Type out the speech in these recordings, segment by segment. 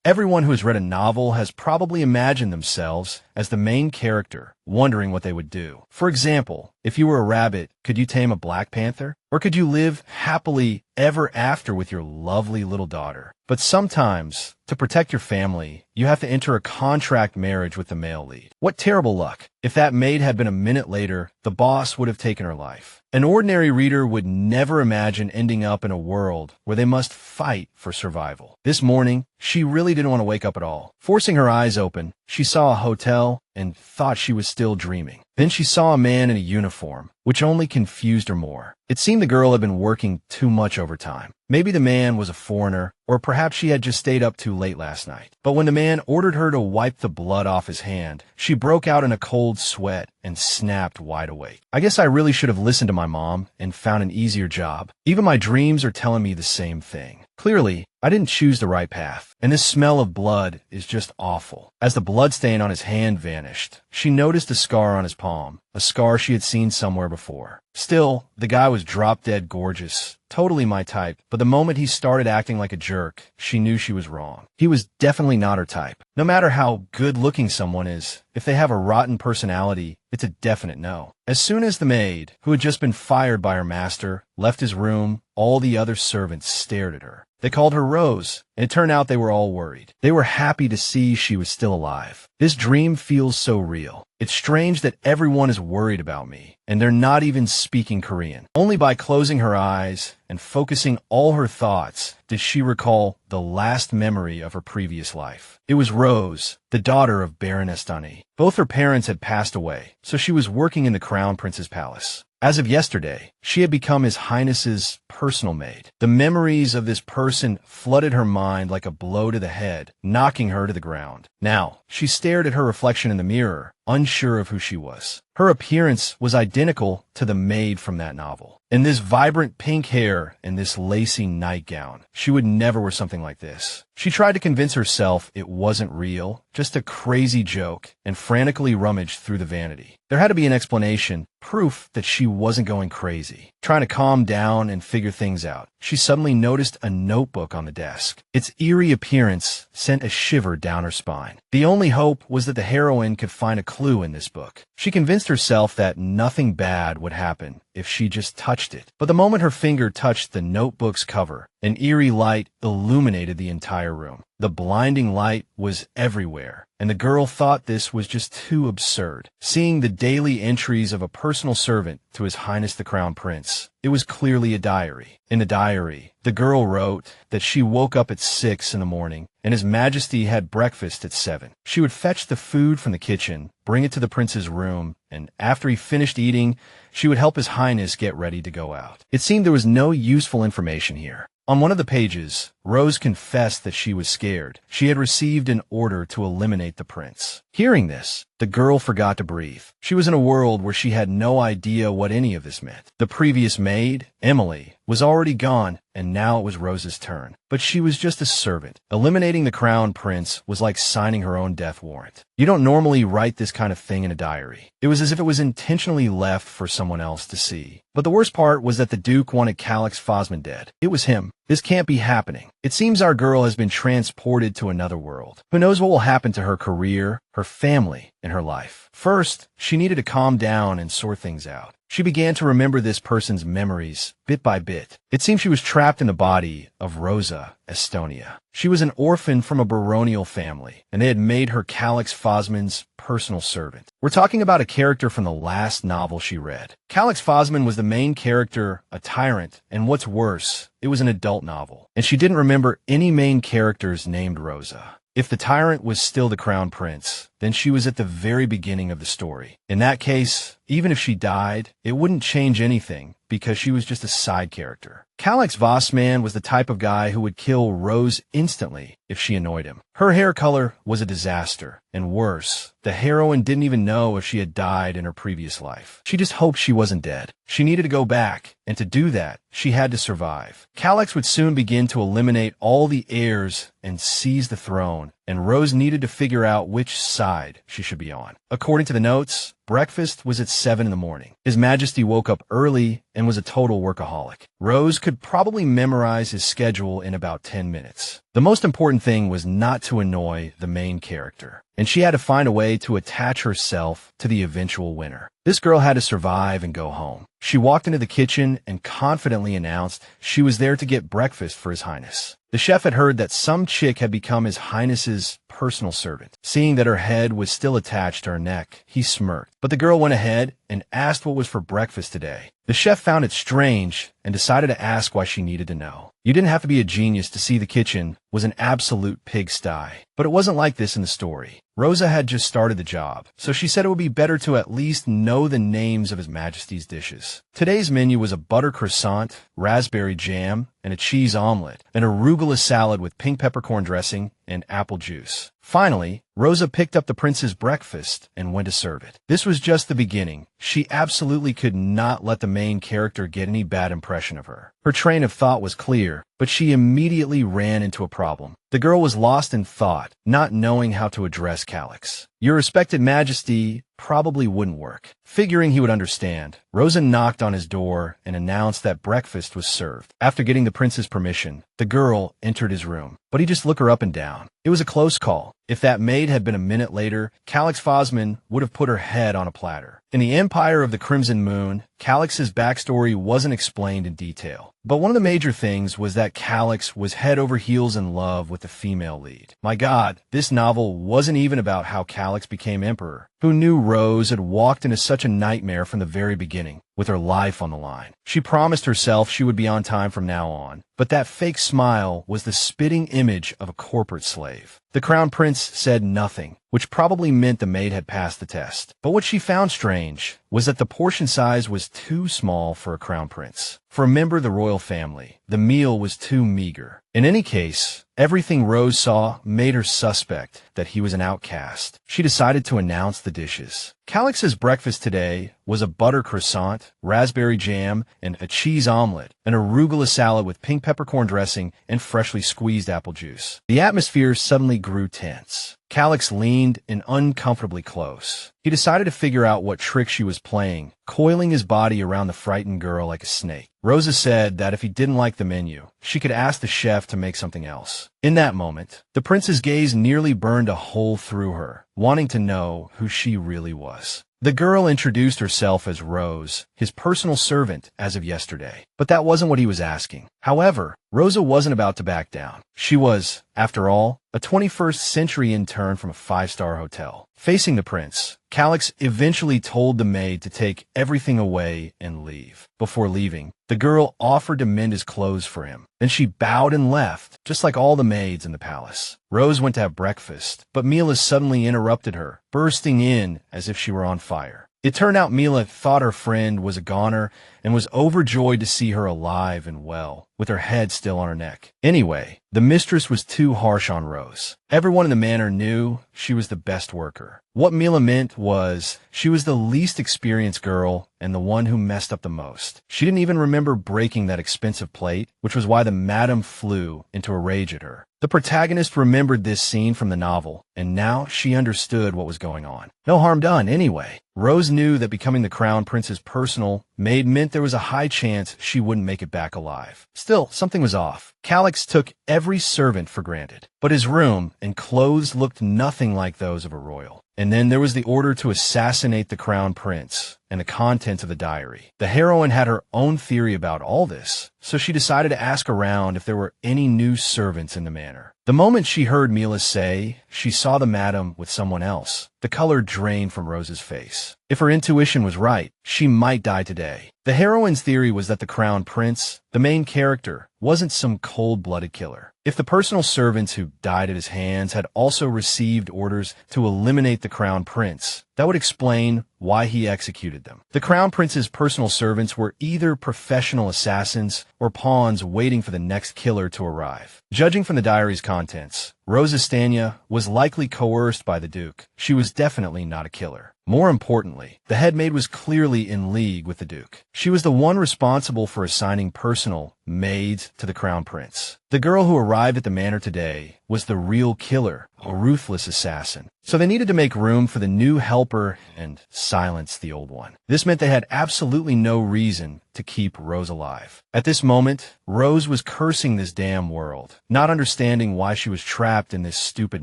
Everyone who has read a novel has probably imagined themselves as the main character, wondering what they would do. For example, if you were a rabbit, could you tame a black panther? Or could you live happily ever after with your lovely little daughter? But sometimes, to protect your family, you have to enter a contract marriage with the male lead. What terrible luck. If that maid had been a minute later, the boss would have taken her life. An ordinary reader would never imagine ending up in a world where they must fight for survival. This morning, she really didn't want to wake up at all. Forcing her eyes open, she saw a hotel and thought she was still dreaming. Then she saw a man in a uniform, which only confused her more. It seemed the girl had been working too much overtime. Maybe the man was a foreigner, or perhaps she had just stayed up too late last night. But when the man ordered her to wipe the blood off his hand, she broke out in a cold sweat and snapped wide awake. I guess I really should have listened to my mom and found an easier job. Even my dreams are telling me the same thing. Clearly, I didn't choose the right path, and this smell of blood is just awful. As the bloodstain on his hand vanished, she noticed a scar on his palm, a scar she had seen somewhere before. Still, the guy was drop-dead gorgeous, totally my type, but the moment he started acting like a jerk, she knew she was wrong. He was definitely not her type. No matter how good-looking someone is, if they have a rotten personality, it's a definite no. As soon as the maid, who had just been fired by her master, left his room, all the other servants stared at her. They called her Rose, and it turned out they were all worried. They were happy to see she was still alive. This dream feels so real. It's strange that everyone is worried about me, and they're not even speaking Korean. Only by closing her eyes and focusing all her thoughts did she recall the last memory of her previous life. It was Rose, the daughter of Baroness Dunny. Both her parents had passed away, so she was working in the Crown Prince's palace. As of yesterday, she had become His Highness's personal maid. The memories of this person flooded her mind like a blow to the head, knocking her to the ground. Now, she stared at her reflection in the mirror, unsure of who she was. Her appearance was identical to the maid from that novel. In this vibrant pink hair and this lacy nightgown, she would never wear something like this. She tried to convince herself it wasn't real, just a crazy joke, and frantically rummaged through the vanity. There had to be an explanation, proof that she wasn't going crazy. Trying to calm down and figure things out, she suddenly noticed a notebook on the desk. Its eerie appearance sent a shiver down her spine. The only hope was that the heroine could find a clue in this book. She convinced herself that nothing bad would happen if she just touched it. But the moment her finger touched the notebook's cover, an eerie light illuminated the entire room. The blinding light was everywhere, and the girl thought this was just too absurd. Seeing the daily entries of a personal servant to His Highness the Crown Prince, it was clearly a diary. In the diary, the girl wrote that she woke up at 6 in the morning, and His Majesty had breakfast at 7. She would fetch the food from the kitchen, bring it to the prince's room, and after he finished eating, she would help His Highness get ready to go out. It seemed there was no useful information here. On one of the pages, Rose confessed that she was scared. She had received an order to eliminate the prince. Hearing this, the girl forgot to breathe. She was in a world where she had no idea what any of this meant. The previous maid, Emily, was already gone, and now it was Rose's turn. But she was just a servant. Eliminating the crown prince was like signing her own death warrant. You don't normally write this kind of thing in a diary. It was as if it was intentionally left for someone else to see. But the worst part was that the Duke wanted Calix Fosman dead. It was him. This can't be happening. It seems our girl has been transported to another world. Who knows what will happen to her career, her family, and her life. First, she needed to calm down and sort things out. She began to remember this person's memories, bit by bit. It seemed she was trapped in the body of Rosa Estonia. She was an orphan from a baronial family, and they had made her Calix Fosman's personal servant. We're talking about a character from the last novel she read. Calix Fosman was the main character, a tyrant, and what's worse, it was an adult novel, and she didn't remember any main characters named Rosa. If the tyrant was still the crown prince, then she was at the very beginning of the story. In that case, even if she died, it wouldn't change anything because she was just a side character. Calix Fosman was the type of guy who would kill Rose instantly if she annoyed him. Her hair color was a disaster, and worse, the heroine didn't even know if she had died in her previous life. She just hoped she wasn't dead. She needed to go back, and to do that, she had to survive. Calix would soon begin to eliminate all the heirs and seize the throne, and Rose needed to figure out which side she should be on. According to the notes, breakfast was at 7 in the morning. His Majesty woke up early and was a total workaholic. Rose could probably memorize his schedule in about 10 minutes. The most important thing was not to annoy the main character, and she had to find a way to attach herself to the eventual winner. This girl had to survive and go home. She walked into the kitchen and confidently announced she was there to get breakfast for His Highness. The chef had heard that some chick had become His Highness's personal servant. Seeing that her head was still attached to her neck, he smirked. But the girl went ahead and asked what was for breakfast today. The chef found it strange and decided to ask why she needed to know. You didn't have to be a genius to see the kitchen was an absolute pigsty. But it wasn't like this in the story. Rosa had just started the job, so she said it would be better to at least know the names of His Majesty's dishes. Today's menu was a butter croissant, raspberry jam, and a cheese omelet, an arugula salad with pink peppercorn dressing, and apple juice. Finally, Rosa picked up the prince's breakfast and went to serve it. This was just the beginning. She absolutely could not let the main character get any bad impression of her. Her train of thought was clear, but she immediately ran into a problem. The girl was lost in thought, not knowing how to address Calix. "Your respected majesty" probably wouldn't work. Figuring he would understand, Rosa knocked on his door and announced that breakfast was served. After getting the prince's permission, the girl entered his room, but he just looked her up and down. It was a close call. If that maid had been a minute later, Calix Fosman would have put her head on a platter. In the Empire of the Crimson Moon, Calix's backstory wasn't explained in detail. But one of the major things was that Calix was head over heels in love with the female lead. My God, this novel wasn't even about how Calix became emperor. Who knew Rose had walked into such a nightmare from the very beginning, with her life on the line? She promised herself she would be on time from now on, but that fake smile was the spitting image of a corporate slave. The Crown Prince said nothing, which probably meant the maid had passed the test. But what she found strange was that the portion size was too small for a Crown Prince. For a member of the royal family, the meal was too meager. In any case, everything Rose saw made her suspect that he was an outcast. She decided to announce the dishes. Calix's breakfast today was a butter croissant, raspberry jam, and a cheese omelet, an arugula salad with pink peppercorn dressing, and freshly squeezed apple juice. The atmosphere suddenly grew tense. Calix leaned in uncomfortably close. He decided to figure out what trick she was playing, coiling his body around the frightened girl like a snake. Rosa said that if he didn't like the menu, she could ask the chef to make something else. In that moment, the prince's gaze nearly burned a hole through her, wanting to know who she really was. The girl introduced herself as Rose, his personal servant as of yesterday. But that wasn't what he was asking. However, Rosa wasn't about to back down. She was, after all, a 21st century intern from a 5-star hotel. Facing the prince, Calix eventually told the maid to take everything away and leave. Before leaving, the girl offered to mend his clothes for him. Then she bowed and left, just like all the maids in the palace. Rose went to have breakfast, but Mila suddenly interrupted her, bursting in as if she were on fire. It turned out Mila thought her friend was a goner and was overjoyed to see her alive and well, with her head still on her neck. Anyway, the mistress was too harsh on Rose. Everyone in the manor knew she was the best worker. What Mila meant was she was the least experienced girl and the one who messed up the most. She didn't even remember breaking that expensive plate, which was why the madam flew into a rage at her. The protagonist remembered this scene from the novel, and now she understood what was going on. No harm done, anyway. Rose knew that becoming the Crown Prince's personal maid meant there was a high chance she wouldn't make it back alive. Still, something was off. Calix took every servant for granted, but his room and clothes looked nothing like those of a royal. And then there was the order to assassinate the Crown Prince and the contents of the diary. The heroine had her own theory about all this, so she decided to ask around if there were any new servants in the manor. The moment she heard Mila say she saw the madam with someone else, the color drained from Rose's face. If her intuition was right, she might die today. The heroine's theory was that the Crown Prince, the main character, wasn't some cold-blooded killer. If the personal servants who died at his hands had also received orders to eliminate the Crown Prince, that would explain why he executed them. The Crown Prince's personal servants were either professional assassins or pawns waiting for the next killer to arrive. Judging from the diary's contents, Rosa Stanya was likely coerced by the Duke. She was definitely not a killer. More importantly, the head maid was clearly in league with the Duke. She was the one responsible for assigning personal maids to the Crown Prince. The girl who arrived at the manor today was the real killer, a ruthless assassin. So they needed to make room for the new helper and silence the old one. This meant they had absolutely no reason to keep Rose alive. At this moment, Rose was cursing this damn world, not understanding why she was trapped in this stupid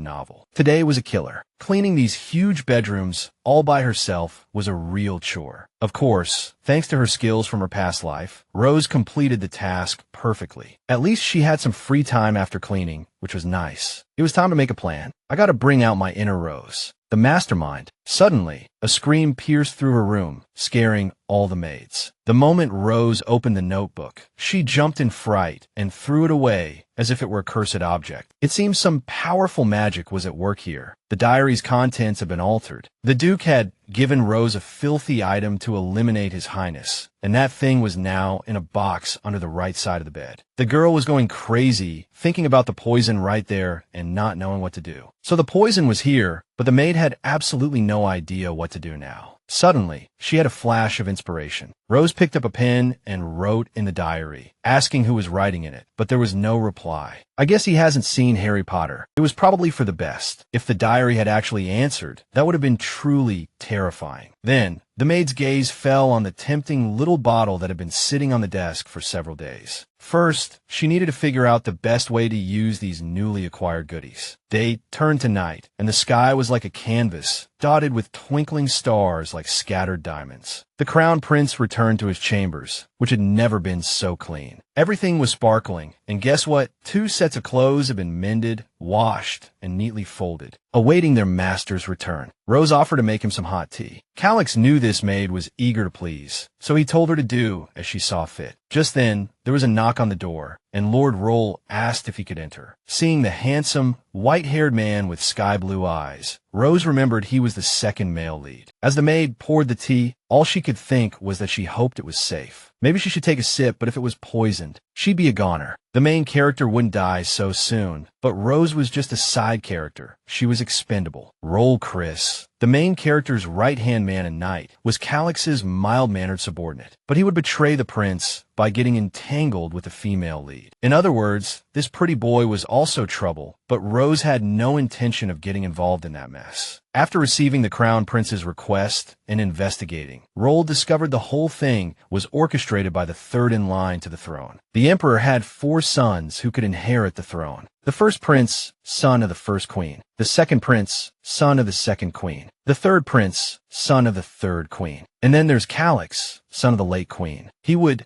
novel. Today was a killer. Cleaning these huge bedrooms all by herself was a real chore. Of course, thanks to her skills from her past life, Rose completed the task perfectly. At least she had some free time after cleaning, which was nice. It was time to make a plan. I gotta bring out my inner Rose, the mastermind. Suddenly, a scream pierced through her room, scaring all the maids. The moment Rose opened the notebook, she jumped in fright and threw it away as if it were a cursed object. It seems some powerful magic was at work here. The diary's contents had been altered. The Duke had given Rose a filthy item to eliminate his highness, and that thing was now in a box under the right side of the bed. The girl was going crazy, thinking about the poison right there and not knowing what to do. So the poison was here, but the maid had absolutely no idea what to do now. Suddenly, she had a flash of inspiration. Rose picked up a pen and wrote in the diary, asking who was writing in it, but there was no reply. I guess he hasn't seen Harry Potter. It was probably for the best. If the diary had actually answered, that would have been truly terrifying. Then, the maid's gaze fell on the tempting little bottle that had been sitting on the desk for several days. First, she needed to figure out the best way to use these newly acquired goodies. Day turned to night, and the sky was like a canvas, dotted with twinkling stars like scattered diamonds. The Crown Prince returned to his chambers, which had never been so clean. Everything was sparkling, and guess what? 2 sets of clothes had been mended, washed, and neatly folded, awaiting their master's return. Rose offered to make him some hot tea. Calix knew this maid was eager to please, so he told her to do as she saw fit. Just then, there was a knock on the door, and Lord Roll asked if he could enter. Seeing the handsome, white-haired man with sky-blue eyes, Rose remembered he was the second male lead. As the maid poured the tea, all she could think was that she hoped it was safe. Maybe she should take a sip, but if it was poisoned, she'd be a goner. The main character wouldn't die so soon, but Rose was just a side character. She was expendable. Roll Chris. The main character's right-hand man and knight was Calix's mild-mannered subordinate, but he would betray the prince by getting entangled with the female lead. In other words, this pretty boy was also trouble, but Rose had no intention of getting involved in that mess. After receiving the Crown Prince's request and investigating, Roll discovered the whole thing was orchestrated by the third in line to the throne. The emperor had 4 sons who could inherit the throne. The first prince, son of the first queen. The second prince, son of the second queen. The third prince, son of the third queen. And then there's Calix, son of the late queen. He would,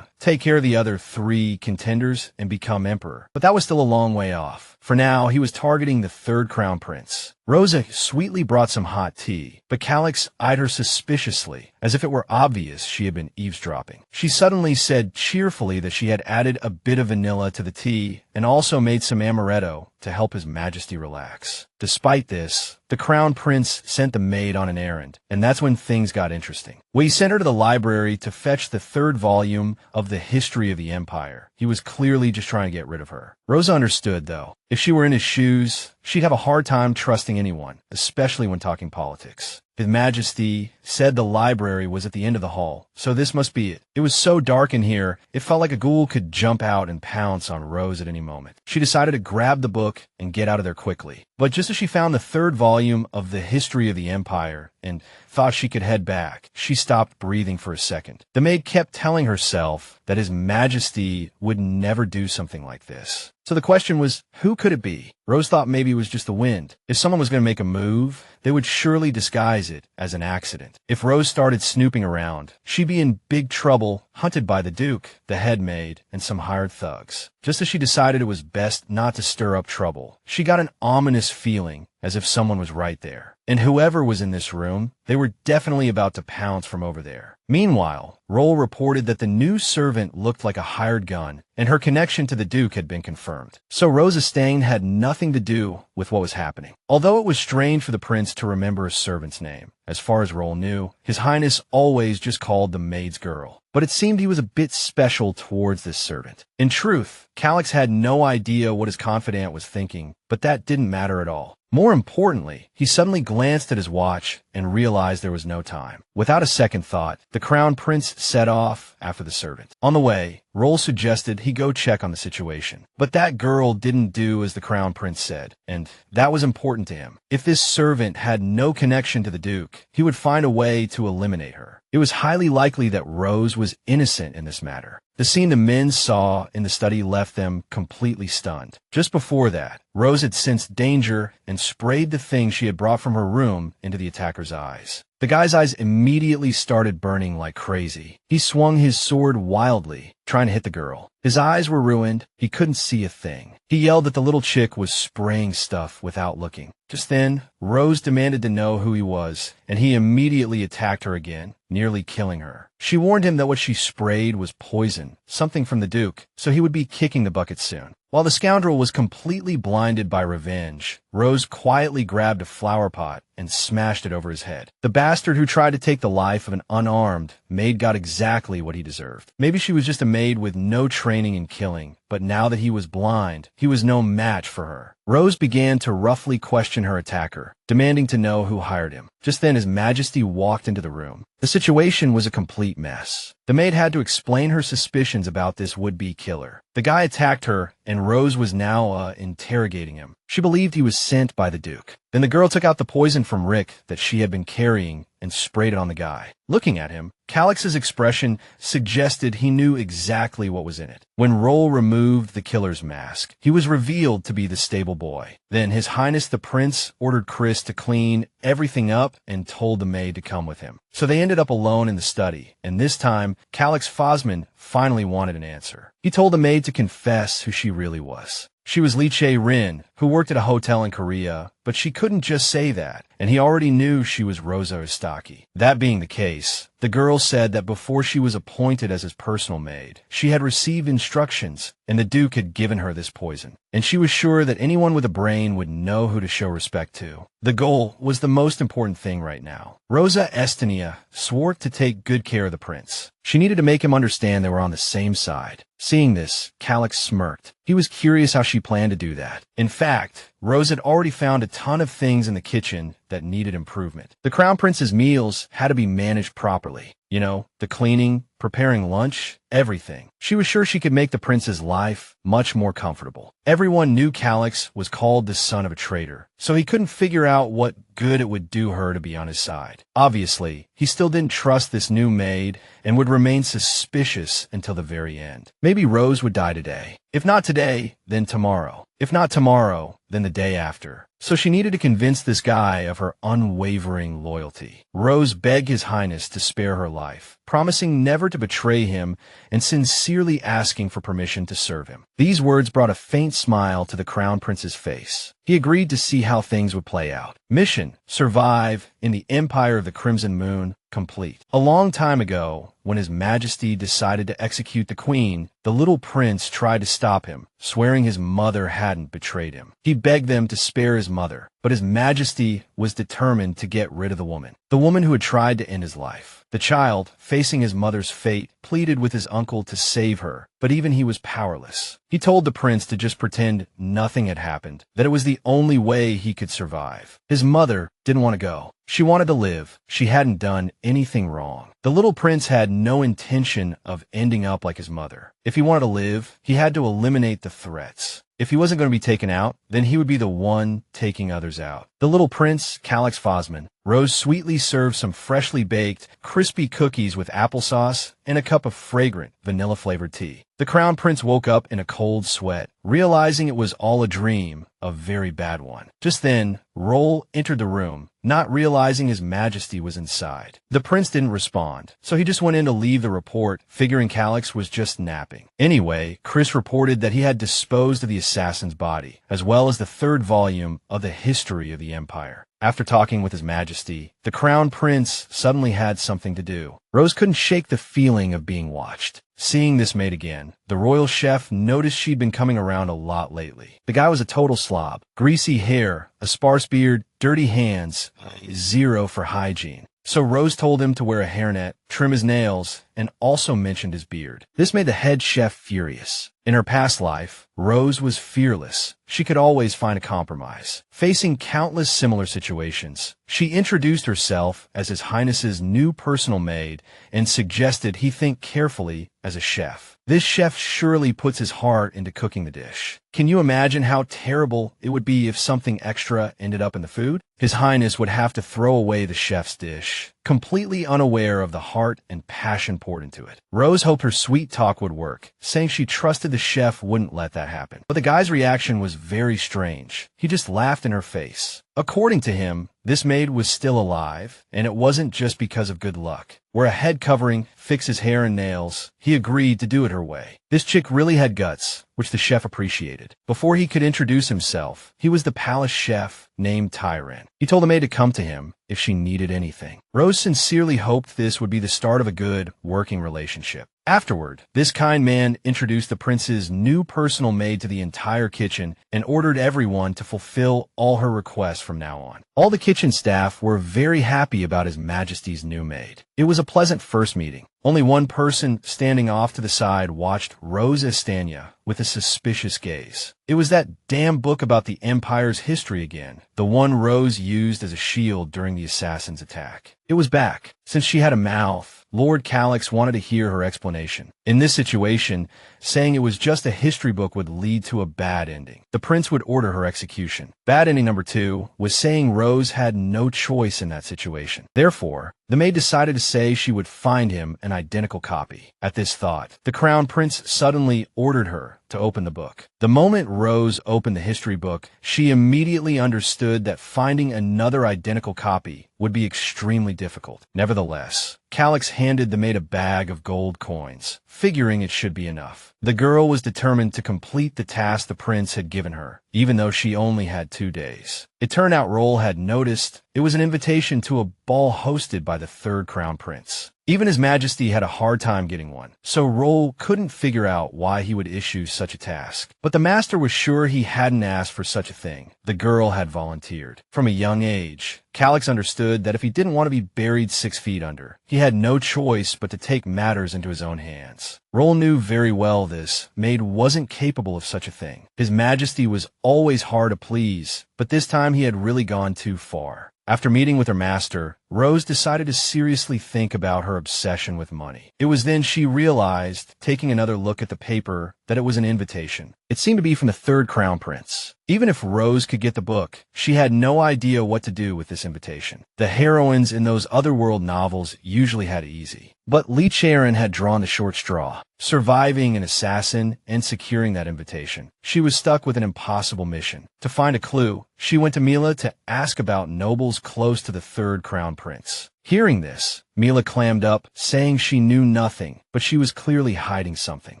take care of the other 3 contenders and become emperor. But that was still a long way off. For now, he was targeting the third crown prince. Rosa sweetly brought some hot tea, but Calix eyed her suspiciously, as if it were obvious she had been eavesdropping. She suddenly said cheerfully that she had added a bit of vanilla to the tea and also made some amaretto to help His Majesty relax. Despite this, the Crown Prince sent the maid on an errand, and that's when things got interesting. He sent her to the library to fetch the 3rd volume of the History of the Empire. He was clearly just trying to get rid of her. Rosa understood, though. If she were in his shoes, she'd have a hard time trusting anyone, especially when talking politics. His Majesty said the library was at the end of the hall, so this must be it. It was so dark in here, it felt like a ghoul could jump out and pounce on Rose at any moment. She decided to grab the book and get out of there quickly. But just as she found the 3rd volume of the History of the Empire and thought she could head back, she stopped breathing for a second. The maid kept telling herself that His Majesty would never do something like this. So the question was, who could it be? Rose thought maybe it was just the wind. If someone was going to make a move, they would surely disguise it as an accident. If Rose started snooping around, she'd be in big trouble, hunted by the Duke, the head maid, and some hired thugs. Just as she decided it was best not to stir up trouble, she got an ominous feeling as if someone was right there. And whoever was in this room, they were definitely about to pounce from over there. Meanwhile, Roll reported that the new servant looked like a hired gun and her connection to the Duke had been confirmed. So Rosa Stane had nothing to do with what was happening. Although it was strange for the prince to remember a servant's name, as far as Roll knew, His Highness always just called the maid's girl. But it seemed he was a bit special towards this servant. In truth, Calix had no idea what his confidant was thinking, but that didn't matter at all. More importantly, he suddenly glanced at his watch and realized there was no time. Without a second thought, the Crown Prince set off after the servant. On the way, Roll suggested he go check on the situation. But that girl didn't do as the Crown Prince said, and that was important to him. If this servant had no connection to the Duke, he would find a way to eliminate her. It was highly likely that Rose was innocent in this matter. The scene the men saw in the study left them completely stunned. Just before that, Rose had sensed danger and sprayed the thing she had brought from her room into the attacker's eyes. The guy's eyes immediately started burning like crazy. He swung his sword wildly, trying to hit the girl. His eyes were ruined. He couldn't see a thing. He yelled that the little chick was spraying stuff without looking. Just then, Rose demanded to know who he was, and he immediately attacked her again, nearly killing her. She warned him that what she sprayed was poison, something from the Duke, so he would be kicking the bucket soon. While the scoundrel was completely blinded by revenge, Rose quietly grabbed a flower pot and smashed it over his head. The bastard who tried to take the life of an unarmed maid got exactly what he deserved. Maybe she was just a maid with no training in killing, but now that he was blind, he was no match for her. Rose began to roughly question her attacker, demanding to know who hired him. Just then, His Majesty walked into the room. The situation was a complete mess. The maid had to explain her suspicions about this would-be killer. The guy attacked her, and Rose was now interrogating him. She believed he was sent by the Duke. Then the girl took out the poison from Rick that she had been carrying and sprayed it on the guy. Looking at him, Calix's expression suggested he knew exactly what was in it. When Roll removed the killer's mask, he was revealed to be the stable boy. Then His Highness the Prince ordered Chris to clean everything up and told the maid to come with him. So they ended up alone in the study, and this time, Calix Fosman finally wanted an answer. He told the maid to confess who she really was. She was Lee Che-rin, who worked at a hotel in Korea, but she couldn't just say that, and he already knew she was Rosa Ostaki. That being the case, the girl said that before she was appointed as his personal maid, she had received instructions, and the Duke had given her this poison. And she was sure that anyone with a brain would know who to show respect to. The goal was the most important thing right now. Rosa Estania swore to take good care of the prince. She needed to make him understand they were on the same side. Seeing this, Calix smirked. He was curious how she planned to do that. In fact, Rose had already found a ton of things in the kitchen that needed improvement. The Crown Prince's meals had to be managed properly. You know, the cleaning, preparing lunch, everything. She was sure she could make the prince's life much more comfortable. Everyone knew Calix was called the son of a traitor, so he couldn't figure out what good it would do her to be on his side. Obviously, he still didn't trust this new maid and would remain suspicious until the very end. Maybe Rose would die today. If not today, then tomorrow. If not tomorrow, then the day after. So she needed to convince this guy of her unwavering loyalty. Rose begged His Highness to spare her life, promising never to betray him and sincerely asking for permission to serve him. These words brought a faint smile to the Crown Prince's face. He agreed to see how things would play out. Mission: survive in the Empire of the Crimson Moon, complete. A long time ago, when His Majesty decided to execute the Queen, the little prince tried to stop him, swearing his mother hadn't betrayed him. He begged them to spare his mother, but His Majesty was determined to get rid of the woman who had tried to end his life. The child, facing his mother's fate, pleaded with his uncle to save her, but even he was powerless. He told the prince to just pretend nothing had happened, that it was the only way he could survive. His mother didn't want to go. She wanted to live. She hadn't done anything wrong. The little prince had no intention of ending up like his mother. If he wanted to live, he had to eliminate the threats. If he wasn't going to be taken out, then he would be the one taking others out. The little prince, Calix Fosman, Rose sweetly served some freshly baked, crispy cookies with applesauce and a cup of fragrant, vanilla-flavored tea. The Crown Prince woke up in a cold sweat, realizing it was all a dream, a very bad one. Just then, Roll entered the room, not realizing His Majesty was inside. The prince didn't respond, so he just went in to leave the report, figuring Calix was just napping. Anyway, Chris reported that he had disposed of the assassin's body, as well as the third volume of the history of the Empire. After talking with His Majesty, the Crown Prince suddenly had something to do. Rose couldn't shake the feeling of being watched. Seeing this maid again, the royal chef noticed she'd been coming around a lot lately. The guy was a total slob. Greasy hair, a sparse beard, dirty hands, zero for hygiene. So Rose told him to wear a hairnet, trim his nails, and also mentioned his beard. This made the head chef furious. In her past life, Rose was fearless. She could always find a compromise. Facing countless similar situations, she introduced herself as His Highness's new personal maid and suggested he think carefully as a chef. This chef surely puts his heart into cooking the dish. Can you imagine how terrible it would be if something extra ended up in the food? His Highness would have to throw away the chef's dish, completely unaware of the heart and passion poured into it. Rose hoped her sweet talk would work, saying she trusted the chef wouldn't let that happen. But the guy's reaction was very strange. He just laughed in her face. According to him, this maid was still alive, and it wasn't just because of good luck. Wear a head covering, fix his hair and nails. He agreed to do it her way. This chick really had guts, which the chef appreciated. Before he could introduce himself, he was the palace chef named Tyrant. He told the maid to come to him if she needed anything. Rose sincerely hoped this would be the start of a good, working relationship. Afterward, this kind man introduced the prince's new personal maid to the entire kitchen and ordered everyone to fulfill all her requests from now on. All the kitchen staff were very happy about His Majesty's new maid. It was a pleasant first meeting. Only one person standing off to the side watched Rose Estania with a suspicious gaze. It was that damn book about the Empire's history again, the one Rose used as a shield during the assassin's attack. It was back. Since she had a mouth, Lord Calix wanted to hear her explanation. In this situation, saying it was just a history book would lead to a bad ending. The prince would order her execution. Bad ending number 2 was saying Rose had no choice in that situation. Therefore, the maid decided to say she would find him an identical copy. At this thought, the Crown Prince suddenly ordered her to open the book. The moment Rose opened the history book, she immediately understood that finding another identical copy would be extremely difficult. Nevertheless, Calix handed the maid a bag of gold coins, figuring it should be enough. The girl was determined to complete the task the prince had given her, even though she only had 2 days. It turned out Roll had noticed it was an invitation to a ball hosted by the 3rd Crown Prince. Even His Majesty had a hard time getting one, so Roll couldn't figure out why he would issue such a task. But the master was sure he hadn't asked for such a thing. The girl had volunteered. From a young age, Calix understood that if he didn't want to be buried 6 feet under, he had no choice but to take matters into his own hands. Roll knew very well this. Maid wasn't capable of such a thing. His Majesty was always hard to please, but this time he had really gone too far. After meeting with her master, Rose decided to seriously think about her obsession with money. It was then she realized, taking another look at the paper, that it was an invitation. It seemed to be from the 3rd Crown Prince. Even if Rose could get the book, she had no idea what to do with this invitation. The heroines in those otherworld novels usually had it easy. But Leech Aaron had drawn the short straw, surviving an assassin and securing that invitation. She was stuck with an impossible mission. To find a clue, she went to Mila to ask about nobles close to the 3rd Crown Prince. Hearing this, Mila clammed up, saying she knew nothing, but she was clearly hiding something.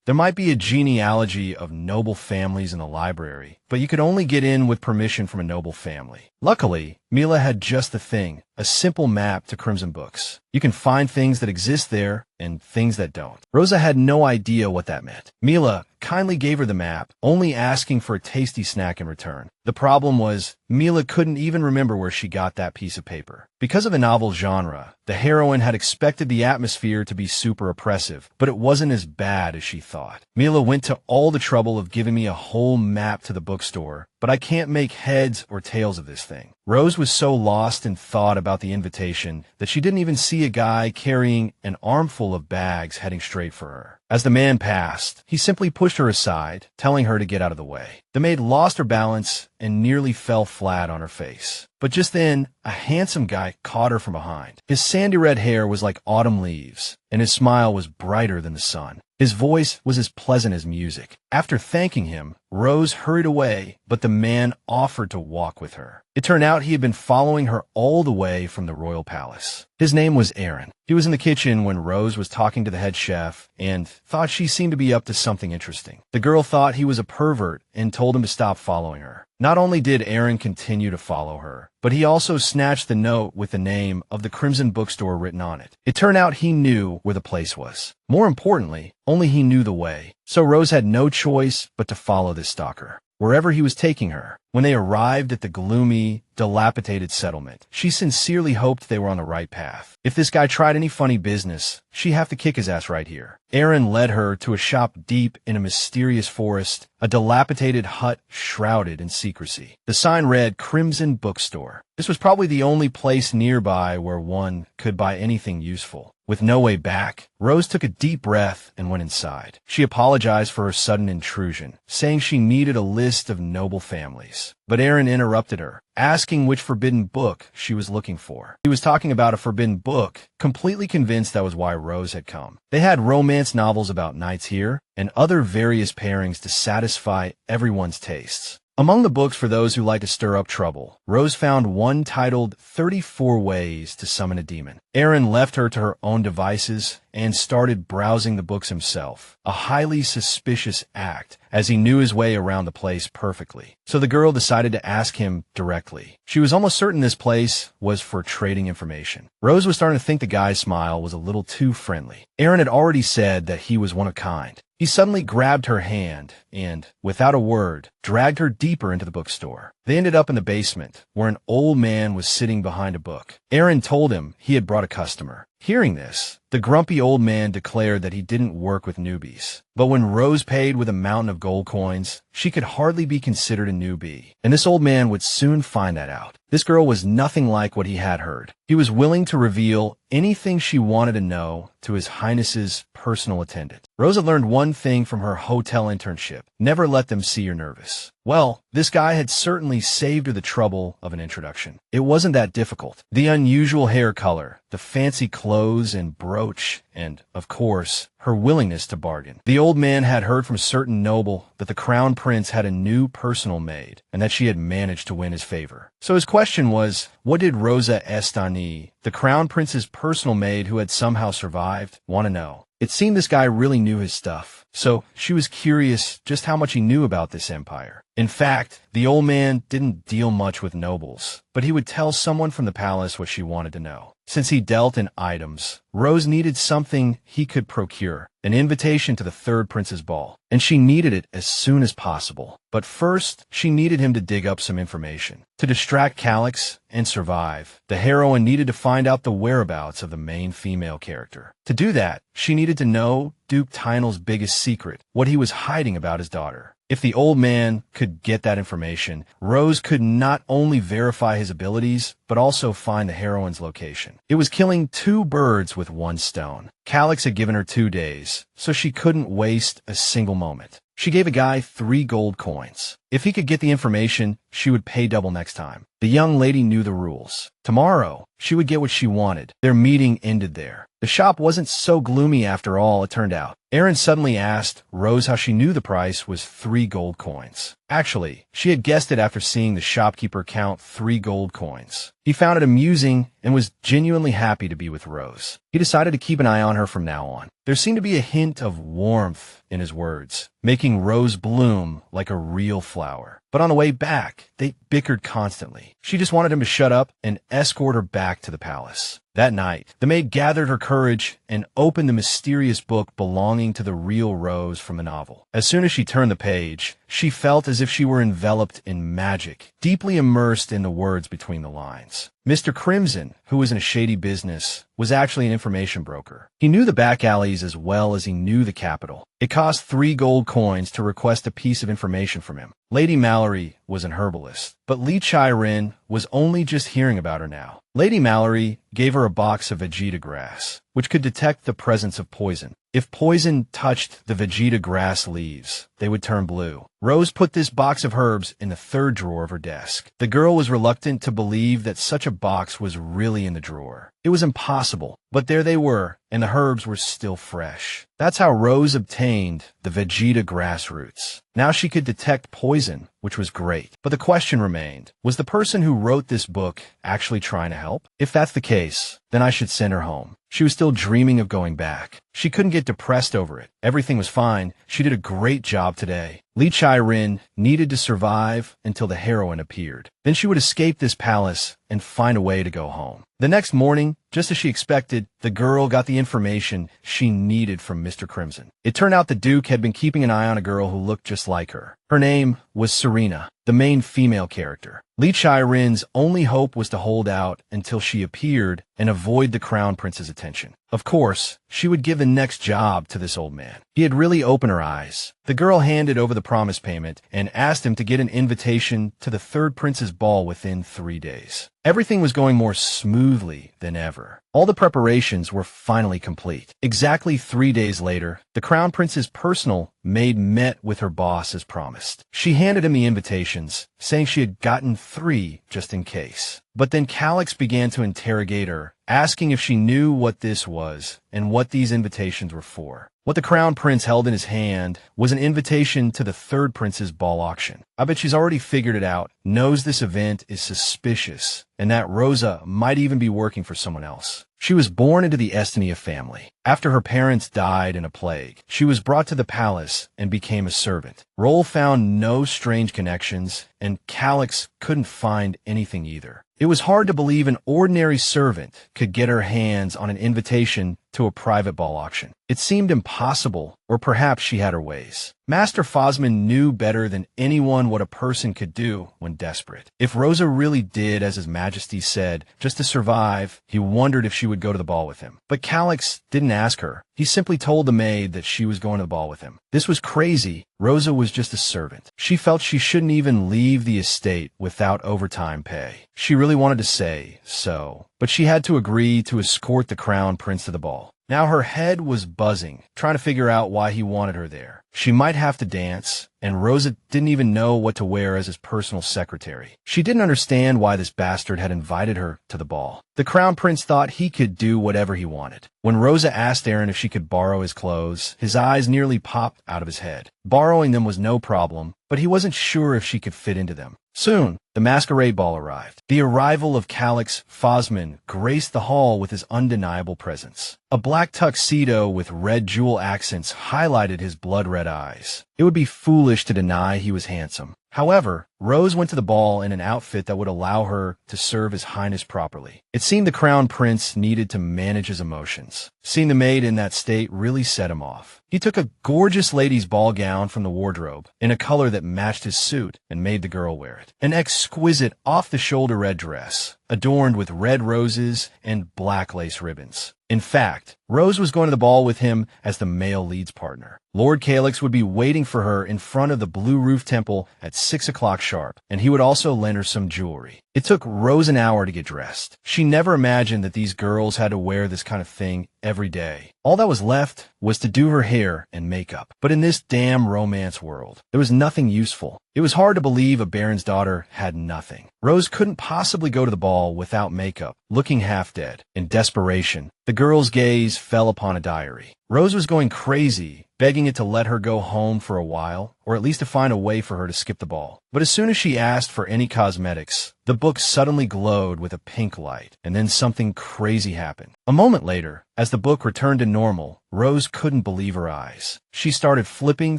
There might be a genealogy of noble families in the library, but you could only get in with permission from a noble family. Luckily, Mila had just the thing, a simple map to Crimson Books. You can find things that exist there and things that don't. Rosa had no idea what that meant. Mila kindly gave her the map, only asking for a tasty snack in return. The problem was, Mila couldn't even remember where she got that piece of paper. Because of the novel genre, the heroine had expected the atmosphere to be super oppressive, but it wasn't as bad as she thought. Mila went to all the trouble of giving me a whole map to the bookstore, but I can't make heads or tails of this thing. Rose was so lost in thought about the invitation that she didn't even see a guy carrying an armful of bags heading straight for her. As the man passed, he simply pushed her aside, telling her to get out of the way. The maid lost her balance and nearly fell flat on her face. But just then, a handsome guy caught her from behind. His sandy red hair was like autumn leaves, and his smile was brighter than the sun. His voice was as pleasant as music. After thanking him, Rose hurried away, but the man offered to walk with her. It turned out he had been following her all the way from the royal palace. His name was Aaron. He was in the kitchen when Rose was talking to the head chef and thought she seemed to be up to something interesting. The girl thought he was a pervert and told him to stop following her. Not only did Aaron continue to follow her, but he also snatched the note with the name of the Crimson Bookstore written on it. It turned out he knew where the place was. More importantly, only he knew the way. So Rose had no choice but to follow this stalker wherever he was taking her. When they arrived at the gloomy, dilapidated settlement, she sincerely hoped they were on the right path. If this guy tried any funny business, she'd have to kick his ass right here. Aaron led her to a shop deep in a mysterious forest, a dilapidated hut shrouded in secrecy. The sign read Crimson Bookstore. This was probably the only place nearby where one could buy anything useful. With no way back, Rose took a deep breath and went inside. She apologized for her sudden intrusion, saying she needed a list of noble families. But Aaron interrupted her, asking which forbidden book she was looking for. He was talking about a forbidden book, completely convinced that was why Rose had come. They had romance novels about knights here, and other various pairings to satisfy everyone's tastes. Among the books for those who like to stir up trouble, Rose found one titled 34 Ways to Summon a Demon. Aaron left her to her own devices and started browsing the books himself, a highly suspicious act, as he knew his way around the place perfectly. So the girl decided to ask him directly. She was almost certain this place was for trading information. Rose was starting to think the guy's smile was a little too friendly. Aaron had already said that he was one of a kind. He suddenly grabbed her hand and, without a word, dragged her deeper into the bookstore. They ended up in the basement, where an old man was sitting behind a book. Aaron told him he had brought a customer. Hearing this, the grumpy old man declared that he didn't work with newbies. But when Rose paid with a mountain of gold coins, she could hardly be considered a newbie. And this old man would soon find that out. This girl was nothing like what he had heard. He was willing to reveal anything she wanted to know to His Highness's personal attendant. Rose had learned one thing from her hotel internship: never let them see you're nervous. Well, this guy had certainly saved her the trouble of an introduction. It wasn't that difficult. The unusual hair color, the fancy clothes and brooch, and, of course, her willingness to bargain. The old man had heard from a certain noble that the Crown Prince had a new personal maid, and that she had managed to win his favor. So his question was, what did Rosa Estani, the Crown Prince's personal maid who had somehow survived, want to know? It seemed this guy really knew his stuff, so she was curious just how much he knew about this empire. In fact, the old man didn't deal much with nobles, but he would tell someone from the palace what she wanted to know. Since he dealt in items, Rose needed something he could procure, an invitation to the third prince's ball, and she needed it as soon as possible. But first, she needed him to dig up some information. To distract Calix and survive, the heroine needed to find out the whereabouts of the main female character. To do that, she needed to know Duke Tynel's biggest secret, what he was hiding about his daughter. If the old man could get that information, Rose could not only verify his abilities, but also find the heroine's location. It was killing two birds with one stone. Calix had given her 2 days, so she couldn't waste a single moment. She gave a guy 3 gold coins. If he could get the information, she would pay double next time. The young lady knew the rules. Tomorrow, she would get what she wanted. Their meeting ended there. The shop wasn't so gloomy after all, it turned out. Aaron suddenly asked Rose how she knew the price was 3 gold coins. Actually, she had guessed it after seeing the shopkeeper count 3 gold coins. He found it amusing and was genuinely happy to be with Rose. He decided to keep an eye on her from now on. There seemed to be a hint of warmth in his words, making Rose bloom like a real flower. But on the way back, they bickered constantly. She just wanted him to shut up and escort her back to the palace. That night, the maid gathered her courage and opened the mysterious book belonging to the real Rose from the novel. As soon as she turned the page, she felt as if she were enveloped in magic, deeply immersed in the words between the lines. Mr. Crimson, who was in a shady business, was actually an information broker. He knew the back alleys as well as he knew the capital. It cost 3 gold coins to request a piece of information from him. Lady Mallory was an herbalist, but Li Chai-rin was only just hearing about her now. Lady Mallory gave her a box of Vegeta grass, which could detect the presence of poison. If poison touched the Vegeta grass leaves, they would turn blue. Rose put this box of herbs in the third drawer of her desk. The girl was reluctant to believe that such a box was really in the drawer. It was impossible, but there they were, and the herbs were still fresh. That's how Rose obtained the Vegeta grassroots. Now she could detect poison, which was great. But the question remained, was the person who wrote this book actually trying to help? If that's the case, then I should send her home. She was still dreaming of going back. She couldn't get depressed over it. Everything was fine. She did a great job today. Lee Chai-rin needed to survive until the heroine appeared. Then she would escape this palace and find a way to go home. The next morning, just as she expected, the girl got the information she needed from Mr. Crimson. It turned out the Duke had been keeping an eye on a girl who looked just like her. Her name was Serena, the main female character. Lee Chai-rin's only hope was to hold out until she appeared and avoid the Crown Prince's attention. Of course, she would give the next job to this old man. He had really opened her eyes. The girl handed over the promise payment and asked him to get an invitation to the third prince's ball within 3 days. Everything was going more smoothly than ever. All the preparations were finally complete. Exactly 3 days later, the Crown Prince's personal Maid met with her boss as promised. She handed him the invitations, saying she had gotten 3 just in case. But then Calix began to interrogate her, asking if she knew what this was and what these invitations were for. What the Crown Prince held in his hand was an invitation to the third prince's ball auction. I bet she's already figured it out, knows this event is suspicious, and that Rosa might even be working for someone else. She was born into the Estonia family. After her parents died in a plague, she was brought to the palace and became a servant. Roll found no strange connections, and Calix couldn't find anything either. It was hard to believe an ordinary servant could get her hands on an invitation to a private ball auction. It seemed impossible, or perhaps she had her ways. Master Fosman knew better than anyone what a person could do when desperate. If Rosa really did as His Majesty said, just to survive, he wondered if she would go to the ball with him. But Calix didn't ask her. He simply told the maid that she was going to the ball with him. This was crazy. Rosa was just a servant. She felt she shouldn't even leave the estate without overtime pay. She really wanted to say so, but she had to agree to escort the Crown Prince to the ball. Now her head was buzzing, trying to figure out why he wanted her there. She might have to dance, and Rosa didn't even know what to wear as his personal secretary. She didn't understand why this bastard had invited her to the ball. The Crown Prince thought he could do whatever he wanted. When Rosa asked Aaron if she could borrow his clothes, his eyes nearly popped out of his head. Borrowing them was no problem, but he wasn't sure if she could fit into them. Soon, the masquerade ball arrived. The arrival of Calix Fosman graced the hall with his undeniable presence. A black tuxedo with red jewel accents highlighted his blood-red eyes. It would be foolish to deny he was handsome. However, Rose went to the ball in an outfit that would allow her to serve His Highness properly. It seemed the Crown Prince needed to manage his emotions. Seeing the maid in that state really set him off. He took a gorgeous lady's ball gown from the wardrobe in a color that matched his suit and made the girl wear it. An exquisite off-the-shoulder red dress, adorned with red roses and black lace ribbons. In fact, Rose was going to the ball with him as the male leads partner. Lord Calix would be waiting for her in front of the Blue Roof Temple at 6 o'clock sharp, and he would also lend her some jewelry. It took Rose an hour to get dressed. She never imagined that these girls had to wear this kind of thing every day. All that was left was to do her hair and makeup. But in this damn romance world, there was nothing useful. It was hard to believe a baron's daughter had nothing. Rose couldn't possibly go to the ball without makeup, looking half dead. In desperation, the girl's gaze fell upon a diary. Rose was going crazy, begging it to let her go home for a while, or at least to find a way for her to skip the ball. But as soon as she asked for any cosmetics, the book suddenly glowed with a pink light, and then something crazy happened. A moment later, as the book returned to normal, Rose couldn't believe her eyes. She started flipping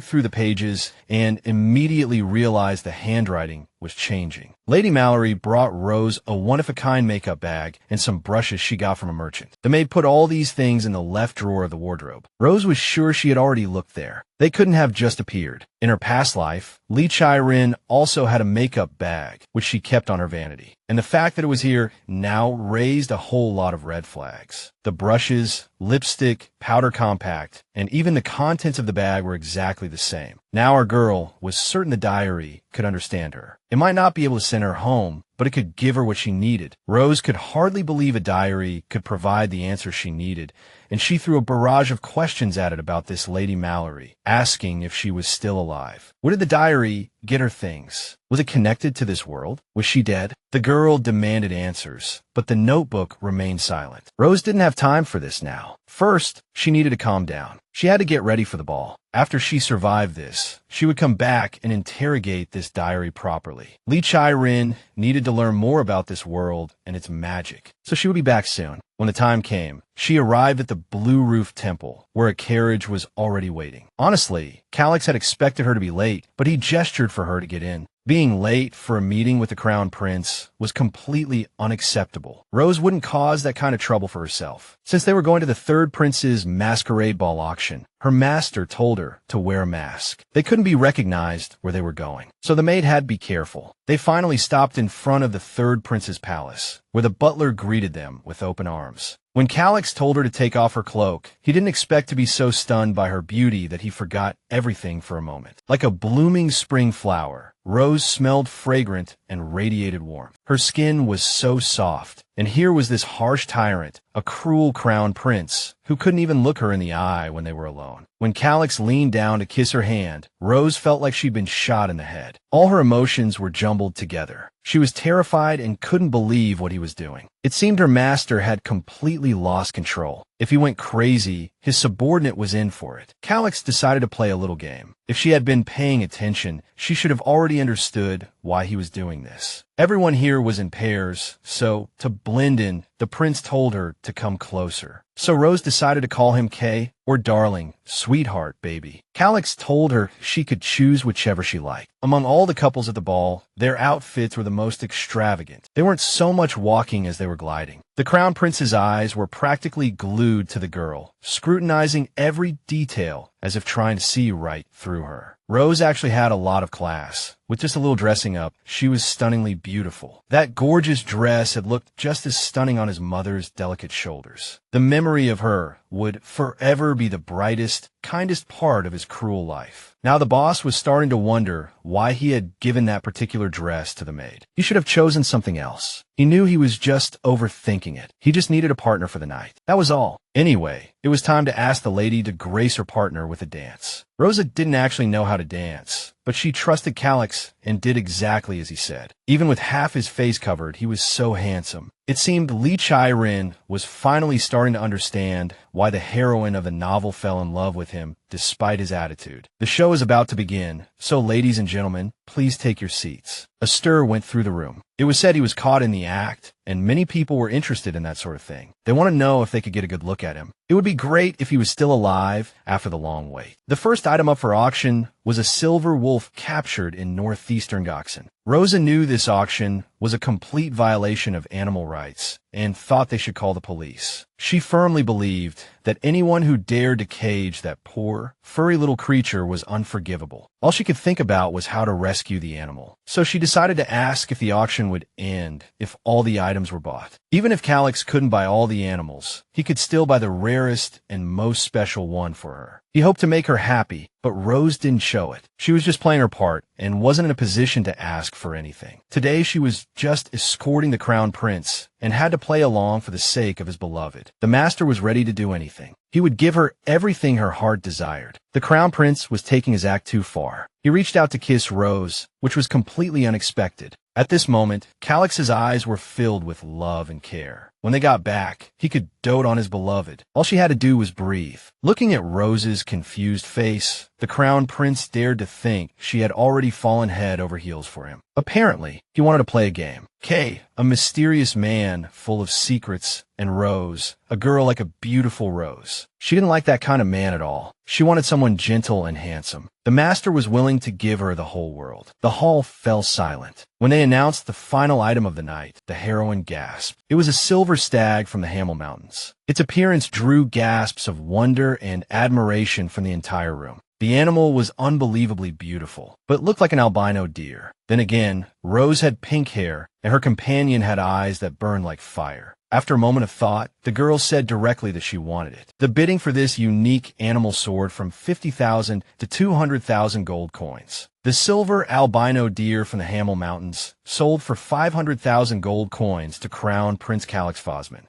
through the pages and immediately realized the handwriting was changing. Lady Mallory brought Rose a one-of-a-kind makeup bag and some brushes she got from a merchant. The maid put all these things in the left drawer of the wardrobe. Rose was sure she had already looked there. They couldn't have just appeared. In her past life, Lee Chai-rin also had a makeup bag, which she kept on her vanity. And the fact that it was here now raised a whole lot of red flags. The brushes, lipstick, powder compact, and even the contents of the bag were exactly the same. Now our girl was certain the diary could understand her. It might not be able to send her home, but it could give her what she needed. Rose could hardly believe a diary could provide the answer she needed, and she threw a barrage of questions at it about this Lady Mallory, asking if she was still alive. Where did the diary get her things? Was it connected to this world? Was she dead? The girl demanded answers, but the notebook remained silent. Rose didn't have time for this now. First, she needed to calm down. She had to get ready for the ball. After she survived this, she would come back and interrogate this diary properly. Lee Chai-rin needed to learn more about this world and its magic, so she would be back soon. When the time came, she arrived at the Blue Roof Temple, where a carriage was already waiting. Honestly, Calix had expected her to be late, but he gestured for her to get in. Being late for a meeting with the Crown Prince was completely unacceptable. Rose wouldn't cause that kind of trouble for herself. Since they were going to the third prince's masquerade ball auction, her master told her to wear a mask. They couldn't be recognized where they were going, so the maid had to be careful. They finally stopped in front of the third prince's palace, where the butler greeted them with open arms. When Calix told her to take off her cloak, he didn't expect to be so stunned by her beauty that he forgot everything for a moment. Like a blooming spring flower, Rose smelled fragrant and radiated warmth. Her skin was so soft, and here was this harsh tyrant, a cruel crown prince, who couldn't even look her in the eye when they were alone. When Calix leaned down to kiss her hand, Rose felt like she'd been shot in the head. All her emotions were jumbled together. She was terrified and couldn't believe what he was doing. It seemed her master had completely lost control. If he went crazy, his subordinate was in for it. Calix decided to play a little game. If she had been paying attention, she should have already understood why he was doing this. Everyone here was in pairs, so, to blend in, the prince told her to come closer. So Rose decided to call him K, or darling, sweetheart, baby. Calix told her she could choose whichever she liked. Among all the couples at the ball, their outfits were the most extravagant. They weren't so much walking as they were gliding. The Crown Prince's eyes were practically glued to the girl, scrutinizing every detail as if trying to see right through her. Rose actually had a lot of class. With just a little dressing up, she was stunningly beautiful. That gorgeous dress had looked just as stunning on his mother's delicate shoulders. The memory of her would forever be the brightest, kindest part of his cruel life. Now the boss was starting to wonder why he had given that particular dress to the maid. He should have chosen something else. He knew he was just overthinking it. He just needed a partner for the night. That was all. Anyway, it was time to ask the lady to grace her partner with a dance. Rosa didn't actually know how to dance, but she trusted Calix and did exactly as he said. Even with half his face covered, he was so handsome. It seemed Lee Chai-rin was finally starting to understand why the heroine of the novel fell in love with him despite his attitude. The show is about to begin, so ladies and gentlemen, please take your seats. A stir went through the room. It was said he was caught in the act, and many people were interested in that sort of thing. They want to know if they could get a good look at him. It would be great if he was still alive after the long wait. The first item up for auction was a silver wolf captured in northeastern Goksan. Rosa knew this auction was a complete violation of animal rights and thought they should call the police. She firmly believed that anyone who dared to cage that poor, furry little creature was unforgivable. All she could think about was how to rescue the animal. So she decided to ask if the auction would end if all the items were bought. Even if Calix couldn't buy all the animals, he could still buy the rarest and most special one for her. He hoped to make her happy, but Rose didn't show it. She was just playing her part and wasn't in a position to ask for anything. Today she was just escorting the Crown Prince and had to play along for the sake of his beloved. The master was ready to do anything. He would give her everything her heart desired. The Crown Prince was taking his act too far. He reached out to kiss Rose, which was completely unexpected. At this moment, Calix's eyes were filled with love and care. When they got back, he could dote on his beloved. All she had to do was breathe. Looking at Rose's confused face, the Crown Prince dared to think she had already fallen head over heels for him. Apparently, he wanted to play a game. Kay, a mysterious man full of secrets, and Rose, a girl like a beautiful rose. She didn't like that kind of man at all. She wanted someone gentle and handsome. The master was willing to give her the whole world. The hall fell silent. When they announced the final item of the night, the heroine gasped. It was a silver stag from the Hamel Mountains. Its appearance drew gasps of wonder and admiration from the entire room. The animal was unbelievably beautiful, but looked like an albino deer. Then again, Rose had pink hair, and her companion had eyes that burned like fire. After a moment of thought, the girl said directly that she wanted it. The bidding for this unique animal soared from 50,000 to 200,000 gold coins. The The silver albino deer from the Hamel Mountains sold for 500,000 gold coins to Crown Prince Calix.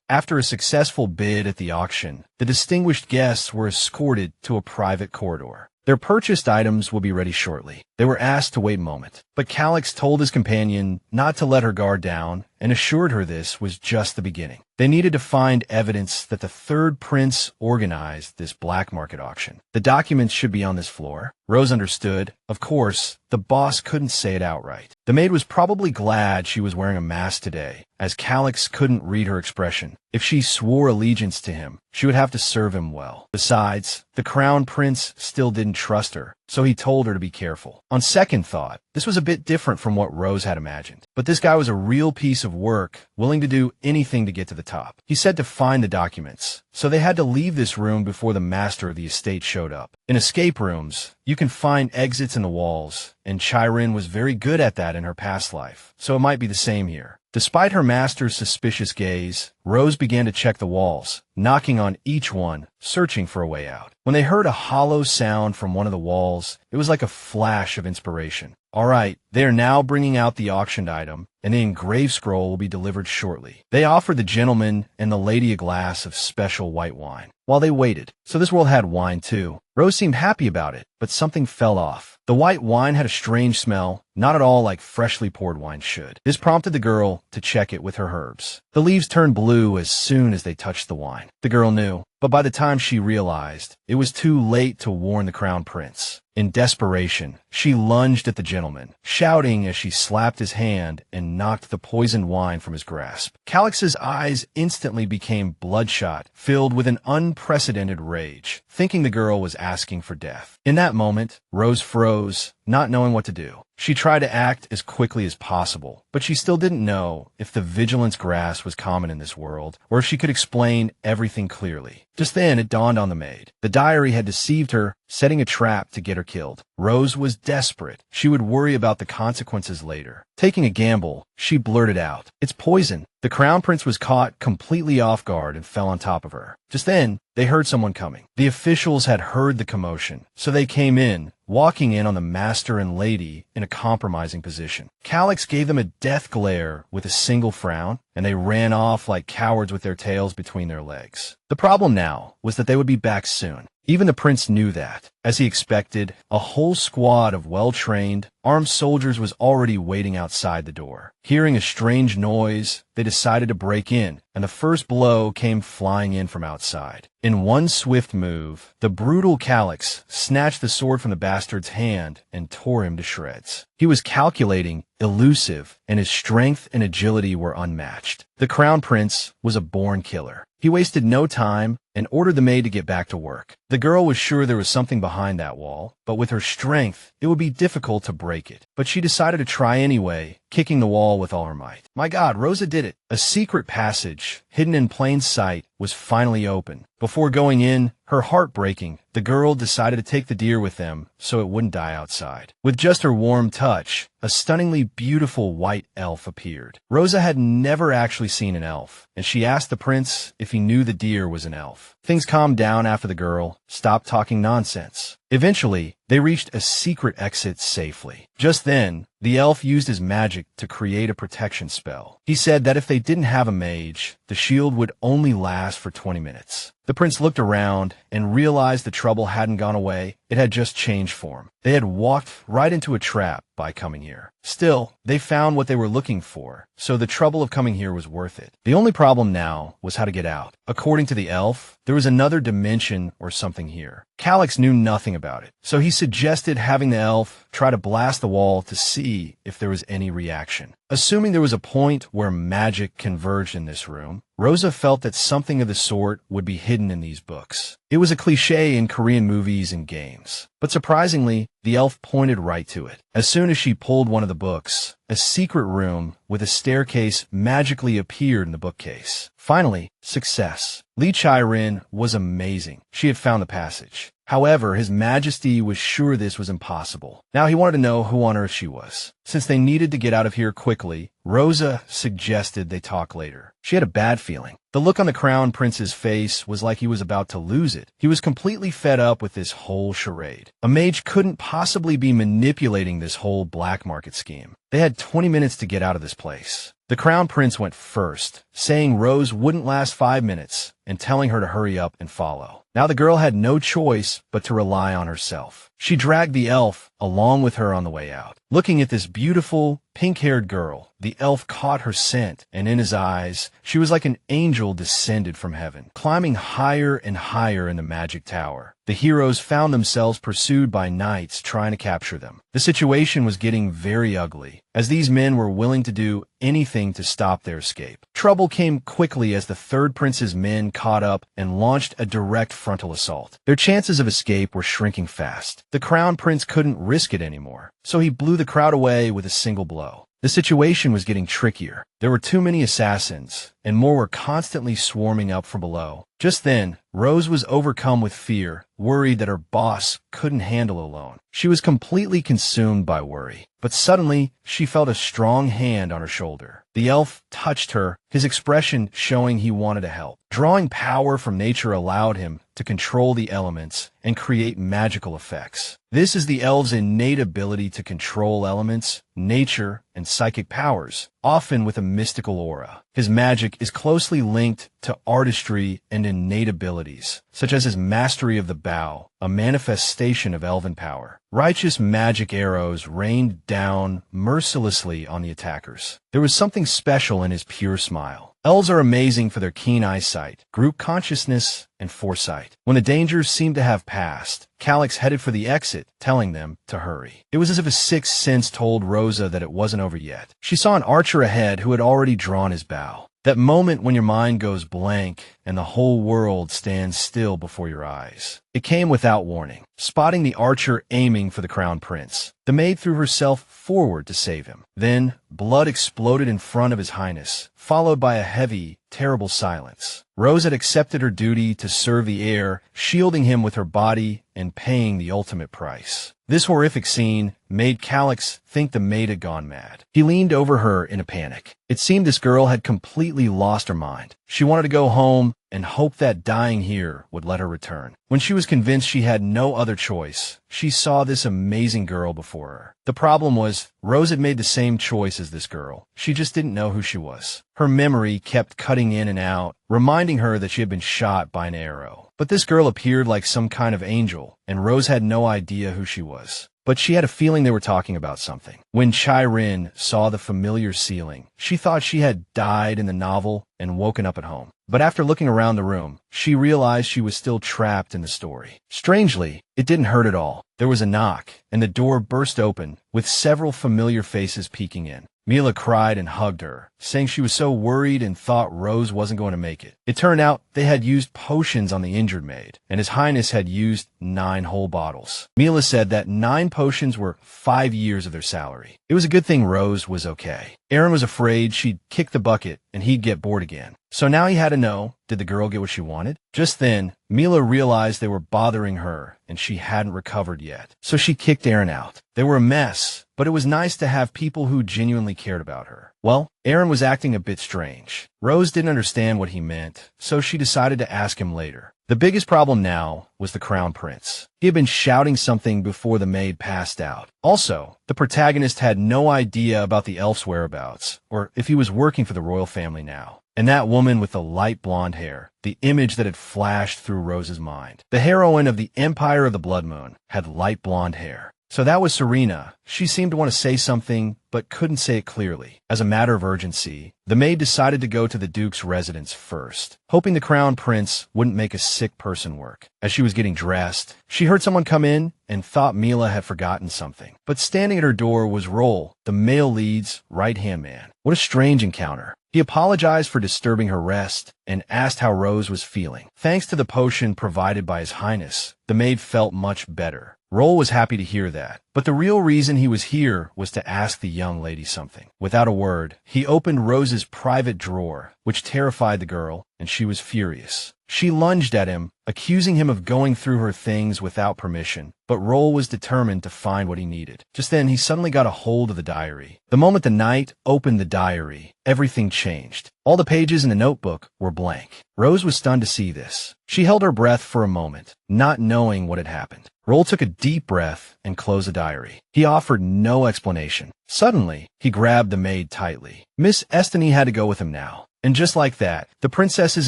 After a successful bid at the auction, the distinguished guests were escorted to a private corridor. Their purchased items will be ready shortly. They were asked to wait a moment, but Calix told his companion not to let her guard down and assured her this was just the beginning. They needed to find evidence that the third prince organized this black market auction. The documents should be on this floor. Rose understood. Of course, the boss couldn't say it outright. The maid was probably glad she was wearing a mask today, as Calix couldn't read her expression. If she swore allegiance to him, she would have to serve him well. Besides, the crown prince still didn't trust her, so he told her to be careful. On second thought, this was a bit different from what Rose had imagined. But this guy was a real piece of work, willing to do anything to get to the top. He said to find the documents, so they had to leave this room before the master of the estate showed up. In escape rooms, you can find exits in the walls, and Chirin was very good at that in her past life, so it might be the same here. Despite her master's suspicious gaze, Rose began to check the walls, knocking on each one, searching for a way out. When they heard a hollow sound from one of the walls, it was like a flash of inspiration. All right, they are now bringing out the auctioned item, and the engraved scroll will be delivered shortly. They offered the gentleman and the lady a glass of special white wine while they waited. So this world had wine too. Rose seemed happy about it, but something fell off. The white wine had a strange smell, not at all like freshly poured wine should. This prompted the girl to check it with her herbs. The leaves turned blue as soon as they touched the wine. The girl knew, but by the time she realized, it was too late to warn the crown prince. In desperation, she lunged at the gentleman, shouting as she slapped his hand and knocked the poisoned wine from his grasp. Calix's eyes instantly became bloodshot, filled with an unprecedented rage, thinking the girl was asking for death. In that moment, Rose froze, not knowing what to do. She tried to act as quickly as possible, but she still didn't know if the vigilance grass was common in this world, or if she could explain everything clearly. Just then, it dawned on the maid. The diary had deceived her, setting a trap to get her killed. Rose was desperate. She would worry about the consequences later. Taking a gamble, she blurted out, "It's poison." The crown prince was caught completely off guard and fell on top of her. Just then, they heard someone coming. The officials had heard the commotion, so they came in, walking in on the master and lady in a compromising position. Calix gave them a death glare with a single frown, and they ran off like cowards with their tails between their legs. The problem now was that they would be back soon. Even the prince knew that. As he expected, a whole squad of well-trained, armed soldiers was already waiting outside the door. Hearing a strange noise, they decided to break in, and the first blow came flying in from outside. In one swift move, the brutal Calix snatched the sword from the bastard's hand and tore him to shreds. He was calculating, elusive, and his strength and agility were unmatched. The crown prince was a born killer. He wasted no time and ordered the maid to get back to work. The girl was sure there was something behind that wall, but with her strength, it would be difficult to break it. But she decided to try anyway, kicking the wall with all her might. My God, Rosa did it! A secret passage, hidden in plain sight, was finally open. Before going in, her heart breaking, the girl decided to take the deer with them so it wouldn't die outside. With just her warm touch, a stunningly beautiful white elf appeared. Rosa had never actually seen an elf, and she asked the prince if he knew the deer was an elf. Things calmed down after the girl stopped talking nonsense. Eventually, they reached a secret exit safely. Just then, the elf used his magic to create a protection spell. He said that if they didn't have a mage, the shield would only last for 20 minutes. The prince looked around and realized the trouble hadn't gone away. It had just changed form. They had walked right into a trap by coming here. Still, they found what they were looking for, so the trouble of coming here was worth it. The only problem now was how to get out. According to the elf, there was another dimension or something here. Calix knew nothing about it, so he suggested having the elf try to blast the wall to see if there was any reaction. Assuming there was a point where magic converged in this room, Rosa felt that something of the sort would be hidden in these books. It was a cliché in Korean movies and games, but surprisingly, the elf pointed right to it. As soon as she pulled one of the books, a secret room with a staircase magically appeared in the bookcase. Finally, success. Lee Chai-rin was amazing. She had found the passage. However, His Majesty was sure this was impossible. Now he wanted to know who on earth she was. Since they needed to get out of here quickly, Rosa suggested they talk later. She had a bad feeling. The look on the Crown Prince's face was like he was about to lose it. He was completely fed up with this whole charade. A mage couldn't possibly be manipulating this whole black market scheme. They had 20 minutes to get out of this place. The Crown Prince went first, saying Rose wouldn't last 5 minutes and telling her to hurry up and follow. Now the girl had no choice but to rely on herself. She dragged the elf along with her on the way out. Looking at this beautiful, pink-haired girl, the elf caught her scent, and in his eyes, she was like an angel descended from heaven, climbing higher and higher in the magic tower. The heroes found themselves pursued by knights trying to capture them. The situation was getting very ugly, as these men were willing to do anything to stop their escape. Trouble came quickly as the third prince's men caught up and launched a direct frontal assault. Their chances of escape were shrinking fast. The Crown Prince couldn't risk it anymore, so he blew the crowd away with a single blow. The situation was getting trickier. There were too many assassins, and more were constantly swarming up from below. Just then, Rose was overcome with fear, worried that her boss couldn't handle alone. She was completely consumed by worry. But suddenly, she felt a strong hand on her shoulder. The elf touched her, his expression showing he wanted to help. Drawing power from nature allowed him to control the elements and create magical effects. This is the elf's innate ability to control elements, nature, and psychic powers, often with a mystical aura. His magic is closely linked to artistry and innate abilities, such as his mastery of the bow, a manifestation of elven power. Righteous magic arrows rained down mercilessly on the attackers. There was something special in his pure smile. Elves are amazing for their keen eyesight, group consciousness, and foresight. When the dangers seemed to have passed, Calix headed for the exit, telling them to hurry. It was as if a sixth sense told Rosa that it wasn't over yet. She saw an archer ahead who had already drawn his bow. That moment when your mind goes blank and the whole world stands still before your eyes. It came without warning. Spotting the archer aiming for the Crown Prince, the maid threw herself forward to save him. Then, blood exploded in front of his highness, followed by a heavy, terrible silence. Rose had accepted her duty to serve the heir, shielding him with her body and paying the ultimate price. This horrific scene made Calix think the maid had gone mad. He leaned over her in a panic. It seemed this girl had completely lost her mind. She wanted to go home and hoped that dying here would let her return. When she was convinced she had no other choice, she saw this amazing girl before her. The problem was, Rose had made the same choice as this girl. She just didn't know who she was. Her memory kept cutting in and out, reminding her that she had been shot by an arrow. But this girl appeared like some kind of angel, and Rose had no idea who she was. But she had a feeling they were talking about something. When Chai-Rin saw the familiar ceiling, she thought she had died in the novel and woken up at home. But after looking around the room, she realized she was still trapped in the story. Strangely, it didn't hurt at all. There was a knock, and the door burst open, with several familiar faces peeking in. Mila cried and hugged her, saying she was so worried and thought Rose wasn't going to make it. It turned out they had used potions on the injured maid, and His Highness had used 9 whole bottles. Mila said that 9 potions were 5 years of their salary. It was a good thing Rose was okay. Aaron was afraid she'd kick the bucket and he'd get bored again. So now he had to know, did the girl get what she wanted? Just then, Mila realized they were bothering her and she hadn't recovered yet. So she kicked Aaron out. They were a mess, but it was nice to have people who genuinely cared about her. Well, Aaron was acting a bit strange. Rose didn't understand what he meant, so she decided to ask him later. The biggest problem now was the Crown Prince. He had been shouting something before the maid passed out. Also, the protagonist had no idea about the elf's whereabouts, or if he was working for the royal family now. And that woman with the light blonde hair, the image that had flashed through Rose's mind. The heroine of the Empire of the Blood Moon had light blonde hair. So that was Serena. She seemed to want to say something, but couldn't say it clearly. As a matter of urgency, the maid decided to go to the Duke's residence first, hoping the Crown Prince wouldn't make a sick person work. As she was getting dressed, she heard someone come in and thought Mila had forgotten something. But standing at her door was Roll, the male lead's right-hand man. What a strange encounter. He apologized for disturbing her rest and asked how Rose was feeling. Thanks to the potion provided by His Highness, the maid felt much better. Roll was happy to hear that, but the real reason he was here was to ask the young lady something. Without a word, he opened Rose's private drawer, which terrified the girl, and she was furious. She lunged at him, accusing him of going through her things without permission, but Roll was determined to find what he needed. Just then, he suddenly got a hold of the diary. The moment the knight opened the diary, everything changed. All the pages in the notebook were blank. Rose was stunned to see this. She held her breath for a moment, not knowing what had happened. Roll took a deep breath and closed the diary. He offered no explanation. Suddenly, he grabbed the maid tightly. Miss Destiny had to go with him now. And just like that, the princess's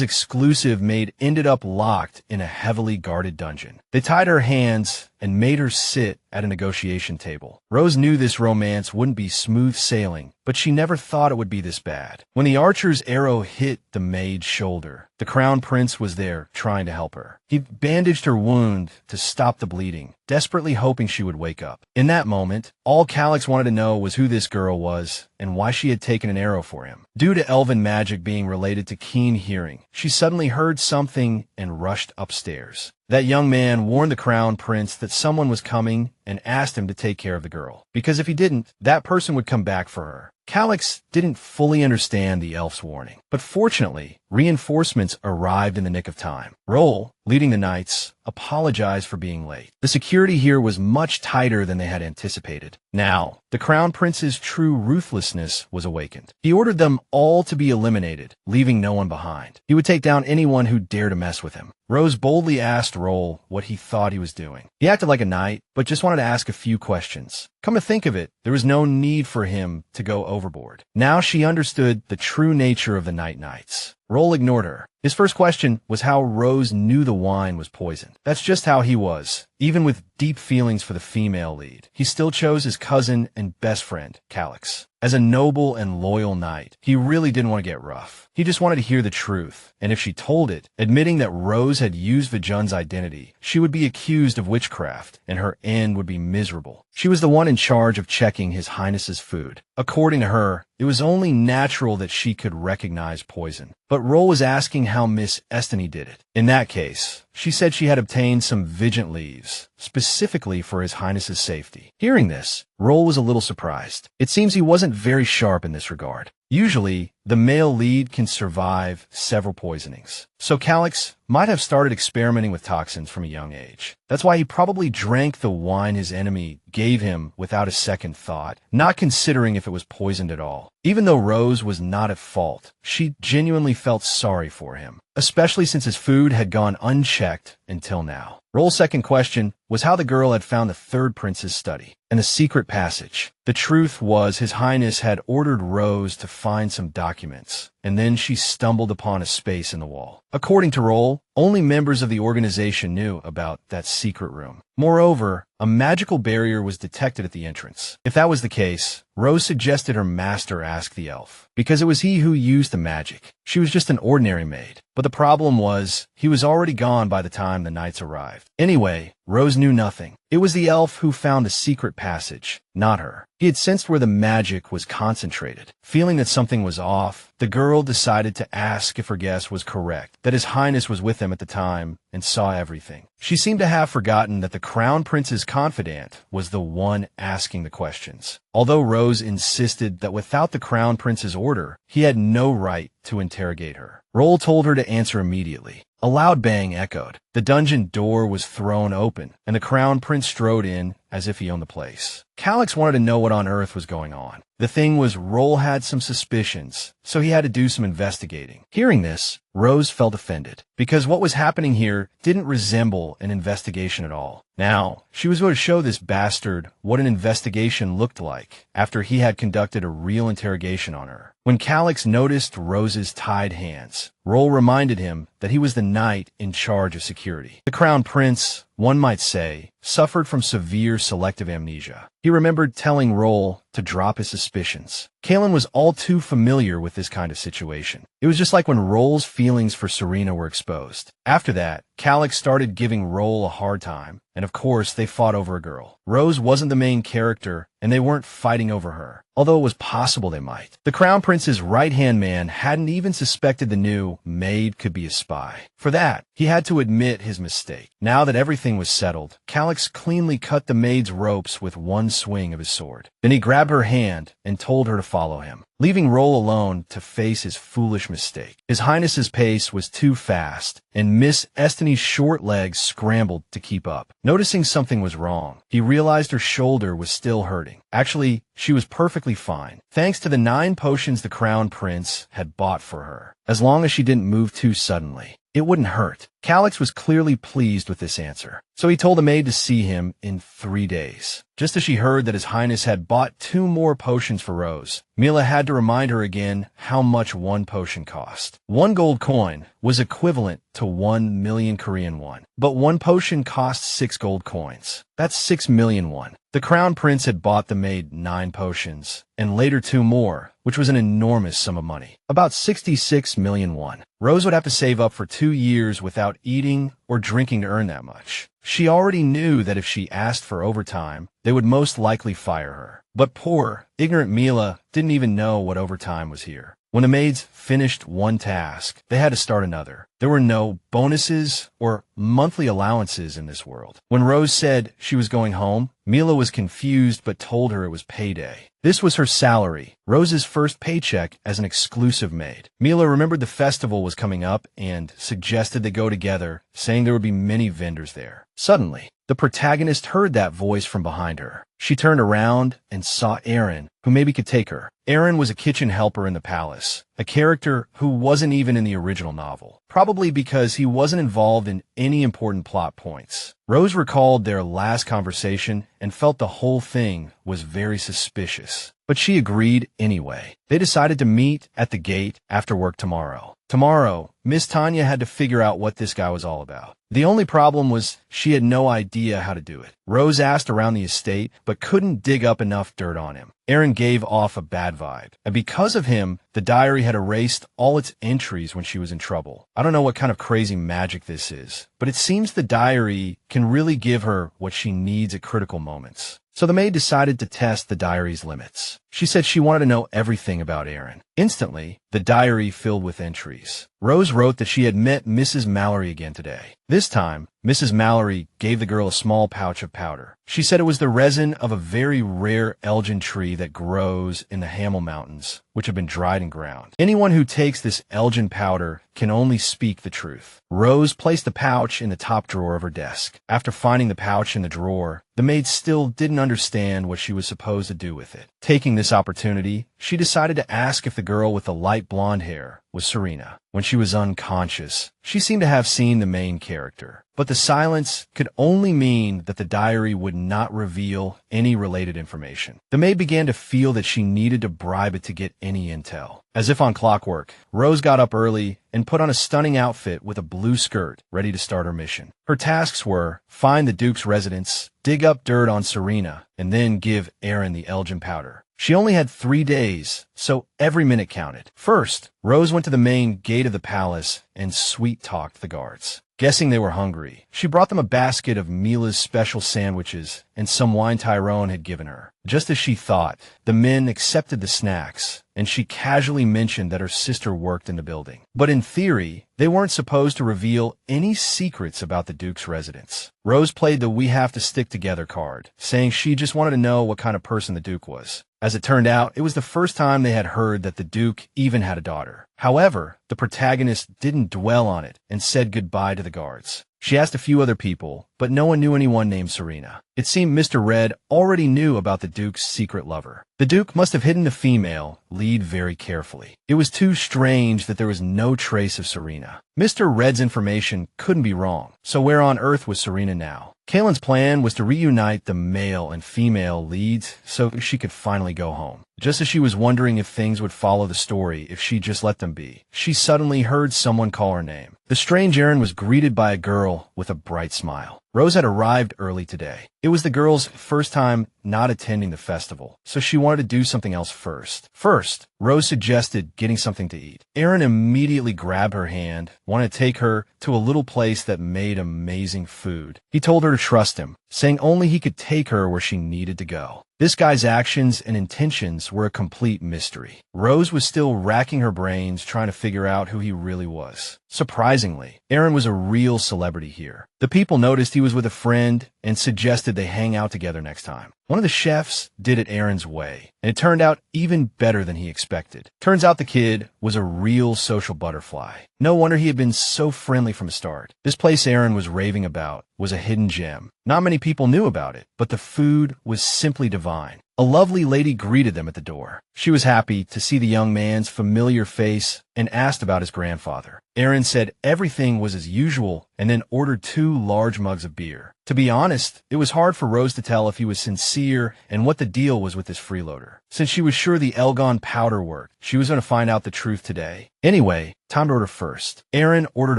exclusive maid ended up locked in a heavily guarded dungeon. They tied her hands and made her sit at a negotiation table. Rose knew this romance wouldn't be smooth sailing, but she never thought it would be this bad. When the archer's arrow hit the maid's shoulder, the crown prince was there trying to help her. He bandaged her wound to stop the bleeding, desperately hoping she would wake up. In that moment, all Calix wanted to know was who this girl was and why she had taken an arrow for him. Due to elven magic being related to keen hearing, she suddenly heard something and rushed upstairs. That young man warned the crown prince that someone was coming and asked him to take care of the girl, because if he didn't, that person would come back for her. Calix didn't fully understand the elf's warning, but fortunately, reinforcements arrived in the nick of time. Roll, leading the knights, apologized for being late. The security here was much tighter than they had anticipated. Now, the crown prince's true ruthlessness was awakened. He ordered them all to be eliminated, leaving no one behind. He would take down anyone who dared to mess with him. Rose boldly asked Roll what he thought he was doing. He acted like a knight, but just wanted to ask a few questions. Come to think of it, there was no need for him to go overboard. Now she understood the true nature of the Night Knights. Roll ignored her. His first question was how Rose knew the wine was poisoned. That's just how he was. Even with deep feelings for the female lead, he still chose his cousin and best friend, Calix. As a noble and loyal knight, he really didn't want to get rough. He just wanted to hear the truth, and if she told it, admitting that Rose had used Vijun's identity, she would be accused of witchcraft, and her end would be miserable. She was the one in charge of checking His Highness's food. According to her, it was only natural that she could recognize poison. But Roll was asking how Miss Destiny did it. In that case, she said she had obtained some Vigent leaves, specifically for His Highness's safety. Hearing this, Roll was a little surprised. It seems he wasn't very sharp in this regard. Usually, the male lead can survive several poisonings. So Calix might have started experimenting with toxins from a young age. That's why he probably drank the wine his enemy gave him without a second thought, not considering if it was poisoned at all. Even though Rose was not at fault, she genuinely felt sorry for him, especially since his food had gone unchecked until now. Roll's second question was how the girl had found the third prince's study and the secret passage. The truth was His Highness had ordered Rose to find some documents, and then she stumbled upon a space in the wall. According to Roll, only members of the organization knew about that secret room. Moreover, a magical barrier was detected at the entrance. If that was the case, Rose suggested her master ask the elf, because it was he who used the magic. She was just an ordinary maid. But the problem was, he was already gone by the time the knights arrived. Anyway, Rose knew nothing. It was the elf who found the secret passage, not her. He had sensed where the magic was concentrated. Feeling that something was off, the girl decided to ask if her guess was correct, that His Highness was with them at the time and saw everything. She seemed to have forgotten that the Crown Prince's confidant was the one asking the questions. Although Rose insisted that without the Crown Prince's order, he had no right to interrogate her. Roll told her to answer immediately. A loud bang echoed. The dungeon door was thrown open, and the Crown Prince strode in as if he owned the place. Calix wanted to know what on earth was going on. The thing was, Roll had some suspicions, so he had to do some investigating. Hearing this, Rose felt offended, because what was happening here didn't resemble an investigation at all. Now, she was going to show this bastard what an investigation looked like after he had conducted a real interrogation on her. When Calix noticed Rose's tied hands, Roll reminded him that he was the knight in charge of security. The Crown Prince, one might say, suffered from severe selective amnesia. He remembered telling Roll to drop his suspicions. Kalen was all too familiar with this kind of situation. It was just like when Roll's feelings for Serena were exposed. After that, Calix started giving Roll a hard time, and of course they fought over a girl. Rose wasn't the main character, and they weren't fighting over her, although it was possible they might. The Crown Prince's right-hand man hadn't even suspected the new Maid could be a spy. For that, he had to admit his mistake. Now that everything was settled, Calix cleanly cut the Maid's ropes with one swing of his sword. Then he grabbed her hand and told her to follow him, leaving Roll alone to face his foolish mistake. His Highness's pace was too fast, and Miss Estiny's short legs scrambled to keep up. Noticing something was wrong, he realized her shoulder was still hurting. Actually, she was perfectly fine, thanks to the 9 potions the Crown Prince had bought for her. As long as she didn't move too suddenly, it wouldn't hurt. Calix was clearly pleased with this answer, so he told the maid to see him in 3 days. Just as she heard that His Highness had bought 2 more potions for Rose, Mila had to remind her again how much 1 potion cost. 1 gold coin was equivalent to 1 million Korean won, but 1 potion cost 6 gold coins. That's 6 million won. The Crown Prince had bought the maid 9 potions, and later 2 more, which was an enormous sum of money, about 66 million won. Rose would have to save up for 2 years without eating or drinking to earn that much. She already knew that if she asked for overtime, they would most likely fire her. But poor, ignorant Mila didn't even know what overtime was here. When the maids finished 1 task, they had to start another. There were no bonuses or monthly allowances in this world. When Rose said she was going home, Mila was confused but told her it was payday. This was her salary, Rose's first paycheck as an exclusive maid. Mila remembered the festival was coming up and suggested they go together, saying there would be many vendors there. Suddenly, the protagonist heard that voice from behind her. She turned around and saw Aaron, who maybe could take her. Aaron was a kitchen helper in the palace, a character who wasn't even in the original novel, probably because he wasn't involved in any important plot points. Rose recalled their last conversation and felt the whole thing was very suspicious, but she agreed anyway. They decided to meet at the gate after work tomorrow. Tomorrow, Miss Tanya had to figure out what this guy was all about. The only problem was she had no idea how to do it. Rose asked around the estate, but couldn't dig up enough dirt on him. Aaron gave off a bad vibe, and because of him, the diary had erased all its entries when she was in trouble. I don't know what kind of crazy magic this is, but it seems the diary can really give her what she needs at critical moments. So the maid decided to test the diary's limits. She said she wanted to know everything about Aaron. Instantly, the diary filled with entries. Rose wrote that she had met Mrs. Mallory again today. This time, Mrs. Mallory gave the girl a small pouch of powder. She said it was the resin of a very rare Elgin tree that grows in the Hamel Mountains, which have been dried and ground. Anyone who takes this Elgin powder can only speak the truth. Rose placed the pouch in the top drawer of her desk. After finding the pouch in the drawer, the maid still didn't understand what she was supposed to do with it. Taking this opportunity, she decided to ask if the girl with the light blonde hair was Serena. When she was unconscious, she seemed to have seen the main character. But the silence could only mean that the diary would not reveal any related information. The maid began to feel that she needed to bribe it to get any intel. As if on clockwork, Rose got up early and put on a stunning outfit with a blue skirt, ready to start her mission. Her tasks were find the Duke's residence, dig up dirt on Serena, and then give Aaron the Elgin powder. She only had 3 days, so every minute counted. First, Rose went to the main gate of the palace and sweet-talked the guards. Guessing they were hungry, she brought them a basket of Mila's special sandwiches and some wine Tyrone had given her. Just as she thought, the men accepted the snacks, and she casually mentioned that her sister worked in the building. But in theory, they weren't supposed to reveal any secrets about the Duke's residence. Rose played the "we have to stick together" card, saying she just wanted to know what kind of person the Duke was. As it turned out, it was the first time they had heard that the Duke even had a daughter. However, the protagonist didn't dwell on it and said goodbye to the guards. She asked a few other people, but no one knew anyone named Serena. It seemed Mr. Red already knew about the Duke's secret lover. The Duke must have hidden the female lead very carefully. It was too strange that there was no trace of Serena. Mr. Red's information couldn't be wrong. So where on earth was Serena now? Kalen's plan was to reunite the male and female leads so she could finally go home. Just as she was wondering if things would follow the story if she just let them be, she suddenly heard someone call her name. The strange Aaron was greeted by a girl with a bright smile. Rose had arrived early today. It was the girl's first time not attending the festival, so she wanted to do something else first. First, Rose suggested getting something to eat. Aaron immediately grabbed her hand, wanted to take her to a little place that made amazing food. He told her to trust him, saying only he could take her where she needed to go. This guy's actions and intentions were a complete mystery. Rose was still racking her brains trying to figure out who he really was. Surprisingly, Aaron was a real celebrity here. The people noticed he was with a friend and suggested they hang out together next time. One of the chefs did it Aaron's way, and it turned out even better than he expected. Turns out the kid was a real social butterfly. No wonder he had been so friendly from the start. This place Aaron was raving about was a hidden gem. Not many people knew about it, but the food was simply divine. A lovely lady greeted them at the door. She was happy to see the young man's familiar face and asked about his grandfather. Aaron said everything was as usual and then ordered 2 large mugs of beer. To be honest, it was hard for Rose to tell if he was sincere and what the deal was with this freeloader. Since she was sure the Elgon powder worked, she was going to find out the truth today. Anyway, time to order first. Aaron ordered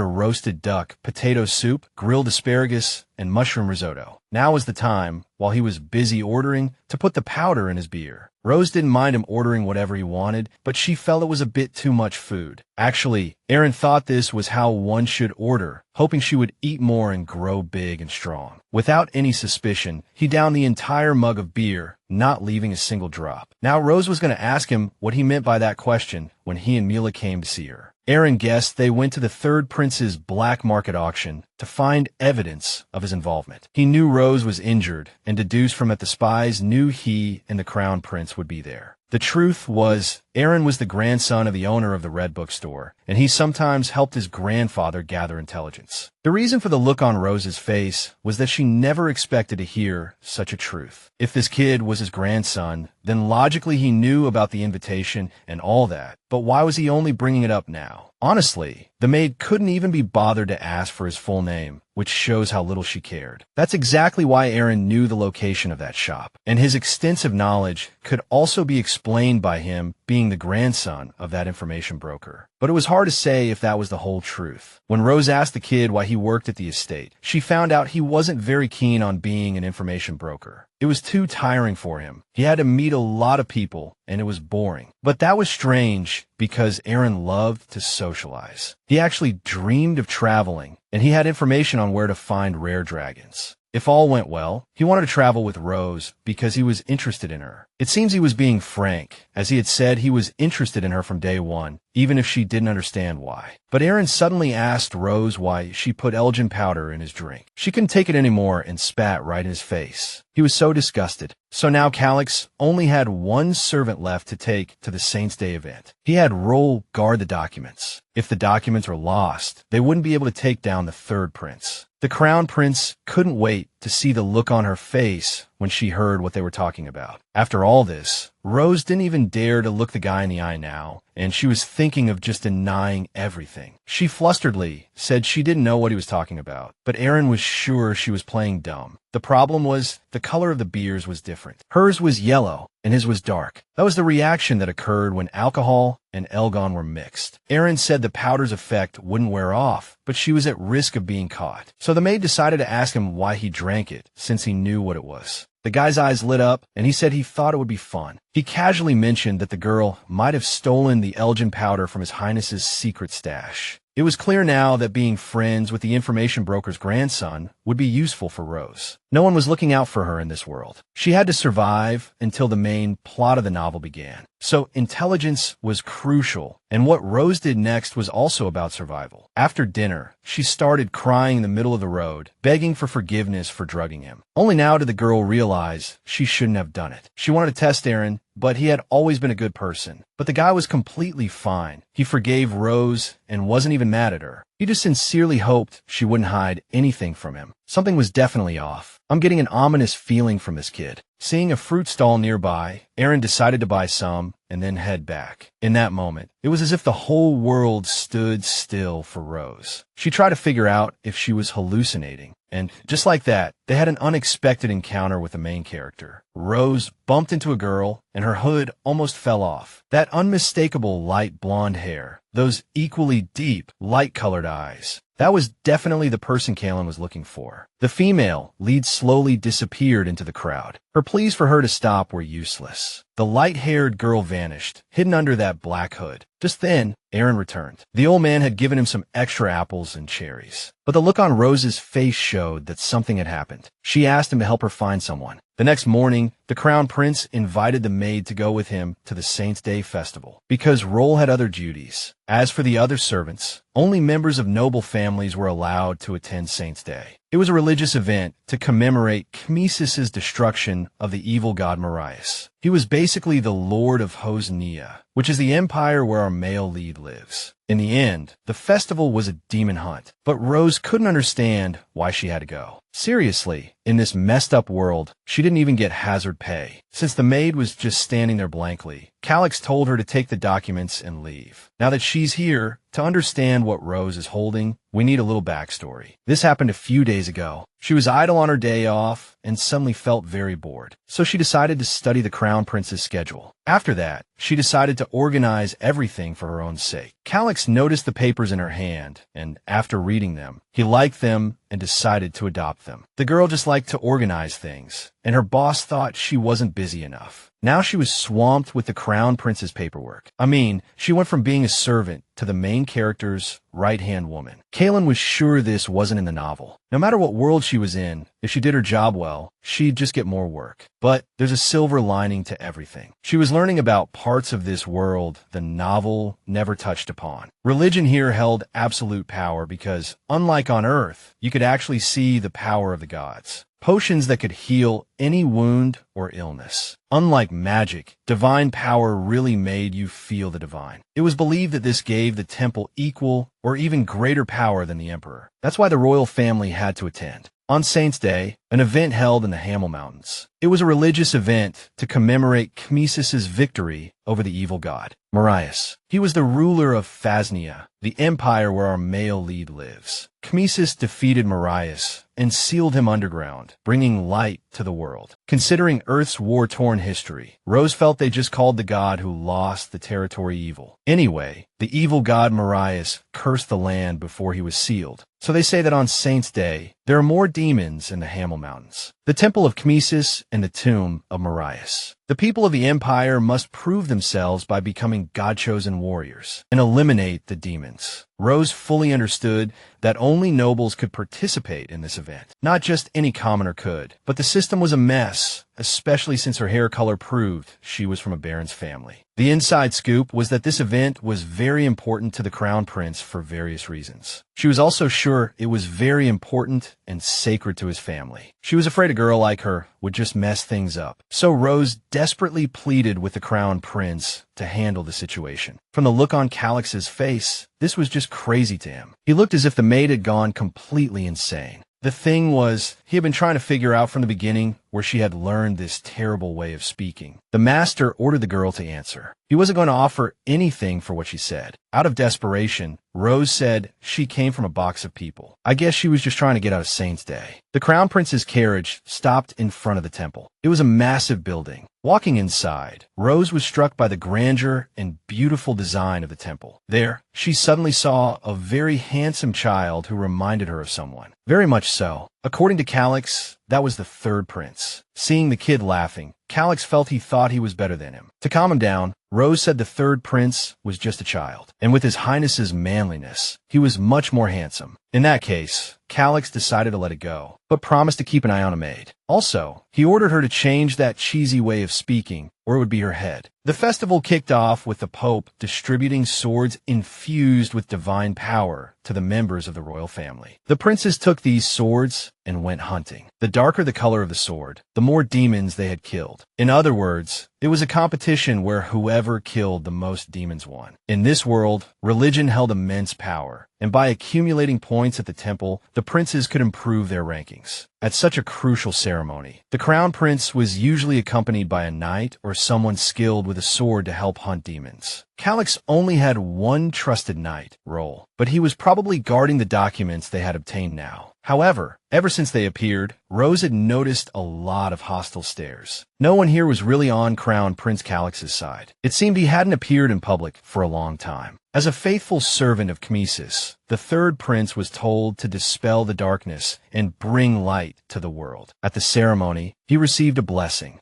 a roasted duck, potato soup, grilled asparagus, and mushroom risotto. Now was the time, while he was busy ordering, to put the powder in his beer. Rose didn't mind him ordering whatever he wanted, but she felt it was a bit too much food. Actually, Aaron thought this was how one should order, hoping she would eat more and grow big and strong. Without any suspicion, he downed the entire mug of beer, not leaving a single drop. Now Rose was going to ask him what he meant by that question when he and Mila came to see her. Aaron guessed they went to the third prince's black market auction to find evidence of his involvement. He knew Rose was injured and deduced from it the spies knew he and the Crown Prince would be there. The truth was, Aaron was the grandson of the owner of the Red Bookstore, and he sometimes helped his grandfather gather intelligence. The reason for the look on Rose's face was that she never expected to hear such a truth. If this kid was his grandson, then logically he knew about the invitation and all that, but why was he only bringing it up now? Honestly, the maid couldn't even be bothered to ask for his full name, which shows how little she cared. That's exactly why Aaron knew the location of that shop, and his extensive knowledge could also be explained by him being the grandson of that information broker. But it was hard to say if that was the whole truth. When Rose asked the kid why he worked at the estate, she found out he wasn't very keen on being an information broker. It was too tiring for him. He had to meet a lot of people, and it was boring. But that was strange because Aaron loved to socialize. He actually dreamed of traveling, and he had information on where to find rare dragons. If all went well, he wanted to travel with Rose because he was interested in her. It seems he was being frank, as he had said he was interested in her from day one, even if she didn't understand why. But Aaron suddenly asked Rose why she put Elgin powder in his drink. She couldn't take it anymore and spat right in his face. He was so disgusted. So now Calix only had one servant left to take to the Saints' Day event. He had Roll guard the documents. If the documents were lost, they wouldn't be able to take down the third prince. The Crown Prince couldn't wait to see the look on her face when she heard what they were talking about. After all this, Rose didn't even dare to look the guy in the eye now, and she was thinking of just denying everything. She flusteredly said she didn't know what he was talking about, but Aaron was sure she was playing dumb. The problem was the color of the beers was different. Hers was yellow, and his was dark. That was the reaction that occurred when alcohol and Elgon were mixed. Aaron said the powder's effect wouldn't wear off, but she was at risk of being caught. So the maid decided to ask him why he drank it, since he knew what it was. The guy's eyes lit up, and he said he thought it would be fun. He casually mentioned that the girl might have stolen the Elgin powder from His Highness's secret stash. It was clear now that being friends with the information broker's grandson would be useful for Rose. No one was looking out for her in this world. She had to survive until the main plot of the novel began. So intelligence was crucial, and what Rose did next was also about survival. After dinner, she started crying in the middle of the road, begging for forgiveness for drugging him. Only now did the girl realize she shouldn't have done it. She wanted to test Aaron, but he had always been a good person. But the guy was completely fine. He forgave Rose and wasn't even mad at her. He just sincerely hoped she wouldn't hide anything from him. Something was definitely off. I'm getting an ominous feeling from this kid. Seeing a fruit stall nearby, Aaron decided to buy some and then head back. In that moment, it was as if the whole world stood still for Rose. She tried to figure out if she was hallucinating. And just like that, they had an unexpected encounter with the main character. Rose bumped into a girl, and her hood almost fell off. That unmistakable light blonde hair, those equally deep, light-colored eyes. That was definitely the person Kalen was looking for. The The female lead slowly disappeared into the crowd. Her pleas for her to stop were useless. The light-haired girl vanished, hidden under that black hood. Just then, Aaron returned. The old man had given him some extra apples and cherries. But the look on Rose's face showed that something had happened. She asked him to help her find someone. The next morning, the Crown Prince invited the maid to go with him to the Saints' Day festival, because Roll had other duties. As for the other servants, only members of noble families were allowed to attend Saints' Day. It was a religious event to commemorate Kmesis' destruction of the evil god Marius. He was basically the Lord of Hosnia, which is the empire where our male lead lives. In the end, the festival was a demon hunt, but Rose couldn't understand why she had to go. Seriously, in this messed up world, she didn't even get hazard pay. Since the maid was just standing there blankly, Calix told her to take the documents and leave. Now that she's here, to understand what Rose is holding, we need a little backstory. This happened a few days ago. She was idle on her day off and suddenly felt very bored. So she decided to study the Crown Prince's schedule. After that, she decided to organize everything for her own sake. Calix noticed the papers in her hand, and after reading them, he liked them and decided to adopt them. The girl just liked to organize things, and her boss thought she wasn't busy enough. Now she was swamped with the Crown Prince's paperwork. I mean, she went from being a servant to the main character's right-hand woman. Kaylin was sure this wasn't in the novel. No matter what world she was in, if she did her job well, she'd just get more work. But there's a silver lining to everything. She was learning about parts of this world the novel never touched upon. Religion here held absolute power because, unlike on Earth, you could actually see the power of the gods. Potions that could heal any wound or illness. Unlike magic, divine power really made you feel the divine. It was believed that this gave the temple equal or even greater power than the emperor. That's why the royal family had to attend. On Saints' Day, an event held in the Hamel Mountains. It was a religious event to commemorate Kmesis' victory over the evil god, Marius. He was the ruler of Phasnia, the empire where our male lead lives. Kmesis defeated Marius and sealed him underground, bringing light to the world. Considering Earth's war-torn history, Rose felt they just called the god who lost the territory evil. Anyway, the evil god Marius cursed the land before he was sealed. So they say that on Saints' Day, there are more demons in the Hamel Mountains. The Temple of Kmesis and the Tomb of Marius. The people of the Empire must prove themselves by becoming God-chosen warriors and eliminate the demons. Rose fully understood that only nobles could participate in this event. Not just any commoner could, but the system was a mess, especially since her hair color proved she was from a baron's family. The inside scoop was that this event was very important to the Crown Prince for various reasons. She was also sure it was very important and sacred to his family. She was afraid a girl like her would just mess things up. So Rose desperately pleaded with the Crown Prince to handle the situation. From the look on Calix's face, this was just crazy to him. He looked as if the maid had gone completely insane. The thing was, he had been trying to figure out from the beginning where she had learned this terrible way of speaking. The master ordered the girl to answer. He wasn't going to offer anything for what she said. Out of desperation, Rose said she came from a box of people. I guess she was just trying to get out of Saints' Day. The Crown Prince's carriage stopped in front of the temple. It was a massive building. Walking inside, Rose was struck by the grandeur and beautiful design of the temple. There, she suddenly saw a very handsome child who reminded her of someone. Very much so. According to Calix, that was the third prince. Seeing the kid laughing, Calix felt he thought he was better than him. To calm him down, Rose said the third prince was just a child, and with his highness's manliness, he was much more handsome. In that case, Calix decided to let it go, but promised to keep an eye on a maid. Also, he ordered her to change that cheesy way of speaking, or it would be her head. The festival kicked off with the Pope distributing swords infused with divine power to the members of the royal family. The princes took these swords and went hunting. The darker the color of the sword, the more demons they had killed. In other words, it was a competition where whoever killed the most demons won. In this world, religion held immense power, and by accumulating points at the temple, the princes could improve their rankings. At such a crucial ceremony, the crown prince was usually accompanied by a knight or someone skilled with a sword to help hunt demons. Calix only had one trusted knight, Roll, but he was probably guarding the documents they had obtained now. However, Ever since they appeared, Rose had noticed a lot of hostile stares. No one here was really on Crown Prince Calix's side. It seemed he hadn't appeared in public for a long time. As a faithful servant of Kmesis, the third prince was told to dispel the darkness and bring light to the world. At the ceremony, he received a blessing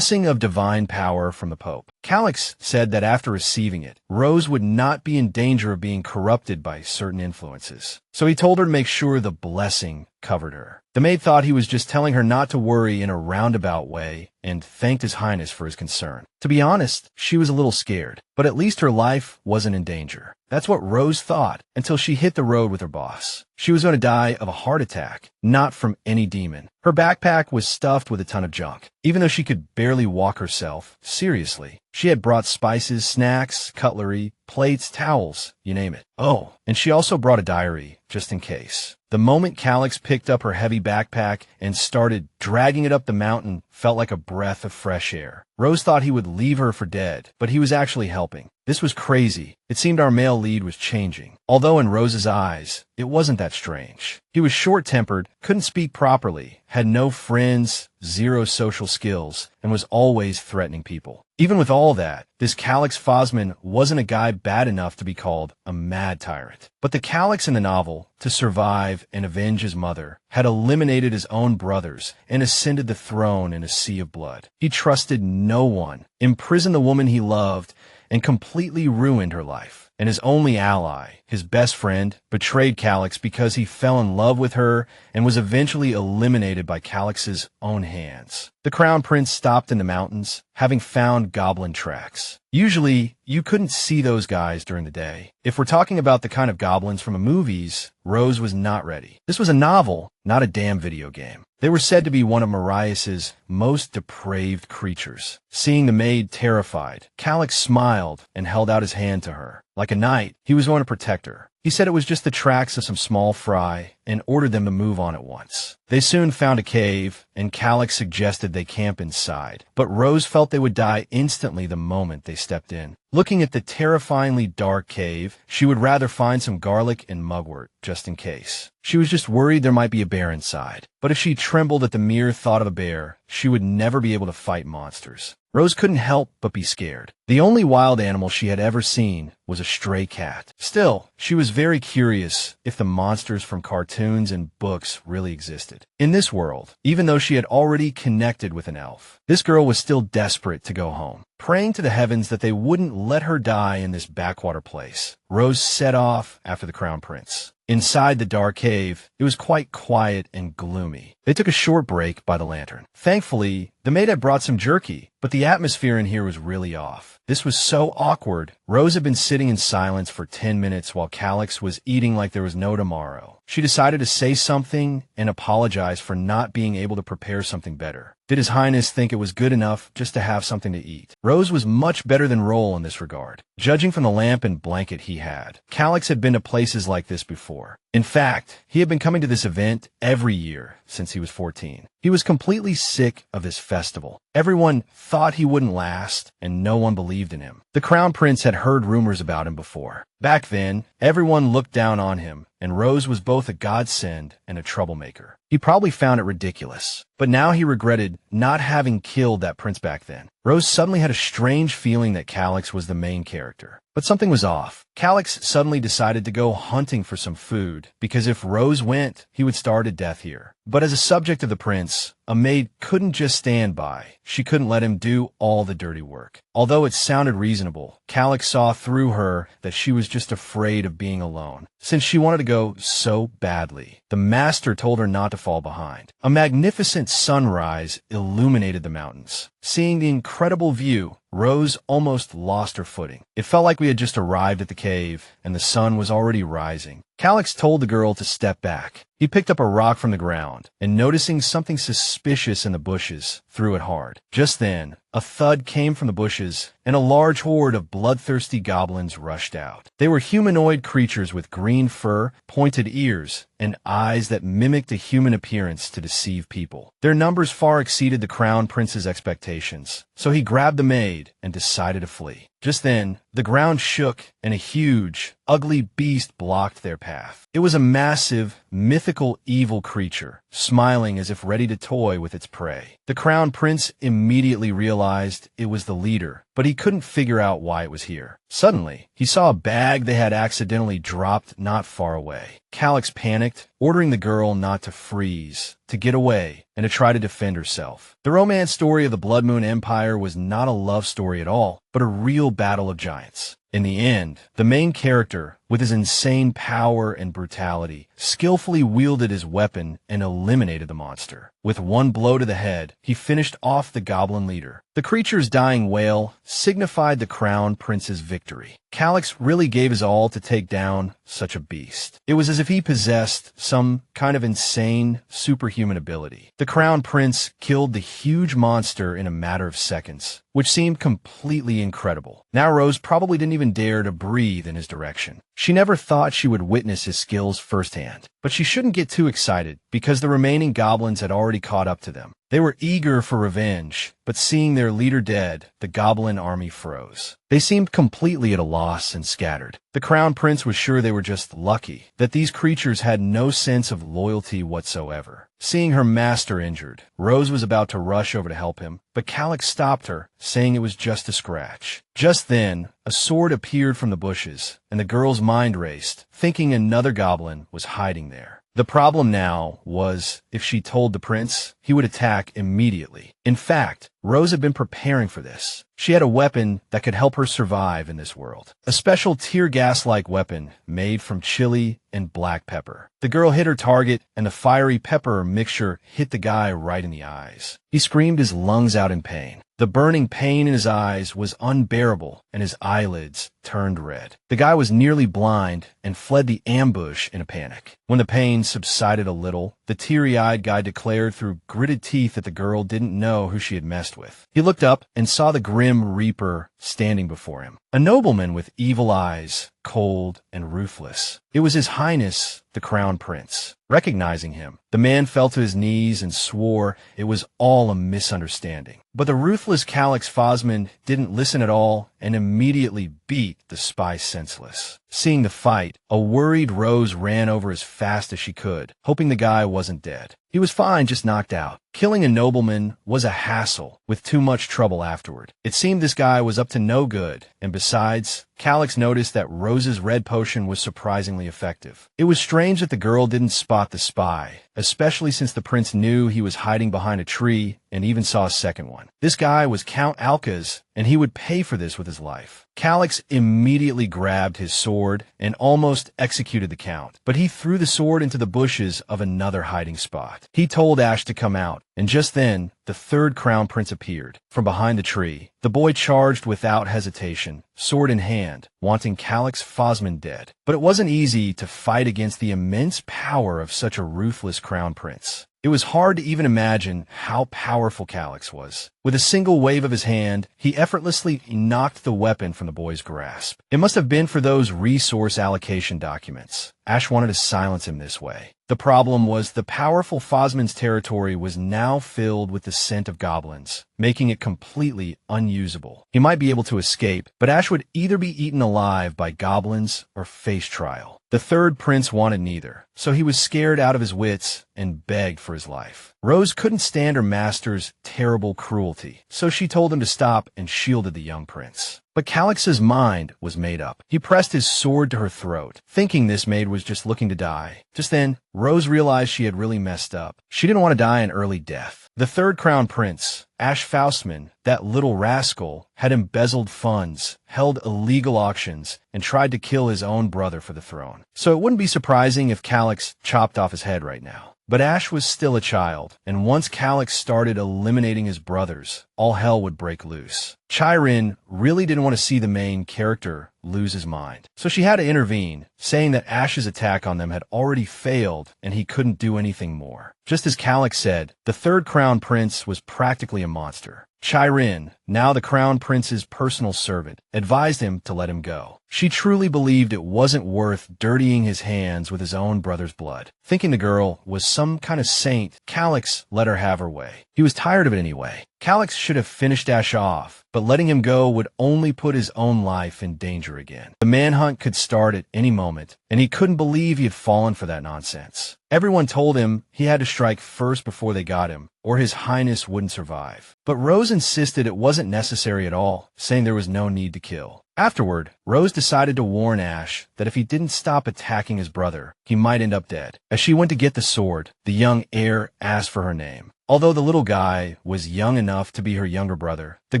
of divine power from the Pope. Calix said that after receiving it, Rose would not be in danger of being corrupted by certain influences. So he told her to make sure the blessing covered her. The maid thought he was just telling her not to worry in a roundabout way and thanked His Highness for his concern. To be honest, she was a little scared, but at least her life wasn't in danger. That's what Rose thought until she hit the road with her boss. She was going to die of a heart attack, not from any demon. Her backpack was stuffed with a ton of junk. Even though she could barely walk herself, seriously, she had brought spices, snacks, cutlery, plates, towels, you name it. Oh, and she also brought a diary, just in case. The moment Calix picked up her heavy backpack and started dragging it up the mountain felt like a breath of fresh air. Rose thought he would leave her for dead, but he was actually helping. This was crazy. It seemed our male lead was changing. Although in Rose's eyes, it wasn't that strange. He was short-tempered, couldn't speak properly, had no friends, zero social skills, and was always threatening people. Even with all that, this Calix Fosman wasn't a guy bad enough to be called a mad tyrant. But the Calix in the novel, to survive and avenge his mother, had eliminated his own brothers and ascended the throne in a sea of blood. He trusted no one, imprisoned the woman he loved, and completely ruined her life. And his only ally, his best friend, betrayed Calix because he fell in love with her and was eventually eliminated by Calix's own hands. The Crown Prince stopped in the mountains, having found goblin tracks. Usually, you couldn't see those guys during the day. If we're talking about the kind of goblins from the movies, Rose was not ready. This was a novel, not a damn video game. They were said to be one of Marias's most depraved creatures. Seeing the maid terrified, Calix smiled and held out his hand to her. Like a knight, he was going to protect her. He said it was just the tracks of some small fry and ordered them to move on at once. They soon found a cave, and Calix suggested they camp inside, but Rose felt they would die instantly the moment they stepped in. Looking at the terrifyingly dark cave, she would rather find some garlic and mugwort, just in case. She was just worried there might be a bear inside, but if she trembled at the mere thought of a bear, she would never be able to fight monsters. Rose couldn't help but be scared. The only wild animal she had ever seen was a stray cat. Still, she was very curious if the monsters from cartoons and books really existed. In this world, even though she had already connected with an elf, this girl was still desperate to go home. Praying to the heavens that they wouldn't let her die in this backwater place, Rose set off after the Crown Prince. Inside the dark cave, it was quite quiet and gloomy. They took a short break by the lantern. Thankfully, the maid had brought some jerky, but the atmosphere in here was really off. This was so awkward. Rose had been sitting in silence for 10 minutes while Calix was eating like there was no tomorrow. She decided to say something and apologize for not being able to prepare something better. Did His Highness think it was good enough just to have something to eat? Rose was much better than Roll in this regard. Judging from the lamp and blanket he had, Calix had been to places like this before. In fact, he had been coming to this event every year since he was 14. He was completely sick of this festival. Everyone thought he wouldn't last, and no one believed in him. The Crown Prince had heard rumors about him before. Back then, everyone looked down on him, and Rose was both a godsend and a troublemaker. He probably found it ridiculous, but now he regretted not having killed that prince back then. Rose suddenly had a strange feeling that Calix was the main character. But something was off. Calix suddenly decided to go hunting for some food, because if Rose went, he would starve to death here. But as a subject of the prince, a maid couldn't just stand by. She couldn't let him do all the dirty work. Although it sounded reasonable, Calix saw through her that she was just afraid of being alone, since she wanted to go so badly. The master told her not to fall behind. A magnificent sunrise illuminated the mountains. Seeing the incredible view, Rose almost lost her footing. It felt like we had just arrived at the cave, and the sun was already rising. Calix told the girl to step back. He picked up a rock from the ground, and noticing something suspicious in the bushes, threw it hard. Just then, a thud came from the bushes, and a large horde of bloodthirsty goblins rushed out. They were humanoid creatures with green fur, pointed ears, and eyes that mimicked a human appearance to deceive people. Their numbers far exceeded the Crown Prince's expectations, so he grabbed the maid and decided to flee. Just then, the ground shook, and a huge, ugly beast blocked their path. It was a massive, mythical evil creature, smiling as if ready to toy with its prey. The Crown Prince immediately realized it was the leader, but he couldn't figure out why it was here. Suddenly, he saw a bag they had accidentally dropped not far away. Calix panicked, ordering the girl not to freeze, to get away, and to try to defend herself. The romance story of the Blood Moon Empire was not a love story at all, but a real battle of giants. In the end, the main character, with his insane power and brutality, skillfully wielded his weapon and eliminated the monster. With one blow to the head, he finished off the goblin leader. The creature's dying wail signified the Crown Prince's victory. Calix really gave his all to take down such a beast. It was as if he possessed some kind of insane, superhuman ability. The Crown Prince killed the huge monster in a matter of seconds, which seemed completely incredible. Now Rose probably didn't even dare to breathe in his direction. She never thought she would witness his skills firsthand, but she shouldn't get too excited because the remaining goblins had already caught up to them. They were eager for revenge, but seeing their leader dead, the goblin army froze. They seemed completely at a loss and scattered. The Crown Prince was sure they were just lucky, that these creatures had no sense of loyalty whatsoever. Seeing her master injured, Rose was about to rush over to help him, but Calix stopped her, saying it was just a scratch. Just then, a sword appeared from the bushes, and the girl's mind raced, thinking another goblin was hiding there. The problem now was, if she told the prince, he would attack immediately. In fact, Rose had been preparing for this. She had a weapon that could help her survive in this world. A special tear gas-like weapon made from chili and black pepper. The girl hit her target, and the fiery pepper mixture hit the guy right in the eyes. He screamed his lungs out in pain. The burning pain in his eyes was unbearable, and his eyelids turned red. The guy was nearly blind and fled the ambush in a panic. When the pain subsided a little, the teary-eyed guy declared through gritted teeth that the girl didn't know who she had messed with. He looked up and saw the Grim Reaper standing before him. A nobleman with evil eyes, cold and ruthless. It was His Highness, the Crown Prince. Recognizing him, the man fell to his knees and swore it was all a misunderstanding. But the ruthless Calix Phosman didn't listen at all and immediately beat the spy senseless. Seeing the fight, a worried Rose ran over as fast as she could, hoping the guy wasn't dead. He was fine, just knocked out. Killing a nobleman was a hassle, with too much trouble afterward. It seemed this guy was up to no good, and besides, Calix noticed that Rose's red potion was surprisingly effective. It was strange that the girl didn't spot the spy, especially since the prince knew he was hiding behind a tree and even saw a second one. This guy was Count Alcaz, and he would pay for this with his life. Calix immediately grabbed his sword and almost executed the count, but he threw the sword into the bushes of another hiding spot. He told Ash to come out, and just then, the third Crown Prince appeared. From behind the tree, the boy charged without hesitation, sword in hand, wanting Calix Phosman dead. But it wasn't easy to fight against the immense power of such a ruthless Crown Prince. It was hard to even imagine how powerful Calix was. With a single wave of his hand, he effortlessly knocked the weapon from the boy's grasp. It must have been for those resource allocation documents. Ash wanted to silence him this way. The problem was the powerful Phosman's territory was now filled with the scent of goblins, making it completely unusable. He might be able to escape, but Ash would either be eaten alive by goblins or face trial. The third prince wanted neither, so he was scared out of his wits and begged for his life. Rose couldn't stand her master's terrible cruelty, so she told him to stop and shielded the young prince. But Calix's mind was made up. He pressed his sword to her throat, thinking this maid was just looking to die. Just then, Rose realized she had really messed up. She didn't want to die an early death. The third Crown Prince, Ash Faustman, that little rascal, had embezzled funds, held illegal auctions, and tried to kill his own brother for the throne. So it wouldn't be surprising if Calix chopped off his head right now. But Ash was still a child, and once Calix started eliminating his brothers, all hell would break loose. Chirin really didn't want to see the main character lose his mind, so she had to intervene, saying that Ash's attack on them had already failed and he couldn't do anything more. Just as Calix said, the third Crown Prince was practically a monster. Chirin, now the Crown Prince's personal servant, advised him to let him go. She truly believed it wasn't worth dirtying his hands with his own brother's blood. Thinking the girl was some kind of saint, Calix let her have her way. He was tired of it anyway. Calix should have finished Ash off, but letting him go would only put his own life in danger again. The manhunt could start at any moment, and he couldn't believe he had fallen for that nonsense. Everyone told him he had to strike first before they got him, or his highness wouldn't survive. But Rose insisted it wasn't necessary at all, saying there was no need to kill. Afterward, Rose decided to warn Ash that if he didn't stop attacking his brother, he might end up dead. As she went to get the sword, the young heir asked for her name. Although the little guy was young enough to be her younger brother, the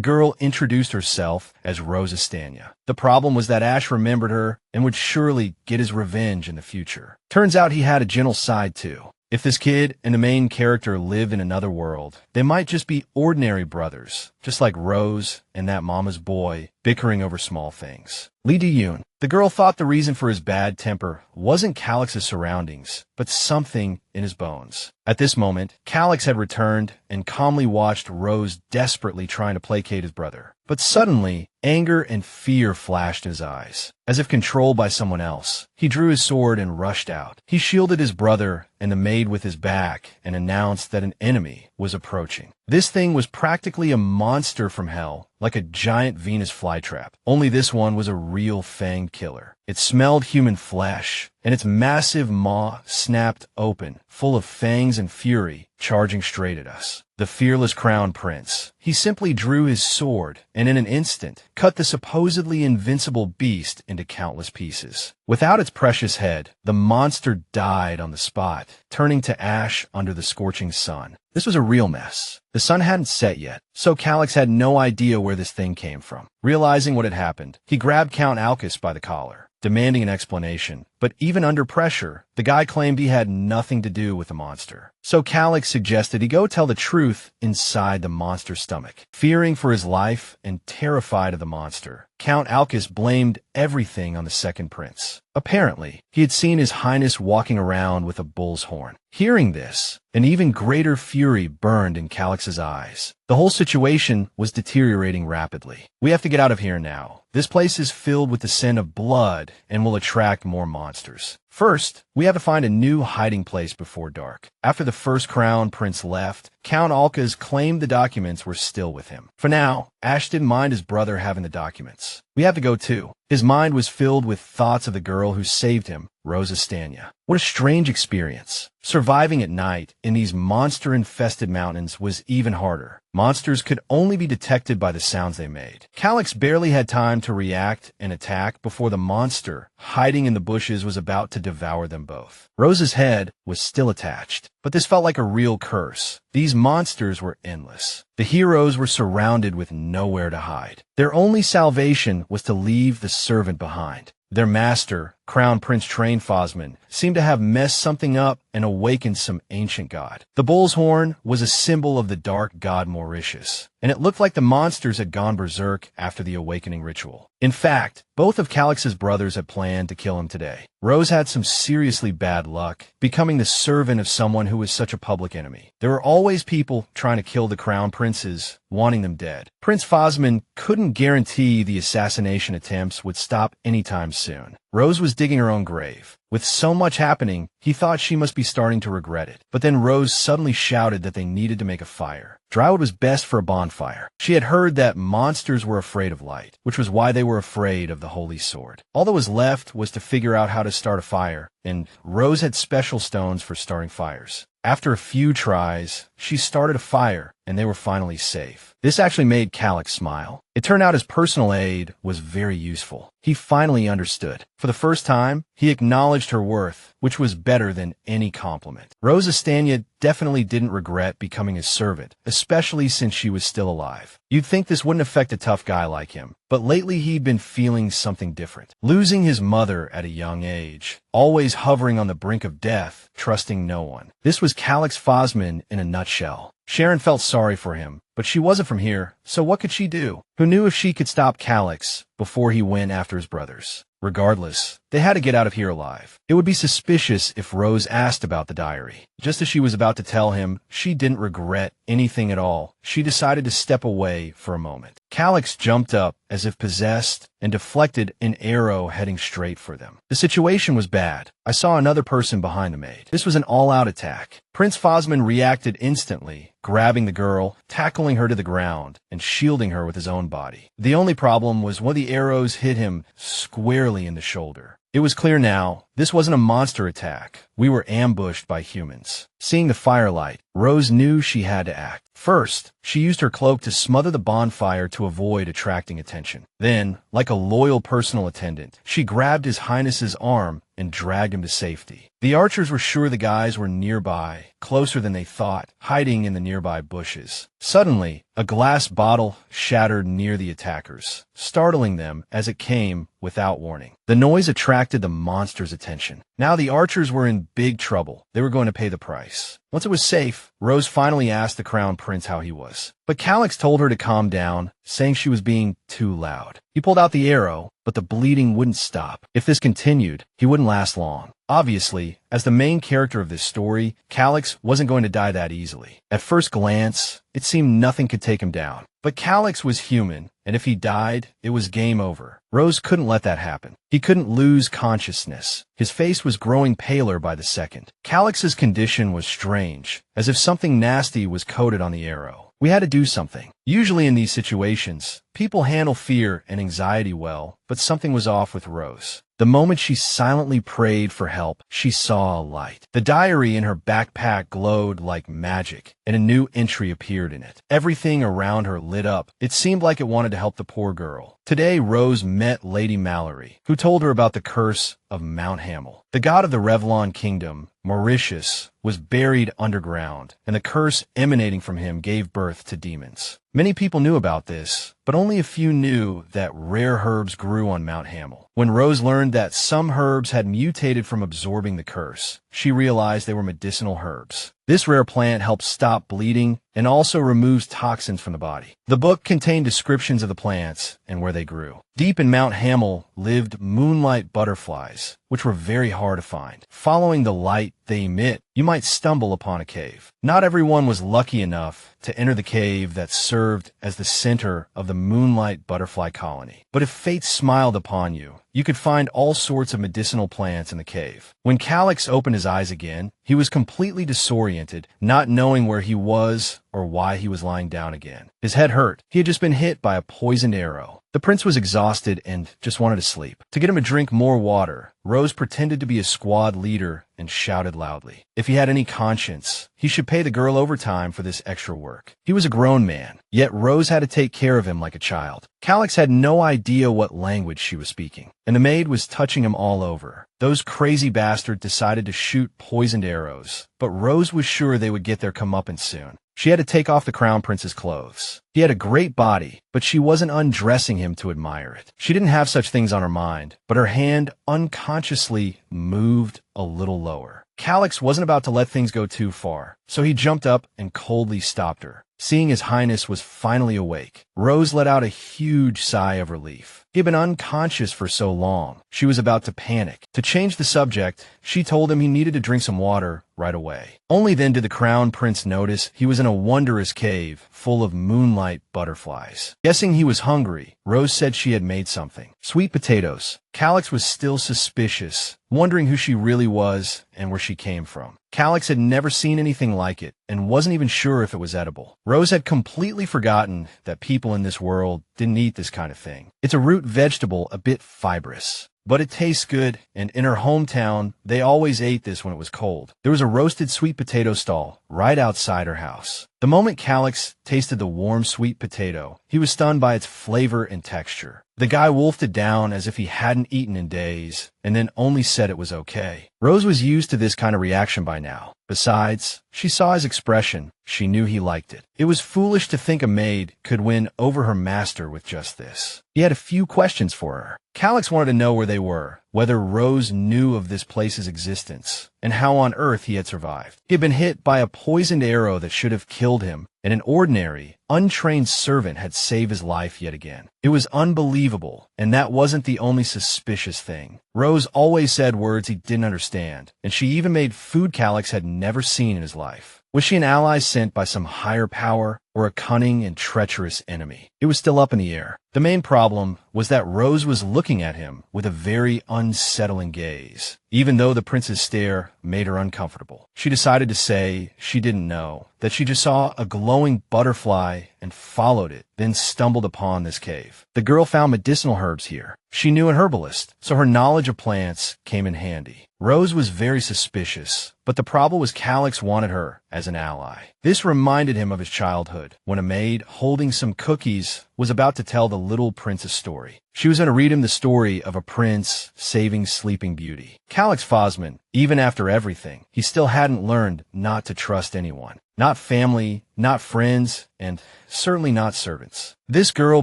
girl introduced herself as Rose Estania. The problem was that Ash remembered her and would surely get his revenge in the future. Turns out he had a gentle side too. If this kid and the main character live in another world, they might just be ordinary brothers, just like Rose and that mama's boy bickering over small things. Lee Di-yoon. The girl thought the reason for his bad temper wasn't Calix's surroundings, but something in his bones. At this moment, Calix had returned and calmly watched Rose desperately trying to placate his brother. But suddenly, anger and fear flashed in his eyes. As if controlled by someone else, he drew his sword and rushed out. He shielded his brother and the maid with his back and announced that an enemy was approaching. This thing was practically a monster from hell, like a giant Venus flytrap. Only this one was a real fanged killer. It smelled human flesh, and its massive maw snapped open, full of fangs and fury, charging straight at us. The fearless Crown Prince. He simply drew his sword, and in an instant, cut the supposedly invincible beast into countless pieces. Without its precious head, the monster died on the spot, turning to ash under the scorching sun. This was a real mess. The sun hadn't set yet, so Calix had no idea where this thing came from. Realizing what had happened, he grabbed Count Alcus by the collar, demanding an explanation. But even under pressure, the guy claimed he had nothing to do with the monster. So Calix suggested he go tell the truth inside the monster's stomach. Fearing for his life and terrified of the monster, Count Alcus blamed everything on the second prince. Apparently, he had seen his highness walking around with a bull's horn. Hearing this, an even greater fury burned in Calix's eyes. The whole situation was deteriorating rapidly. We have to get out of here now. This place is filled with the scent of blood and will attract more monsters. First, we have to find a new hiding place before dark. After the first Crown Prince left, Count Alcas claimed the documents were still with him. For now, Ash didn't mind his brother having the documents. We have to go too. His mind was filled with thoughts of the girl who saved him, Rose Estania. What a strange experience. Surviving at night in these monster-infested mountains was even harder. Monsters could only be detected by the sounds they made. Calix barely had time to react and attack before the monster, hiding in the bushes, was about to devour them both. Rose's head was still attached, but this felt like a real curse. These monsters were endless. The heroes were surrounded with nowhere to hide. Their only salvation was to leave the servant behind. Their master, Crown Prince Phosman, seemed to have messed something up and awakened some ancient god. The bull's horn was a symbol of the dark god Mauritius, and it looked like the monsters had gone berserk after the awakening ritual. In fact, both of Calix's brothers had planned to kill him today. Rose had some seriously bad luck, becoming the servant of someone who was such a public enemy. There were always people trying to kill the crown princes, wanting them dead. Prince Phosman couldn't guarantee the assassination attempts would stop anytime soon. Rose was digging her own grave. With so much happening, he thought she must be starting to regret it. But then Rose suddenly shouted that they needed to make a fire. Drywood was best for a bonfire. She had heard that monsters were afraid of light, which was why they were afraid of the holy sword. All that was left was to figure out how to start a fire, and Rose had special stones for starting fires. After a few tries, she started a fire, and they were finally safe. This actually made Calix smile. It turned out his personal aid was very useful. He finally understood. For the first time, he acknowledged her worth, which was better than any compliment. Rose Estania definitely didn't regret becoming his servant, especially since she was still alive. You'd think this wouldn't affect a tough guy like him, but lately he'd been feeling something different. Losing his mother at a young age, always hovering on the brink of death, trusting no one. This was Calix Phosman in a nutshell. Sharon felt sorry for him, but she wasn't from here, so what could she do? Who knew if she could stop Calix before he went after his brothers? Regardless, They had to get out of here alive. It would be suspicious if Rose asked about the diary. Just as she was about to tell him she didn't regret anything at all, she decided to step away for a moment. Calix jumped up as if possessed and deflected an arrow heading straight for them. The situation was bad. I saw another person behind the maid. This was an all-out attack. Prince Fosman reacted instantly, grabbing the girl, tackling her to the ground, and shielding her with his own body. The only problem was one of the arrows hit him squarely in the shoulder. It was clear now, this wasn't a monster attack. We were ambushed by humans. Seeing the firelight, Rose knew she had to act. First, she used her cloak to smother the bonfire to avoid attracting attention. Then, like a loyal personal attendant, she grabbed His Highness's arm and dragged him to safety. The archers were sure the guys were nearby, closer than they thought, hiding in the nearby bushes. Suddenly, a glass bottle shattered near the attackers, startling them as it came without warning. The noise attracted the monster's attention. Now the archers were in big trouble. They were going to pay the price. Once it was safe, Rose finally asked the Crown Prince how he was. But Calix told her to calm down, saying she was being too loud. He pulled out the arrow, but the bleeding wouldn't stop. If this continued, he wouldn't last long. Obviously, as the main character of this story, Calix wasn't going to die that easily. At first glance, it seemed nothing could take him down. But Calix was human, and if he died, it was game over. Rose couldn't let that happen. He couldn't lose consciousness. His face was growing paler by the second. Calix's condition was strange, as if something nasty was coated on the arrow. We had to do something. Usually in these situations, people handle fear and anxiety well, but something was off with Rose. The moment she silently prayed for help, she saw a light. The diary in her backpack glowed like magic, and a new entry appeared in it. Everything around her lit up. It seemed like it wanted to help the poor girl. Today, Rose met Lady Mallory, who told her about the curse of Mount Hamel. The god of the Revlon kingdom, Mauritius, was buried underground, and the curse emanating from him gave birth to demons. Many people knew about this, but only a few knew that rare herbs grew on Mount Hamel. When Rose learned that some herbs had mutated from absorbing the curse, she realized they were medicinal herbs. This rare plant helps stop bleeding and also removes toxins from the body. The book contained descriptions of the plants and where they grew. Deep in Mount Hamel lived moonlight butterflies, which were very hard to find. Following the light they emit, you might stumble upon a cave. Not everyone was lucky enough to enter the cave that served as the center of the moonlight butterfly colony. But if fate smiled upon you, you could find all sorts of medicinal plants in the cave. When Calix opened his eyes again, he was completely disoriented, not knowing where he was or why he was lying down again. His head hurt. He had just been hit by a poisoned arrow. The prince was exhausted and just wanted to sleep. To get him to drink more water, Rose pretended to be a squad leader and shouted loudly. If he had any conscience, he should pay the girl overtime for this extra work. He was a grown man, yet Rose had to take care of him like a child. Calix had no idea what language she was speaking, and the maid was touching him all over. Those crazy bastards decided to shoot poisoned arrows, but Rose was sure they would get their comeuppance soon. She had to take off the Crown Prince's clothes. He had a great body, but she wasn't undressing him to admire it. She didn't have such things on her mind, but her hand unconsciously moved a little lower. Calix wasn't about to let things go too far, so he jumped up and coldly stopped her. Seeing His Highness was finally awake, Rose let out a huge sigh of relief. He had been unconscious for so long, she was about to panic. To change the subject, she told him he needed to drink some water right away. Only then did the Crown Prince notice he was in a wondrous cave full of moonlight butterflies. Guessing he was hungry, Rose said she had made something. Sweet potatoes. Calix was still suspicious, wondering who she really was and where she came from. Calix had never seen anything like it and wasn't even sure if it was edible. Rose had completely forgotten that people in this world didn't eat this kind of thing. It's a root vegetable, a bit fibrous, but it tastes good, and in her hometown, they always ate this when it was cold. There was a roasted sweet potato stall right outside her house. The moment Calix tasted the warm sweet potato, he was stunned by its flavor and texture. The guy wolfed it down as if he hadn't eaten in days, and then only said it was okay. Rose was used to this kind of reaction by now. Besides, she saw his expression. She knew he liked it. It was foolish to think a maid could win over her master with just this. He had a few questions for her. Calix wanted to know where they were, whether Rose knew of this place's existence, and how on earth he had survived. He had been hit by a poisoned arrow that should have killed him, and an ordinary, untrained servant had saved his life yet again. It was unbelievable, and that wasn't the only suspicious thing. Rose always said words he didn't understand, and she even made food Calix had never seen in his life. Was she an ally sent by some higher power, or a cunning and treacherous enemy? It was still up in the air. The main problem was that Rose was looking at him with a very unsettling gaze. Even though the prince's stare made her uncomfortable, she decided to say she didn't know, that she just saw a glowing butterfly and followed it, then stumbled upon this cave. The girl found medicinal herbs here. She knew an herbalist, so her knowledge of plants came in handy. Rose was very suspicious, but the problem was Calix wanted her as an ally. This reminded him of his childhood, when a maid holding some cookies was about to tell the little prince's story. She was going to read him the story of a prince saving Sleeping Beauty. Calix Fosman, even after everything, he still hadn't learned not to trust anyone. Not family, not friends, and certainly not servants. This girl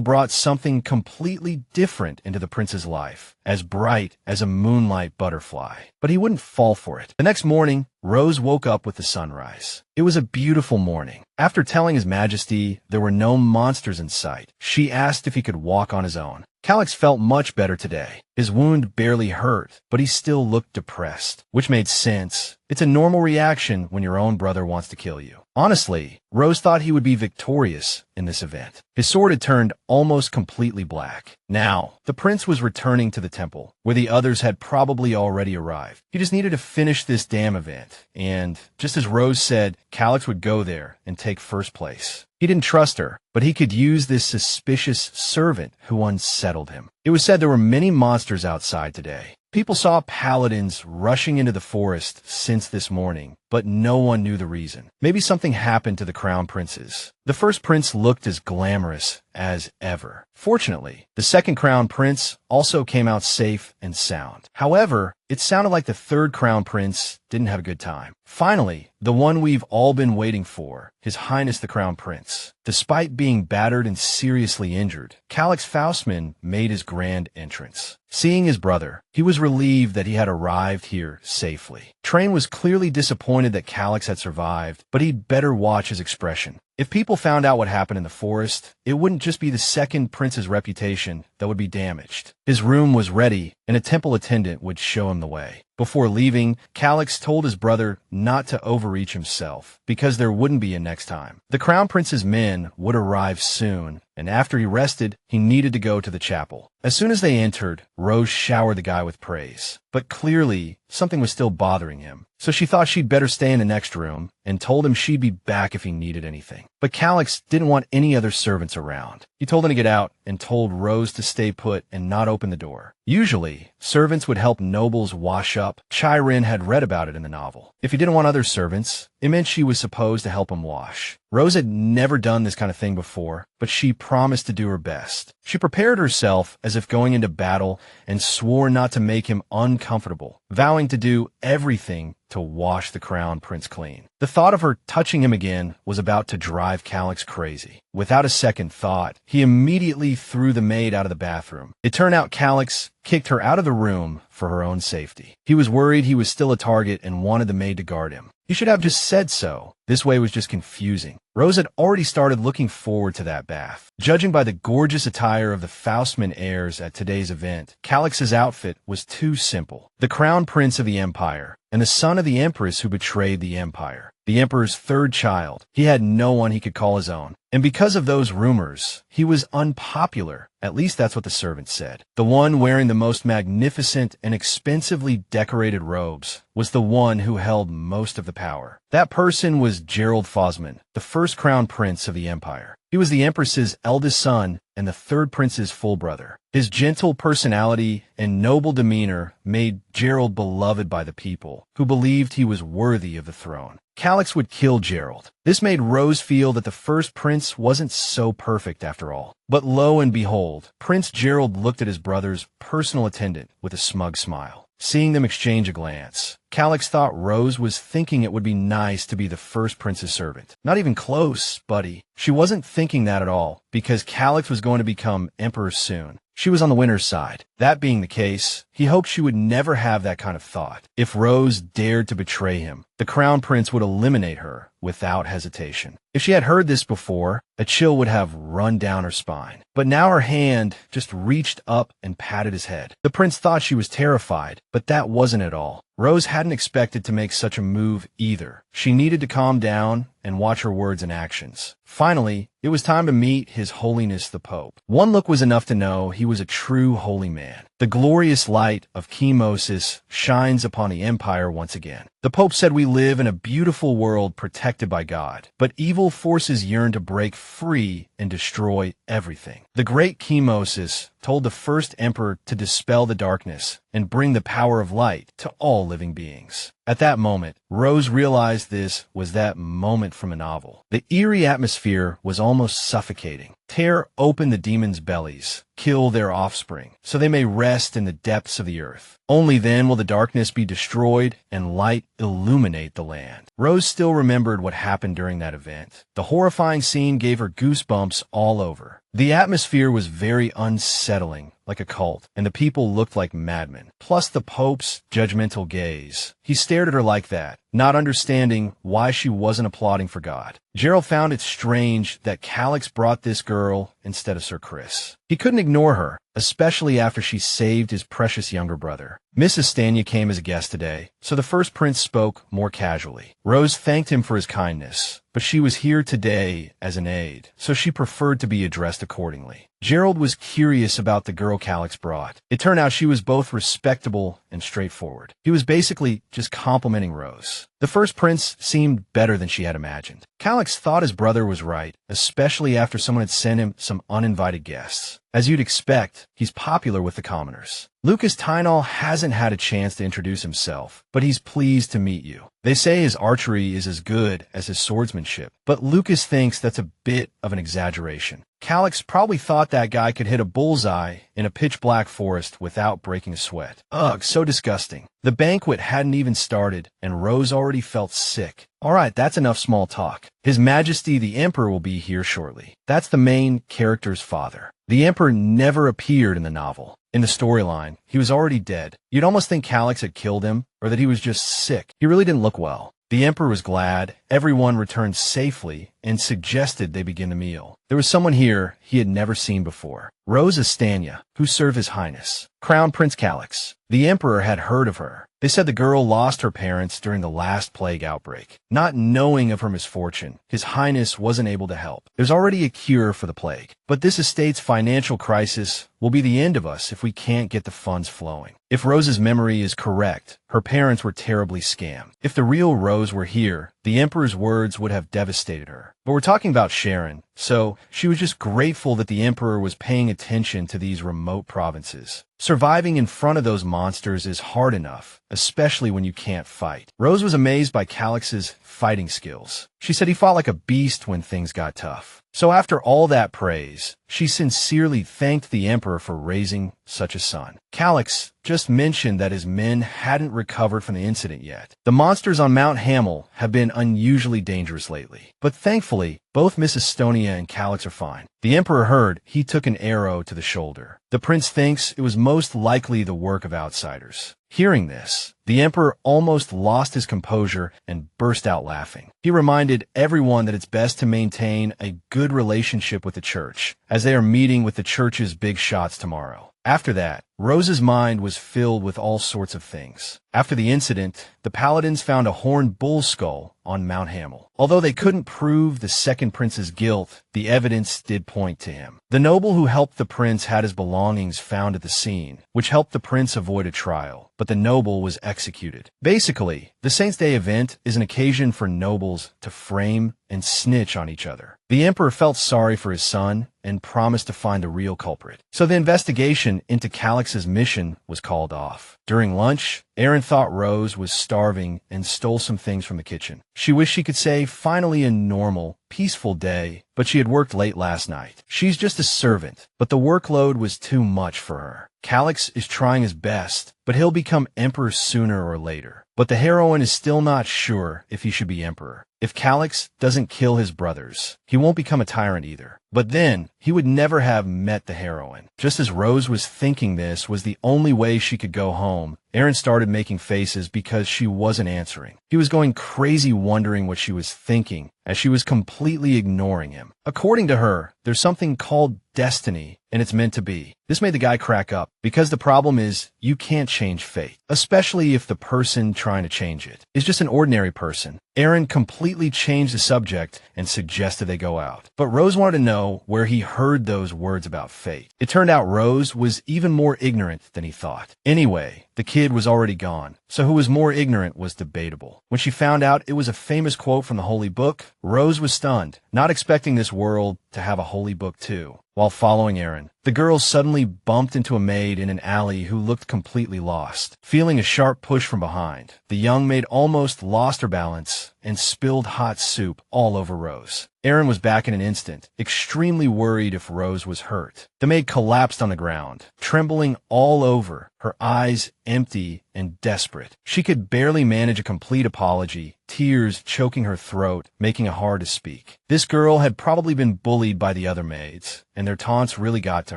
brought something completely different into the prince's life, as bright as a moonlight butterfly. But he wouldn't fall for it. The next morning, Rose woke up with the sunrise. It was a beautiful morning. After telling His Majesty there were no monsters in sight, she asked if he could walk on his own. Calix felt much better today. His wound barely hurt, but he still looked depressed, which made sense. It's a normal reaction when your own brother wants to kill you. Honestly, Rose thought he would be victorious in this event. His sword had turned almost completely black. Now, the prince was returning to the temple, where the others had probably already arrived. He just needed to finish this damn event, and just as Rose said, Calix would go there and take first place. He didn't trust her, but he could use this suspicious servant who unsettled him. It was said there were many monsters outside today. People saw paladins rushing into the forest since this morning, but no one knew the reason. Maybe something happened to the crown princes. The first prince looked as glamorous as ever. Fortunately, the second crown prince also came out safe and sound. However, it sounded like the third crown prince didn't have a good time. Finally, the one we've all been waiting for, His Highness the Crown Prince. Despite being battered and seriously injured, Calix Faustman made his grand entrance. Seeing his brother, he was relieved that he had arrived here safely. Train was clearly disappointed that Calix had survived, but he'd better watch his expression. If people found out what happened in the forest, it wouldn't just be the second prince's reputation that would be damaged. His room was ready, and a temple attendant would show him the way. Before leaving, Calix told his brother not to overreach himself, because there wouldn't be a next time. The crown prince's men would arrive soon, and after he rested, he needed to go to the chapel. As soon as they entered, Rose showered the guy with praise. But clearly, something was still bothering him. So she thought she'd better stay in the next room, and told him she'd be back if he needed anything. But Calix didn't want any other servants around. He told him to get out, and told Rose to stay put and not open the door. Usually, servants would help nobles wash up. Chirin had read about it in the novel. If he didn't want other servants, it meant she was supposed to help him wash. Rose had never done this kind of thing before, but she promised to do her best. She prepared herself as if going into battle and swore not to make him uncomfortable, vowing to do everything to wash the crown prince clean. The thought of her touching him again was about to drive Calix crazy. Without a second thought, he immediately threw the maid out of the bathroom. It turned out Calix kicked her out of the room for her own safety. He was worried he was still a target and wanted the maid to guard him. He should have just said so. This way was just confusing. Rose had already started looking forward to that bath. Judging by the gorgeous attire of the Faustman heirs at today's event, Calix's outfit was too simple. The crown prince of the empire, and the son of the empress who betrayed the empire. The emperor's third child. He had no one he could call his own. And because of those rumors, he was unpopular. At least that's what the servant said. The one wearing the most magnificent and expensively decorated robes was the one who held most of the power. That person was Gerald Fosman, the first crown prince of the empire. He was the empress's eldest son and the third prince's full brother. His gentle personality and noble demeanor made Gerald beloved by the people, who believed he was worthy of the throne. Calix would kill Gerald. This made Rose feel that the first prince wasn't so perfect after all. But lo and behold, Prince Gerald looked at his brother's personal attendant with a smug smile. Seeing them exchange a glance, Calix thought Rose was thinking it would be nice to be the first prince's servant. Not even close, buddy. She wasn't thinking that at all, because Calix was going to become emperor soon. She was on the winner's side. That being the case, he hoped she would never have that kind of thought. If Rose dared to betray him, the Crown Prince would eliminate her without hesitation. If she had heard this before, a chill would have run down her spine. But now her hand just reached up and patted his head. The prince thought she was terrified, but that wasn't at all. Rose hadn't expected to make such a move either. She needed to calm down and watch her words and actions. Finally, it was time to meet His Holiness the Pope. One look was enough to know he was a true holy man. The glorious light of chemosis shines upon the empire once again. The Pope said we live in a beautiful world protected by God, but evil forces yearn to break free and destroy everything. The great chemosis told the first emperor to dispel the darkness and bring the power of light to all living beings. At that moment, Rose realized this was that moment from a novel. The eerie atmosphere was almost suffocating. Tear open the demons' bellies, kill their offspring, so they may rest in the depths of the earth. Only then will the darkness be destroyed and light illuminate the land. Rose still remembered what happened during that event. The horrifying scene gave her goosebumps all over. The atmosphere was very unsettling, like a cult, and the people looked like madmen. Plus the Pope's judgmental gaze. He stared at her like that, not understanding why she wasn't applauding for God. Gerald found it strange that Calix brought this girl instead of Sir Chris. He couldn't ignore her, especially after she saved his precious younger brother. Miss Estania came as a guest today, so the first prince spoke more casually. Rose thanked him for his kindness, but she was here today as an aide, so she preferred to be addressed accordingly. Gerald was curious about the girl Calix brought. It turned out she was both respectable and straightforward. He was basically just complimenting Rose. The first prince seemed better than she had imagined. Calix thought his brother was right, especially after someone had sent him some uninvited guests. As you'd expect, he's popular with the commoners. Lucas Tynall hasn't had a chance to introduce himself, but he's pleased to meet you. They say his archery is as good as his swordsmanship, but Lucas thinks that's a bit of an exaggeration. Calix probably thought that guy could hit a bullseye in a pitch-black forest without breaking a sweat. Ugh, so disgusting. The banquet hadn't even started, and Rose already felt sick. All right, that's enough small talk. His Majesty the Emperor will be here shortly. That's the main character's father. The Emperor never appeared in the novel. In the storyline, he was already dead. You'd almost think Calix had killed him, or that he was just sick. He really didn't look well. The Emperor was glad everyone returned safely and suggested they begin the meal. There was someone here he had never seen before. Rose Estania, who served His Highness. Crown Prince Calix. The Emperor had heard of her. They said the girl lost her parents during the last plague outbreak. Not knowing of her misfortune, His Highness wasn't able to help. There's already a cure for the plague, but this estate's financial crisis will be the end of us if we can't get the funds flowing. If Rose's memory is correct, her parents were terribly scammed. If the real Rose were here, the Emperor's words would have devastated her. But we're talking about Sharon, so she was just grateful that the Emperor was paying attention to these remote provinces. Surviving in front of those monsters is hard enough, especially when you can't fight. Rose was amazed by Calix's fighting skills. She said he fought like a beast when things got tough. So after all that praise, she sincerely thanked the Emperor for raising such a son. Calix just mentioned that his men hadn't recovered from the incident yet. The monsters on Mount Hamel have been unusually dangerous lately, but thankfully, both Miss Estonia and Calix are fine. The Emperor heard he took an arrow to the shoulder. The prince thinks it was most likely the work of outsiders. Hearing this, the Emperor almost lost his composure and burst out laughing. He reminded everyone that it's best to maintain a good relationship with the church, as they are meeting with the church's big shots tomorrow. After that, Rose's mind was filled with all sorts of things. After the incident, the paladins found a horned bull skull on Mount Hamel. Although they couldn't prove the second prince's guilt, the evidence did point to him. The noble who helped the prince had his belongings found at the scene, which helped the prince avoid a trial, but the noble was executed. Basically, the Saints' Day event is an occasion for nobles to frame and snitch on each other. The Emperor felt sorry for his son and promised to find the real culprit. So the investigation into Calix's mission was called off. During lunch, Aaron thought Rose was starving and stole some things from the kitchen. She wished she could say finally a normal, peaceful day, but she had worked late last night. She's just a servant, but the workload was too much for her. Calix is trying his best, but he'll become emperor sooner or later. But the heroine is still not sure if he should be emperor. If Calix doesn't kill his brothers, he won't become a tyrant either. But then, he would never have met the heroine. Just as Rose was thinking this was the only way she could go home, Aaron started making faces because she wasn't answering. He was going crazy wondering what she was thinking, as she was completely ignoring him. According to her, there's something called destiny, and it's meant to be. This made the guy crack up, because the problem is, you can't change fate, especially if the person trying to change it is just an ordinary person. Aaron completely changed the subject and suggested they go out. But Rose wanted to know where he heard those words about fate. It turned out Rose was even more ignorant than he thought. Anyway, the kid was already gone, so who was more ignorant was debatable. When she found out it was a famous quote from the Holy Book, Rose was stunned, not expecting this world to have a holy book too. While following Aaron, the girl suddenly bumped into a maid in an alley who looked completely lost. Feeling a sharp push from behind, the young maid almost lost her balance and spilled hot soup all over Rose. Aaron was back in an instant, extremely worried if Rose was hurt. The maid collapsed on the ground, trembling all over, her eyes empty and desperate. She could barely manage a complete apology, tears choking her throat, making it hard to speak. This girl had probably been bullied by the other maids, and their taunts really got to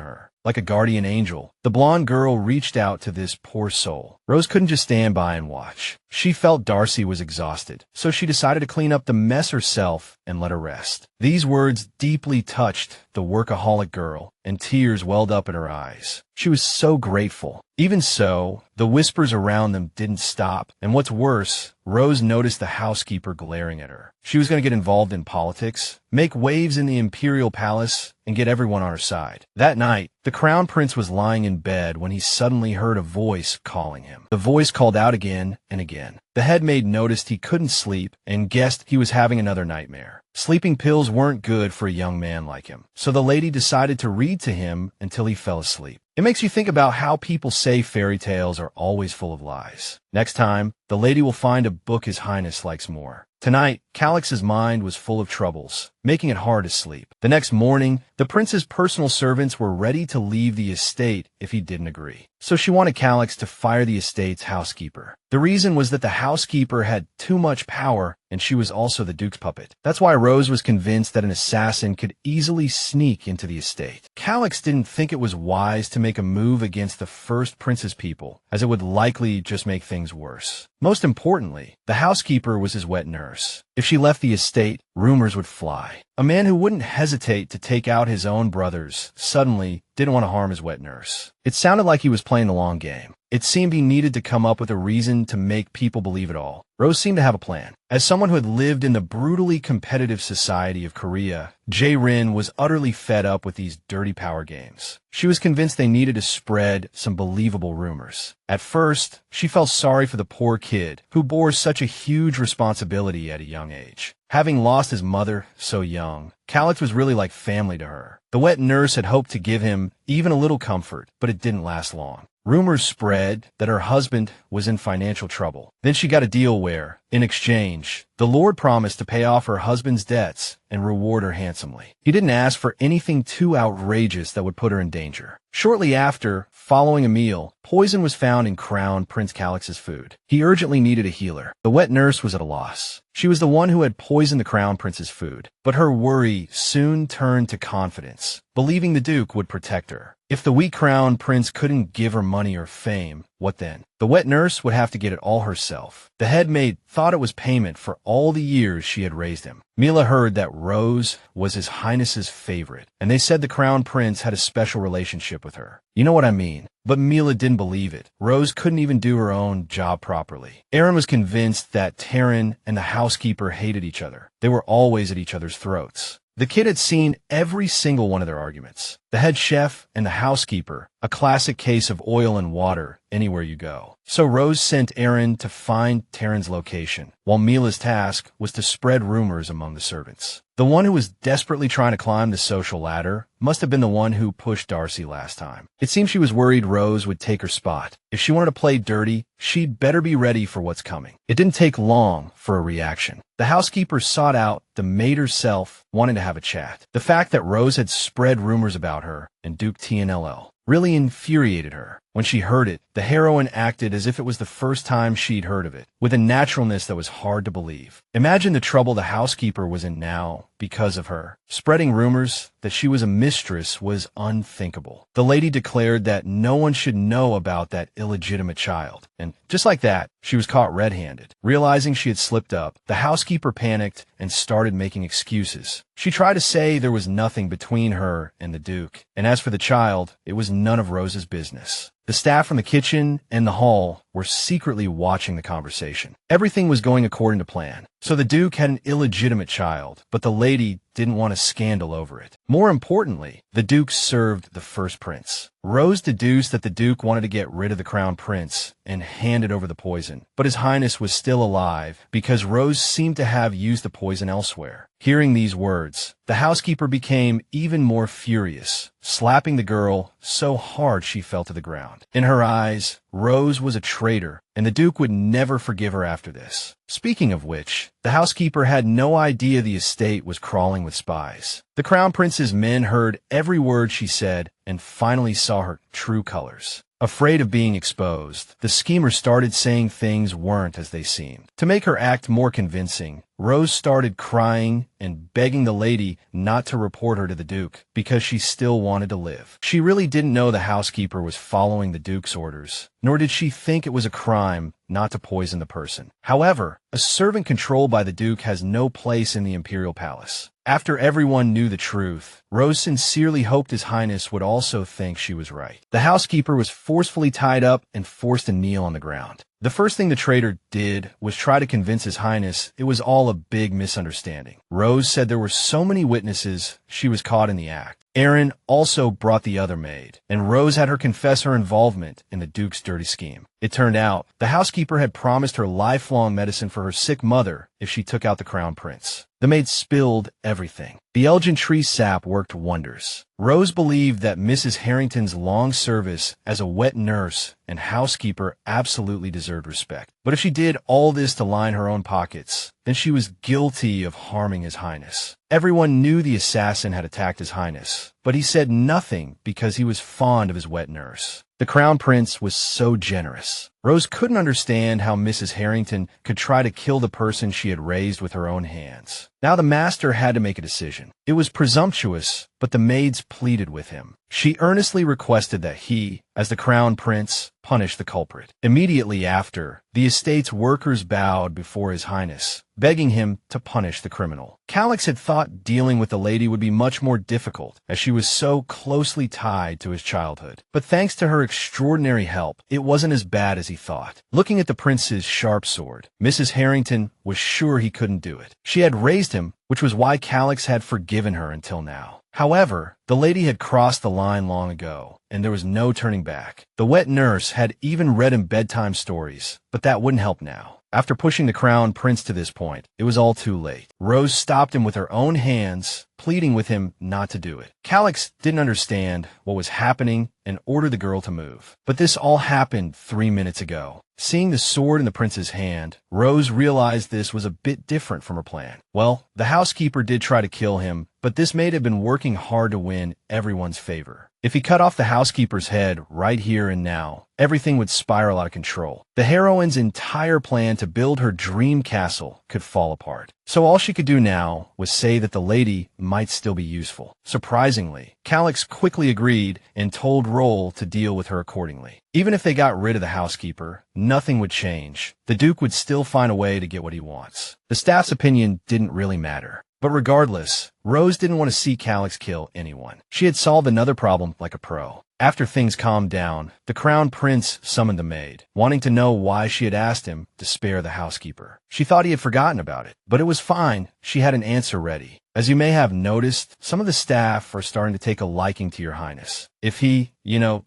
her. Like a guardian angel, the blonde girl reached out to this poor soul. Rose couldn't just stand by and watch. She felt Darcy was exhausted, so she decided to clean up the mess herself and let her rest. These words deeply touched the workaholic girl, and tears welled up in her eyes. She was so grateful. Even so, the whispers around them didn't stop, and what's worse, Rose noticed the housekeeper glaring at her. She was going to get involved in politics, make waves in the imperial palace, and get everyone on her side. That night, the crown prince was lying in bed when he suddenly heard a voice calling him. The voice called out again and again. The head maid noticed he couldn't sleep and guessed he was having another nightmare. Sleeping pills weren't good for a young man like him, so the lady decided to read to him until he fell asleep. It makes you think about how people say fairy tales are always full of lies. Next time, the lady will find a book His Highness likes more. Tonight, Calix's mind was full of troubles, making it hard to sleep. The next morning, the prince's personal servants were ready to leave the estate if he didn't agree. So she wanted Calix to fire the estate's housekeeper. The reason was that the housekeeper had too much power, and she was also the Duke's puppet. That's why Rose was convinced that an assassin could easily sneak into the estate. Calix didn't think it was wise to make a move against the first prince's people, as it would likely just make things worse. Most importantly, the housekeeper was his wet nurse. If she left the estate, rumors would fly. A man who wouldn't hesitate to take out his own brothers suddenly didn't want to harm his wet nurse. It sounded like he was playing the long game. It seemed he needed to come up with a reason to make people believe it all. Rose seemed to have a plan. As someone who had lived in the brutally competitive society of Korea, Jae-rin was utterly fed up with these dirty power games. She was convinced they needed to spread some believable rumors. At first, she felt sorry for the poor kid who bore such a huge responsibility at a young age. Having lost his mother so young, Calix was really like family to her. The wet nurse had hoped to give him even a little comfort, but it didn't last long. Rumors spread that her husband was in financial trouble. Then she got a deal where, in exchange, the Lord promised to pay off her husband's debts and reward her handsomely. He didn't ask for anything too outrageous that would put her in danger. Shortly after, following a meal, poison was found in Crown Prince Calix's food. He urgently needed a healer. The wet nurse was at a loss. She was the one who had poisoned the Crown Prince's food, but her worry soon turned to confidence, believing the Duke would protect her. If the weak Crown Prince couldn't give her money or fame, what then? The wet nurse would have to get it all herself. The head maid thought it was payment for all the years she had raised him. Mila heard that Rose was His Highness's favorite, and they said the Crown Prince had a special relationship with her. You know what I mean? But Mila didn't believe it. Rose couldn't even do her own job properly. Aaron was convinced that Taryn and the housekeeper hated each other. They were always at each other's throats. The kid had seen every single one of their arguments. The head chef and the housekeeper, a classic case of oil and water anywhere you go. So Rose sent Aaron to find Taryn's location, while Mila's task was to spread rumors among the servants. The one who was desperately trying to climb the social ladder must have been the one who pushed Darcy last time. It seemed she was worried Rose would take her spot. If she wanted to play dirty, she'd better be ready for what's coming. It didn't take long for a reaction. The housekeeper sought out the maid herself, wanting to have a chat. The fact that Rose had spread rumors about her and Duke TNLL really infuriated her. When she heard it, the heroine acted as if it was the first time she'd heard of it, with a naturalness that was hard to believe. Imagine the trouble the housekeeper was in now because of her. Spreading rumors that she was a mistress was unthinkable. The lady declared that no one should know about that illegitimate child. And just like that, she was caught red-handed. Realizing she had slipped up, the housekeeper panicked and started making excuses. She tried to say there was nothing between her and the Duke, and as for the child, it was none of Rose's business. The staff from the kitchen and the hall were secretly watching the conversation. Everything was going according to plan. So the Duke had an illegitimate child, but the lady didn't want a scandal over it. More importantly, the Duke served the first prince. Rose deduced that the Duke wanted to get rid of the Crown Prince and handed over the poison, but His Highness was still alive because Rose seemed to have used the poison elsewhere. Hearing these words, the housekeeper became even more furious, slapping the girl so hard she fell to the ground. In her eyes, Rose was a traitor, and the Duke would never forgive her after this. Speaking of which, the housekeeper had no idea the estate was crawling with spies. The Crown Prince's men heard every word she said and finally saw her true colors. Afraid of being exposed, the schemer started saying things weren't as they seemed. To make her act more convincing, Rose started crying and begging the lady not to report her to the Duke because she still wanted to live. She really didn't know the housekeeper was following the Duke's orders, nor did she think it was a crime not to poison the person. However, a servant controlled by the Duke has no place in the imperial palace. After everyone knew the truth, Rose sincerely hoped His Highness would also think she was right. The housekeeper was forcefully tied up and forced to kneel on the ground. The first thing the traitor did was try to convince His Highness it was all a big misunderstanding. Rose said there were so many witnesses, she was caught in the act. Aaron also brought the other maid, and Rose had her confess her involvement in the Duke's dirty scheme. It turned out the housekeeper had promised her lifelong medicine for her sick mother if she took out the Crown Prince. The maid spilled everything. The Elgin tree sap worked wonders. Rose believed that Mrs. Harrington's long service as a wet nurse and housekeeper absolutely deserved respect. But if she did all this to line her own pockets, then she was guilty of harming His Highness. Everyone knew the assassin had attacked His Highness, but he said nothing because he was fond of his wet nurse. The Crown Prince was so generous. Rose couldn't understand how Mrs. Harrington could try to kill the person she had raised with her own hands. Now the master had to make a decision. It was presumptuous, but the maids pleaded with him. She earnestly requested that he, as the Crown Prince, punish the culprit. Immediately after, the estate's workers bowed before His Highness, begging him to punish the criminal. Calix had thought dealing with the lady would be much more difficult, as she was so closely tied to his childhood. But thanks to her extraordinary help, it wasn't as bad as he thought. Looking at the prince's sharp sword, Mrs. Harrington was sure he couldn't do it. She had raised him, which was why Calix had forgiven her until now. However, the lady had crossed the line long ago, and there was no turning back. The wet nurse had even read him bedtime stories, but that wouldn't help now. After pushing the Crown Prince to this point, it was all too late. Rose stopped him with her own hands, pleading with him not to do it. Calix didn't understand what was happening and ordered the girl to move. But this all happened 3 minutes ago. Seeing the sword in the prince's hand, Rose realized this was a bit different from her plan. Well, the housekeeper did try to kill him, but this maid had been working hard to win everyone's favor. If he cut off the housekeeper's head right here and now, everything would spiral out of control. The heroine's entire plan to build her dream castle could fall apart. So all she could do now was say that the lady might still be useful. Surprisingly, Calix quickly agreed and told Roll to deal with her accordingly. Even if they got rid of the housekeeper, nothing would change. The Duke would still find a way to get what he wants. The staff's opinion didn't really matter. But regardless, Rose didn't want to see Calix kill anyone. She had solved another problem like a pro. After things calmed down, the Crown Prince summoned the maid, wanting to know why she had asked him to spare the housekeeper. She thought he had forgotten about it, but it was fine. She had an answer ready. As you may have noticed, some of the staff are starting to take a liking to Your Highness. If he,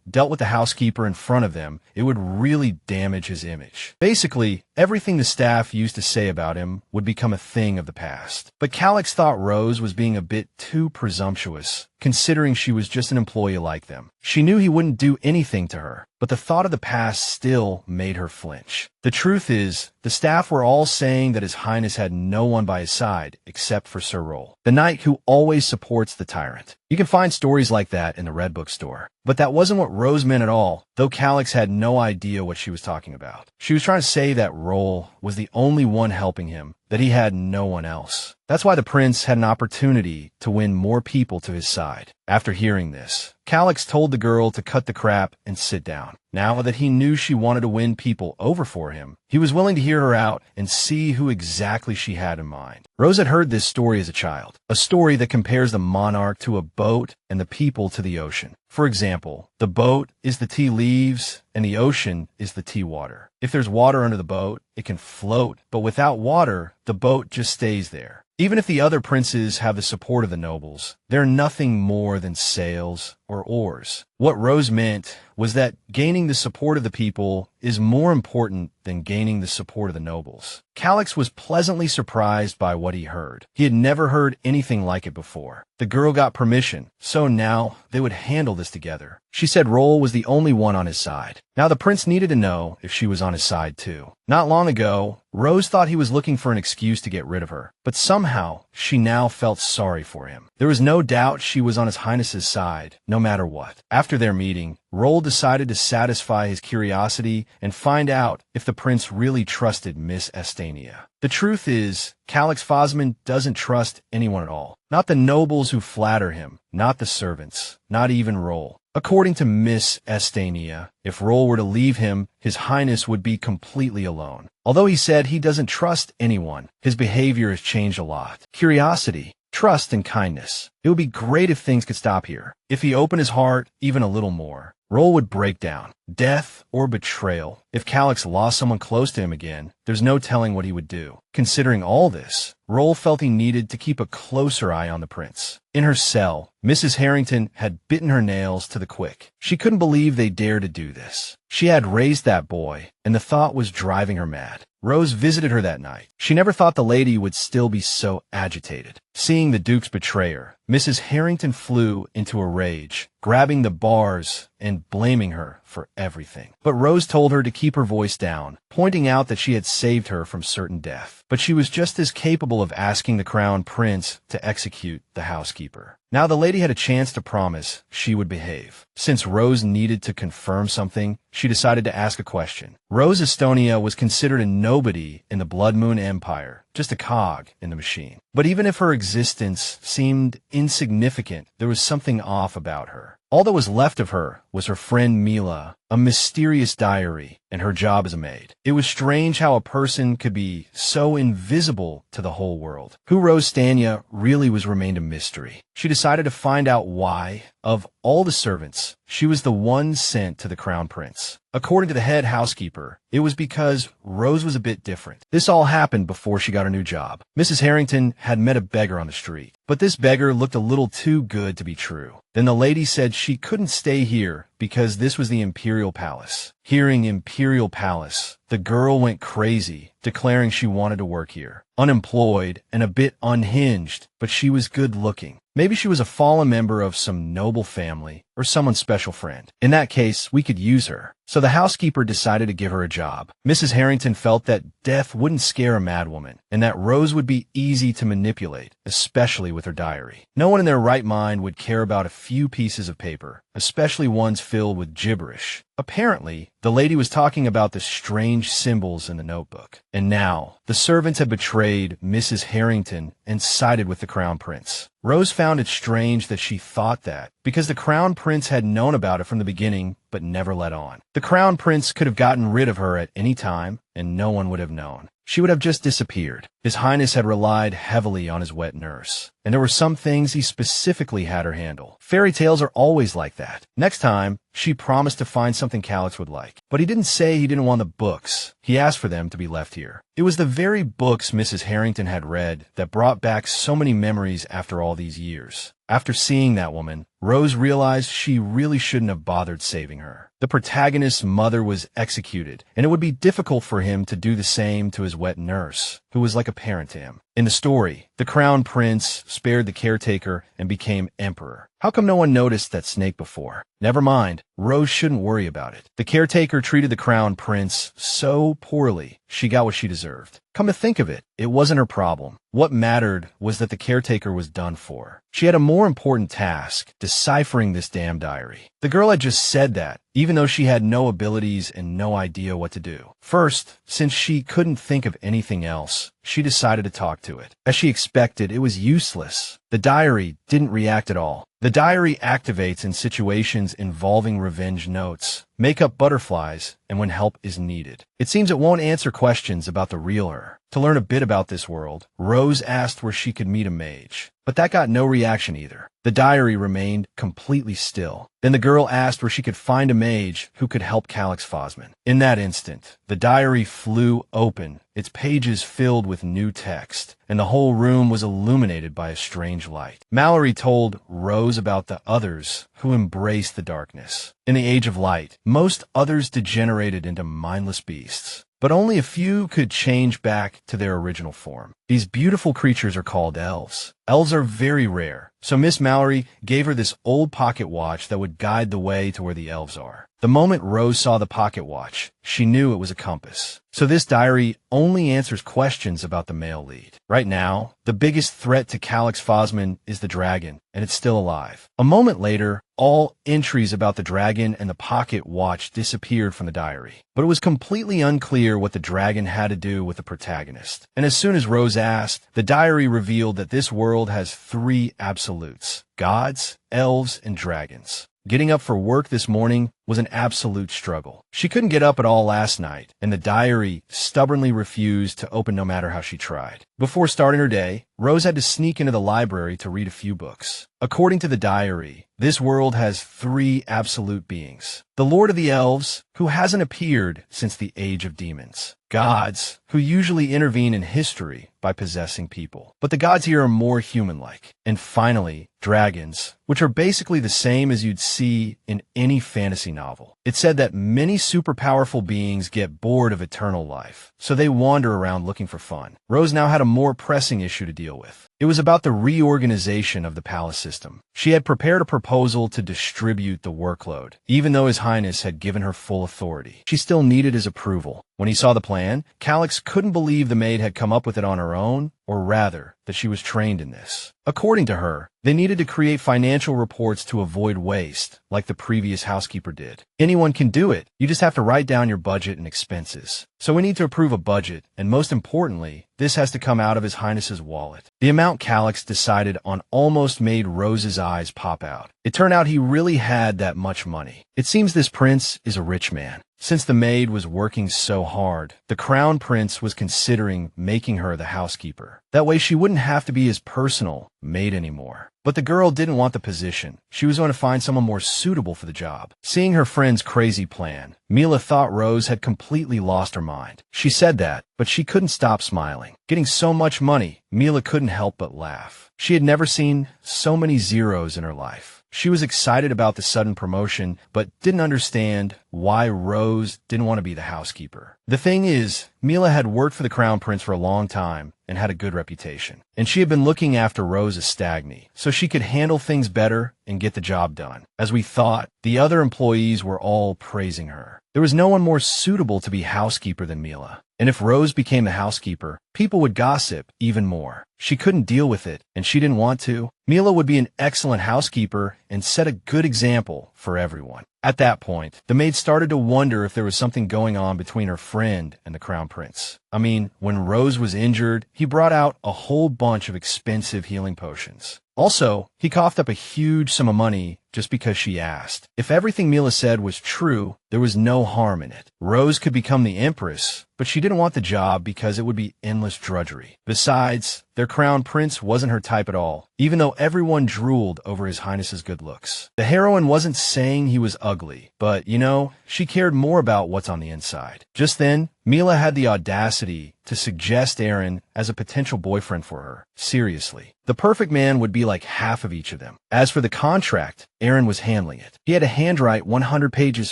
dealt with the housekeeper in front of them, it would really damage his image. Basically, everything the staff used to say about him would become a thing of the past. But Calix thought Rose was being a bit too presumptuous, considering she was just an employee like them. She knew he wouldn't do anything to her, but the thought of the past still made her flinch. The truth is, the staff were all saying that His Highness had no one by his side except for Sir Roll, the knight who always supports the tyrant. You can find stories like that in the Red Bookstore. But that wasn't what Rose meant at all, though Calix had no idea what she was talking about. She was trying to say that Roll was the only one helping him, that he had no one else. That's why the prince had an opportunity to win more people to his side. After hearing this, Calix told the girl to cut the crap and sit down. Now that he knew she wanted to win people over for him, he was willing to hear her out and see who exactly she had in mind. Rose had heard this story as a child, a story that compares the monarch to a boat and the people to the ocean. For example, the boat is the tea leaves and the ocean is the tea water. If there's water under the boat, it can float, but without water, the boat just stays there. Even if the other princes have the support of the nobles, they're nothing more than sails or oars. What Rose meant was that gaining the support of the people is more important than gaining the support of the nobles. Calix was pleasantly surprised by what he heard. He had never heard anything like it before. The girl got permission, so now they would handle this together. She said Roll was the only one on his side. Now the prince needed to know if she was on his side too. Not long ago, Rose thought he was looking for an excuse to get rid of her, but somehow she now felt sorry for him. There was no doubt she was on His Highness's side, no matter what. After their meeting, Roll decided to satisfy his curiosity and find out if the prince really trusted Miss Estania. The truth is, Calix Fosman doesn't trust anyone at all. Not the nobles who flatter him, not the servants, not even Roll. According to Miss Estania, if Roll were to leave him, His Highness would be completely alone. Although he said he doesn't trust anyone, his behavior has changed a lot. Curiosity, trust, and kindness. It would be great if things could stop here. If he opened his heart even a little more, Roll would break down. Death or betrayal. If Calix lost someone close to him again, there's no telling what he would do. Considering all this, Roll felt he needed to keep a closer eye on the prince. In her cell, Mrs. Harrington had bitten her nails to the quick. She couldn't believe they dared to do this. She had raised that boy, and the thought was driving her mad. Rose visited her that night. She never thought the lady would still be so agitated. Seeing the Duke's betrayer, Mrs. Harrington flew into a rage, grabbing the bars and blaming her for everything. But Rose told her to keep her voice down, pointing out that she had saved her from certain death. But she was just as capable of asking the Crown Prince to execute the housekeeper. Now the lady had a chance to promise she would behave. Since Rose needed to confirm something, she decided to ask a question. Rose Estonia was considered a nobody in the Blood Moon Empire, just a cog in the machine. But even if her existence seemed insignificant, there was something off about her. All that was left of her was her friend Mila, a mysterious diary, and her job as a maid. It was strange how a person could be so invisible to the whole world. Who Rose Stania really was remained a mystery. She decided to find out why, of all the servants, she was the one sent to the Crown Prince. According to the head housekeeper, it was because Rose was a bit different. This all happened before she got her new job. Mrs. Harrington had met a beggar on the street, but this beggar looked a little too good to be true. Then the lady said she couldn't stay here because this was the Imperial Palace. Hearing Imperial Palace, the girl went crazy, declaring she wanted to work here. Unemployed and a bit unhinged, but she was good looking. Maybe she was a fallen member of some noble family or someone's special friend. In that case, we could use her. So the housekeeper decided to give her a job. Mrs. Harrington felt that death wouldn't scare a madwoman, and that Rose would be easy to manipulate, especially with her diary. No one in their right mind would care about a few pieces of paper, especially ones filled with gibberish. Apparently, the lady was talking about the strange symbols in the notebook. And now, the servants had betrayed Mrs. Harrington and sided with the Crown Prince. Rose found it strange that she thought that, because the Crown Prince had known about it from the beginning, but never let on. The Crown Prince could have gotten rid of her at any time, and no one would have known. She would have just disappeared. His Highness had relied heavily on his wet nurse, and there were some things he specifically had her handle. Fairy tales are always like that. Next time, she promised to find something Calix would like. But he didn't say he didn't want the books. He asked for them to be left here. It was the very books Mrs. Harrington had read that brought back so many memories after all these years. After seeing that woman, Rose realized she really shouldn't have bothered saving her. The protagonist's mother was executed, and it would be difficult for him to do the same to his wet nurse, who was like a parent to him. In the story, the Crown Prince spared the caretaker and became emperor. How come no one noticed that snake before? Never mind, Rose shouldn't worry about it. The caretaker treated the crown prince so poorly, she got what she deserved. Come to think of it, it wasn't her problem. What mattered was that the caretaker was done for. She had a more important task, deciphering this damn diary. The girl had just said that, even though she had no abilities and no idea what to do. First, since she couldn't think of anything else, she decided to talk to it. As she expected, it was useless. The diary didn't react at all. The diary activates in situations involving revenge notes, make up butterflies, and when help is needed. It seems it won't answer questions about the real her. To learn a bit about this world, Rose asked where she could meet a mage, but that got no reaction either. The diary remained completely still. Then the girl asked where she could find a mage who could help Calix Fosman. In that instant, the diary flew open, its pages filled with new text, and the whole room was illuminated by a strange light. Mallory told Rose about the others who embraced the darkness. In the Age of Light, most others degenerated into mindless beasts, but only a few could change back to their original form. These beautiful creatures are called elves. Elves are very rare, so Miss Mallory gave her this old pocket watch that would guide the way to where the elves are. The moment Rose saw the pocket watch, she knew it was a compass. So this diary only answers questions about the male lead. Right now, the biggest threat to Calix Fosman is the dragon, and it's still alive. A moment later, all entries about the dragon and the pocket watch disappeared from the diary. But it was completely unclear what the dragon had to do with the protagonist. And as soon as Rose asked, the diary revealed that this world has 3 absolutes: gods, elves, and dragons. Getting up for work this morning was an absolute struggle. She couldn't get up at all last night, and the diary stubbornly refused to open no matter how she tried. Before starting her day, Rose had to sneak into the library to read a few books. According to the diary, this world has 3 absolute beings: the Lord of the Elves, who hasn't appeared since the Age of Demons; gods, who usually intervene in history by possessing people, but the gods here are more human-like; and finally, dragons, which are basically the same as you'd see in any fantasy novel. It said that many super powerful beings get bored of eternal life, so they wander around looking for fun. Rose now had a more pressing issue to deal with. It was about the reorganization of the palace system. She had prepared a proposal to distribute the workload, even though His Highness had given her full authority. She still needed his approval. When he saw the plan, Calix couldn't believe the maid had come up with it on her own, or rather, that she was trained in this. According to her, they needed to create financial reports to avoid waste, like the previous housekeeper did. Anyone can do it. You just have to write down your budget and expenses. So we need to approve a budget, and most importantly, this has to come out of His Highness's wallet. The amount Calix decided on almost made Rose's eyes pop out. It turned out he really had that much money. It seems this prince is a rich man. Since the maid was working so hard, the crown prince was considering making her the housekeeper. That way she wouldn't have to be his personal maid anymore. But the girl didn't want the position. She was going to find someone more suitable for the job. Seeing her friend's crazy plan, Mila thought Rose had completely lost her mind. She said that, but she couldn't stop smiling. Getting so much money, Mila couldn't help but laugh. She had never seen so many zeros in her life. She was excited about the sudden promotion, but didn't understand why Rose didn't want to be the housekeeper. The thing is, Mila had worked for the Crown Prince for a long time and had a good reputation. And she had been looking after Rose as Stagny, so she could handle things better and get the job done. As we thought, the other employees were all praising her. There was no one more suitable to be housekeeper than Mila. And if Rose became the housekeeper, people would gossip even more. She couldn't deal with it, and she didn't want to. Mila would be an excellent housekeeper and set a good example for everyone. At that point, the maid started to wonder if there was something going on between her friend and the Crown Prince. I mean, when Rose was injured, he brought out a whole bunch of expensive healing potions. Also, he coughed up a huge sum of money just because she asked. If everything Mila said was true, there was no harm in it. Rose could become the empress, but she didn't want the job because it would be endless drudgery. Besides, their crown prince wasn't her type at all, even though everyone drooled over His Highness's good looks. The heroine wasn't saying he was ugly, but, you know, she cared more about what's on the inside. Just then, Mila had the audacity to suggest Aaron as a potential boyfriend for her. Seriously. The perfect man would be like half of each of them. As for the contract, Aaron was handling it. He had to handwrite 100 pages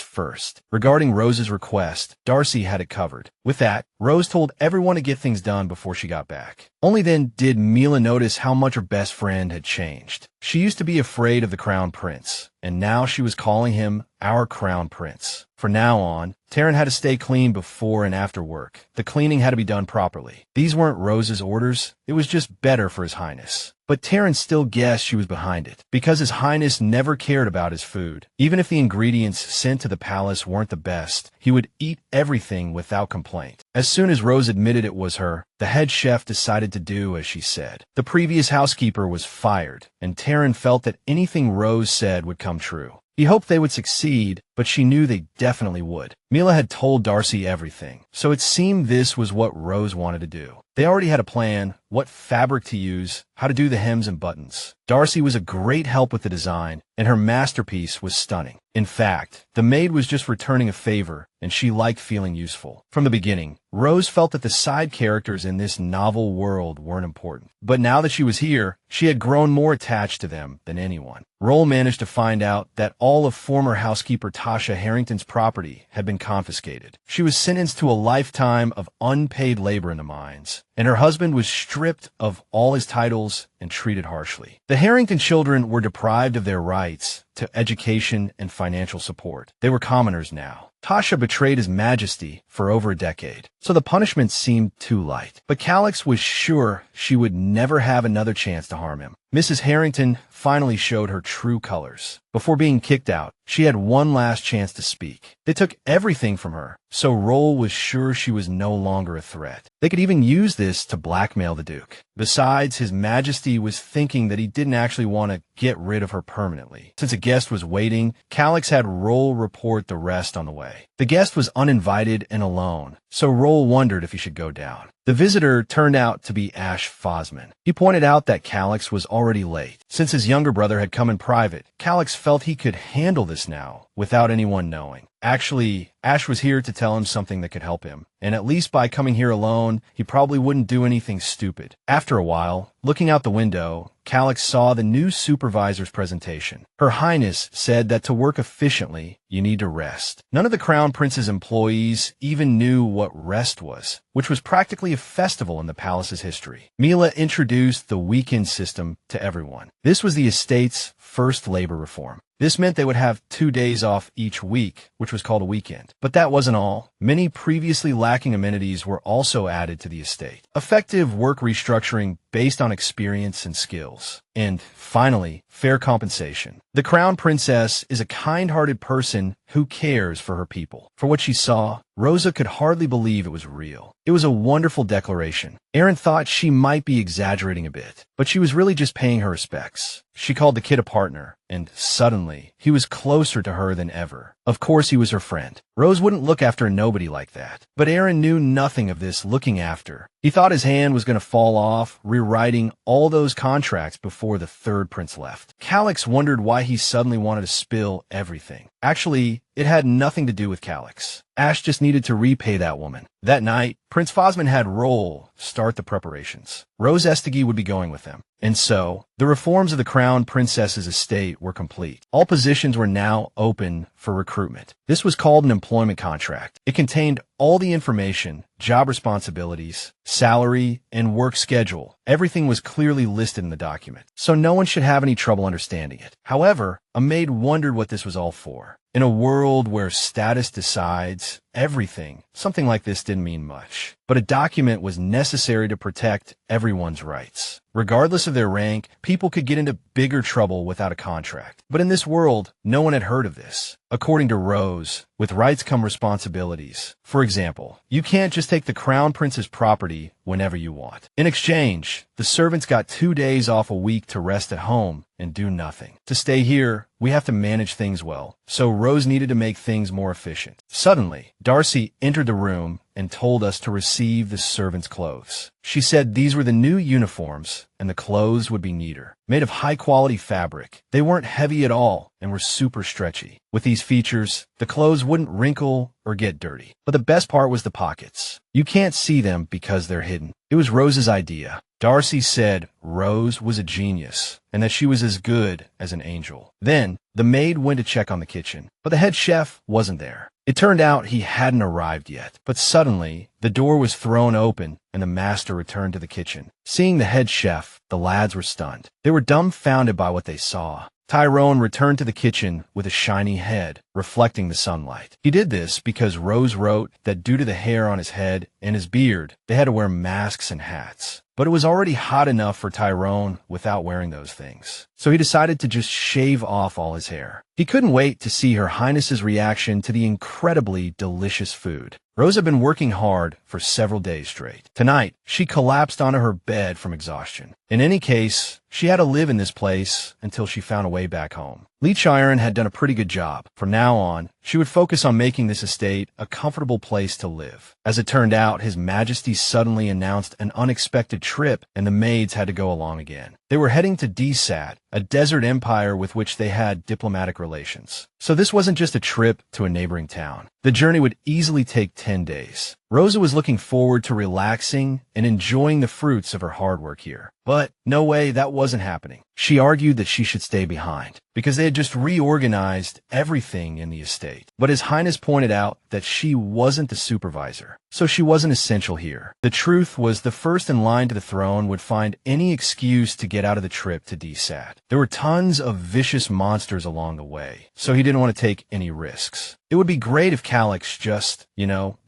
first. Regarding Rose's request, Darcy had it covered. With that, Rose told everyone to get things done before she got back. Only then did Mila notice how much her best friend had changed. She used to be afraid of the Crown Prince, and now she was calling him our Crown Prince. From now on, Taryn had to stay clean before and after work. The cleaning had to be done properly. These weren't Rose's orders. It was just better for His Highness. But Taryn still guessed she was behind it, because His Highness never cared about his food. Even if the ingredients sent to the palace weren't the best, he would eat everything without complaint. As soon as Rose admitted it was her, the head chef decided to do as she said. The previous housekeeper was fired, and Taryn felt that anything Rose said would come true. He hoped they would succeed, but she knew they definitely would. Mila had told Darcy everything, so it seemed this was what Rose wanted to do. They already had a plan, what fabric to use, how to do the hems and buttons. Darcy was a great help with the design, and her masterpiece was stunning. In fact, the maid was just returning a favor, and she liked feeling useful. From the beginning, Rose felt that the side characters in this novel world weren't important. But now that she was here, she had grown more attached to them than anyone. Roll managed to find out that all of former housekeeper Tasha Harrington's property had been confiscated. She was sentenced to a lifetime of unpaid labor in the mines, and her husband was stripped of all his titles and treated harshly. The Harrington children were deprived of their rights to education and financial support. They were commoners now. Tasha betrayed His Majesty for over a decade, so the punishment seemed too light. But Calix was sure she would never have another chance to harm him. Mrs. Harrington finally showed her true colors. Before being kicked out, she had one last chance to speak. They took everything from her, so Roll was sure she was no longer a threat. They could even use this to blackmail the Duke. Besides, His Majesty was thinking that he didn't actually want to get rid of her permanently. Since a guest was waiting, Calix had Roll report the rest on the way. The guest was uninvited and alone, so Roll wondered if he should go down. The visitor turned out to be Ash Fosman. He pointed out that Calix was already late. Since his younger brother had come in private, Calix felt he could handle this now without anyone knowing. Actually, Ash was here to tell him something that could help him, and at least by coming here alone, he probably wouldn't do anything stupid. After a while, looking out the window, Calix saw the new supervisor's presentation. Her Highness said that to work efficiently, you need to rest. None of the Crown Prince's employees even knew what rest was, which was practically a festival in the palace's history. Mila introduced the weekend system to everyone. This was the estate's first labor reform. This meant they would have 2 days off each week, which was called a weekend. But that wasn't all. Many previously lacking amenities were also added to the estate. Effective work restructuring based on experience and skills. And finally, fair compensation. The Crown Princess is a kind-hearted person who cares for her people. For what she saw, Rosa could hardly believe it was real. It was a wonderful declaration. Aaron thought she might be exaggerating a bit, but she was really just paying her respects. She called the kid a partner, and suddenly, he was closer to her than ever. Of course, he was her friend. Rose wouldn't look after a nobody like that. But Aaron knew nothing of this looking after. He thought his hand was going to fall off, rewriting all those contracts before the third prince left. Calix wondered why he suddenly wanted to spill everything. Actually, it had nothing to do with Calix. Ash just needed to repay that woman. That night, Prince Fosman had Roll start the preparations. Rose Estegi would be going with them. And so, the reforms of the Crown Princess's estate were complete. All positions were now open for recruitment. This was called an employment contract. It contained all the information, job responsibilities, salary, and work schedule. Everything was clearly listed in the document, so no one should have any trouble understanding it. However, a maid wondered what this was all for. In a world where status decides everything, something like this didn't mean much. But a document was necessary to protect everyone's rights. Regardless of their rank, people could get into bigger trouble without a contract. But in this world, no one had heard of this. According to Rose, with rights come responsibilities. For example, you can't just take the Crown Prince's property whenever you want. In exchange, the servants got 2 days off a week to rest at home and do nothing. To stay here, we have to manage things well. So Rose needed to make things more efficient. Suddenly, Darcy entered the room and told us to receive the servants' clothes. She said these were the new uniforms, and the clothes would be neater, made of high-quality fabric. They weren't heavy at all and were super stretchy. With these features, the clothes wouldn't wrinkle or get dirty. But the best part was the pockets. You can't see them because they're hidden. It was Rose's idea. Darcy said Rose was a genius and that she was as good as an angel. Then, the maid went to check on the kitchen, but the head chef wasn't there. It turned out he hadn't arrived yet, but suddenly, the door was thrown open and the master returned to the kitchen. Seeing the head chef, the lads were stunned. They were dumbfounded by what they saw. Tyrone returned to the kitchen with a shiny head, reflecting the sunlight. He did this because Rose wrote that due to the hair on his head and his beard, they had to wear masks and hats. But it was already hot enough for Tyrone without wearing those things. So he decided to just shave off all his hair. He couldn't wait to see Her Highness's reaction to the incredibly delicious food. Rose had been working hard for several days straight. Tonight, she collapsed onto her bed from exhaustion. In any case, she had to live in this place until she found a way back home. Leech Iron had done a pretty good job. From now on, she would focus on making this estate a comfortable place to live. As it turned out, His Majesty suddenly announced an unexpected trip, and the maids had to go along again. They were heading to Desat, a desert empire with which they had diplomatic relations. So this wasn't just a trip to a neighboring town. The journey would easily take 10 days. Rosa was looking forward to relaxing and enjoying the fruits of her hard work here. But no way, that wasn't happening. She argued that she should stay behind because they had just reorganized everything in the estate. But His Highness pointed out that she wasn't the supervisor, so she wasn't essential here. The truth was the first in line to the throne would find any excuse to get out of the trip to Desat. There were tons of vicious monsters along the way, so he didn't want to take any risks. It would be great if Calix just,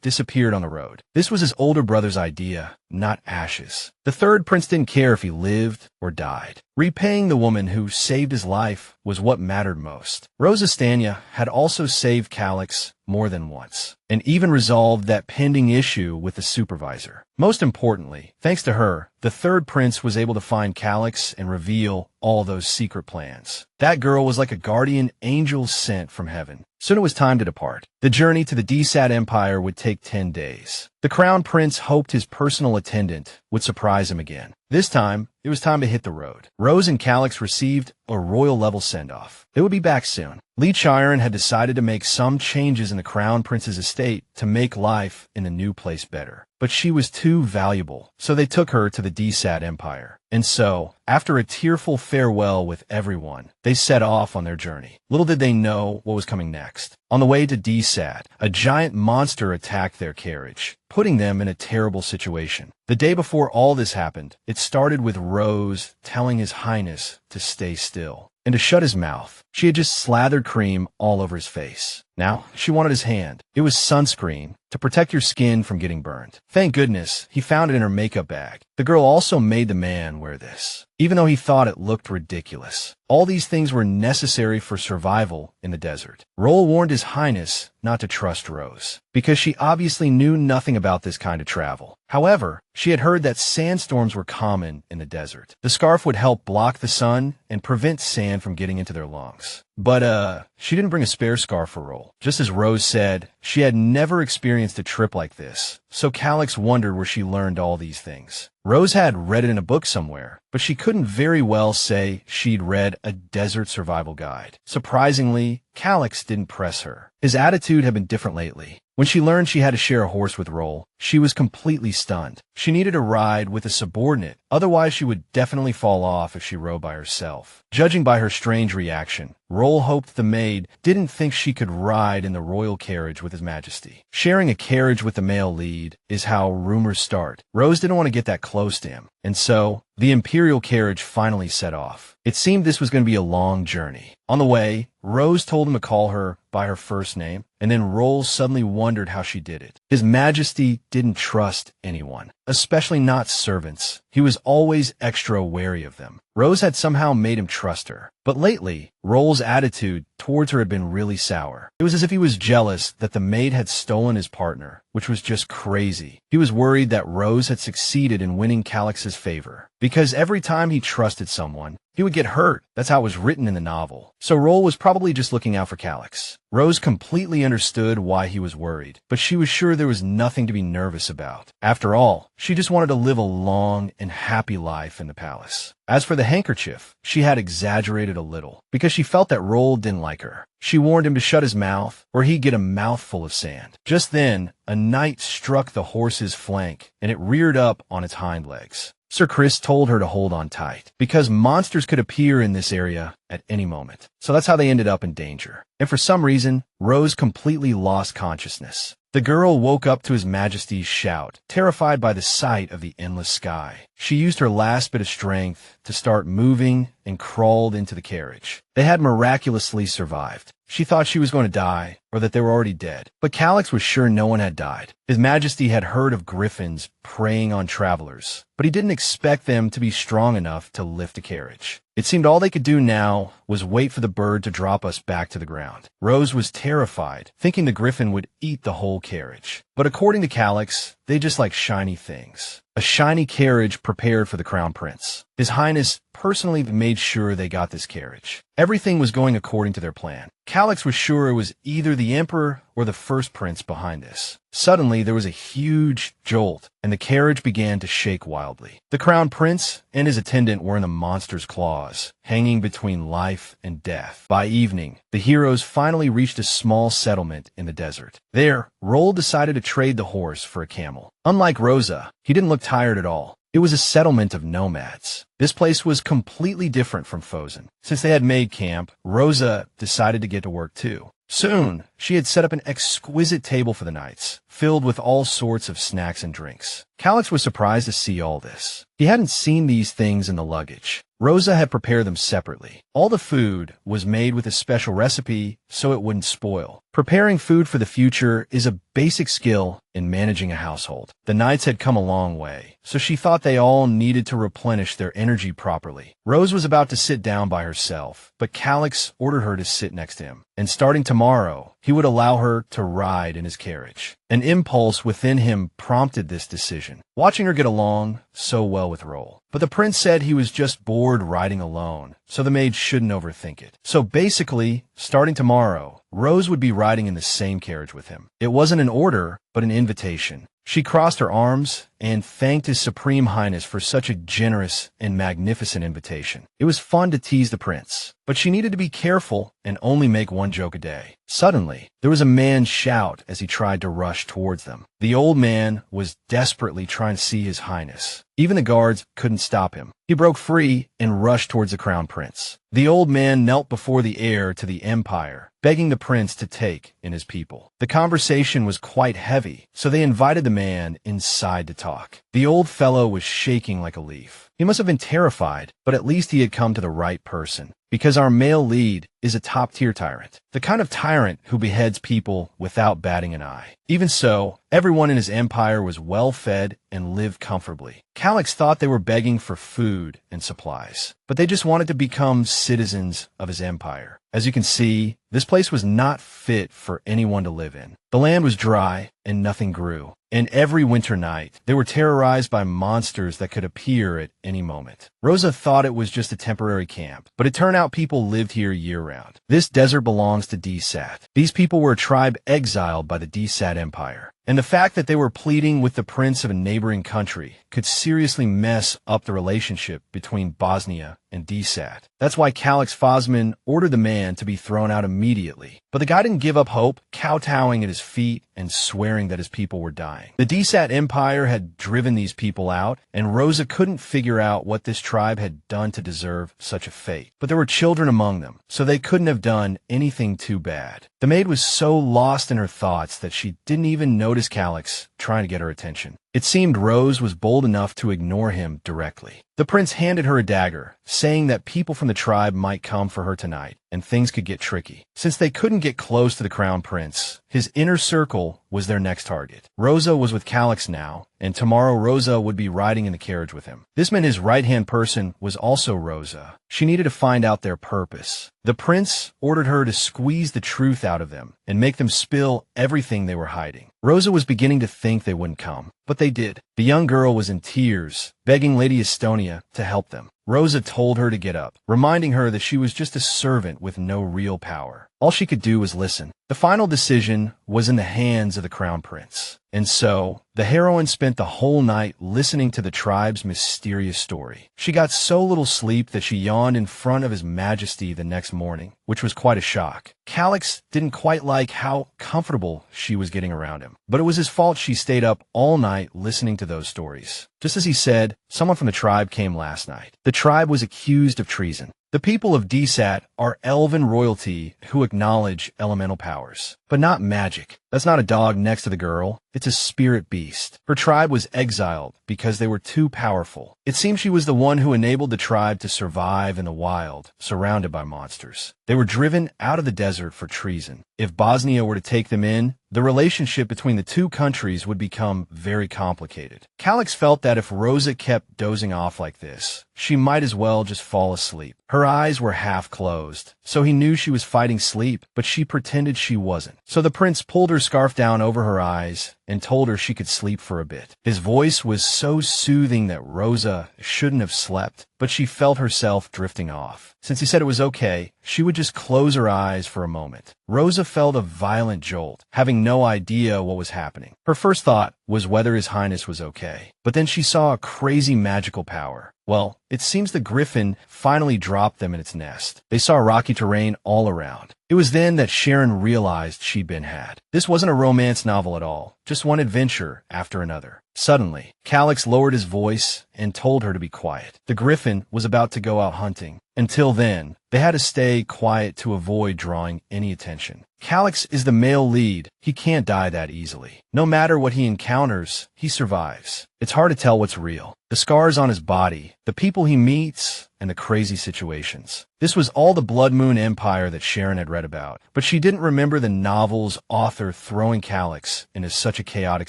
disappeared on the road. This was his older brother's idea, not Ash's. The third prince didn't care if he lived or died. Repaying the woman who saved his life was what mattered most. Rosa Stania had also saved Calix more than once, and even resolved that pending issue with the supervisor. Most importantly, thanks to her, the third prince was able to find Calix and reveal all those secret plans. That girl was like a guardian angel sent from heaven. Soon it was time to depart. The journey to the Desat Empire would take 10 days. The Crown Prince hoped his personal attendant would surprise him again. This time, it was time to hit the road. Rose and Calix received a royal-level send-off. They would be back soon. Leech Iron had decided to make some changes in the Crown Prince's estate to make life in the new place better. But she was too valuable, so they took her to the Desat Empire. And so, after a tearful farewell with everyone, they set off on their journey. Little did they know what was coming next. On the way to Desat, a giant monster attacked their carriage, putting them in a terrible situation. The day before all this happened, it started with Rose telling His Highness to stay still and to shut his mouth. She had just slathered cream all over his face. Now, she wanted his hand. It was sunscreen to protect your skin from getting burned. Thank goodness, he found it in her makeup bag. The girl also made the man wear this, even though he thought it looked ridiculous. All these things were necessary for survival in the desert. Roll warned His Highness not to trust Rose, because she obviously knew nothing about this kind of travel. However, she had heard that sandstorms were common in the desert. The scarf would help block the sun and prevent sand from getting into their lungs. But, she didn't bring a spare scarf for Roll. Just as Rose said, she had never experienced a trip like this, so Calix wondered where she learned all these things. Rose had read it in a book somewhere, but she couldn't very well say she'd read a desert survival guide. Surprisingly, Calix didn't press her. His attitude had been different lately. When she learned she had to share a horse with Roll, she was completely stunned. She needed a ride with a subordinate, otherwise she would definitely fall off if she rode by herself. Judging by her strange reaction, Roll hoped the maid didn't think she could ride in the royal carriage with His Majesty. Sharing a carriage with the male lead is how rumors start. Rose didn't want to get that close to him, and so the imperial carriage finally set off. It seemed this was going to be a long journey. On the way, Rose told him to call her by her first name, and then Roll suddenly wondered how she did it. His Majesty didn't trust anyone, especially not servants. He was always extra wary of them. Rose had somehow made him trust her. But lately, Roll's attitude towards her had been really sour. It was as if he was jealous that the maid had stolen his partner, which was just crazy. He was worried that Rose had succeeded in winning Calix's favor, because every time he trusted someone, he would get hurt. That's how it was written in the novel. So Roll was probably just looking out for Calix. Rose completely understood why he was worried, but she was sure there was nothing to be nervous about. After all, she just wanted to live a long and happy life in the palace. As for the handkerchief, she had exaggerated a little, because she felt that Roll didn't like her. She warned him to shut his mouth, or he'd get a mouthful of sand. Just then, a knight struck the horse's flank, and it reared up on its hind legs. Sir Chris told her to hold on tight, because monsters could appear in this area at any moment. So that's how they ended up in danger. And for some reason, Rose completely lost consciousness. The girl woke up to His Majesty's shout, terrified by the sight of the endless sky. She used her last bit of strength to start moving and crawled into the carriage. They had miraculously survived. She thought she was going to die, or that they were already dead. But Calix was sure no one had died. His Majesty had heard of griffins preying on travelers, but he didn't expect them to be strong enough to lift a carriage. It seemed all they could do now was wait for the bird to drop us back to the ground. Rose was terrified, thinking the griffin would eat the whole carriage. But according to Calix, they just like shiny things. A shiny carriage prepared for the Crown Prince. His Highness personally made sure they got this carriage. Everything was going according to their plan. Calix was sure it was either the Emperor or the first prince behind this. Suddenly, there was a huge jolt, and the carriage began to shake wildly. The Crown Prince and his attendant were in the monster's claws, hanging between life and death. By evening, the heroes finally reached a small settlement in the desert. There, Roll decided to trade the horse for a camel. Unlike Rosa, he didn't look tired at all. It was a settlement of nomads. This place was completely different from Fosen. Since they had made camp, Rosa decided to get to work too. Soon, she had set up an exquisite table for the knights, filled with all sorts of snacks and drinks. Calix was surprised to see all this. He hadn't seen these things in the luggage. Rosa had prepared them separately. All the food was made with a special recipe so it wouldn't spoil. Preparing food for the future is a basic skill in managing a household. The knights had come a long way, so she thought they all needed to replenish their energy properly. Rose was about to sit down by herself, but Calix ordered her to sit next to him, and starting tomorrow, he would allow her to ride in his carriage. An impulse within him prompted this decision, watching her get along so well with Roll. But the prince said he was just bored riding alone, so the maid shouldn't overthink it. So basically, starting tomorrow, Rose would be riding in the same carriage with him. It wasn't an order, but an invitation. She crossed her arms and thanked His Supreme Highness for such a generous and magnificent invitation. It was fun to tease the prince, but she needed to be careful and only make one joke a day. Suddenly, there was a man shout as he tried to rush towards them. The old man was desperately trying to see His Highness. Even the guards couldn't stop him. He broke free and rushed towards the Crown Prince. The old man knelt before the heir to the empire, begging the prince to take in his people. The conversation was quite heavy, so they invited the man inside to talk. The old fellow was shaking like a leaf. He must have been terrified, but at least he had come to the right person, because our male lead is a top-tier tyrant, the kind of tyrant who beheads people without batting an eye. Even so, everyone in his empire was well-fed and lived comfortably. Calix thought they were begging for food and supplies, but they just wanted to become citizens of his empire. As you can see, this place was not fit for anyone to live in. The land was dry and nothing grew. And every winter night, they were terrorized by monsters that could appear at any moment. Rosa thought it was just a temporary camp, but it turned out people lived here year-round. This desert belongs to Desat. These people were a tribe exiled by the Desat Empire. And the fact that they were pleading with the prince of a neighboring country could seriously mess up the relationship between Bosnia and Desat. That's why Calix Fosman ordered the man to be thrown out immediately. But the guy didn't give up hope, kowtowing at his feet and swearing that his people were dying. The Desat Empire had driven these people out, and Rosa couldn't figure out what this tribe had done to deserve such a fate. But there were children among them, so they couldn't have done anything too bad. The maid was so lost in her thoughts that she didn't even notice Calix trying to get her attention. It seemed Rose was bold enough to ignore him directly. The prince handed her a dagger, saying that people from the tribe might come for her tonight, and things could get tricky. Since they couldn't get close to the Crown Prince, his inner circle was their next target. Rosa was with Calix now, and tomorrow Rosa would be riding in the carriage with him. This meant his right-hand person was also Rosa. She needed to find out their purpose. The prince ordered her to squeeze the truth out of them and make them spill everything they were hiding. Rosa was beginning to think they wouldn't come. but they did. The young girl was in tears, begging Lady Estonia to help them. Rosa told her to get up, reminding her that she was just a servant with no real power. All she could do was listen. The final decision was in the hands of the Crown Prince. And so, the heroine spent the whole night listening to the tribe's mysterious story. She got so little sleep that she yawned in front of His Majesty the next morning, which was quite a shock. Calix didn't quite like how comfortable she was getting around him, but it was his fault she stayed up all night listening to those stories. Just as he said, someone from the tribe came last night. The tribe was accused of treason. The people of Desat are elven royalty who acknowledge elemental powers, but not magic. That's not a dog next to the girl. It's a spirit beast. Her tribe was exiled because they were too powerful. It seems she was the one who enabled the tribe to survive in the wild, surrounded by monsters. They were driven out of the desert for treason. If Bosnia were to take them in, the relationship between the two countries would become very complicated. Calix felt that if Rosa kept dozing off like this, she might as well just fall asleep. Her eyes were half closed, so he knew she was fighting sleep, but she pretended she wasn't. So the prince pulled her scarf down over her eyes and told her she could sleep for a bit. His voice was so soothing that Rosa shouldn't have slept, but she felt herself drifting off. Since he said it was okay, she would just close her eyes for a moment. Rosa felt a violent jolt, having no idea what was happening. Her first thought was whether His Highness was okay, but then she saw a crazy magical power. Well, it seems the griffin finally dropped them in its nest. They saw rocky terrain all around. It was then that Sharon realized she'd been had. This wasn't a romance novel at all, just one adventure after another. Suddenly, Calix lowered his voice and told her to be quiet. The griffin was about to go out hunting. Until then, they had to stay quiet to avoid drawing any attention. Calix is the male lead. He can't die that easily. No matter what he encounters, he survives. It's hard to tell what's real. The scars on his body, the people he meets, and the crazy situations. This was all the Blood Moon Empire that Sharon had read about, but she didn't remember the novel's author throwing Calix into such a chaotic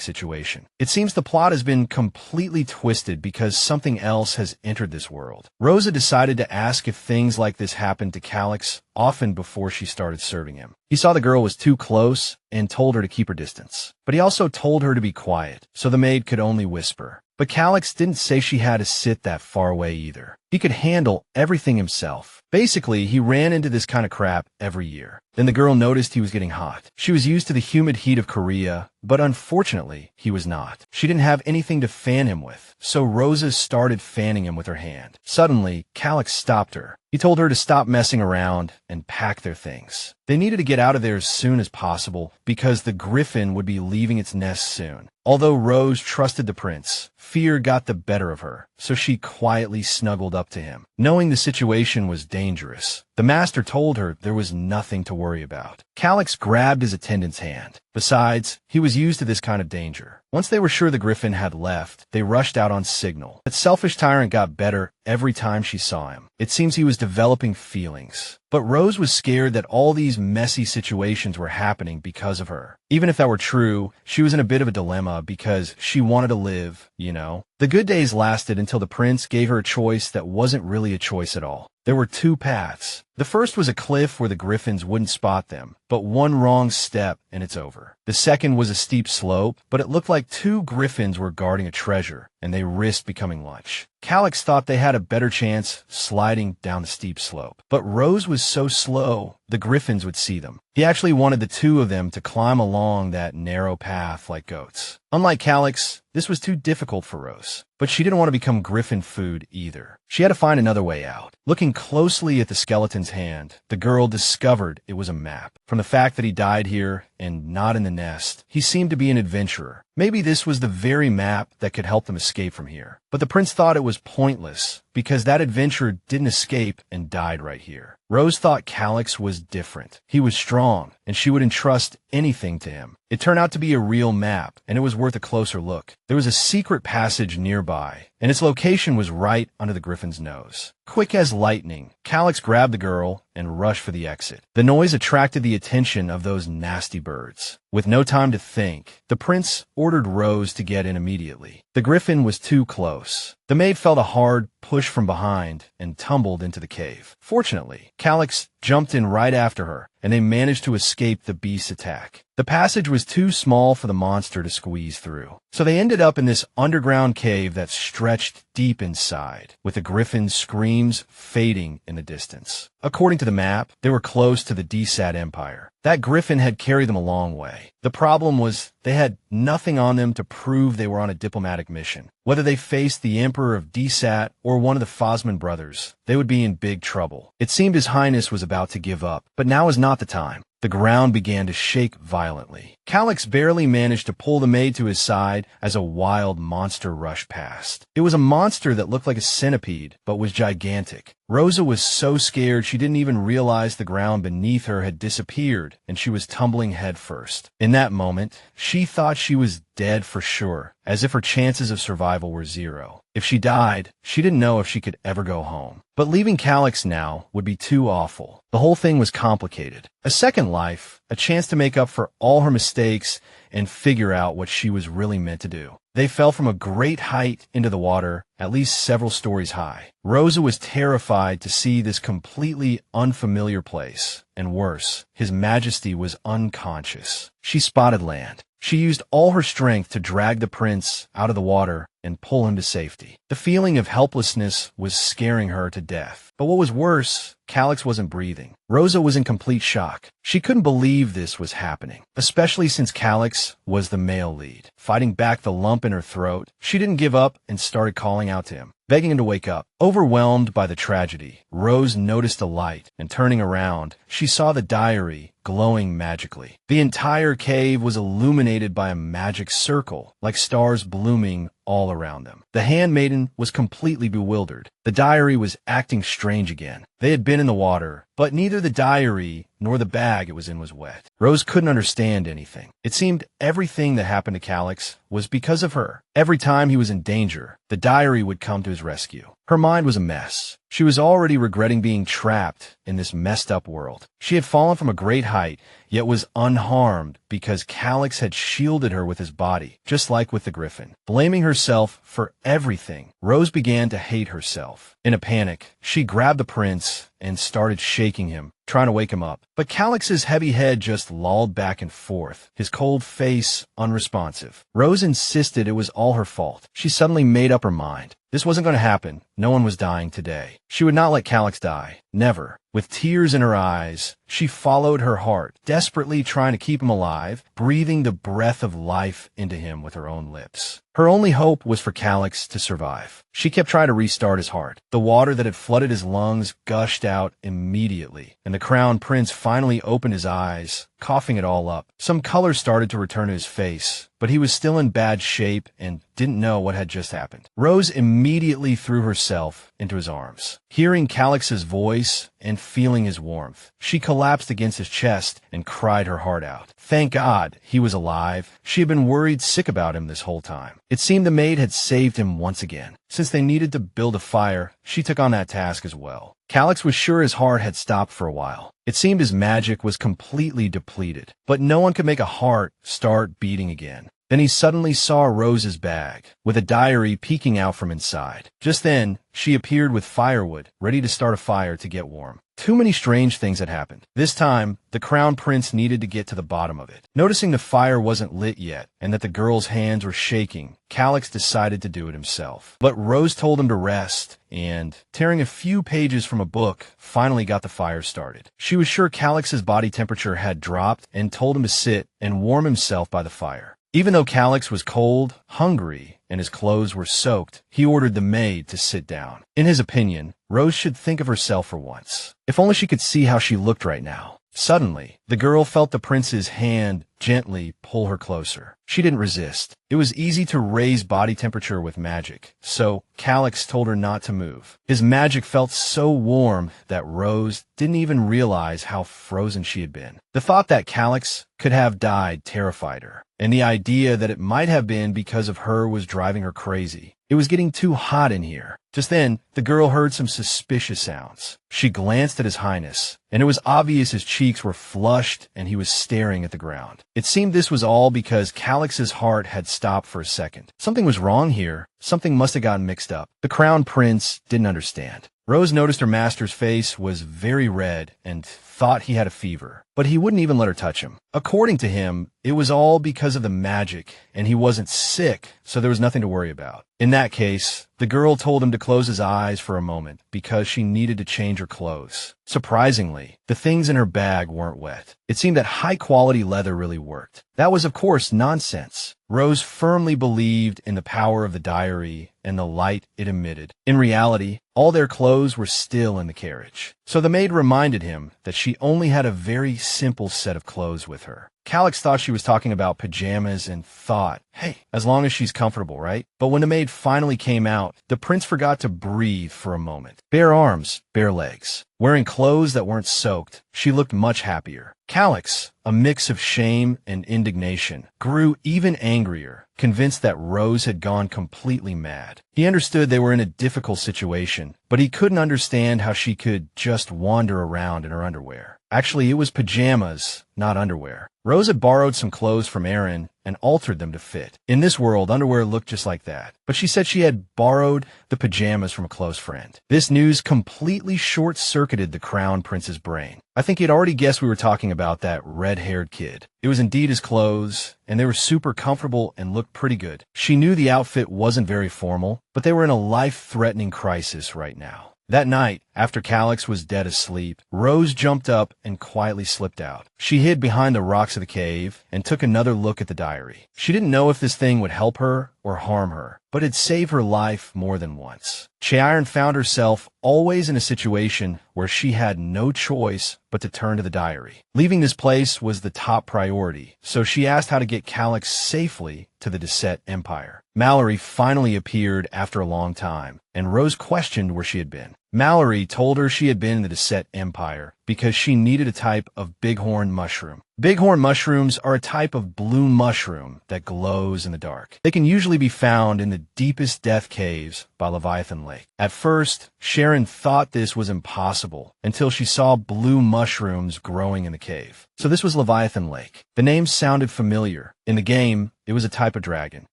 situation. It seems the plot has been completely twisted because something else has entered this world. Rosa decided to ask if things like this happened to Calix often before she started serving him. He saw the girl was too close and told her to keep her distance. But he also told her to be quiet, so the maid could only whisper. But Calix didn't say she had to sit that far away either. He could handle everything himself. Basically, he ran into this kind of crap every year. Then the girl noticed he was getting hot. She was used to the humid heat of Korea, but unfortunately, he was not. She didn't have anything to fan him with, so Rosa started fanning him with her hand. Suddenly, Calix stopped her. He told her to stop messing around and pack their things. They needed to get out of there as soon as possible because the griffin would be leaving its nest soon. Although Rose trusted the prince, fear got the better of her, so she quietly snuggled up to him. Knowing the situation was dangerous, the master told her there was nothing to worry about. Calix grabbed his attendant's hand. Besides, he was used to this kind of danger. Once they were sure the griffin had left, they rushed out on signal. That selfish tyrant got better every time she saw him. It seems he was developing feelings. But Rose was scared that all these messy situations were happening because of her. Even if that were true, she was in a bit of a dilemma because she wanted to live, you know. The good days lasted until the prince gave her a choice that wasn't really a choice at all. There were two paths. The first was a cliff where the griffins wouldn't spot them, but one wrong step and it's over. The second was a steep slope, but it looked like two griffins were guarding a treasure, and they risked becoming lunch. Calix thought they had a better chance sliding down the steep slope, but Rose was so slow, the griffins would see them. He actually wanted the two of them to climb along that narrow path like goats. Unlike Calix, this was too difficult for Rose, but she didn't want to become griffin food either. She had to find another way out. Looking closely at the skeleton's hand, the girl discovered it was a map. From the fact that he died here and not in the nest, he seemed to be an adventurer. Maybe this was the very map that could help them escape from here. But the prince thought it was pointless because that adventurer didn't escape and died right here. Rose thought Calix was different. He was strong, and she would entrust anything to him. It turned out to be a real map, and it was worth a closer look. There was a secret passage nearby, and its location was right under the griffin's nose. Quick as lightning, Calix grabbed the girl and rushed for the exit. The noise attracted the attention of those nasty birds. With no time to think, the prince ordered Rose to get in immediately. The griffin was too close. The maid felt a hard push from behind and tumbled into the cave. Fortunately, Calix jumped in right after her, and they managed to escape the beast's attack. The passage was too small for the monster to squeeze through. So they ended up in this underground cave that stretched deep inside, with the griffin's screams fading in the distance. According to the map, they were close to the Desat Empire. That griffin had carried them a long way. The problem was they had nothing on them to prove they were on a diplomatic mission. Whether they faced the Emperor of Desat or one of the Fosman brothers, they would be in big trouble. It seemed His Highness was about to give up, but now is not the time. The ground began to shake violently. Calix barely managed to pull the maid to his side as a wild monster rushed past. It was a monster that looked like a centipede, but was gigantic. Rosa was so scared she didn't even realize the ground beneath her had disappeared, and she was tumbling headfirst. In that moment, she thought she was dead for sure, as if her chances of survival were zero. If she died, she didn't know if she could ever go home. But leaving Calix now would be too awful. The whole thing was complicated. A second life, a chance to make up for all her mistakes and figure out what she was really meant to do. They fell from a great height into the water, at least several stories high. Rosa was terrified to see this completely unfamiliar place, and worse, His Majesty was unconscious. She spotted land. She used all her strength to drag the prince out of the water and pull him to safety. The feeling of helplessness was scaring her to death. But what was worse, Calix wasn't breathing. Rosa was in complete shock. She couldn't believe this was happening, especially since Calix was the male lead. Fighting back the lump in her throat, she didn't give up and started calling out to him, begging him to wake up. Overwhelmed by the tragedy, Rose noticed a light, and turning around, she saw the diary glowing magically. The entire cave was illuminated by a magic circle, like stars blooming all around them. The handmaiden was completely bewildered. The diary was acting strange again. They had been in the water, but neither the diary nor the bag it was in was wet. Rose couldn't understand anything. It seemed everything that happened to Calix was because of her. Every time he was in danger, the diary would come to his rescue. Her mind was a mess. She was already regretting being trapped in this messed up world. She had fallen from a great height, yet was unharmed because Calix had shielded her with his body, just like with the griffin. Blaming herself for everything, Rose began to hate herself. In a panic, she grabbed the prince and started shaking him, trying to wake him up. But Calix's heavy head just lolled back and forth, his cold face unresponsive. Rose insisted it was all her fault. She suddenly made up her mind. This wasn't going to happen. No one was dying today. She would not let Calix die. Never. With tears in her eyes, she followed her heart, desperately trying to keep him alive, breathing the breath of life into him with her own lips. Her only hope was for Calix to survive. She kept trying to restart his heart. The water that had flooded his lungs gushed out immediately, and the Crown Prince finally opened his eyes, coughing it all up. Some color started to return to his face, but he was still in bad shape and didn't know what had just happened. Rose immediately threw herself into his arms. Hearing Calix's voice and feeling his warmth, she collapsed against his chest and cried her heart out. Thank God he was alive. She had been worried sick about him this whole time. It seemed the maid had saved him once again. Since they needed to build a fire, she took on that task as well. Calix was sure his heart had stopped for a while. It seemed his magic was completely depleted, but no one could make a heart start beating again. Then he suddenly saw Rose's bag, with a diary peeking out from inside. Just then, she appeared with firewood, ready to start a fire to get warm. Too many strange things had happened. This time, the Crown Prince needed to get to the bottom of it. Noticing the fire wasn't lit yet, and that the girl's hands were shaking, Calix decided to do it himself. But Rose told him to rest, and, tearing a few pages from a book, finally got the fire started. She was sure Calix's body temperature had dropped, and told him to sit and warm himself by the fire. Even though Calix was cold, hungry, and his clothes were soaked, he ordered the maid to sit down. In his opinion, Rose should think of herself for once. If only she could see how she looked right now. Suddenly, the girl felt the prince's hand gently pull her closer. She didn't resist. It was easy to raise body temperature with magic, so Calix told her not to move. His magic felt so warm that Rose didn't even realize how frozen she had been. The thought that Calix could have died terrified her, and the idea that it might have been because of her was driving her crazy. It was getting too hot in here. Just then, the girl heard some suspicious sounds. She glanced at His Highness, and it was obvious his cheeks were flushed and he was staring at the ground. It seemed this was all because Calix's heart had stopped for a second. Something was wrong here. Something must have gotten mixed up. The Crown Prince didn't understand. Rose noticed her master's face was very red and thought he had a fever, but he wouldn't even let her touch him. According to him, it was all because of the magic, and he wasn't sick, so there was nothing to worry about. In that case, the girl told him to close his eyes for a moment because she needed to change her clothes. Surprisingly, the things in her bag weren't wet. It seemed that high-quality leather really worked. That was, of course, nonsense. Rose firmly believed in the power of the diary and the light it emitted. In reality, all their clothes were still in the carriage. So the maid reminded him that she only had a very simple set of clothes with her. Calix thought she was talking about pajamas and thought, hey, as long as she's comfortable, right? But when the maid finally came out, the prince forgot to breathe for a moment. Bare arms, bare legs. Wearing clothes that weren't soaked, she looked much happier. Calix, a mix of shame and indignation, grew even angrier, convinced that Rose had gone completely mad. He understood they were in a difficult situation, but he couldn't understand how she could just wander around in her underwear. Actually, it was pajamas, not underwear. Rose had borrowed some clothes from Aaron and altered them to fit. In this world, underwear looked just like that. But she said she had borrowed the pajamas from a close friend. This news completely short-circuited the Crown Prince's brain. I think he'd already guessed we were talking about that red-haired kid. It was indeed his clothes, and they were super comfortable and looked pretty good. She knew the outfit wasn't very formal, but they were in a life-threatening crisis right now. That night, after Calix was dead asleep, Rose jumped up and quietly slipped out. She hid behind the rocks of the cave and took another look at the diary. She didn't know if this thing would help her or harm her, but it'd save her life more than once. Cheiron found herself always in a situation where she had no choice but to turn to the diary. Leaving this place was the top priority, so she asked how to get Calix safely to the Descent Empire. Mallory finally appeared after a long time, and Rose questioned where she had been. Mallory told her she had been in the Descent Empire because she needed a type of bighorn mushroom. Bighorn mushrooms are a type of blue mushroom that glows in the dark. They can usually be found in the deepest death caves by Leviathan Lake. At first, Sharon thought this was impossible until she saw blue mushrooms growing in the cave. So this was Leviathan Lake. The name sounded familiar. In the game, it was a type of dragon.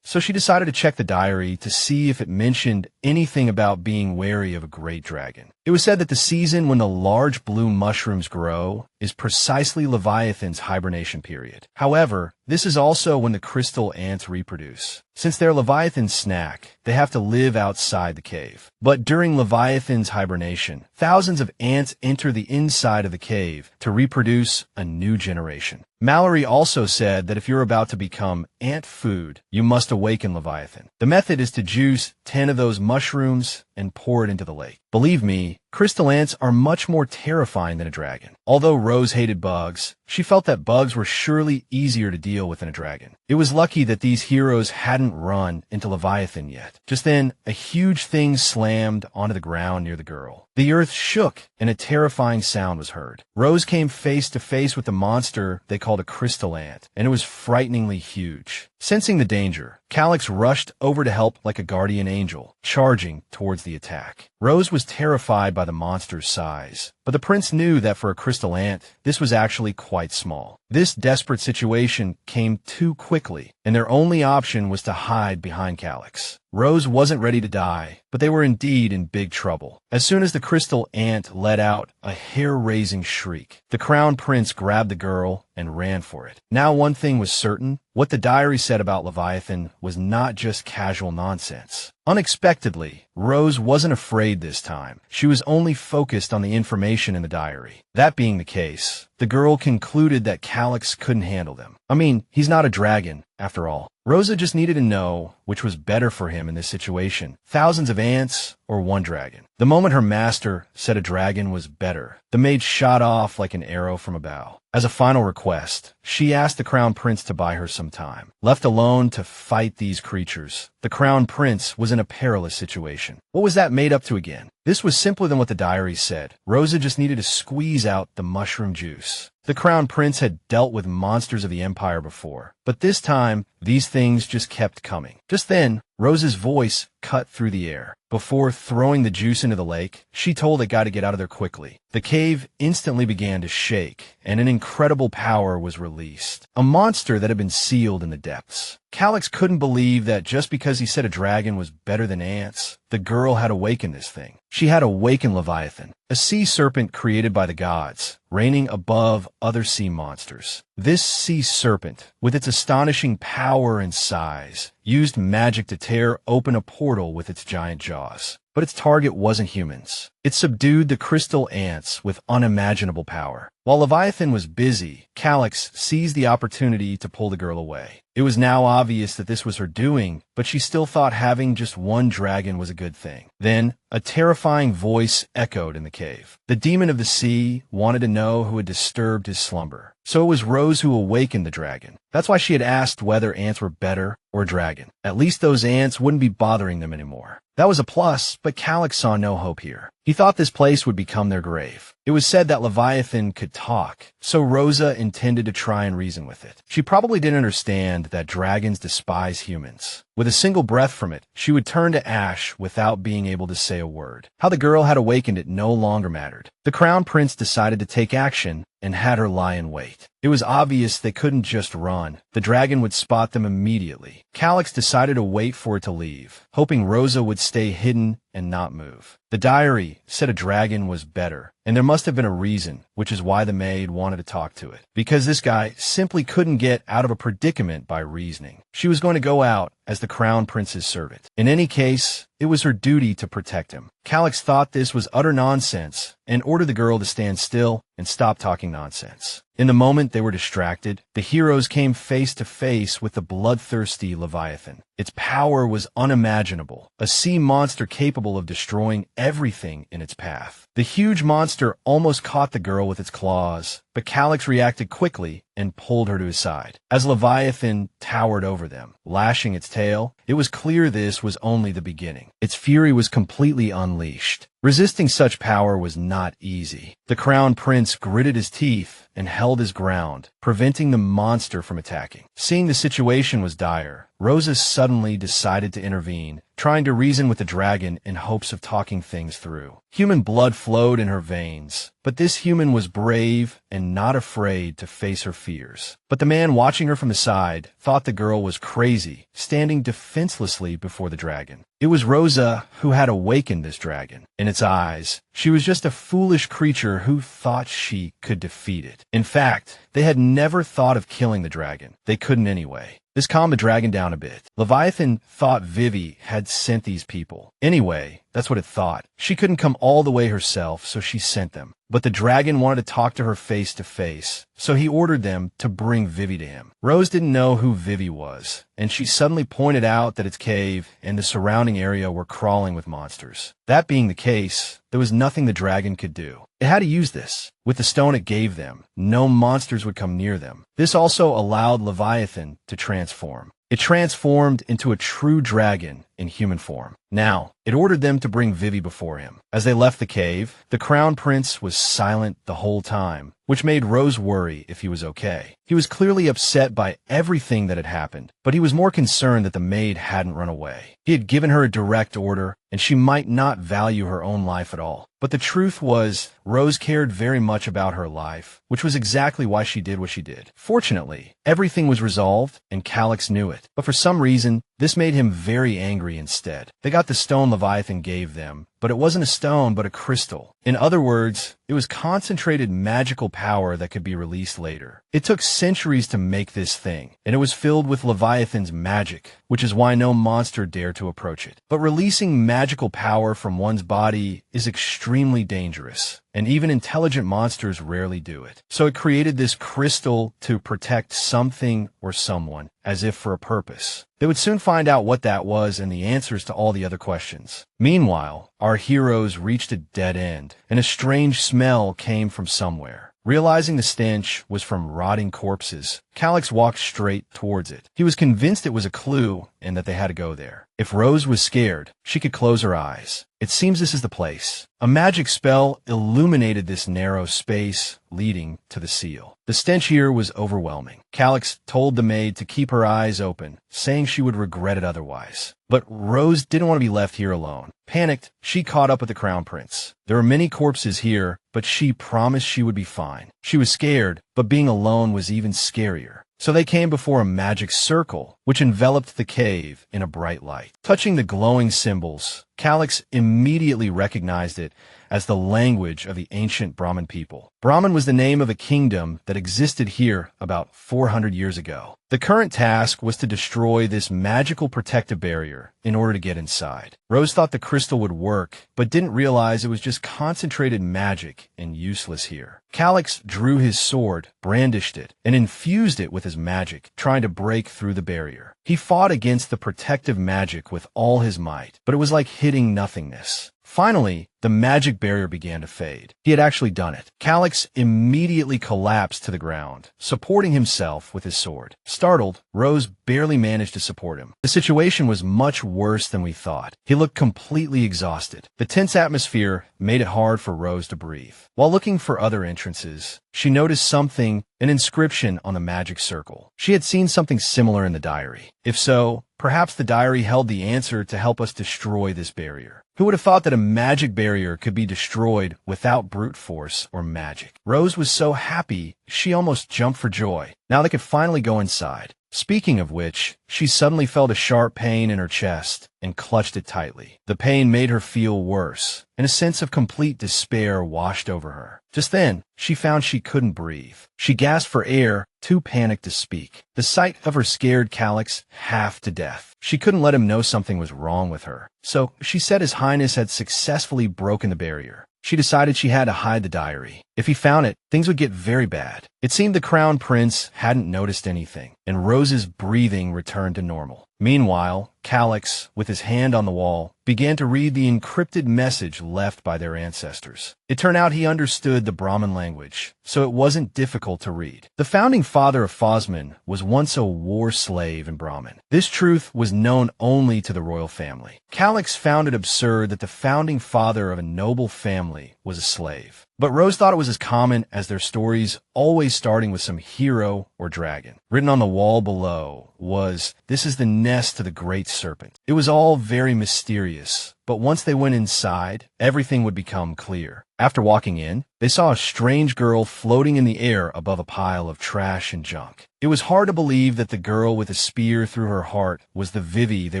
So she decided to check the diary to see if it mentioned anything about being wary of a great dragon. It was said that the season when the large blue mushrooms grow is precisely Leviathan's hibernation period. However, this is also when the crystal ants reproduce. Since they're Leviathan's snack, they have to live outside the cave. But during Leviathan's hibernation, thousands of ants enter the inside of the cave to reproduce a new generation. Mallory also said that if you're about to become ant food, you must awaken Leviathan. The method is to juice 10 of those mushrooms and pour it into the lake. Believe me, crystal ants are much more terrifying than a dragon. Although Rose hated bugs, she felt that bugs were surely easier to deal with than a dragon. It was lucky that these heroes hadn't run into Leviathan yet. Just then, a huge thing slammed onto the ground near the girl. The earth shook, and a terrifying sound was heard. Rose came face to face with the monster they called a crystal ant, and it was frighteningly huge. Sensing the danger, Calix rushed over to help like a guardian angel, charging towards the attack. Rose was terrified by the monster's size, but the prince knew that for a crystal ant, this was actually quite small. This desperate situation came too quickly, and their only option was to hide behind Calix. Rose wasn't ready to die, but they were indeed in big trouble. As soon as the crystal ant let out a hair-raising shriek, the Crown Prince grabbed the girl and ran for it. Now one thing was certain, what the diary said about Leviathan was not just casual nonsense. Unexpectedly, Rose wasn't afraid this time. She was only focused on the information in the diary. That being the case, the girl concluded that Calix couldn't handle them. I mean, he's not a dragon, after all. Rosa just needed to know which was better for him in this situation, thousands of ants or one dragon. The moment her master said a dragon was better, the maid shot off like an arrow from a bow. As a final request, she asked the Crown Prince to buy her some time. Left alone to fight these creatures, the Crown Prince was in a perilous situation. What was that maid up to again? This was simpler than what the diary said. Rosa just needed to squeeze out the mushroom juice. The Crown Prince had dealt with monsters of the Empire before, but this time, these things just kept coming. Just then, Rosa's voice cut through the air. Before throwing the juice into the lake, she told the guy to get out of there quickly. The cave instantly began to shake, and an incredible power was released. A monster that had been sealed in the depths. Calix couldn't believe that just because he said a dragon was better than ants, the girl had awakened this thing. She had awakened Leviathan, a sea serpent created by the gods, reigning above other sea monsters. This sea serpent, with its astonishing power and size, used magic to tear open a portal with its giant jaws. But its target wasn't humans. It subdued the crystal ants with unimaginable power. While Leviathan was busy, Calix seized the opportunity to pull the girl away. It was now obvious that this was her doing, but she still thought having just one dragon was a good thing. Then, a terrifying voice echoed in the cave. The demon of the sea wanted to know who had disturbed his slumber. So it was Rose who awakened the dragon. That's why she had asked whether ants were better or a dragon. At least those ants wouldn't be bothering them anymore. That was a plus, but Calix saw no hope here. He thought this place would become their grave. It was said that Leviathan could talk, so Rosa intended to try and reason with it. She probably didn't understand that dragons despise humans. With a single breath from it, she would turn to ash without being able to say a word. How the girl had awakened it no longer mattered. The Crown Prince decided to take action and had her lie in wait. It was obvious they couldn't just run. The dragon would spot them immediately. Calix decided to wait for it to leave, hoping Rosa would stay hidden and not move. The diary said a dragon was better, and there must have been a reason, which is why the maid wanted to talk to it. Because this guy simply couldn't get out of a predicament by reasoning. She was going to go out as the Crown Prince's servant. In any case, it was her duty to protect him. Calix thought this was utter nonsense and ordered the girl to stand still and stop talking nonsense. In the moment they were distracted, the heroes came face to face with the bloodthirsty Leviathan. Its power was unimaginable, a sea monster capable of destroying everything in its path. The huge monster almost caught the girl with its claws, but Calix reacted quickly and pulled her to his side. As Leviathan towered over them, lashing its tail, it was clear this was only the beginning. Its fury was completely unleashed. Resisting such power was not easy. The Crown Prince gritted his teeth and held his ground, preventing the monster from attacking. Seeing the situation was dire, Rosa suddenly decided to intervene, trying to reason with the dragon in hopes of talking things through. Human blood flowed in her veins, but this human was brave and not afraid to face her fears. But the man watching her from the side thought the girl was crazy, standing defenselessly before the dragon. It was Rosa who had awakened this dragon. In its eyes, she was just a foolish creature who thought she could defeat it. In fact, they had never thought of killing the dragon. They couldn't anyway. This calmed the dragon down a bit. Leviathan thought Vivi had sent these people. Anyway, that's what it thought. She couldn't come all the way herself, so she sent them. But the dragon wanted to talk to her face to face, so he ordered them to bring Vivi to him. Rose didn't know who Vivi was, and she suddenly pointed out that its cave and the surrounding area were crawling with monsters. That being the case, there was nothing the dragon could do. It had to use this. With the stone it gave them, no monsters would come near them. This also allowed Leviathan to transform. It transformed into a true dragon in human form. Now, it ordered them to bring Vivi before him. As they left the cave, the Crown Prince was silent the whole time, which made Rose worry if he was okay. He was clearly upset by everything that had happened, but he was more concerned that the maid hadn't run away. He had given her a direct order, and she might not value her own life at all. But the truth was, Rose cared very much about her life, which was exactly why she did what she did. Fortunately, everything was resolved, and Calix knew it. But for some reason, this made him very angry instead. They got the stone Leviathan gave them, but it wasn't a stone but a crystal. In other words, it was concentrated magical power that could be released later. It took centuries to make this thing, and it was filled with Leviathan's magic, which is why no monster dared to approach it. But releasing magical power from one's body is extremely dangerous, and even intelligent monsters rarely do it. So it created this crystal to protect something or someone, as if for a purpose. They would soon find out what that was and the answers to all the other questions. Meanwhile, our heroes reached a dead end, and a strange smell came from somewhere. Realizing the stench was from rotting corpses, Calix walked straight towards it. He was convinced it was a clue and that they had to go there. If Rose was scared, she could close her eyes. It seems this is the place. A magic spell illuminated this narrow space leading to the seal. The stench here was overwhelming. Calix told the maid to keep her eyes open, saying she would regret it otherwise. But Rose didn't want to be left here alone. Panicked, she caught up with the Crown Prince. There were many corpses here, but she promised she would be fine. She was scared, but being alone was even scarier. So they came before a magic circle, which enveloped the cave in a bright light. Touching the glowing symbols, Calix immediately recognized it as the language of the ancient Brahmin people. Brahmin was the name of a kingdom that existed here about 400 years ago. The current task was to destroy this magical protective barrier in order to get inside. Rose thought the crystal would work, but didn't realize it was just concentrated magic and useless here. Calix drew his sword, brandished it, and infused it with his magic, trying to break through the barrier. He fought against the protective magic with all his might, but it was like hitting nothingness. Finally, the magic barrier began to fade. He had actually done it. Calix immediately collapsed to the ground, supporting himself with his sword. Startled, Rose barely managed to support him. The situation was much worse than we thought. He looked completely exhausted. The tense atmosphere made it hard for Rose to breathe. While looking for other entrances, she noticed something, an inscription on the magic circle. She had seen something similar in the diary. If so, perhaps the diary held the answer to help us destroy this barrier. Who would have thought that a magic barrier could be destroyed without brute force or magic? Rose was so happy, she almost jumped for joy. Now they could finally go inside. Speaking of which, she suddenly felt a sharp pain in her chest and clutched it tightly. The pain made her feel worse, and a sense of complete despair washed over her. Just then, she found she couldn't breathe. She gasped for air, too panicked to speak. The sight of her scared Calix half to death. She couldn't let him know something was wrong with her. So she said His Highness had successfully broken the barrier. She decided she had to hide the diary. If he found it, things would get very bad. It seemed the Crown Prince hadn't noticed anything, and Rose's breathing returned to normal. Meanwhile, Calix, with his hand on the wall, began to read the encrypted message left by their ancestors. It turned out he understood the Brahmin language, so it wasn't difficult to read. The founding father of Phosman was once a war slave in Brahmin. This truth was known only to the royal family. Calix found it absurd that the founding father of a noble family was a slave. But Rose thought it was as common as their stories, always starting with some hero or dragon. Written on the wall below was, "This is the nest of the great serpent." It was all very mysterious, but once they went inside, everything would become clear. After walking in, they saw a strange girl floating in the air above a pile of trash and junk. It was hard to believe that the girl with a spear through her heart was the Vivi they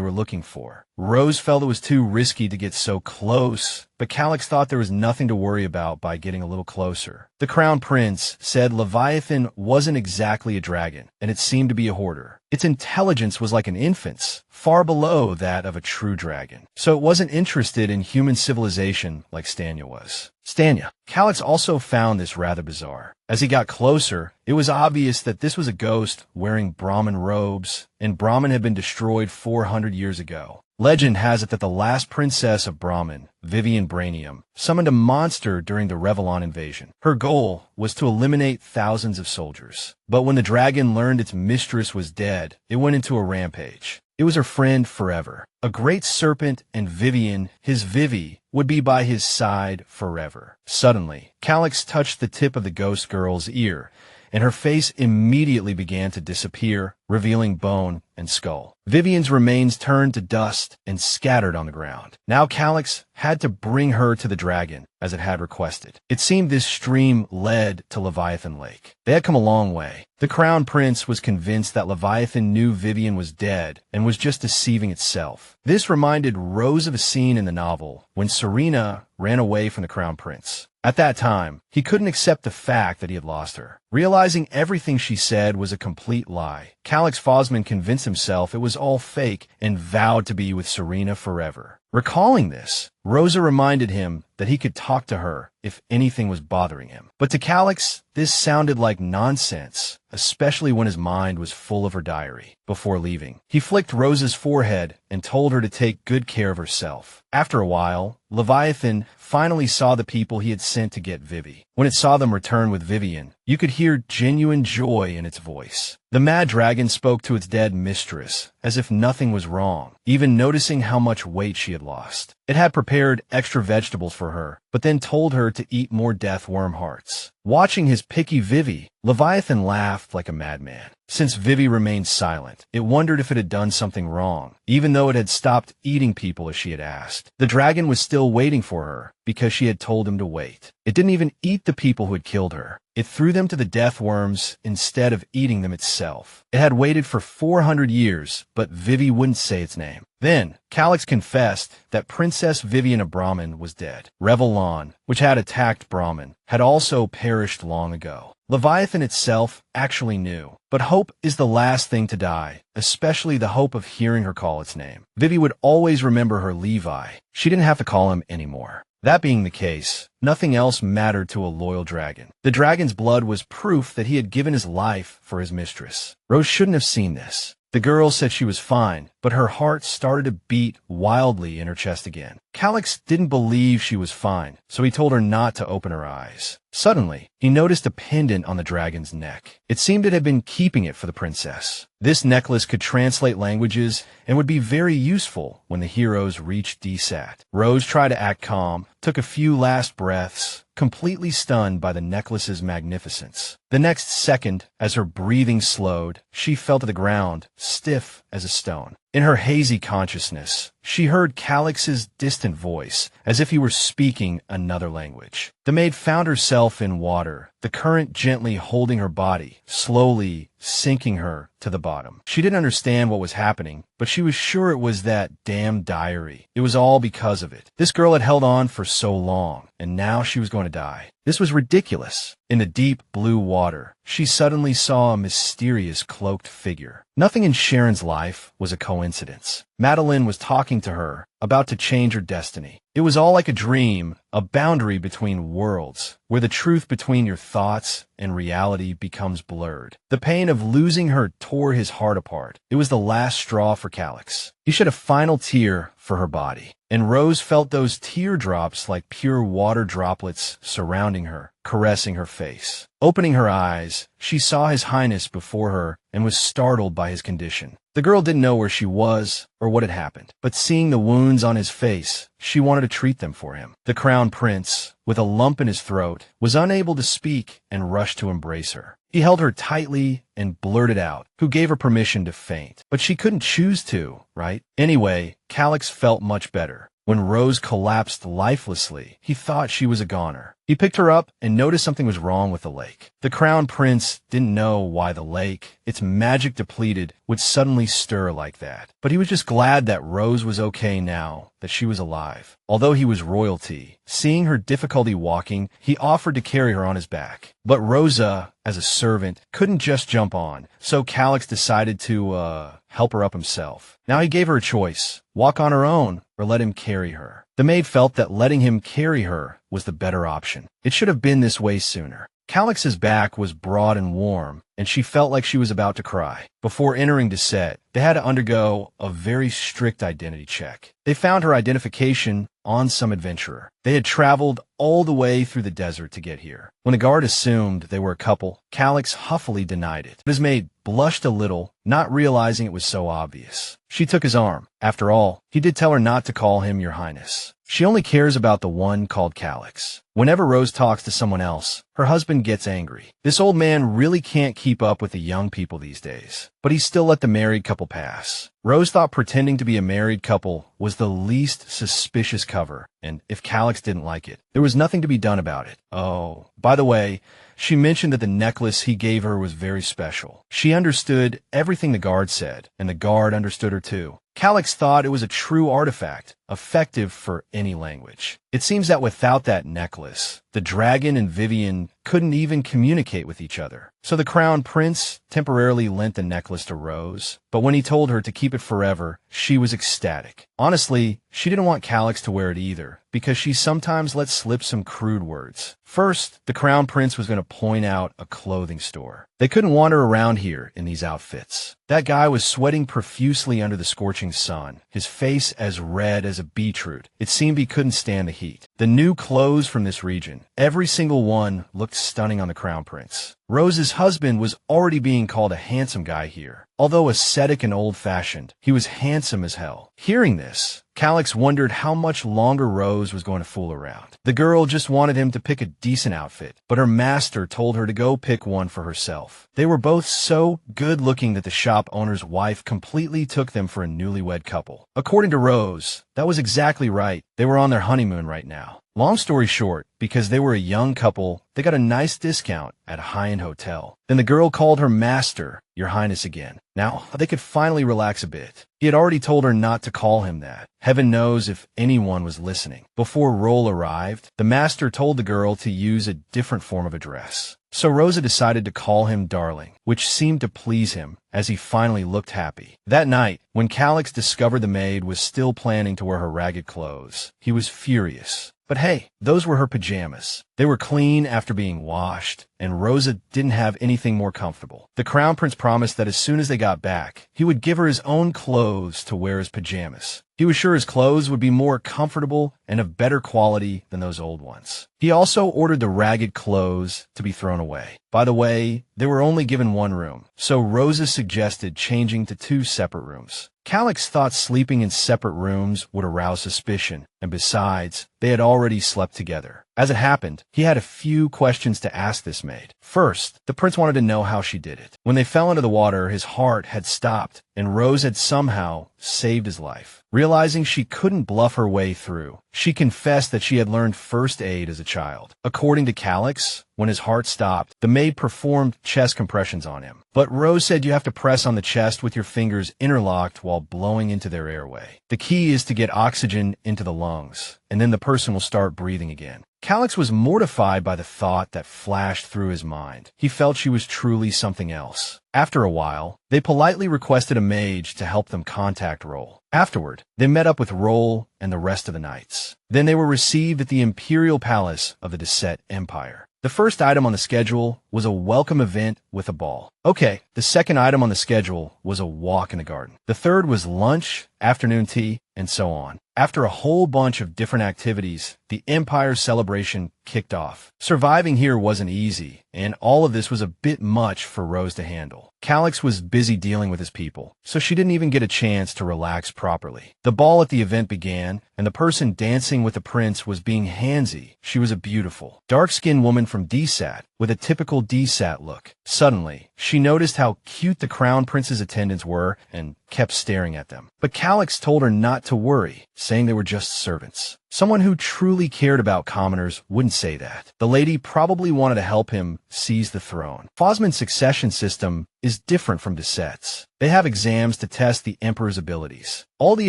were looking for. Rose felt it was too risky to get so close, but Calix thought there was nothing to worry about by getting a little closer. The Crown Prince said Leviathan wasn't exactly a dragon, and it seemed to be a hoarder. Its intelligence was like an infant's, far below that of a true dragon. So it wasn't interested in human civilization like Stanya was. Stanya. Calix also found this rather bizarre. As he got closer, it was obvious that this was a ghost wearing Brahmin robes, and Brahmin had been destroyed 400 years ago. Legend has it that the last princess of Brahmin, Vivian Brainium, summoned a monster during the Revlon invasion. Her goal was to eliminate thousands of soldiers. But when the dragon learned its mistress was dead, it went into a rampage. It was her friend forever. A great serpent, and Vivian, his Vivi, would be by his side forever. Suddenly, Calix touched the tip of the ghost girl's ear, and her face immediately began to disappear, revealing bone and skull. Vivian's remains turned to dust and scattered on the ground. Now Calix had to bring her to the dragon, as it had requested. It seemed this stream led to Leviathan Lake. They had come a long way. The Crown Prince was convinced that Leviathan knew Vivian was dead and was just deceiving itself. This reminded Rose of a scene in the novel when Serena ran away from the Crown Prince. At that time, he couldn't accept the fact that he had lost her. Realizing everything she said was a complete lie, Calix Phosman convinced himself it was all fake and vowed to be with Serena forever. Recalling this, Rosa reminded him that he could talk to her if anything was bothering him. But to Calix, this sounded like nonsense, especially when his mind was full of her diary. Before leaving, he flicked Rosa's forehead and told her to take good care of herself. After a while, Leviathan finally saw the people he had sent to get Vivi. When it saw them return with Vivian, you could hear genuine joy in its voice. The mad dragon spoke to its dead mistress, as if nothing was wrong, even noticing how much weight she had lost. It had prepared extra vegetables for her, but then told her to eat more death worm hearts. Watching his picky Vivi, Leviathan laughed like a madman. Since Vivi remained silent, it wondered if it had done something wrong, even though it had stopped eating people as she had asked. The dragon was still waiting for her, because she had told him to wait. It didn't even eat the people who had killed her. It threw them to the death worms instead of eating them itself. It had waited for 400 years, but Vivi wouldn't say its name. Then, Calix confessed that Princess Vivian of Brahmin was dead. Revelon, which had attacked Brahmin, had also perished long ago. Leviathan itself actually knew. But hope is the last thing to die, especially the hope of hearing her call its name. Vivi would always remember her Levi. She didn't have to call him anymore. That being the case, nothing else mattered to a loyal dragon. The dragon's blood was proof that he had given his life for his mistress. Rose shouldn't have seen this. The girl said she was fine, but her heart started to beat wildly in her chest again. Calix didn't believe she was fine, so he told her not to open her eyes. Suddenly, he noticed a pendant on the dragon's neck. It seemed it had been keeping it for the princess. This necklace could translate languages and would be very useful when the heroes reached DSAT. Rose tried to act calm, took a few last breaths, completely stunned by the necklace's magnificence. The next second, as her breathing slowed, she fell to the ground, stiff as a stone. In her hazy consciousness, she heard Calix's distant voice, as if he were speaking another language. The maid found herself in water, the current gently holding her body, slowly sinking her to the bottom. She didn't understand what was happening, but she was sure it was that damn diary. It was all because of it. This girl had held on for so long, and now she was going to die. This was ridiculous. In the deep blue water, she suddenly saw a mysterious cloaked figure. Nothing in Sharon's life was a coincidence. Madeline was talking to her, about to change her destiny. It was all like a dream, a boundary between worlds, where the truth between your thoughts and reality becomes blurred. The pain of losing her tore his heart apart. It was the last straw for Calix. He shed a final tear for her body, and Rose felt those teardrops like pure water droplets surrounding her, caressing her face. Opening her eyes, she saw His Highness before her and was startled by his condition. The girl didn't know where she was or what had happened, but seeing the wounds on his face, she wanted to treat them for him. The Crown Prince, with a lump in his throat, was unable to speak and rushed to embrace her. He held her tightly and blurted out, who gave her permission to faint. But she couldn't choose to, right? Anyway, Calix felt much better. When Rose collapsed lifelessly, he thought she was a goner. He picked her up and noticed something was wrong with the lake. The Crown Prince didn't know why the lake, its magic depleted, would suddenly stir like that. But he was just glad that Rose was okay now, that she was alive. Although he was royalty, seeing her difficulty walking, he offered to carry her on his back. But Rosa, as a servant, couldn't just jump on, so Calix decided to, help her up himself. Now he gave her a choice: walk on her own or let him carry her. The maid felt that letting him carry her was the better option. It should have been this way sooner. Calix's back was broad and warm, and she felt like she was about to cry. Before entering Deceit, they had to undergo a very strict identity check. They found her identification on some adventurer. They had traveled all the way through the desert to get here. When the guard assumed they were a couple, Calix huffily denied it. His maid blushed a little, not realizing it was so obvious. She took his arm. After all, he did tell her not to call him Your Highness. She only cares about the one called Calix. Whenever Rose talks to someone else, her husband gets angry. This old man really can't keep up with the young people these days, but he still let the married couple pass. Rose thought pretending to be a married couple was the least suspicious cover, and if Calix didn't like it, there was nothing to be done about it. Oh, by the way, she mentioned that the necklace he gave her was very special. She understood everything the guard said, and the guard understood her too. Calix thought it was a true artifact, effective for any language. It seems that without that necklace, the dragon and Vivian couldn't even communicate with each other. So the Crown Prince temporarily lent the necklace to Rose, but when he told her to keep it forever, she was ecstatic. Honestly, she didn't want Calix to wear it either, because she sometimes let slip some crude words. First, the Crown Prince was going to point out a clothing store. They couldn't wander around here in these outfits. That guy was sweating profusely under the scorching sun, his face as red as a beetroot. It seemed he couldn't stand the heat. The new clothes from this region, every single one looked stunning on the Crown Prince. Rose's husband was already being called a handsome guy here. Although ascetic and old-fashioned, he was handsome as hell. Hearing this, Calix wondered how much longer Rose was going to fool around. The girl just wanted him to pick a decent outfit, but her master told her to go pick one for herself. They were both so good-looking that the shop owner's wife completely took them for a newlywed couple. According to Rose, that was exactly right. They were on their honeymoon right now. Long story short, because they were a young couple, they got a nice discount at a high-end hotel. Then the girl called her master, Your Highness, again. Now, they could finally relax a bit. He had already told her not to call him that. Heaven knows if anyone was listening. Before Roll arrived, the master told the girl to use a different form of address. So Rosa decided to call him Darling, which seemed to please him as he finally looked happy. That night, when Calix discovered the maid was still planning to wear her ragged clothes, he was furious. But hey, those were her pajamas. They were clean after being washed, and Rosa didn't have anything more comfortable. The Crown Prince promised that as soon as they got back, he would give her his own clothes to wear as pajamas. He was sure his clothes would be more comfortable and of better quality than those old ones. He also ordered the ragged clothes to be thrown away. By the way, they were only given one room, so Rosa suggested changing to 2 separate rooms. Calix thought sleeping in separate rooms would arouse suspicion, and besides, they had already slept together. As it happened, he had a few questions to ask this maid. First, the prince wanted to know how she did it. When they fell into the water, his heart had stopped, and Rose had somehow saved his life. Realizing she couldn't bluff her way through, she confessed that she had learned first aid as a child. According to Calix, when his heart stopped, the maid performed chest compressions on him. But Rose said you have to press on the chest with your fingers interlocked while blowing into their airway. The key is to get oxygen into the lungs, and then the person will start breathing again. Calix was mortified by the thought that flashed through his mind. He felt she was truly something else. After a while, they politely requested a mage to help them contact Roll. Afterward, they met up with Roll and the rest of the knights. Then they were received at the Imperial Palace of the Descent Empire. The first item on the schedule was a welcome event with a ball. Okay, the second item on the schedule was a walk in the garden. The third was lunch, afternoon tea, and so on. After a whole bunch of different activities, the Empire celebration kicked off. Surviving here wasn't easy, and all of this was a bit much for Rose to handle. Calix was busy dealing with his people, so she didn't even get a chance to relax properly. The ball at the event began, and the person dancing with the prince was being handsy. She was a beautiful, dark-skinned woman from DSAT, with a typical DSAT look. Suddenly, she noticed how cute the Crown Prince's attendants were and kept staring at them. But Calix told her not to worry, saying they were just servants. Someone who truly cared about commoners wouldn't say that. The lady probably wanted to help him seize the throne. Phosman's succession system is different from Deset's. They have exams to test the emperor's abilities. All the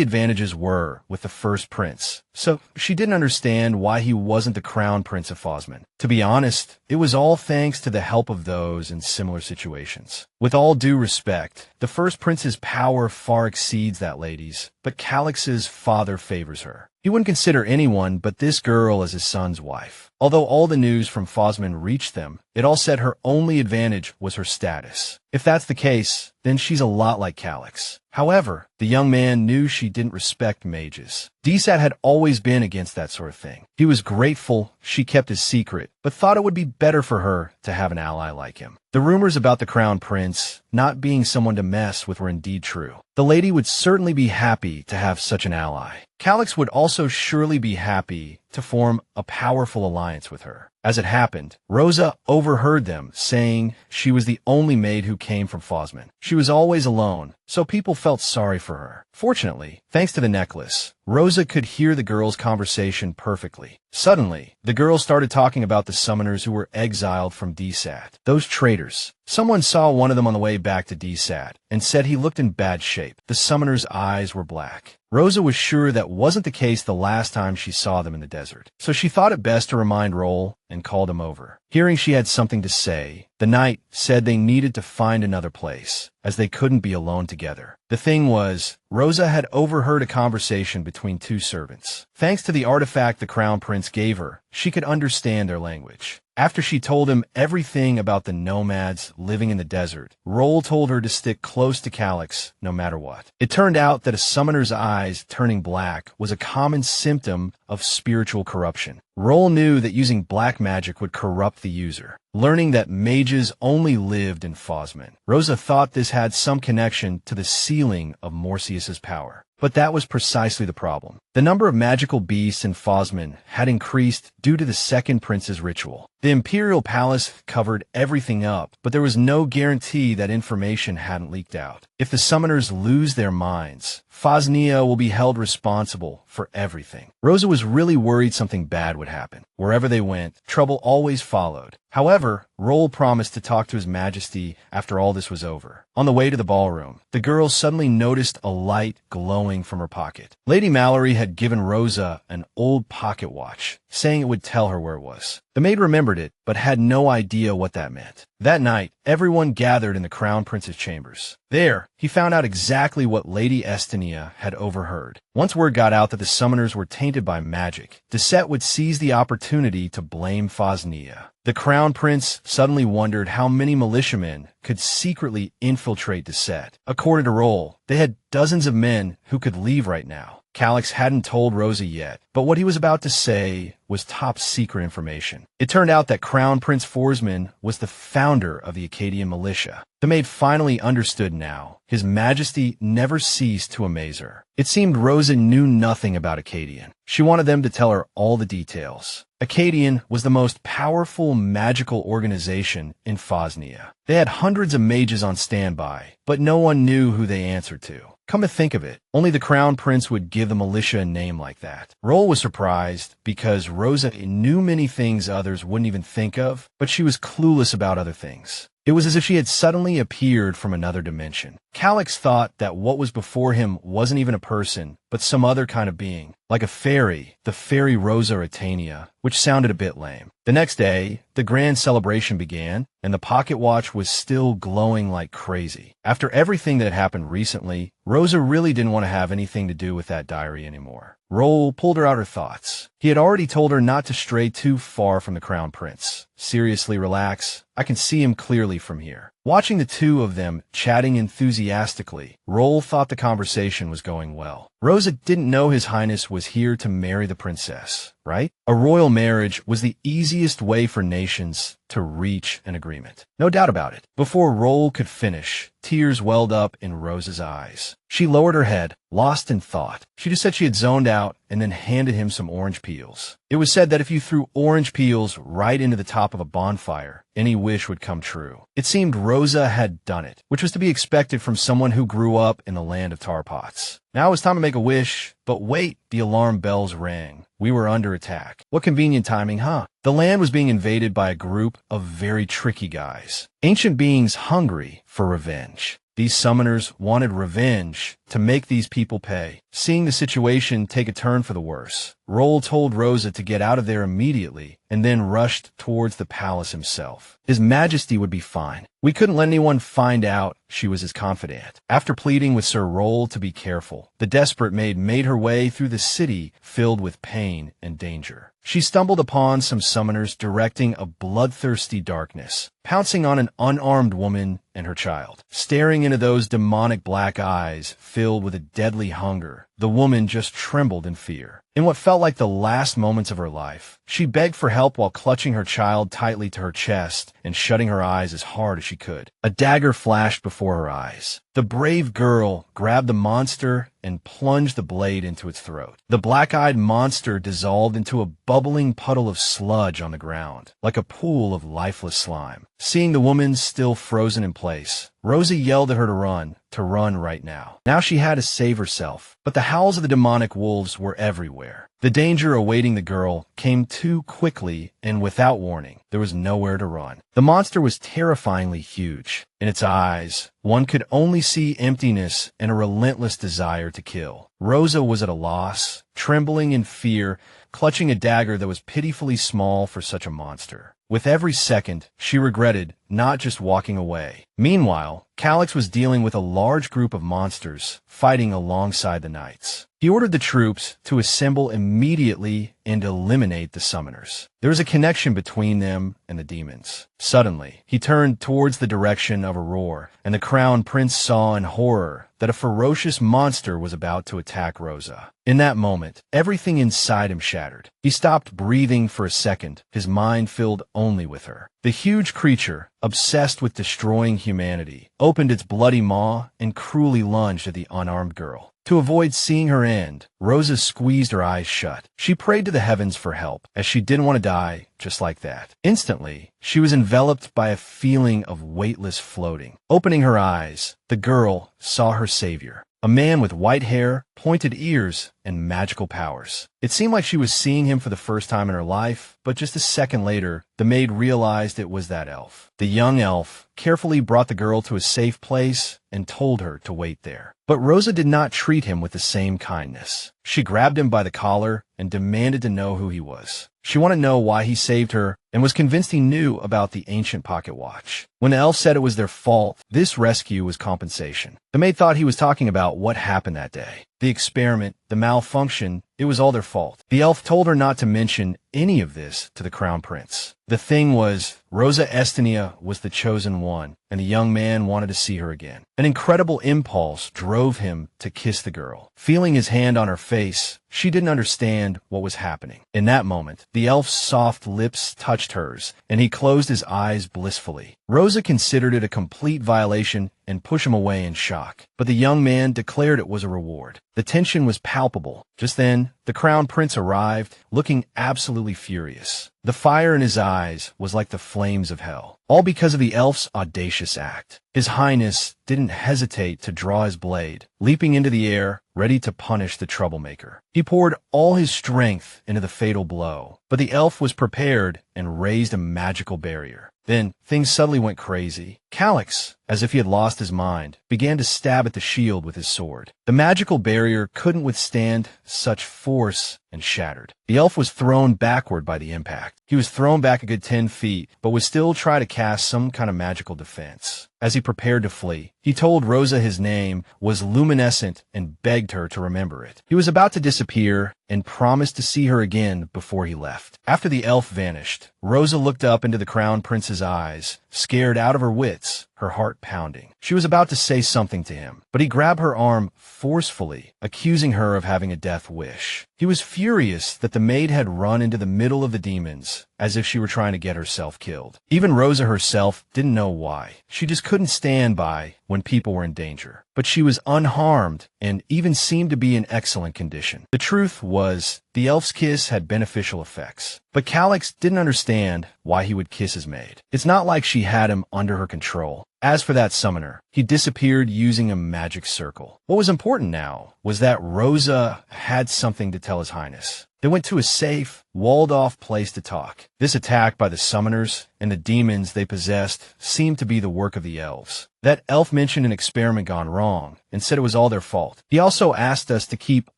advantages were with the first prince, so she didn't understand why he wasn't the crown prince of Phosman. To be honest, it was all thanks to the help of those in similar situations. With all due respect, the first prince's power far exceeds that lady's, but Calix's father favors her. He wouldn't consider anyone but this girl as his son's wife. Although all the news from Phosman reached them, it all said her only advantage was her status. If that's the case, then she's a lot like Calix. However, the young man knew she didn't respect mages. DSAT had always been against that sort of thing. He was grateful she kept his secret, but thought it would be better for her to have an ally like him. The rumors about the Crown Prince not being someone to mess with were indeed true. The lady would certainly be happy to have such an ally. Calix would also surely be happy to form a powerful alliance with her. As it happened, Rosa overheard them saying she was the only maid who came from Phosman. She was always alone, so people felt sorry for her. Fortunately, thanks to the necklace, Rosa could hear the girls' conversation perfectly. Suddenly, the girls started talking about the summoners who were exiled from DSAT. Those traitors. Someone saw one of them on the way back to DSAT and said he looked in bad shape. The summoner's eyes were black. Rosa was sure that wasn't the case the last time she saw them in the desert, so she thought it best to remind Roll and called him over. Hearing she had something to say, the knight said they needed to find another place, as they couldn't be alone together. The thing was, Rosa had overheard a conversation between 2 servants. Thanks to the artifact the Crown Prince gave her, she could understand their language. After she told him everything about the nomads living in the desert, Roll told her to stick close to Calix no matter what. It turned out that a summoner's eyes turning black was a common symptom of spiritual corruption. Roll knew that using black magic would corrupt the user. Learning that mages only lived in Phosman, Rosa thought this had some connection to the ceiling of Morpheus's power. But that was precisely the problem. The number of magical beasts in Phosman had increased due to the second prince's ritual. The Imperial Palace covered everything up, but there was no guarantee that information hadn't leaked out. If the summoners lose their minds, Fosnia will be held responsible for everything. Rosa was really worried something bad would happen. Wherever they went, trouble always followed. However, Roll promised to talk to His Majesty after all this was over. On the way to the ballroom, the girl suddenly noticed a light glowing from her pocket. Lady Mallory had given Rosa an old pocket watch, saying it would tell her where it was. The maid remembered it, but had no idea what that meant. That night, everyone gathered in the Crown Prince's chambers. There, he found out exactly what Lady Estinia had overheard. Once word got out that the summoners were tainted by magic, Deceit would seize the opportunity to blame Fosnia. The Crown Prince suddenly wondered how many militiamen could secretly infiltrate Deceit. According to Roll, they had dozens of men who could leave right now. Calix hadn't told Rosa yet, but what he was about to say was top-secret information. It turned out that Crown Prince Forsman was the founder of the Acadian militia. The maid finally understood now. His Majesty never ceased to amaze her. It seemed Rosa knew nothing about Acadian. She wanted them to tell her all the details. Acadian was the most powerful magical organization in Fosnia. They had hundreds of mages on standby, but no one knew who they answered to. Come to think of it, only the Crown Prince would give the militia a name like that. Roll was surprised because Rosa knew many things others wouldn't even think of, but she was clueless about other things. It was as if she had suddenly appeared from another dimension. Calix thought that what was before him wasn't even a person, but some other kind of being, like a fairy, the fairy Rosa Retania, which sounded a bit lame. The next day, the grand celebration began, and the pocket watch was still glowing like crazy. After everything that had happened recently, Rosa really didn't want to have anything to do with that diary anymore. Roll pulled her out her thoughts. He had already told her not to stray too far from the Crown Prince. Seriously, relax. I can see him clearly from here. Watching the two of them chatting enthusiastically, Roll thought the conversation was going well. Rosa didn't know His Highness was here to marry the princess, right? A royal marriage was the easiest way for nations to reach an agreement. No doubt about it. Before Roll could finish, tears welled up in Rosa's eyes. She lowered her head, lost in thought. She just said she had zoned out and then handed him some orange peels. It was said that if you threw orange peels right into the top of a bonfire, any wish would come true. It seemed Rosa had done it, which was to be expected from someone who grew up in the land of tar pots. Now it was time to make a wish, but wait, the alarm bells rang. We were under attack. What convenient timing, huh? The land was being invaded by a group of very tricky guys. Ancient beings hungry for revenge. These summoners wanted revenge to make these people pay. Seeing the situation take a turn for the worse, Roll told Rosa to get out of there immediately and then rushed towards the palace himself. His Majesty would be fine. We couldn't let anyone find out she was his confidant. After pleading with Sir Roll to be careful, the desperate maid made her way through the city filled with pain and danger. She stumbled upon some summoners directing a bloodthirsty darkness, pouncing on an unarmed woman and her child. Staring into those demonic black eyes filled with a deadly hunger, the woman just trembled in fear. In what felt like the last moments of her life, she begged for help while clutching her child tightly to her chest and shutting her eyes as hard as she could. A dagger flashed before her eyes. The brave girl grabbed the monster and plunged the blade into its throat. The black-eyed monster dissolved into a bubbling puddle of sludge on the ground, like a pool of lifeless slime. Seeing the woman still frozen in place, Rosa yelled at her to run right now. Now she had to save herself, but the howls of the demonic wolves were everywhere. The danger awaiting the girl came too quickly and without warning. There was nowhere to run. The monster was terrifyingly huge. In its eyes, one could only see emptiness and a relentless desire to kill. Rosa was at a loss, trembling in fear, clutching a dagger that was pitifully small for such a monster. With every second, she regretted not just walking away. Meanwhile, Calix was dealing with a large group of monsters, fighting alongside the knights. He ordered the troops to assemble immediately and eliminate the summoners. There was a connection between them and the demons. Suddenly, he turned towards the direction of a roar, and the Crown Prince saw in horror that a ferocious monster was about to attack Rosa. In that moment, everything inside him shattered. He stopped breathing for a second, his mind filled only with her. The huge creature, obsessed with destroying humanity, opened its bloody maw and cruelly lunged at the unarmed girl. To avoid seeing her end, Rosa squeezed her eyes shut. She prayed to the heavens for help, as she didn't want to die just like that. Instantly, she was enveloped by a feeling of weightless floating. Opening her eyes, the girl saw her savior, a man with white hair, pointed ears, and magical powers. It seemed like she was seeing him for the first time in her life, but just a second later, the maid realized it was that elf. The young elf carefully brought the girl to a safe place and told her to wait there. But Rosa did not treat him with the same kindness. She grabbed him by the collar and demanded to know who he was. She wanted to know why he saved her and was convinced he knew about the ancient pocket watch. When the elf said it was their fault, this rescue was compensation. The maid thought he was talking about what happened that day. The experiment, the malfunction, it was all their fault. The elf told her not to mention any of this to the Crown Prince. The thing was, Rosa Estinia was the chosen one, and the young man wanted to see her again. An incredible impulse drove him to kiss the girl. Feeling his hand on her face, she didn't understand what was happening. In that moment, the elf's soft lips touched hers, and he closed his eyes blissfully. Rosa considered it a complete violation and pushed him away in shock. But the young man declared it was a reward. The tension was palpable. Just then, the Crown Prince arrived, looking absolutely furious. The fire in his eyes was like the flames of hell, all because of the elf's audacious act. His Highness didn't hesitate to draw his blade, leaping into the air, ready to punish the troublemaker. He poured all his strength into the fatal blow, but the elf was prepared and raised a magical barrier. Then, things suddenly went crazy. Calix, as if he had lost his mind, began to stab at the shield with his sword. The magical barrier couldn't withstand such force and shattered. The elf was thrown backward by the impact. He was thrown back a good 10 feet, but would still try to cast some kind of magical defense. As he prepared to flee, he told Rosa his name was luminescent and begged her to remember it. He was about to disappear and promised to see her again before he left. After the elf vanished, Rosa looked up into the Crown Prince's eyes, scared out of her wits, her heart pounding. She was about to say something to him, but he grabbed her arm forcefully, accusing her of having a death wish. He was furious that the maid had run into the middle of the demons, as if she were trying to get herself killed. Even Rosa herself didn't know why. She just couldn't stand by when people were in danger. But she was unharmed and even seemed to be in excellent condition. The truth was, the elf's kiss had beneficial effects. But Calix didn't understand why he would kiss his maid. It's not like she had him under her control. As for that summoner, he disappeared using a magic circle. What was important now was that Rosa had something to tell His Highness. They went to a safe, walled-off place to talk. This attack by the summoners and the demons they possessed seemed to be the work of the elves. That elf mentioned an experiment gone wrong and said it was all their fault. He also asked us to keep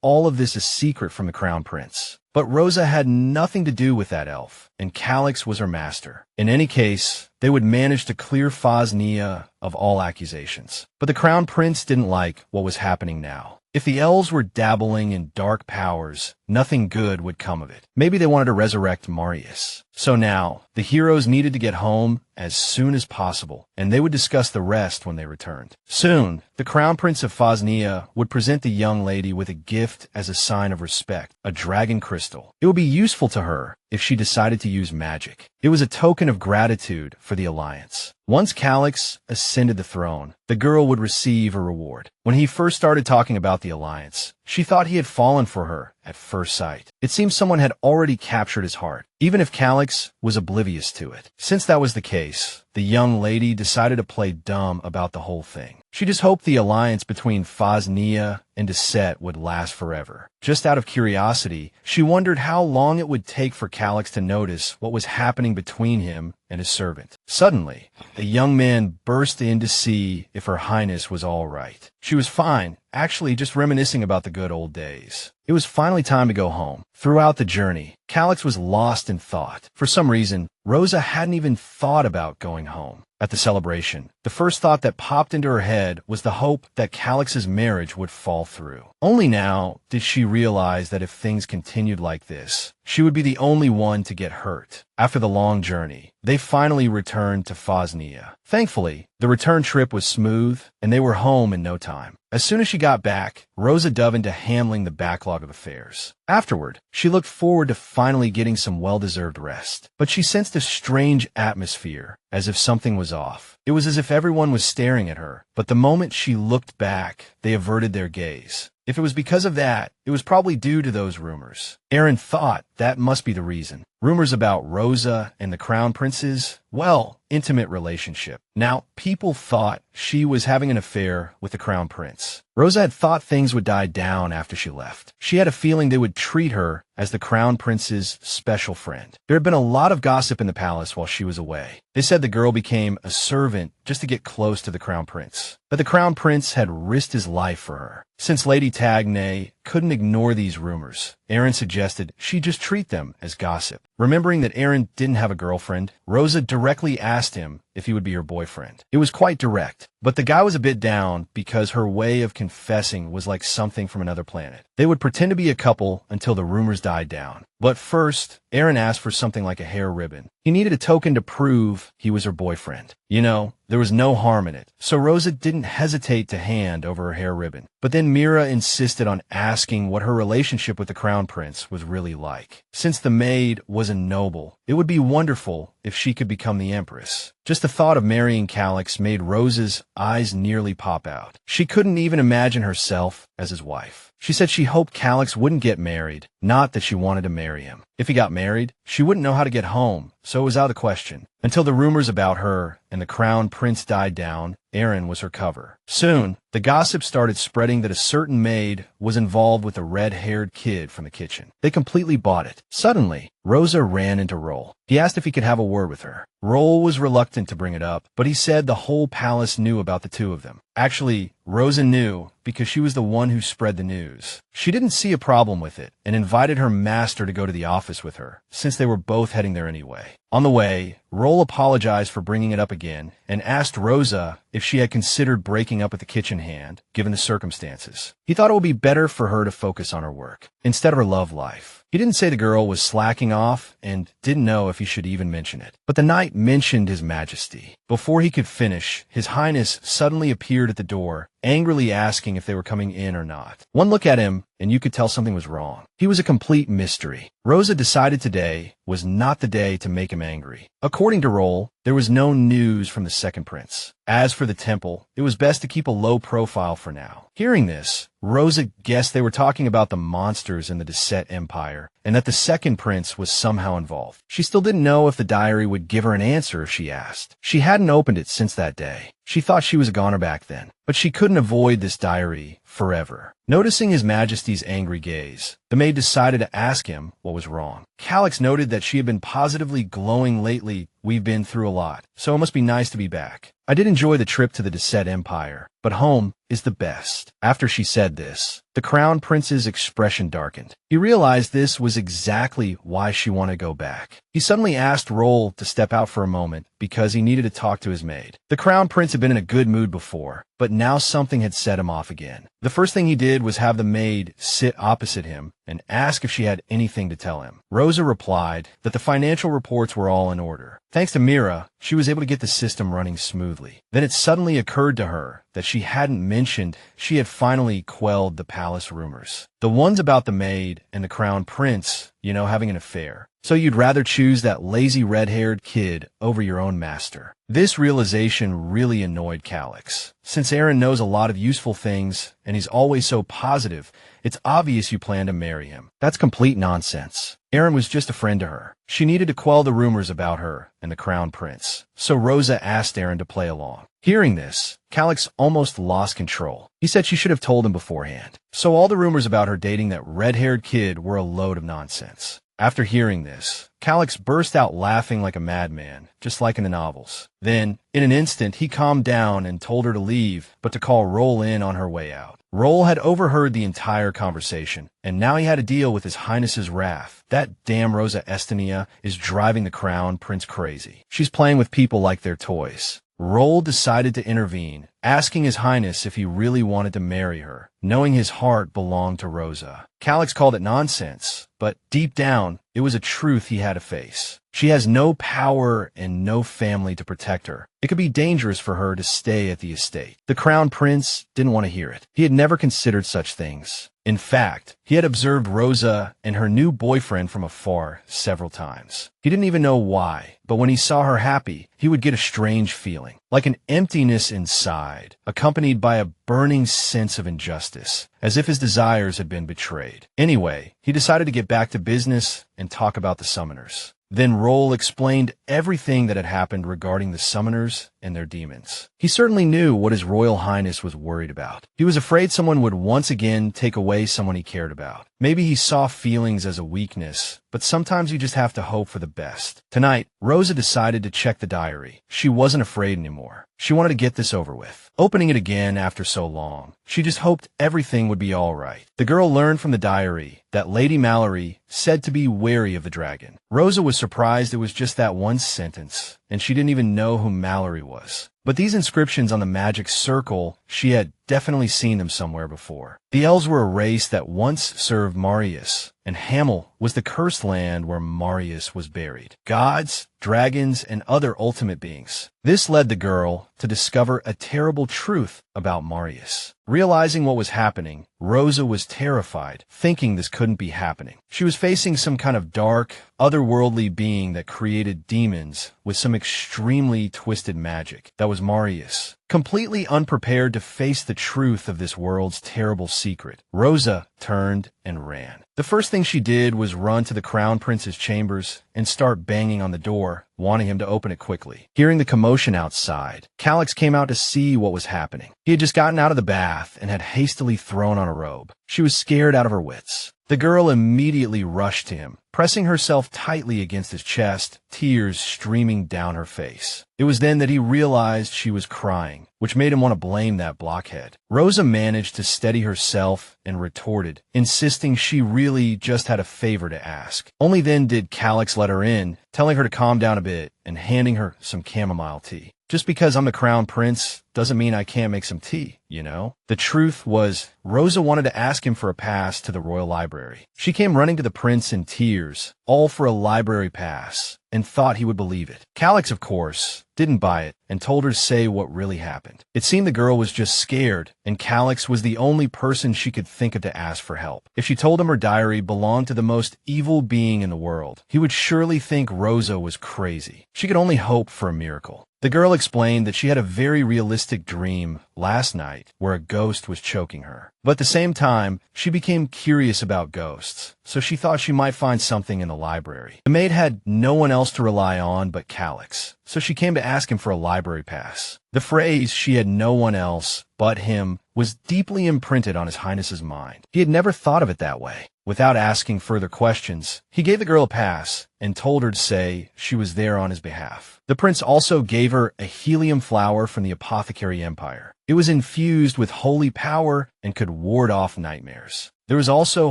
all of this a secret from the Crown Prince. But Rosa had nothing to do with that elf, and Calix was her master. In any case, they would manage to clear Fosnia of all accusations. But the Crown Prince didn't like what was happening now. If the elves were dabbling in dark powers, nothing good would come of it. Maybe they wanted to resurrect Marius. So now, the heroes needed to get home as soon as possible, and they would discuss the rest when they returned. Soon, the Crown Prince of Fosnia would present the young lady with a gift as a sign of respect, a dragon crystal. It would be useful to her if she decided to use magic. It was a token of gratitude for the alliance. Once Calix ascended the throne, the girl would receive a reward. When he first started talking about the alliance, she thought he had fallen for her at first sight. It seemed someone had already captured his heart, even if Calix was oblivious to it. Since that was the case, the young lady decided to play dumb about the whole thing. She just hoped the alliance between Fosnia and Deceit would last forever. Just out of curiosity, she wondered how long it would take for Calix to notice what was happening between him and his servant. Suddenly, a young man burst in to see if Her Highness was all right. She was fine, actually just reminiscing about the good old days. It was finally time to go home. Throughout the journey, Calix was lost in thought. For some reason, Rosa hadn't even thought about going home. At the celebration, the first thought that popped into her head was the hope that Calix's marriage would fall through. Only now did she realize that if things continued like this, she would be the only one to get hurt. After the long journey, they finally returned to Fosnia. Thankfully, the return trip was smooth, and they were home in no time. As soon as she got back, Rosa dove into handling the backlog of affairs. Afterward, she looked forward to finally getting some well-deserved rest. But she sensed a strange atmosphere, as if something was off. It was as if everyone was staring at her, but the moment she looked back, they averted their gaze. If it was because of that, it was probably due to those rumors. Aaron thought that must be the reason. Rumors about Rosa and the Crown Prince's, well, intimate relationship. Now, people thought she was having an affair with the Crown Prince. Rosa had thought things would die down after she left. She had a feeling they would treat her as the Crown Prince's special friend. There had been a lot of gossip in the palace while she was away. They said the girl became a servant just to get close to the Crown Prince. But the Crown Prince had risked his life for her. Since Lady Tagne couldn't ignore these rumors, Aaron suggested she just treat them as gossip. Remembering that Aaron didn't have a girlfriend, Rosa directly asked him if he would be her boyfriend. It was quite direct, but the guy was a bit down because her way of confessing was like something from another planet. They would pretend to be a couple until the rumors died down. But first, Aaron asked for something like a hair ribbon. He needed a token to prove he was her boyfriend. You know, there was no harm in it, so Rosa didn't hesitate to hand over her hair ribbon. But then Mira insisted on asking what her relationship with the Crown Prince was really like. Since the maid was a noble, it would be wonderful if she could become the Empress. Just the thought of marrying Calix made Rosa's eyes nearly pop out. She couldn't even imagine herself as his wife. She said she hoped Calix wouldn't get married, not that she wanted to marry him. If he got married, she wouldn't know how to get home, so it was out of the question. Until the rumors about her and the Crown Prince died down, Aaron was her cover. Soon, the gossip started spreading that a certain maid was involved with a red-haired kid from the kitchen. They completely bought it. Suddenly, Rosa ran into Roll. He asked if he could have a word with her. Roll was reluctant to bring it up, but he said the whole palace knew about the two of them. Actually, Rosa knew because she was the one who spread the news. She didn't see a problem with it and invited her master to go to the office with her, since they were both heading there anyway. On the way, Roll apologized for bringing it up again and asked Rosa if she had considered breaking up with the kitchen hand, given the circumstances. He thought it would be better for her to focus on her work, instead of her love life. He didn't say the girl was slacking off and didn't know if he should even mention it. But the knight mentioned His Majesty. Before he could finish, His Highness suddenly appeared at the door, angrily asking if they were coming in or not. One look at him, and you could tell something was wrong. He was a complete mystery. Rosa decided today was not the day to make him angry. According to Roll, there was no news from the second prince. As for the temple, it was best to keep a low profile for now. Hearing this, Rosa guessed they were talking about the monsters in the Descent Empire, and that the second prince was somehow involved. She still didn't know if the diary would give her an answer if she asked. She hadn't opened it since that day. She thought she was a goner back then, but she couldn't avoid this diary forever. Noticing His Majesty's angry gaze, the maid decided to ask him what was wrong. Calix noted that she had been positively glowing lately. We've been through a lot, so it must be nice to be back. I did enjoy the trip to the Descent Empire, but home is the best. After she said this, the Crown Prince's expression darkened. He realized this was exactly why she wanted to go back. He suddenly asked Roll to step out for a moment because he needed to talk to his maid. The Crown Prince had been in a good mood before, but now something had set him off again. The first thing he did was have the maid sit opposite him and ask if she had anything to tell him. Rosa replied that the financial reports were all in order. Thanks to Mira, she was able to get the system running smoothly. Then it suddenly occurred to her that she hadn't mentioned she had finally quelled the palace rumors. The ones about the maid and the Crown Prince, having an affair. So you'd rather choose that lazy red-haired kid over your own master. This realization really annoyed Calix. Since Aaron knows a lot of useful things and he's always so positive, it's obvious you plan to marry him. That's complete nonsense. Aaron was just a friend to her. She needed to quell the rumors about her and the Crown Prince. So Rosa asked Aaron to play along. Hearing this, Calix almost lost control. He said she should have told him beforehand. So all the rumors about her dating that red-haired kid were a load of nonsense. After hearing this, Calix burst out laughing like a madman, just like in the novels. Then, in an instant, he calmed down and told her to leave, but to call Roll in on her way out. Roll had overheard the entire conversation, and now he had to deal with His Highness's wrath. That damn Rosa Estenia is driving the Crown Prince crazy. She's playing with people like they're toys. Roll decided to intervene, asking His Highness if he really wanted to marry her, knowing his heart belonged to Rosa. Calix called it nonsense, but deep down, it was a truth he had to face. She has no power and no family to protect her. It could be dangerous for her to stay at the estate. The Crown Prince didn't want to hear it. He had never considered such things. In fact, he had observed Rosa and her new boyfriend from afar several times. He didn't even know why, but when he saw her happy, he would get a strange feeling, like an emptiness inside, accompanied by a burning sense of injustice, as if his desires had been betrayed. Anyway, he decided to get back to business and talk about the summoners. Then Roll explained everything that had happened regarding the summoners and their demons. He certainly knew what His Royal Highness was worried about. He was afraid someone would once again take away someone he cared about. Maybe he saw feelings as a weakness, but sometimes you just have to hope for the best. Tonight, Rosa decided to check the diary. She wasn't afraid anymore. She wanted to get this over with. Opening it again after so long, she just hoped everything would be all right. The girl learned from the diary that Lady Mallory said to be wary of the dragon. Rosa was surprised it was just that one sentence, and she didn't even know who Mallory was. But these inscriptions on the magic circle, she had definitely seen them somewhere before. The elves were a race that once served Marius, and Hamel was the cursed land where Marius was buried. Gods, dragons, and other ultimate beings. This led the girl to discover a terrible truth about Marius. Realizing what was happening, Rosa was terrified, thinking this couldn't be happening. She was facing some kind of dark, otherworldly being that created demons with some extremely twisted magic. That was Marius. Completely unprepared to face the truth of this world's terrible secret, Rosa turned and ran. The first thing she did was run to the Crown Prince's chambers and start banging on the door, wanting him to open it quickly. Hearing the commotion outside, Calix came out to see what was happening. He had just gotten out of the bath and had hastily thrown on a robe. She was scared out of her wits. The girl immediately rushed to him, pressing herself tightly against his chest, tears streaming down her face. It was then that he realized she was crying, which made him want to blame that blockhead. Rosa managed to steady herself and retorted, insisting she really just had a favor to ask. Only then did Calix let her in, telling her to calm down a bit and handing her some chamomile tea. Just because I'm the Crown Prince doesn't mean I can't make some tea, you know? The truth was, Rosa wanted to ask him for a pass to the Royal Library. She came running to the prince in tears, all for a library pass, and thought he would believe it. Calix, of course, didn't buy it and told her to say what really happened. It seemed the girl was just scared, and Calix was the only person she could think of to ask for help. If she told him her diary belonged to the most evil being in the world, he would surely think Rosa was crazy. She could only hope for a miracle. The girl explained that she had a very realistic dream last night where a ghost was choking her. But at the same time, she became curious about ghosts, so she thought she might find something in the library. The maid had no one else to rely on but Calix, so she came to ask him for a library pass. The phrase, "she had no one else but him," was deeply imprinted on His Highness's mind. He had never thought of it that way. Without asking further questions, he gave the girl a pass and told her to say she was there on his behalf. The prince also gave her a helium flower from the Apothecary Empire. It was infused with holy power and could ward off nightmares. There was also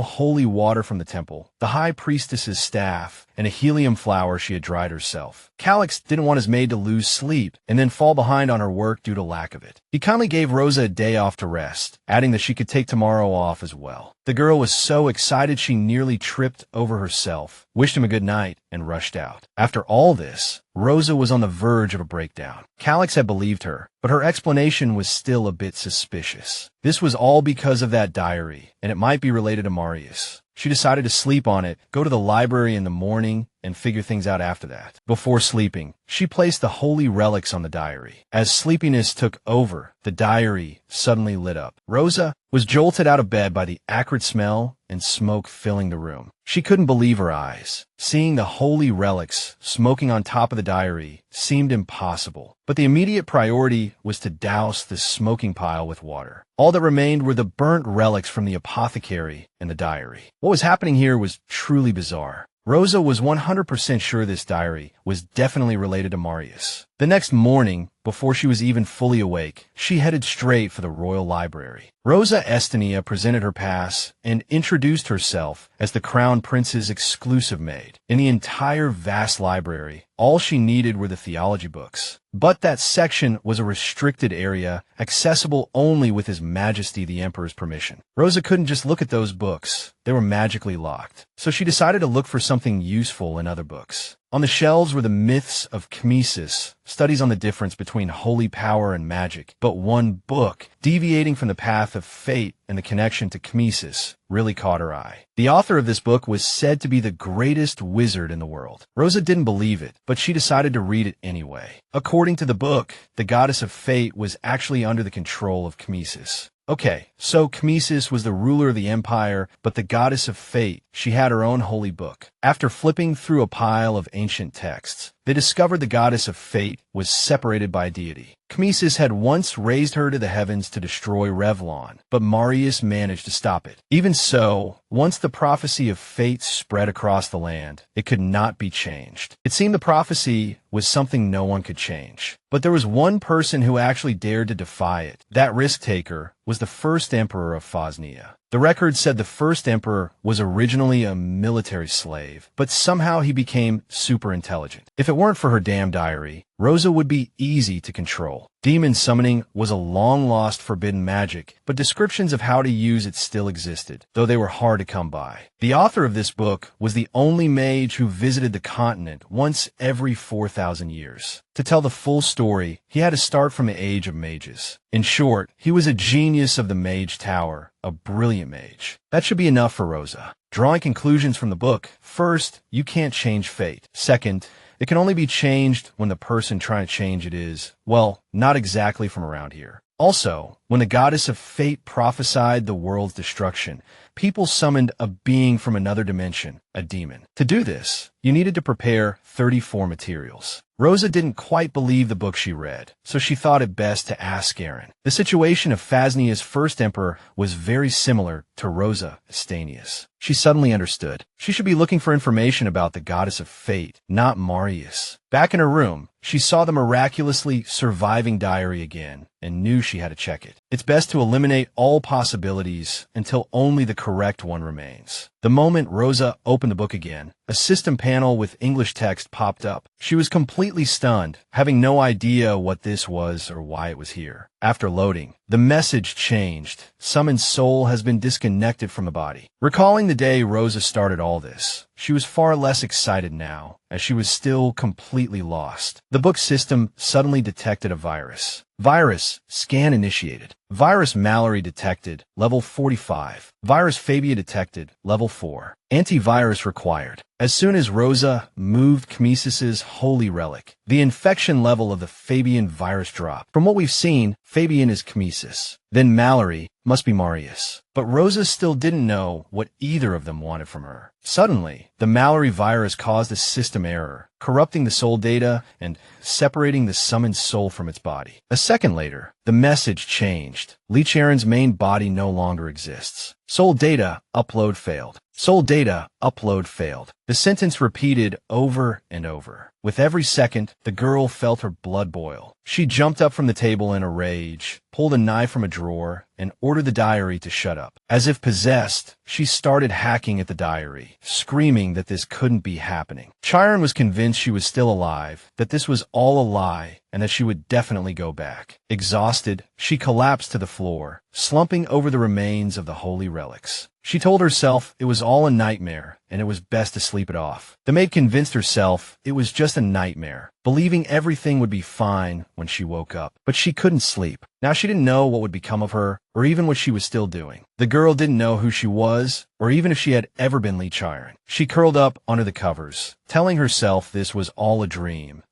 holy water from the temple, the high priestess's staff, and a helium flower she had dried herself. Calix didn't want his maid to lose sleep and then fall behind on her work due to lack of it. He kindly gave Rosa a day off to rest, adding that she could take tomorrow off as well. The girl was so excited she nearly tripped over herself, wished him a good night, and rushed out. After all this, Rosa was on the verge of a breakdown. Calix had believed her, but her explanation was still a bit suspicious. This was all because of that diary, and it might be related to Marius. She decided to sleep on it, go to the library in the morning, and figure things out after that. Before sleeping, she placed the holy relics on the diary. As sleepiness took over, the diary suddenly lit up. Rosa was jolted out of bed by the acrid smell and smoke filling the room. She couldn't believe her eyes. Seeing the holy relics smoking on top of the diary seemed impossible, but the immediate priority was to douse the smoking pile with water. All that remained were the burnt relics from the apothecary and the diary. What was happening here was truly bizarre. Rosa was 100% sure this diary was definitely related to Marius. The next morning, before she was even fully awake, she headed straight for the Royal Library. Rosa Estinia presented her pass and introduced herself as the Crown Prince's exclusive maid. In the entire vast library, all she needed were the theology books. But that section was a restricted area, accessible only with His Majesty the Emperor's permission. Rosa couldn't just look at those books. They were magically locked. So she decided to look for something useful in other books. On the shelves were the myths of Kmesis, studies on the difference between holy power and magic, but one book, deviating from the path of fate and the connection to Kmesis, really caught her eye. The author of this book was said to be the greatest wizard in the world. Rosa didn't believe it, but she decided to read it anyway. According to the book, the goddess of fate was actually under the control of Kmesis. Okay, so Kmesis was the ruler of the empire, but the goddess of fate, she had her own holy book. After flipping through a pile of ancient texts, they discovered the goddess of fate was separated by deity. Kmesis had once raised her to the heavens to destroy Revlon, but Marius managed to stop it. Even so, once the prophecy of fate spread across the land, it could not be changed. It seemed the prophecy was something no one could change. But there was one person who actually dared to defy it. That risk-taker was the first emperor of Phosnia. The record said the first emperor was originally a military slave, but somehow he became super intelligent. If it weren't for her damn diary, Rosa would be easy to control. Demon summoning was a long-lost forbidden magic, but descriptions of how to use it still existed, though they were hard to come by. The author of this book was the only mage who visited the continent once every 4,000 years. To tell the full story, he had to start from the age of mages. In short, he was a genius of the Mage Tower, a brilliant mage. That should be enough for Rosa. Drawing conclusions from the book, first, you can't change fate. Second, it can only be changed when the person trying to change it is, well, not exactly from around here. Also, when the goddess of fate prophesied the world's destruction, people summoned a being from another dimension, a demon. To do this, you needed to prepare 34 materials. Rosa didn't quite believe the book she read, so she thought it best to ask Aaron. The situation of Phasnia's first emperor was very similar to Rosa Estanius. She suddenly understood. She should be looking for information about the goddess of fate, not Marius. Back in her room, she saw the miraculously surviving diary again and knew she had to check it. It's best to eliminate all possibilities until only the correct one remains. The moment Rosa opened the book again, a system panel with English text popped up. She was completely stunned, having no idea what this was or why it was here. After loading, the message changed. Summoned soul has been disconnected from the body. Recalling the day Rosa started all this, she was far less excited now, as she was still completely lost. The book system suddenly detected a virus. Virus, scan initiated. Virus Mallory detected, level 45. Virus Fabia detected, level 4. Antivirus required. As soon as Rosa moved Kmesis's holy relic, the infection level of the Fabian virus dropped. From what we've seen, Fabian is Kmesis. Then Mallory must be Marius. But Rosa still didn't know what either of them wanted from her. Suddenly, the Mallory virus caused a system error, corrupting the soul data and separating the summoned soul from its body. A second later, the message changed. Leech Aaron's main body no longer exists. Soul data upload failed. Soul data upload failed. The sentence repeated over and over. With every second, the girl felt her blood boil. She jumped up from the table in a rage, pulled a knife from a drawer, and ordered the diary to shut up. As if possessed, she started hacking at the diary, screaming that this couldn't be happening. Chiron was convinced she was still alive, that this was all a lie, and that she would definitely go back. Exhausted, she collapsed to the floor, slumping over the remains of the holy relics. She told herself it was all a nightmare, and it was best to sleep it off. The maid convinced herself it was just a nightmare, believing everything would be fine when she woke up. But she couldn't sleep. Now she didn't know what would become of her, or even what she was still doing. The girl didn't know who she was, or even if she had ever been Lee Chiron. She curled up under the covers, telling herself this was all a dream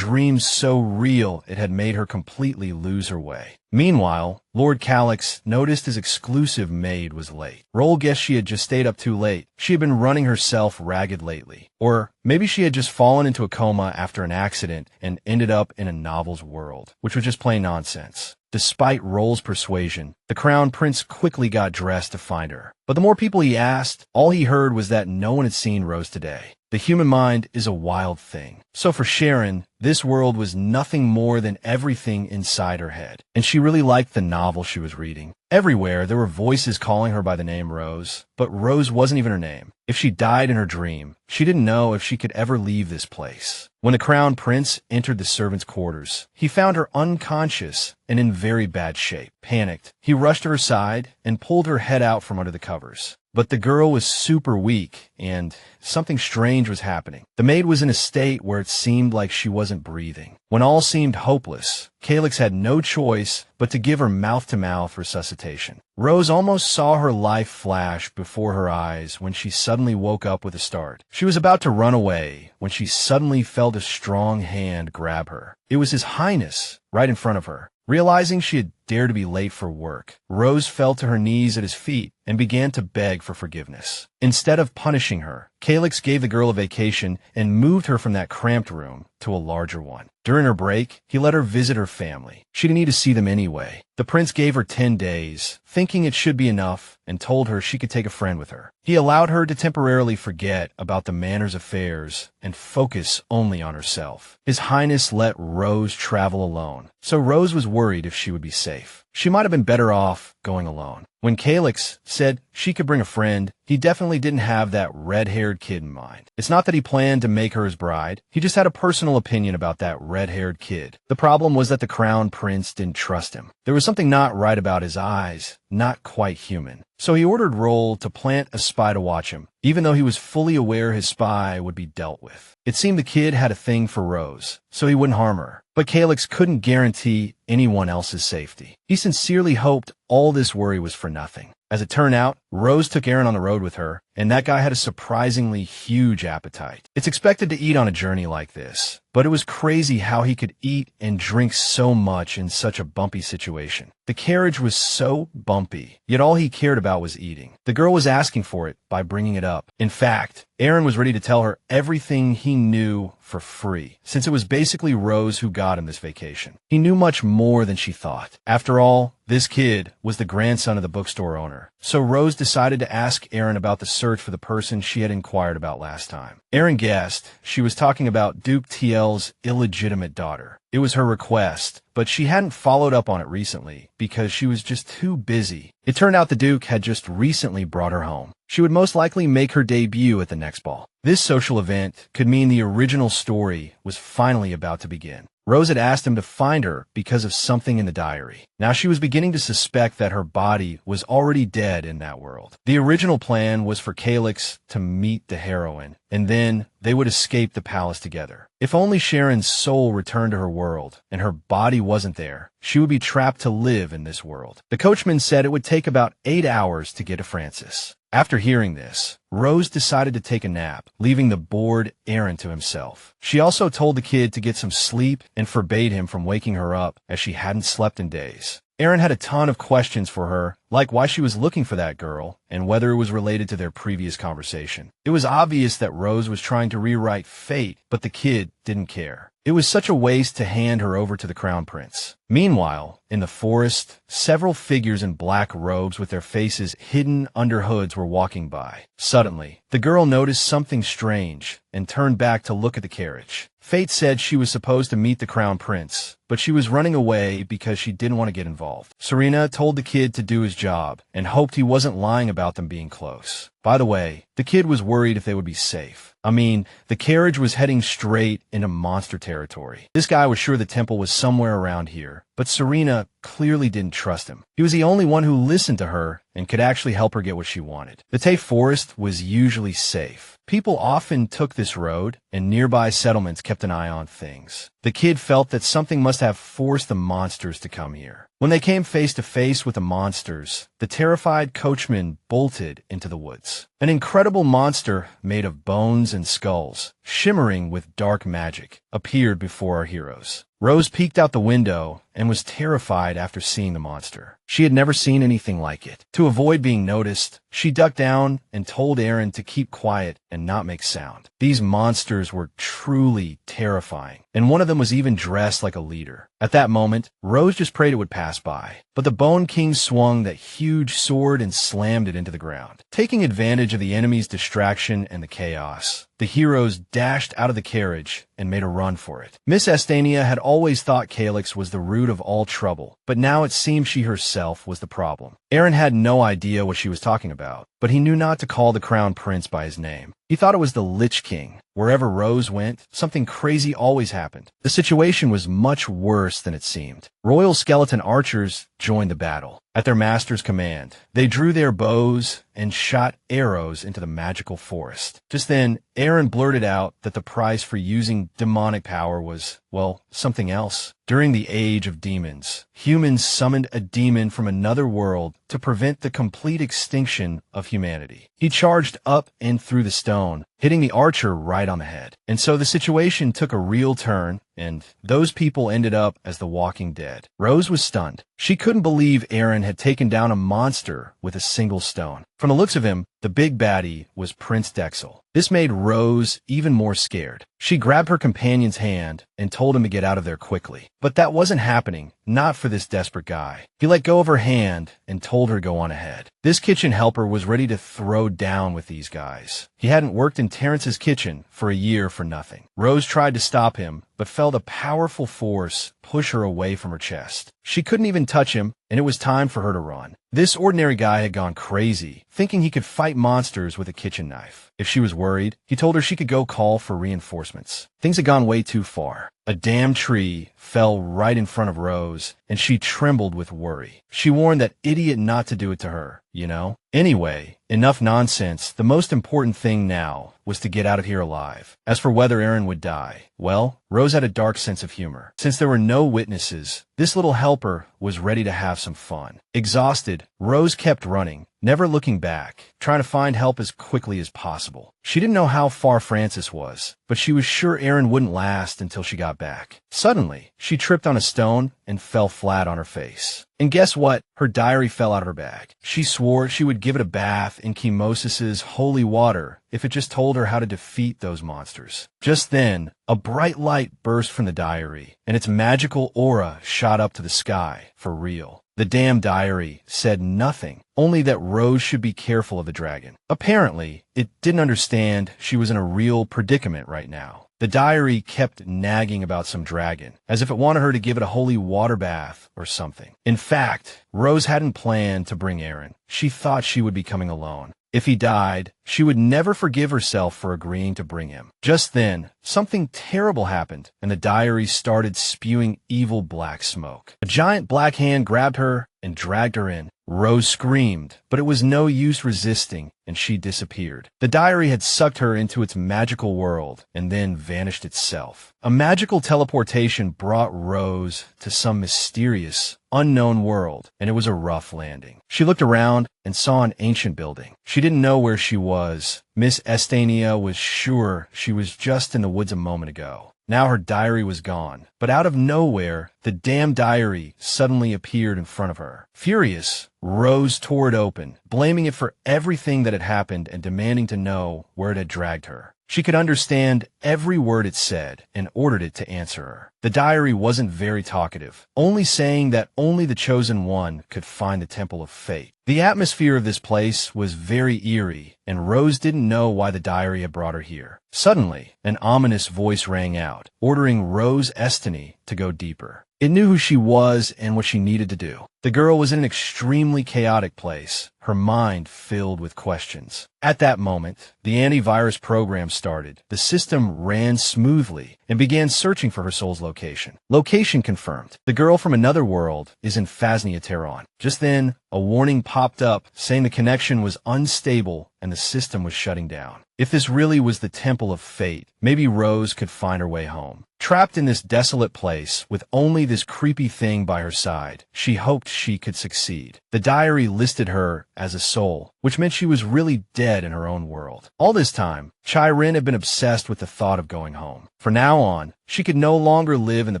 so real it had made her completely lose her way. Meanwhile, Lord Calix noticed his exclusive maid was late. Roll guessed she had just stayed up too late. She had been running herself ragged lately. Or maybe she had just fallen into a coma after an accident and ended up in a novel's world, which was just plain nonsense. Despite Roll's persuasion, the Crown Prince quickly got dressed to find her. But the more people he asked, all he heard was that no one had seen Rose today. The human mind is a wild thing. So for Sharon, this world was nothing more than everything inside her head. And she really liked the novel she was reading. Everywhere, there were voices calling her by the name Rose, but Rose wasn't even her name. If she died in her dream, she didn't know if she could ever leave this place. When the Crown Prince entered the servants' quarters, he found her unconscious and in very bad shape. Panicked, he rushed to her side and pulled her head out from under the covers. But the girl was super weak, and something strange was happening. The maid was in a state where it seemed like she wasn't breathing. When all seemed hopeless, Calix had no choice but to give her mouth-to-mouth resuscitation. Rose almost saw her life flash before her eyes when she suddenly woke up with a start. She was about to run away when she suddenly felt a strong hand grab her. It was His Highness right in front of her. Realizing she had dared to be late for work, Rose fell to her knees at his feet and began to beg for forgiveness. Instead of punishing her, Calix gave the girl a vacation and moved her from that cramped room to a larger one. During her break, he let her visit her family. She didn't need to see them anyway. The prince gave her 10 days, thinking it should be enough, and told her she could take a friend with her. He allowed her to temporarily forget about the manor's affairs and focus only on herself. His Highness let Rose travel alone, so Rose was worried if she would be safe. She might have been better off going alone. When Calix said she could bring a friend, he definitely didn't have that red-haired kid in mind. It's not that he planned to make her his bride. He just had a personal opinion about that red-haired kid. The problem was that the Crown Prince didn't trust him. There was something not right about his eyes, not quite human. So he ordered Roll to plant a spy to watch him, even though he was fully aware his spy would be dealt with. It seemed the kid had a thing for Rose, so he wouldn't harm her. But Calix couldn't guarantee anyone else's safety. He sincerely hoped all this worry was for nothing. As it turned out, Rose took Aaron on the road with her, and that guy had a surprisingly huge appetite. It's expected to eat on a journey like this, but it was crazy how he could eat and drink so much in such a bumpy situation. The carriage was so bumpy, yet all he cared about was eating. The girl was asking for it by bringing it up. In fact, Aaron was ready to tell her everything he knew for free, since it was basically Rose who got him this vacation. He knew much more than she thought. After all, this kid was the grandson of the bookstore owner. So Rose decided to ask Aaron about the search for the person she had inquired about last time. Aaron guessed she was talking about Duke TL's illegitimate daughter. It was her request, but she hadn't followed up on it recently because she was just too busy. It turned out the Duke had just recently brought her home. She would most likely make her debut at the next ball. This social event could mean the original story was finally about to begin. Rose had asked him to find her because of something in the diary. Now she was beginning to suspect that her body was already dead in that world. The original plan was for Calix to meet the heroine, and then they would escape the palace together. If only Sharon's soul returned to her world, and her body wasn't there, she would be trapped to live in this world. The coachman said it would take about 8 hours to get to Francis. After hearing this, Rose decided to take a nap, leaving the bored Aaron to himself. She also told the kid to get some sleep and forbade him from waking her up, as she hadn't slept in days. Aaron had a ton of questions for her, like why she was looking for that girl and whether it was related to their previous conversation. It was obvious that Rose was trying to rewrite fate, but the kid didn't care. It was such a waste to hand her over to the Crown Prince. Meanwhile, in the forest, several figures in black robes with their faces hidden under hoods were walking by. Suddenly, the girl noticed something strange and turned back to look at the carriage. Fate said she was supposed to meet the Crown Prince, but she was running away because she didn't want to get involved. Serena told the kid to do his job and hoped he wasn't lying about them being close. By the way, the kid was worried if they would be safe. I mean, the carriage was heading straight into monster territory. This guy was sure the temple was somewhere around here, but Serena clearly didn't trust him. He was the only one who listened to her and could actually help her get what she wanted. The Tay Forest was usually safe. People often took this road, and nearby settlements kept an eye on things. The kid felt that something must have forced the monsters to come here. When they came face to face with the monsters, the terrified coachman bolted into the woods. An incredible monster made of bones and skulls, shimmering with dark magic, appeared before our heroes. Rose peeked out the window and was terrified after seeing the monster. She had never seen anything like it. To avoid being noticed, she ducked down and told Aaron to keep quiet and not make sound. These monsters were truly terrifying, and one of them was even dressed like a leader. At that moment, Rose just prayed it would pass by, but the Bone King swung that huge sword and slammed it into the ground. Taking advantage of the enemy's distraction and the chaos, the heroes dashed out of the carriage and made a run for it. Miss Estania had always thought Calix was the root of all trouble, but now it seemed she herself was the problem. Aaron had no idea what she was talking about, but he knew not to call the Crown Prince by his name. He thought it was the Lich King. Wherever Rose went, something crazy always happened. The situation was much worse than it seemed. Royal skeleton archers joined the battle. At their master's command, they drew their bows and shot arrows into the magical forest. Just then, Aaron blurted out that the price for using demonic power was, well, something else. During the Age of Demons, humans summoned a demon from another world to prevent the complete extinction of humanity. He charged up and through the stone, hitting the archer right on the head. And so the situation took a real turn, and those people ended up as the Walking Dead. Rose was stunned. She couldn't believe Aaron had taken down a monster with a single stone. From the looks of him, the big baddie was Prince Dexel. This made Rose even more scared. She grabbed her companion's hand and told him to get out of there quickly. But that wasn't happening, not for this desperate guy. He let go of her hand and told her to go on ahead. This kitchen helper was ready to throw down with these guys. He hadn't worked in Terrence's kitchen for a year for nothing. Rose tried to stop him, but felt a powerful force push her away from her chest. She couldn't even touch him, and it was time for her to run. This ordinary guy had gone crazy, thinking he could fight monsters with a kitchen knife. If she was worried, he told her she could go call for reinforcements. Things had gone way too far. A damn tree fell right in front of Rose, and she trembled with worry. She warned that idiot not to do it to her, you know? Anyway, enough nonsense. The most important thing now was to get out of here alive. As for whether Aaron would die, well, Rose had a dark sense of humor. Since there were no witnesses, this little helper was ready to have some fun. Exhausted, Rose kept running, never looking back, trying to find help as quickly as possible. She didn't know how far Francis was, but she was sure Aaron wouldn't last until she got back. Suddenly, she tripped on a stone and fell flat on her face. And guess what? Her diary fell out of her bag. She swore she would give it a bath in Chemosis's holy water if it just told her how to defeat those monsters. Just then, a bright light burst from the diary, and its magical aura shot up to the sky, for real. The damn diary said nothing, only that Rose should be careful of the dragon. Apparently, it didn't understand she was in a real predicament right now. The diary kept nagging about some dragon, as if it wanted her to give it a holy water bath or something. In fact, Rose hadn't planned to bring Aaron. She thought she would be coming alone. If he died, she would never forgive herself for agreeing to bring him. Just then, something terrible happened, and the diary started spewing evil black smoke. A giant black hand grabbed her and dragged her in. Rose screamed, but it was no use resisting, and she disappeared. The diary had sucked her into its magical world and then vanished itself. A magical teleportation brought Rose to some mysterious, unknown world, and it was a rough landing. She looked around and saw an ancient building. She didn't know where she was. Miss Estania was sure she was just in the woods a moment ago. Now her diary was gone, but out of nowhere, the damn diary suddenly appeared in front of her. Furious, Rose tore it open, blaming it for everything that had happened and demanding to know where it had dragged her. She could understand every word it said and ordered it to answer her. The diary wasn't very talkative, only saying that only the chosen one could find the Temple of Fate. The atmosphere of this place was very eerie, and Rose didn't know why the diary had brought her here. Suddenly, an ominous voice rang out, ordering Rose Estany to go deeper. It knew who she was and what she needed to do. The girl was in an extremely chaotic place, her mind filled with questions. At that moment, the antivirus program started. The system ran smoothly and began searching for her soul's location. Location confirmed. The girl from another world is in Phasnia Terran. Just then, a warning popped up saying the connection was unstable and the system was shutting down. If this really was the Temple of Fate, maybe Rose could find her way home. Trapped in this desolate place with only this creepy thing by her side, she hoped she could succeed. The diary listed her as a soul, which meant she was really dead in her own world. All this time, Chai-Rin had been obsessed with the thought of going home. From now on, she could no longer live in the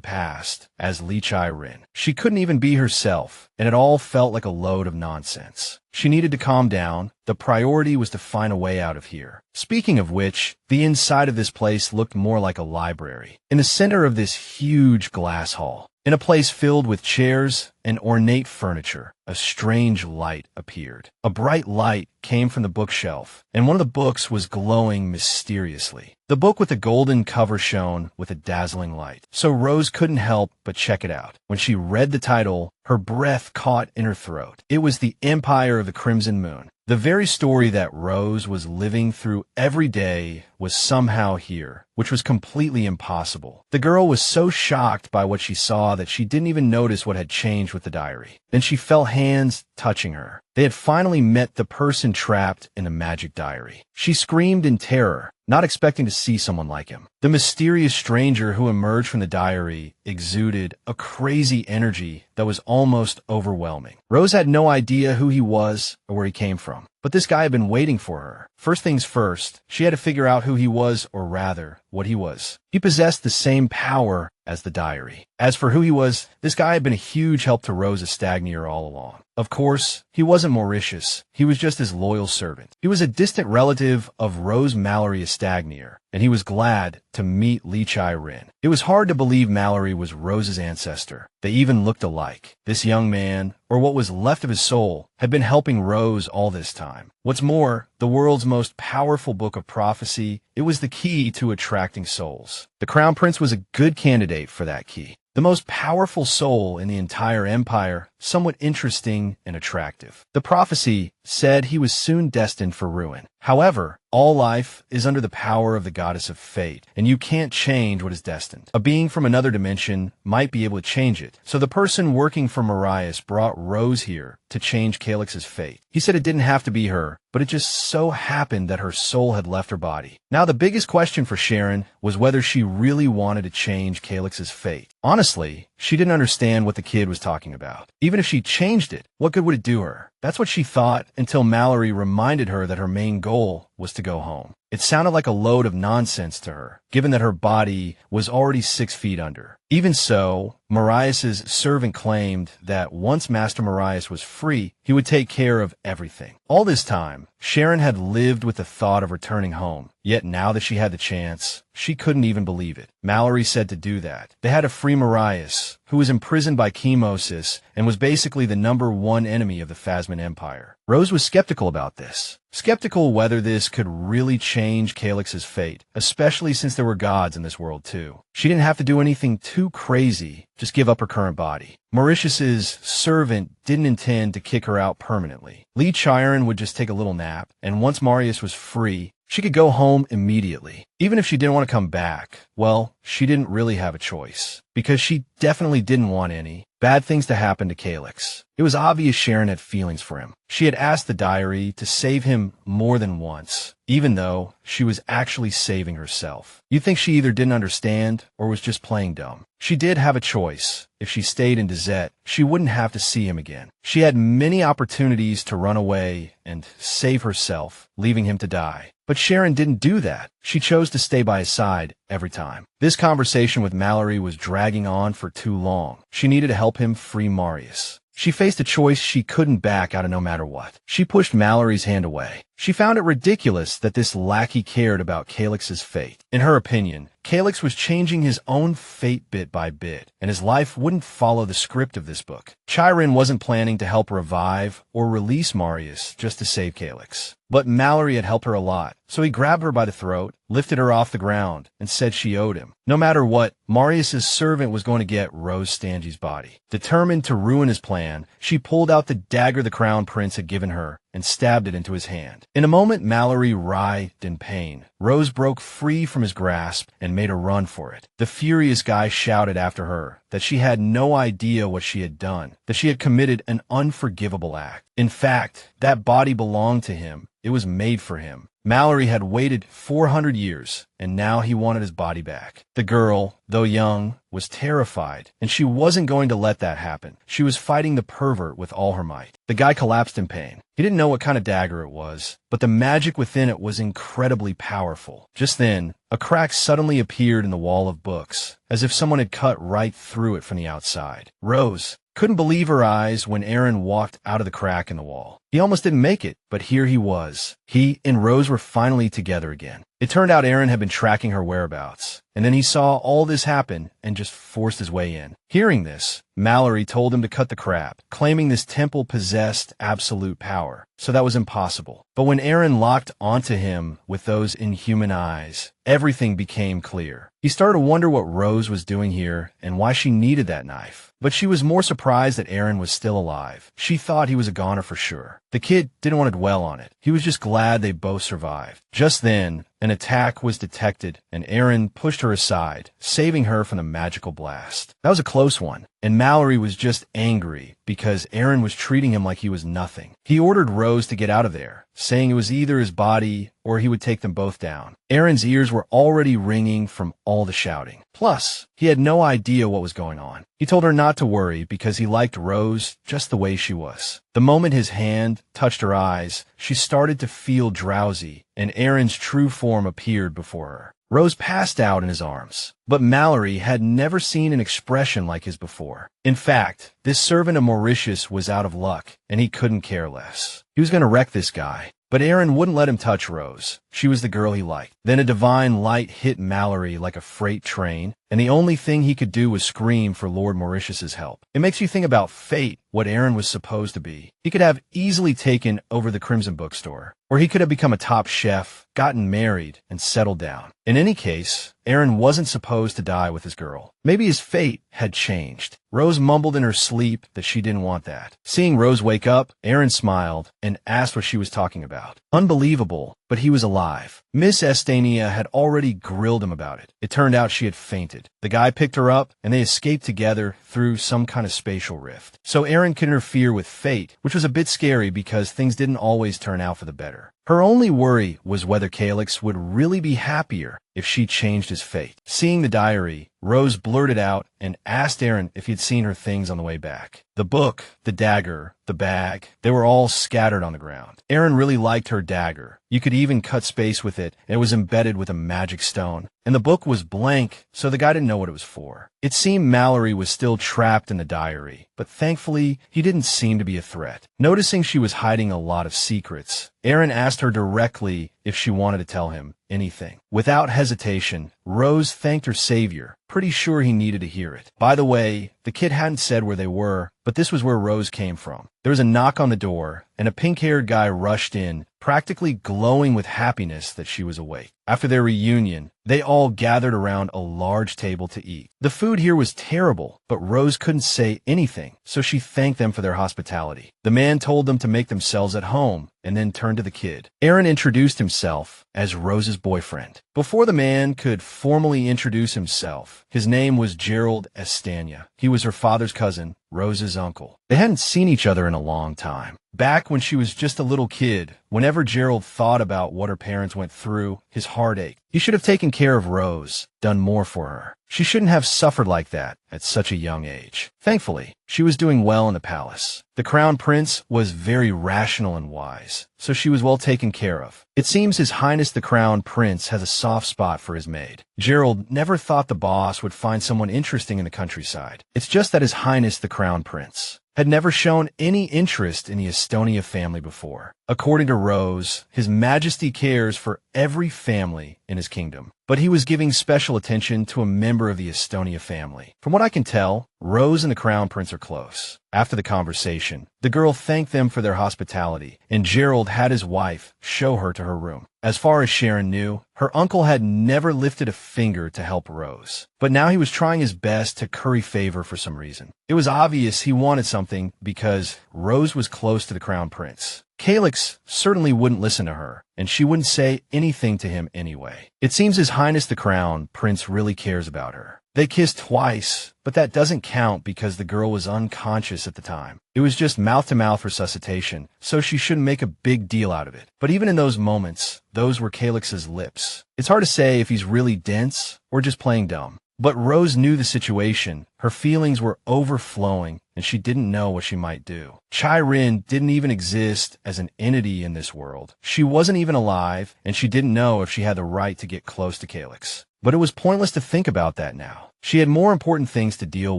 past as Li Chai-Rin. She couldn't even be herself, and it all felt like a load of nonsense. She needed to calm down. The priority was to find a way out of here. Speaking of which, the inside of this place looked more like a library. In the center of this huge glass hall, in a place filled with chairs and ornate furniture, a strange light appeared. A bright light came from the bookshelf, and one of the books was glowing mysteriously. The book with the golden cover shone with a dazzling light, so Rose couldn't help but check it out. When she read the title, her breath caught in her throat. It was The Empire of the Crimson Moon. The very story that Rose was living through every day was somehow here, which was completely impossible. The girl was so shocked by what she saw that she didn't even notice what had changed with the diary. Then she felt hands touching her. They had finally met the person trapped in the magic diary. She screamed in terror, not expecting to see someone like him. The mysterious stranger who emerged from the diary exuded a crazy energy that was almost overwhelming. Rose had no idea who he was or where he came from, but this guy had been waiting for her. First things first, she had to figure out who he was, or rather, what he was. He possessed the same power as the diary. As for who he was, this guy had been a huge help to Rose Estagnier all along. Of course, he wasn't Mauritius. He was just his loyal servant. He was a distant relative of Rose Mallory Estagnier, and he was glad to meet Lee Chai-rin. It was hard to believe Mallory was Rose's ancestor. They even looked alike. This young man, or what was left of his soul, had been helping Rose all this time. What's more, the world's most powerful book of prophecy, it was the key to attracting souls. The Crown Prince was a good candidate for that key. The most powerful soul in the entire empire, somewhat interesting and attractive. The prophecy said he was soon destined for ruin. However, all life is under the power of the goddess of fate, and you can't change what is destined. A being from another dimension might be able to change it, so the person working for Marius brought Rose here to change Calix's fate. He said it didn't have to be her, but it just so happened that her soul had left her body. Now the biggest question for Sharon was whether she really wanted to change Calix's fate. Honestly, she didn't understand what the kid was talking about. Even if she changed it, what good would it do her? That's what she thought until Mallory reminded her that her main goal was to go home. It sounded like a load of nonsense to her, given that her body was already 6 feet under. Even so, Marius's servant claimed that once Master Marius was free, he would take care of everything. All this time, Sharon had lived with the thought of returning home, yet now that she had the chance, she couldn't even believe it. Mallory said to do that. They had to free Marius, who was imprisoned by chemosis and was basically the #1 enemy of the Phasman Empire. Rose was skeptical about this. Skeptical whether this could really change Calix's fate, especially since there were gods in this world too. She didn't have to do anything too crazy, just give up her current body. Mauritius's servant didn't intend to kick her out permanently. Lee Chai-rin would just take a little nap, and once Marius was free, she could go home immediately. Even if she didn't want to come back, well, she didn't really have a choice, because she definitely didn't want any bad things to happen to Calix. It was obvious Sharon had feelings for him. She had asked the diary to save him more than once, even though she was actually saving herself. You'd think she either didn't understand or was just playing dumb. She did have a choice. If she stayed in Dezet, she wouldn't have to see him again. She had many opportunities to run away and save herself, leaving him to die. But Sharon didn't do that. She chose to stay by his side every time. This conversation with Mallory was dragging on for too long. She needed to help him free Marius. She faced a choice she couldn't back out of no matter what. She pushed Mallory's hand away. She found it ridiculous that this lackey cared about Calix's fate. In her opinion, Calix was changing his own fate bit by bit, and his life wouldn't follow the script of this book. Chai-rin wasn't planning to help revive or release Marius just to save Calix. But Mallory had helped her a lot, so he grabbed her by the throat, lifted her off the ground, and said she owed him. No matter what, Marius's servant was going to get Rose Stangy's body. Determined to ruin his plan, she pulled out the dagger the Crown Prince had given her and stabbed it into his hand. In a moment, Mallory writhed in pain. Rose broke free from his grasp and made a run for it. The furious guy shouted after her that she had no idea what she had done, that she had committed an unforgivable act. In fact, that body belonged to him. It was made for him. Mallory had waited 400 years, and now he wanted his body back. The girl, though young, was terrified, and she wasn't going to let that happen. She was fighting the pervert with all her might. The guy collapsed in pain. He didn't know what kind of dagger it was, but the magic within it was incredibly powerful. Just then, a crack suddenly appeared in the wall of books, as if someone had cut right through it from the outside. Rose couldn't believe her eyes when Aaron walked out of the crack in the wall. He almost didn't make it, but here he was. He and Rose were finally together again. It turned out Aaron had been tracking her whereabouts, and then he saw all this happen and just forced his way in. Hearing this, Mallory told him to cut the crap, claiming this temple possessed absolute power, so that was impossible. But when Aaron locked onto him with those inhuman eyes, everything became clear. He started to wonder what Rose was doing here and why she needed that knife. But she was more surprised that Aaron was still alive. She thought he was a goner for sure. The kid didn't want to dwell on it. He was just glad they both survived. Just then, an attack was detected, and Aaron pushed her aside, saving her from the magical blast. That was a close one, and Mallory was just angry because Aaron was treating him like he was nothing. He ordered Rose to get out of there, saying it was either his body or he would take them both down. Aaron's ears were already ringing from all the shouting. Plus, he had no idea what was going on. He told her not to worry because he liked Rose just the way she was. The moment his hand touched her eyes, she started to feel drowsy, and Aaron's true form appeared before her. Rose passed out in his arms, but Mallory had never seen an expression like his before. In fact, this servant of Mauritius was out of luck, and he couldn't care less. He was going to wreck this guy. But Aaron wouldn't let him touch Rose. She was the girl he liked. Then a divine light hit Mallory like a freight train, and the only thing he could do was scream for Lord Mauritius's help. It makes you think about fate, what Aaron was supposed to be. He could have easily taken over the Crimson Bookstore, or he could have become a top chef, gotten married, and settled down. In any case, Aaron wasn't supposed to die with his girl. Maybe his fate had changed. Rose mumbled in her sleep that she didn't want that. Seeing Rose wake up, Aaron smiled and asked what she was talking about. Unbelievable, but he was alive. Miss Estania had already grilled him about it. It turned out she had fainted. The guy picked her up, and they escaped together through some kind of spatial rift. So Aaron could interfere with fate, which was a bit scary because things didn't always turn out for the better. Her only worry was whether Calix would really be happier if she changed his fate. Seeing the diary, Rose blurted out and asked Aaron if he'd seen her things on the way back. The book, the dagger, the bag, they were all scattered on the ground. Aaron really liked her dagger. You could even cut space with it, and it was embedded with a magic stone. And the book was blank, so the guy didn't know what it was for. It seemed Mallory was still trapped in the diary, but thankfully, he didn't seem to be a threat. Noticing she was hiding a lot of secrets, Aaron asked her directly if she wanted to tell him anything. Without hesitation, Rose thanked her savior, pretty sure he needed to hear it. By the way, the kid hadn't said where they were, but this was where Rose came from. There was a knock on the door, and a pink-haired guy rushed in, practically glowing with happiness that she was awake. After their reunion, they all gathered around a large table to eat. The food here was terrible, but Rose couldn't say anything, so she thanked them for their hospitality. The man told them to make themselves at home, and then turned to the kid. Aaron introduced himself as Rose's boyfriend. Before the man could formally introduce himself, his name was Gerald Estania. He was her father's cousin, Rose's uncle. They hadn't seen each other in a long time. Back when she was just a little kid, whenever Gerald thought about what her parents went through, his heart ached. He should have taken care of Rose, done more for her. She shouldn't have suffered like that at such a young age. Thankfully, she was doing well in the palace. The Crown Prince was very rational and wise, so she was well taken care of. It seems His Highness the Crown Prince has a soft spot for his maid. Gerald never thought the boss would find someone interesting in the countryside. It's just that His Highness the Crown Prince had never shown any interest in the Estonia family before. According to Rose, His Majesty cares for every family in his kingdom, but he was giving special attention to a member of the Estonia family. From what I can tell, Rose and the Crown Prince are close. After the conversation, the girl thanked them for their hospitality, and Gerald had his wife show her to her room. As far as Sharon knew, her uncle had never lifted a finger to help Rose, but now he was trying his best to curry favor for some reason. It was obvious he wanted something because Rose was close to the Crown Prince. Calix certainly wouldn't listen to her, and she wouldn't say anything to him anyway. It seems His Highness the Crown Prince really cares about her. They kissed twice, but that doesn't count because the girl was unconscious at the time. It was just mouth-to-mouth resuscitation, so she shouldn't make a big deal out of it. But even in those moments, those were Calix's lips. It's hard to say if he's really dense or just playing dumb. But Rose knew the situation. Her feelings were overflowing, and she didn't know what she might do. Chai Rin didn't even exist as an entity in this world. She wasn't even alive, and she didn't know if she had the right to get close to Calix. But it was pointless to think about that now. She had more important things to deal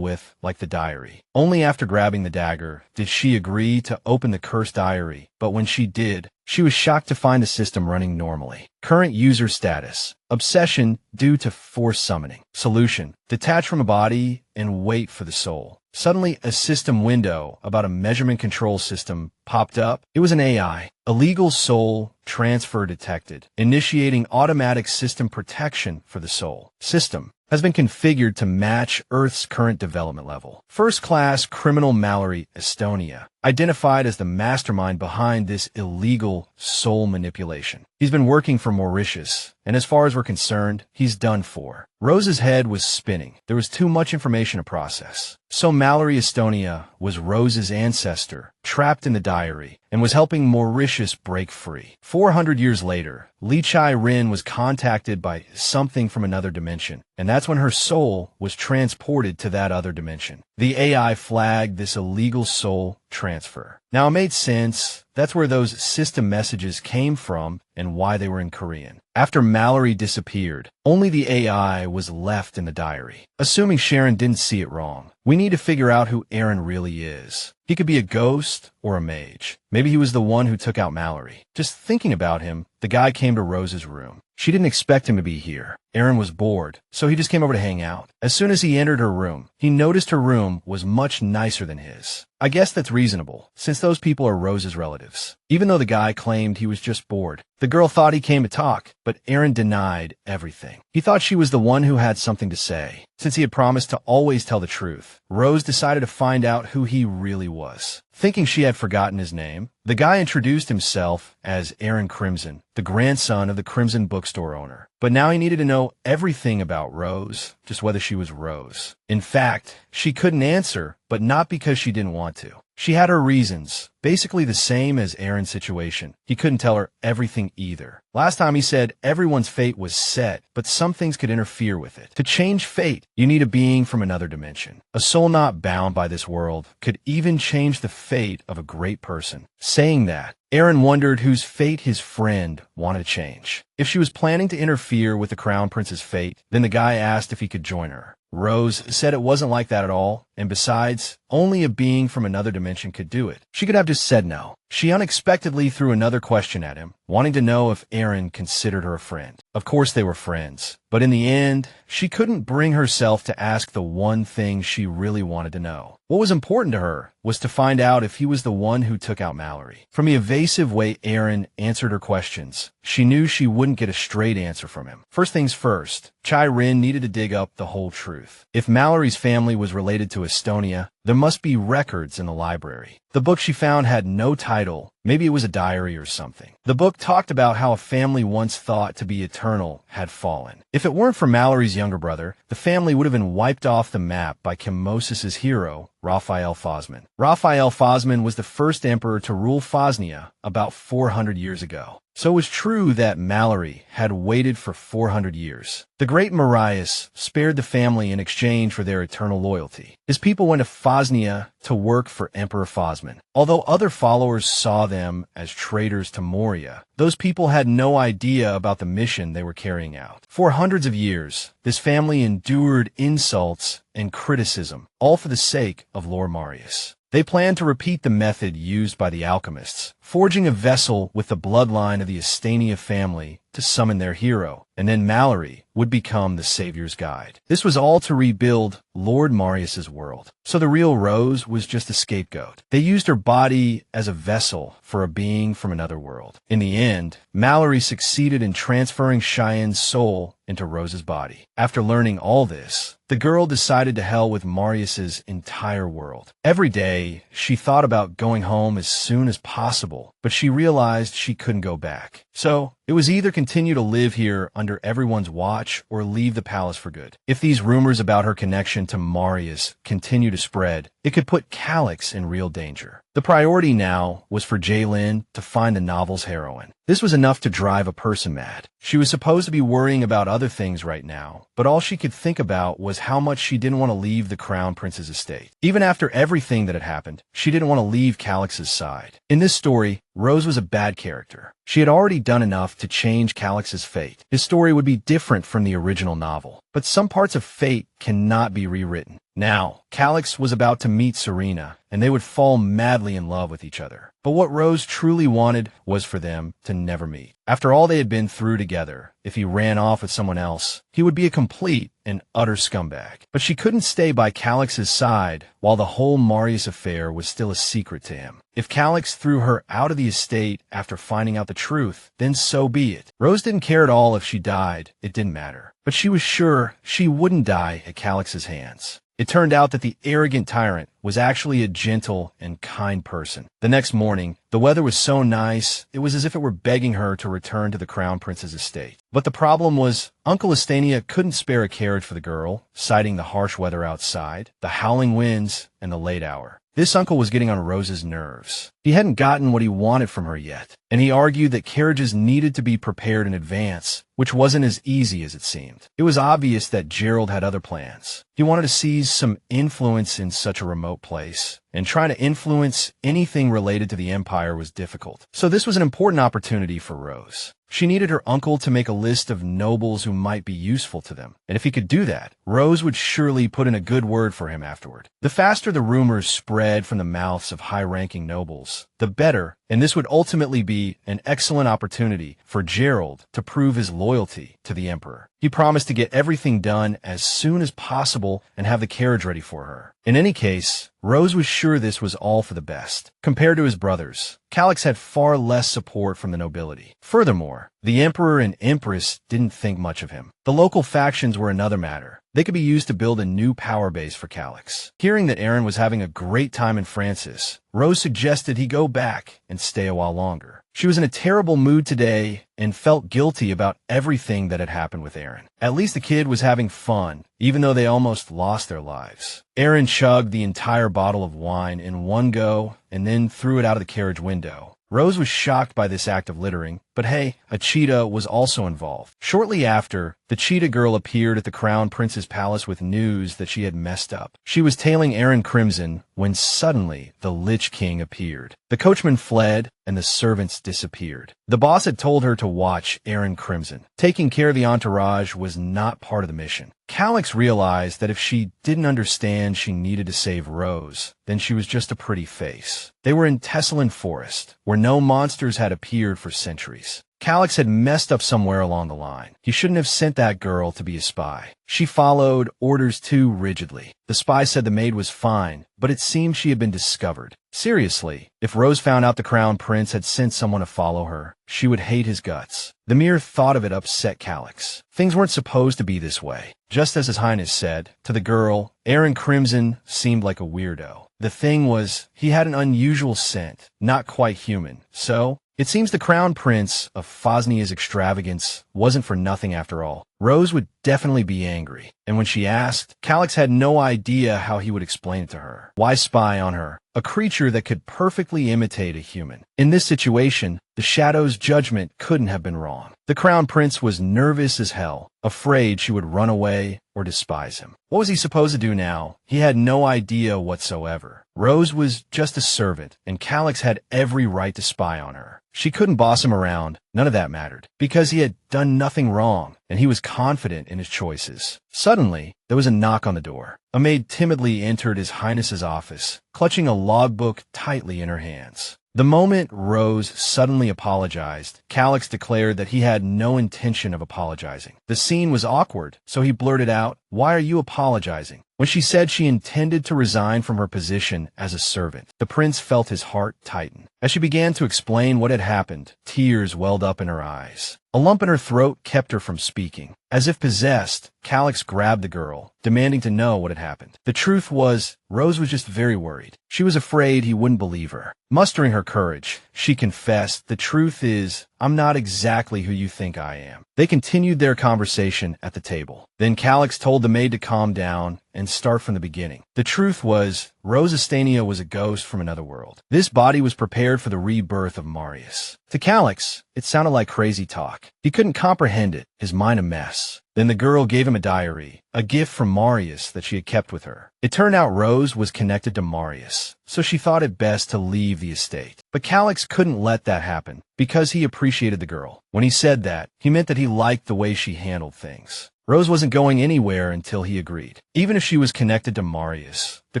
with, like the diary. Only after grabbing the dagger did she agree to open the cursed diary, but when she did, she was shocked to find the system running normally. Current user status: obsession due to force summoning. Solution: detach from a body and wait for the soul. Suddenly, a system window about a measurement control system popped up. It was an AI. Illegal soul transfer detected, initiating automatic system protection for the soul. System has been configured to match Earth's current development level. First-class criminal Mallory, Estonia, identified as the mastermind behind this illegal soul manipulation. He's been working for Mauritius, and as far as we're concerned, he's done for. Rose's head was spinning. There was too much information to process. So Mallory Estonia was Rose's ancestor, trapped in the diary, and was helping Mauritius break free. 400 years later, Lee Chai-rin was contacted by something from another dimension, and that's when her soul was transported to that other dimension. The AI flagged this illegal soul transfer. Now, it made sense. That's where those system messages came from and why they were in Korean. After Mallory disappeared, only the AI was left in the diary. Assuming Sharon didn't see it wrong, we need to figure out who Aaron really is. He could be a ghost or a mage. Maybe he was the one who took out Mallory. Just thinking about him, the guy came to Rose's room. She didn't expect him to be here. Aaron was bored, so he just came over to hang out. As soon as he entered her room, he noticed her room was much nicer than his. I guess that's reasonable, since those people are Rose's relatives. Even though the guy claimed he was just bored, the girl thought he came to talk, but Aaron denied everything. He thought she was the one who had something to say. Since he had promised to always tell the truth, Rose decided to find out who he really was. Thinking she had forgotten his name, the guy introduced himself as Aaron Crimson, the grandson of the Crimson bookstore owner. But now he needed to know everything about Rose, just whether she was Rose. In fact, she couldn't answer, but not because she didn't want to. She had her reasons, basically the same as Aaron's situation. He couldn't tell her everything either. Last time he said everyone's fate was set, but some things could interfere with it. To change fate, you need a being from another dimension. A soul not bound by this world could even change the fate of a great person. Saying that, Aaron wondered whose fate his friend wanted to change. If she was planning to interfere with the Crown Prince's fate, then the guy asked if he could join her. Rose said it wasn't like that at all, and besides, only a being from another dimension could do it. She could have just said no. She unexpectedly threw another question at him, wanting to know if Aaron considered her a friend. Of course they were friends, but in the end, she couldn't bring herself to ask the one thing she really wanted to know. What was important to her was to find out if he was the one who took out Mallory. From the evasive way Aaron answered her questions, she knew she wouldn't get a straight answer from him. First things first, Chai-rin needed to dig up the whole truth. If Mallory's family was related to Estonia, there must be records in the library. The book she found had no title. Maybe it was a diary or something. The book talked about how a family once thought to be eternal had fallen. If it weren't for Mallory's younger brother, the family would have been wiped off the map by Chemosis' hero, Raphael Fosman. Raphael Fosman was the first emperor to rule Fosnia about 400 years ago. So it was true that Mallory had waited for 400 years. The great Marius spared the family in exchange for their eternal loyalty. His people went to Fosnia to work for Emperor Fosman. Although other followers saw them as traitors to Moria, those people had no idea about the mission they were carrying out. For hundreds of years, this family endured insults and criticism, all for the sake of Lord Marius. They planned to repeat the method used by the alchemists, forging a vessel with the bloodline of the Estania family to summon their hero, and then Mallory would become the savior's guide. This was all to rebuild Lord Marius's world. So the real Rose was just a scapegoat. They used her body as a vessel for a being from another world. In the end, Mallory succeeded in transferring Cheyenne's soul into Rose's body. After learning all this, the girl decided to hell with Marius's entire world. Every day, she thought about going home as soon as possible, but she realized she couldn't go back. So, it was either continue to live here under everyone's watch or leave the palace for good. If these rumors about her connection to Marius continue to spread, it could put Calix in real danger. The priority now was for Jaylin to find the novel's heroine. This was enough to drive a person mad. She was supposed to be worrying about other things right now, but all she could think about was how much she didn't want to leave the Crown Prince's estate. Even after everything that had happened, she didn't want to leave Calix's side. In this story, Rose was a bad character. She had already done enough to change Calix's fate. His story would be different from the original novel, but some parts of fate cannot be rewritten. Now, Calix was about to meet Serena, and they would fall madly in love with each other. But what Rose truly wanted was for them to never meet. After all they had been through together, if he ran off with someone else, he would be a complete and utter scumbag. But she couldn't stay by Calix's side while the whole Marius affair was still a secret to him. If Calix threw her out of the estate after finding out the truth, then so be it. Rose didn't care at all if she died. It didn't matter. But she was sure she wouldn't die at Calix's hands. It turned out that the arrogant tyrant was actually a gentle and kind person. The next morning, the weather was so nice, it was as if it were begging her to return to the Crown Prince's estate. But the problem was, Uncle Estania couldn't spare a carriage for the girl, citing the harsh weather outside, the howling winds, and the late hour. This uncle was getting on Rose's nerves. He hadn't gotten what he wanted from her yet, and he argued that carriages needed to be prepared in advance, which wasn't as easy as it seemed. It was obvious that Gerald had other plans. He wanted to seize some influence in such a remote place, and trying to influence anything related to the Empire was difficult. So this was an important opportunity for Rose. She needed her uncle to make a list of nobles who might be useful to them, and if he could do that, Rose would surely put in a good word for him afterward. The faster the rumors spread from the mouths of high-ranking nobles, the better, and this would ultimately be an excellent opportunity for Gerald to prove his loyalty to the Emperor. He promised to get everything done as soon as possible and have the carriage ready for her. In any case, Rose was sure this was all for the best. Compared to his brothers, Calix had far less support from the nobility. Furthermore, the Emperor and Empress didn't think much of him. The local factions were another matter. They could be used to build a new power base for Calix. Hearing that Aaron was having a great time in Francis, Rose suggested he go back and stay a while longer. She was in a terrible mood today and felt guilty about everything that had happened with Aaron. At least the kid was having fun, even though they almost lost their lives. Aaron chugged the entire bottle of wine in one go and then threw it out of the carriage window. Rose was shocked by this act of littering, but hey, a cheetah was also involved. Shortly after, the cheetah girl appeared at the Crown Prince's palace with news that she had messed up. She was tailing Aaron Crimson when suddenly the Lich King appeared. The coachman fled and the servants disappeared. The boss had told her to watch Aaron Crimson. Taking care of the entourage was not part of the mission. Calix realized that if she didn't understand she needed to save Rose, then she was just a pretty face. They were in Tessalin Forest, where no monsters had appeared for centuries. Calix had messed up somewhere along the line. He shouldn't have sent that girl to be a spy. She followed orders too rigidly. The spy said the maid was fine, but it seemed she had been discovered. Seriously, if Rose found out the Crown Prince had sent someone to follow her, she would hate his guts. The mere thought of it upset Calix. Things weren't supposed to be this way. Just as His Highness said, to the girl, Aaron Crimson seemed like a weirdo. The thing was, he had an unusual scent, not quite human, so it seems the Crown Prince of Fosnia's extravagance wasn't for nothing after all. Rose would definitely be angry, and when she asked, Calix had no idea how he would explain it to her. Why spy on her, a creature that could perfectly imitate a human? In this situation, the Shadow's judgment couldn't have been wrong. The Crown Prince was nervous as hell, afraid she would run away or despise him. What was he supposed to do now? He had no idea whatsoever. Rose was just a servant, and Calix had every right to spy on her. She couldn't boss him around. None of that mattered, because he had done nothing wrong, and he was confident in his choices. Suddenly, there was a knock on the door. A maid timidly entered His Highness's office, clutching a logbook tightly in her hands. The moment Rose suddenly apologized, Calix declared that he had no intention of apologizing. The scene was awkward, so he blurted out, "Why are you apologizing?" When she said she intended to resign from her position as a servant, the prince felt his heart tighten. As she began to explain what had happened, tears welled up in her eyes. A lump in her throat kept her from speaking. As if possessed, Calix grabbed the girl, demanding to know what had happened. The truth was, Rose was just very worried. She was afraid he wouldn't believe her. Mustering her courage, she confessed, "The truth is, I'm not exactly who you think I am." They continued their conversation at the table. Then Calix told the maid to calm down and start from the beginning. The truth was, Rose Estania was a ghost from another world. This body was prepared for the rebirth of Marius. To Calix, it sounded like crazy talk. He couldn't comprehend it, his mind a mess. Then the girl gave him a diary, a gift from Marius that she had kept with her. It turned out Rose was connected to Marius, so she thought it best to leave the estate. But Calix couldn't let that happen, because he appreciated the girl. When he said that, he meant that he liked the way she handled things. Rose wasn't going anywhere until he agreed. Even if she was connected to Marius, the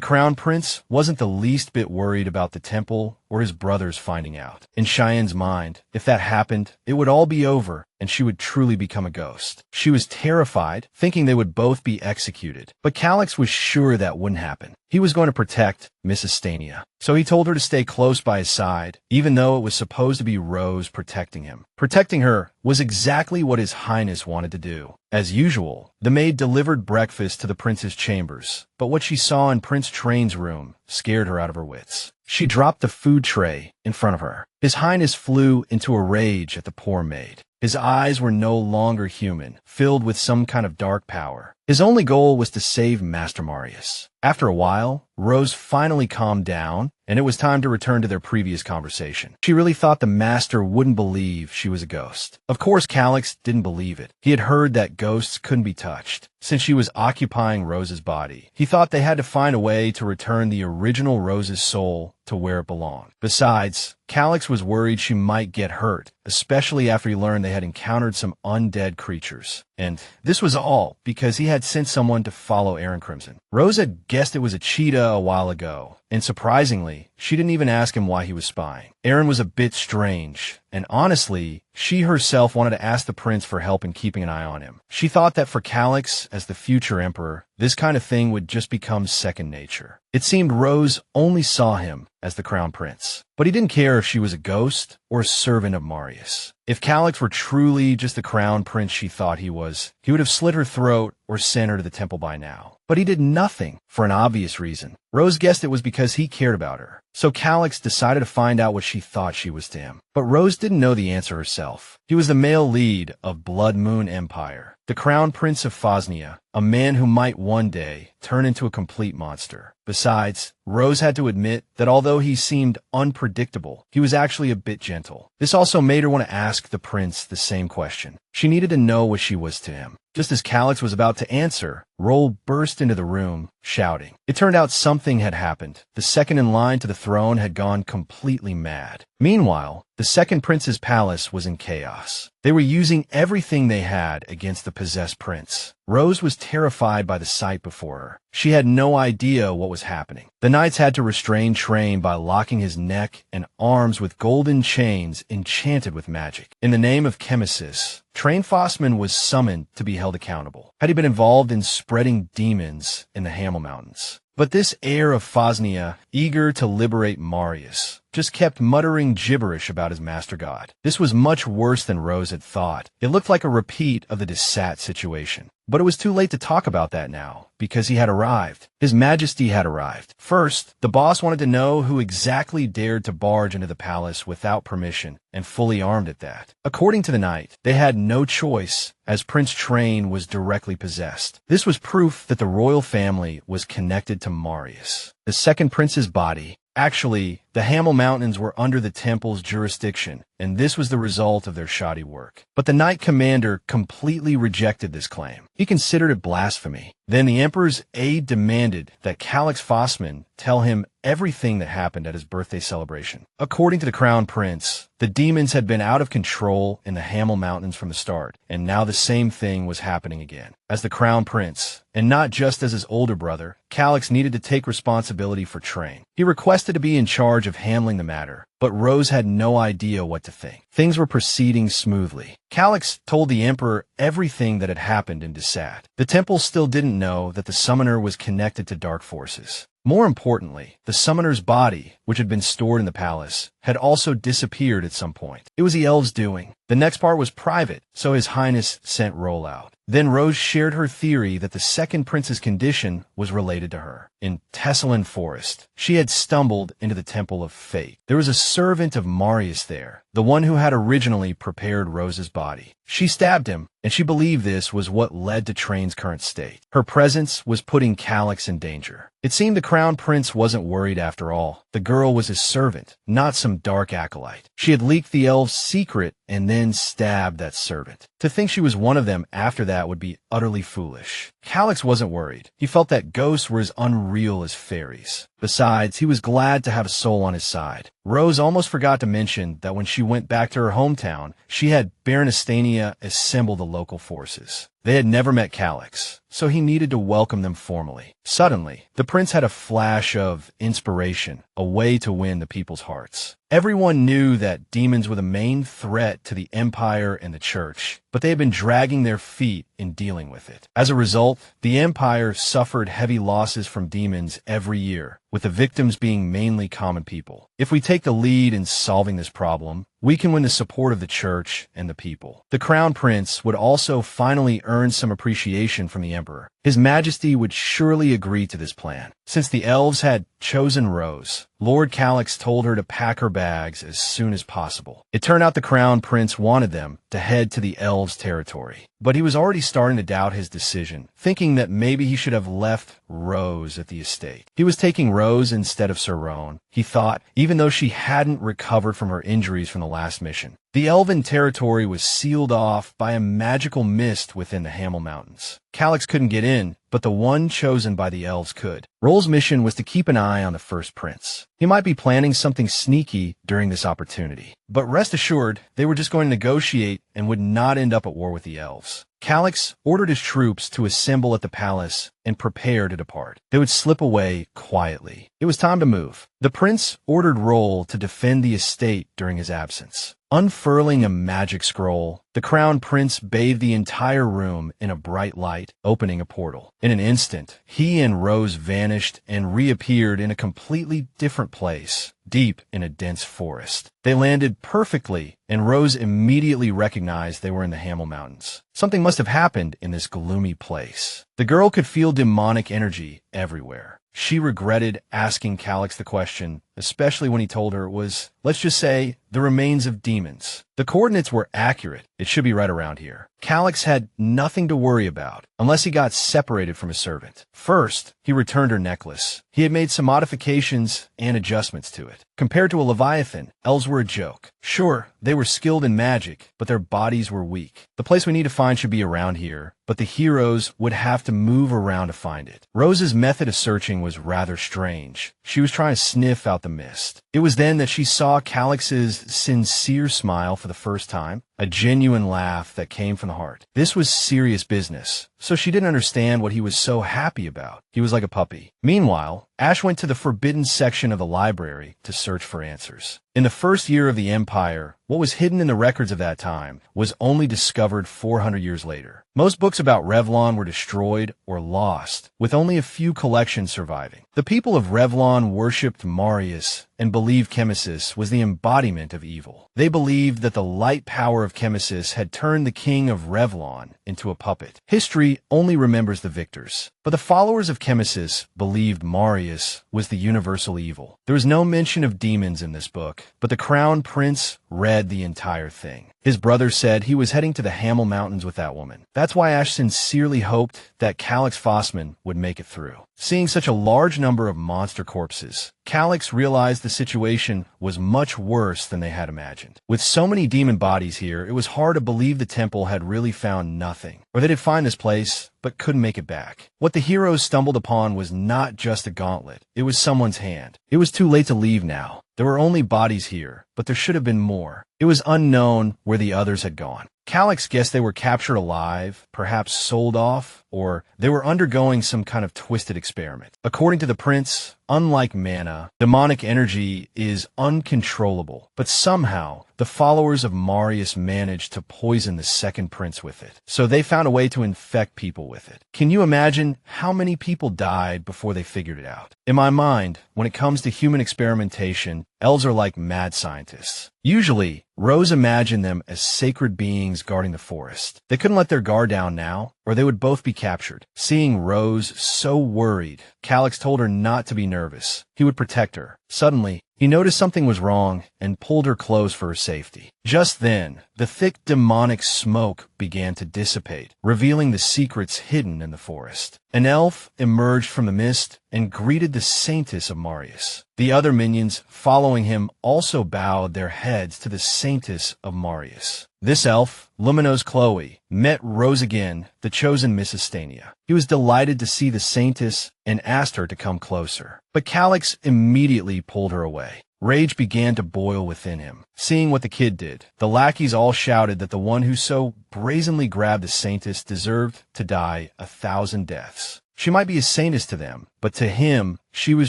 Crown Prince wasn't the least bit worried about the temple or his brothers finding out. In Cheyenne's mind, if that happened, it would all be over and she would truly become a ghost. She was terrified, thinking they would both be executed. But Calix was sure that wouldn't happen. He was going to protect Miss Estania. So he told her to stay close by his side, even though it was supposed to be Rose protecting him. Protecting her was exactly what His Highness wanted to do. As usual, the maid delivered breakfast to the prince's chambers, but what she saw in Prince Train's room scared her out of her wits. She dropped the food tray in front of her. His Highness flew into a rage at the poor maid. His eyes were no longer human, filled with some kind of dark power. His only goal was to save Master Marius. After a while, Rose finally calmed down, and it was time to return to their previous conversation. She really thought the master wouldn't believe she was a ghost. Of course, Calix didn't believe it. He had heard that ghosts couldn't be touched. Since she was occupying Rose's body, he thought they had to find a way to return the original Rose's soul to where it belonged. Besides, Calix was worried she might get hurt, especially after he learned they had encountered some undead creatures. And this was all because he had sent someone to follow Aaron Crimson. Rose had guessed it was a cheetah a while ago, and surprisingly, she didn't even ask him why he was spying. Aaron was a bit strange, and honestly, she herself wanted to ask the prince for help in keeping an eye on him. She thought that for Calix, as the future emperor, this kind of thing would just become second nature. It seemed Rose only saw him as the crown prince, but he didn't care if she was a ghost or a servant of Marius. If Calix were truly just the crown prince she thought he was, he would have slit her throat or sent her to the temple by now. But he did nothing for an obvious reason. Rose guessed it was because he cared about her. So Calix decided to find out what she thought she was to him. But Rose didn't know the answer herself. He was the male lead of Blood Moon Empire, the crown prince of Phosnia, a man who might one day turn into a complete monster. Besides, Rose had to admit that although he seemed unpredictable, he was actually a bit gentle. This also made her want to ask the prince the same question. She needed to know what she was to him. Just as Calix was about to answer, Roll burst into the room, shouting. It turned out something had happened. The second in line to the throne had gone completely mad. Meanwhile, the second prince's palace was in chaos. They were using everything they had against the possessed prince. Rose was terrified by the sight before her. She had no idea what was happening. The knights had to restrain Train by locking his neck and arms with golden chains enchanted with magic. In the name of Chemesis, Train Fossman was summoned to be held accountable. Had he been involved in spreading demons in the Hamel Mountains? But this heir of Phosnia, eager to liberate Marius, just kept muttering gibberish about his master god. This was much worse than Rose had thought. It looked like a repeat of the Desat situation. But it was too late to talk about that now, because he had arrived. His Majesty had arrived. First, the boss wanted to know who exactly dared to barge into the palace without permission, and fully armed at that. According to the knight, they had no choice, as Prince Train was directly possessed. This was proof that the royal family was connected to Marius. The second prince's body. Actually, the Hamel Mountains were under the temple's jurisdiction, and this was the result of their shoddy work. But the knight commander completely rejected this claim. He considered it blasphemy. Then the emperor's aide demanded that Calix Fossman tell him everything that happened at his birthday celebration. According to the crown prince, the demons had been out of control in the Hamel Mountains from the start, and now the same thing was happening again. As the crown prince, and not just as his older brother, Calix needed to take responsibility for Train. He requested to be in charge of handling the matter, but Rose had no idea what to think. Things were proceeding smoothly. Calix told the emperor everything that had happened in Desat. The temple still didn't know that the summoner was connected to dark forces. More importantly, the summoner's body, which had been stored in the palace, had also disappeared at some point. It was the elves' doing. The next part was private, so His Highness sent Roll out. Then Rose shared her theory that the second prince's condition was related to her. In Tessalin Forest, she had stumbled into the Temple of Fate. There was a servant of Marius there, the one who had originally prepared Rose's body. She stabbed him, and she believed this was what led to Train's current state. Her presence was putting Calix in danger. It seemed the Crown Prince wasn't worried after all. The girl was his servant, not some dark acolyte. She had leaked the elves' secret and then stabbed that servant. To think she was one of them after that would be utterly foolish. Calix wasn't worried. He felt that ghosts were as unreal as fairies. Besides, he was glad to have a soul on his side. Rose almost forgot to mention that when she went back to her hometown, she had Baronestania assemble the local forces. They had never met Calix, so he needed to welcome them formally. Suddenly, the prince had a flash of inspiration, a way to win the people's hearts. Everyone knew that demons were the main threat to the empire and the church, but they had been dragging their feet in dealing with it. As a result, the empire suffered heavy losses from demons every year, with the victims being mainly common people. If we take the lead in solving this problem, we can win the support of the church and the people. The Crown Prince would also finally earn some appreciation from the Emperor. His Majesty would surely agree to this plan. Since the elves had chosen Rose, Lord Calix told her to pack her bags as soon as possible. It turned out the Crown Prince wanted them to head to the elves' territory, but he was already starting to doubt his decision, thinking that maybe he should have left Rose at the estate. He was taking Rose instead of Sir Rowan, he thought, even though she hadn't recovered from her injuries from the last mission. The elven territory was sealed off by a magical mist within the Hamel Mountains. Calix couldn't get in, but the one chosen by the elves could. Roll's mission was to keep an eye on the first prince. He might be planning something sneaky during this opportunity, but rest assured, they were just going to negotiate and would not end up at war with the elves. Calix ordered his troops to assemble at the palace and prepare to depart. They would slip away quietly. It was time to move. The prince ordered Roll to defend the estate during his absence. Unfurling a magic scroll, the Crown Prince bathed the entire room in a bright light, opening a portal. In an instant, he and Rose vanished and reappeared in a completely different place, deep in a dense forest. They landed perfectly, and Rose immediately recognized they were in the Hamel Mountains. Something must have happened in this gloomy place. The girl could feel demonic energy everywhere. She regretted asking Calix the question, especially when he told her it was, let's just say, the remains of demons. The coordinates were accurate. It should be right around here. Calix had nothing to worry about, unless he got separated from his servant. First, he returned her necklace. He had made some modifications and adjustments to it. Compared to a Leviathan, elves were a joke. Sure, they were skilled in magic, but their bodies were weak. The place we need to find should be around here, but the heroes would have to move around to find it. Rose's method of searching was rather strange. She was trying to sniff out the mist. It was then that she saw Calix's sincere smile for the first time, a genuine laugh that came from the heart. This was serious business, so she didn't understand what he was so happy about. He was like a puppy. Meanwhile, Ash went to the forbidden section of the library to search for answers. In the first year of the Empire, what was hidden in the records of that time was only discovered 400 years later. Most books about Revlon were destroyed or lost, with only a few collections surviving. The people of Revlon worshipped Marius and believed Chemesis was the embodiment of evil. They believed that the light power of Chemesis had turned the king of Revlon into a puppet. History only remembers the victors, but the followers of Chemesis believed Marius was the universal evil. There is no mention of demons in this book, but the Crown Prince read the entire thing. His brother said he was heading to the Hamel Mountains with that woman. That's why Ash sincerely hoped that Calix Fossman would make it through. Seeing such a large number of monster corpses, Calix realized the situation was much worse than they had imagined. With so many demon bodies here, it was hard to believe the temple had really found nothing, or they did find this place, but couldn't make it back. What the heroes stumbled upon was not just a gauntlet, it was someone's hand. It was too late to leave now. There were only bodies here, but there should have been more. It was unknown where the others had gone. Calix guessed they were captured alive, perhaps sold off, or they were undergoing some kind of twisted experiment. According to the prince, unlike mana, demonic energy is uncontrollable, but somehow the followers of Marius managed to poison the second prince with it. So they found a way to infect people with it. Can you imagine how many people died before they figured it out? In my mind, when it comes to human experimentation, elves are like mad scientists. Usually, Rose imagined them as sacred beings guarding the forest. They couldn't let their guard down now, or they would both be captured. Seeing Rose so worried, Calix told her not to be nervous. he would protect her. Suddenly, he noticed something was wrong and pulled her close for her safety. Just then, the thick demonic smoke began to dissipate, revealing the secrets hidden in the forest. An elf emerged from the mist and greeted the Saintess of Marius. The other minions following him also bowed their heads to the Saintess of Marius. This elf, Luminous Chloe, met Rose again, the chosen Miss Estania. He was delighted to see the Saintess and asked her to come closer. But Calix immediately pulled her away. Rage began to boil within him. Seeing what the kid did, the lackeys all shouted that the one who so brazenly grabbed the Saintess deserved to die 1,000 deaths. She might be a saintess to them, but to him, she was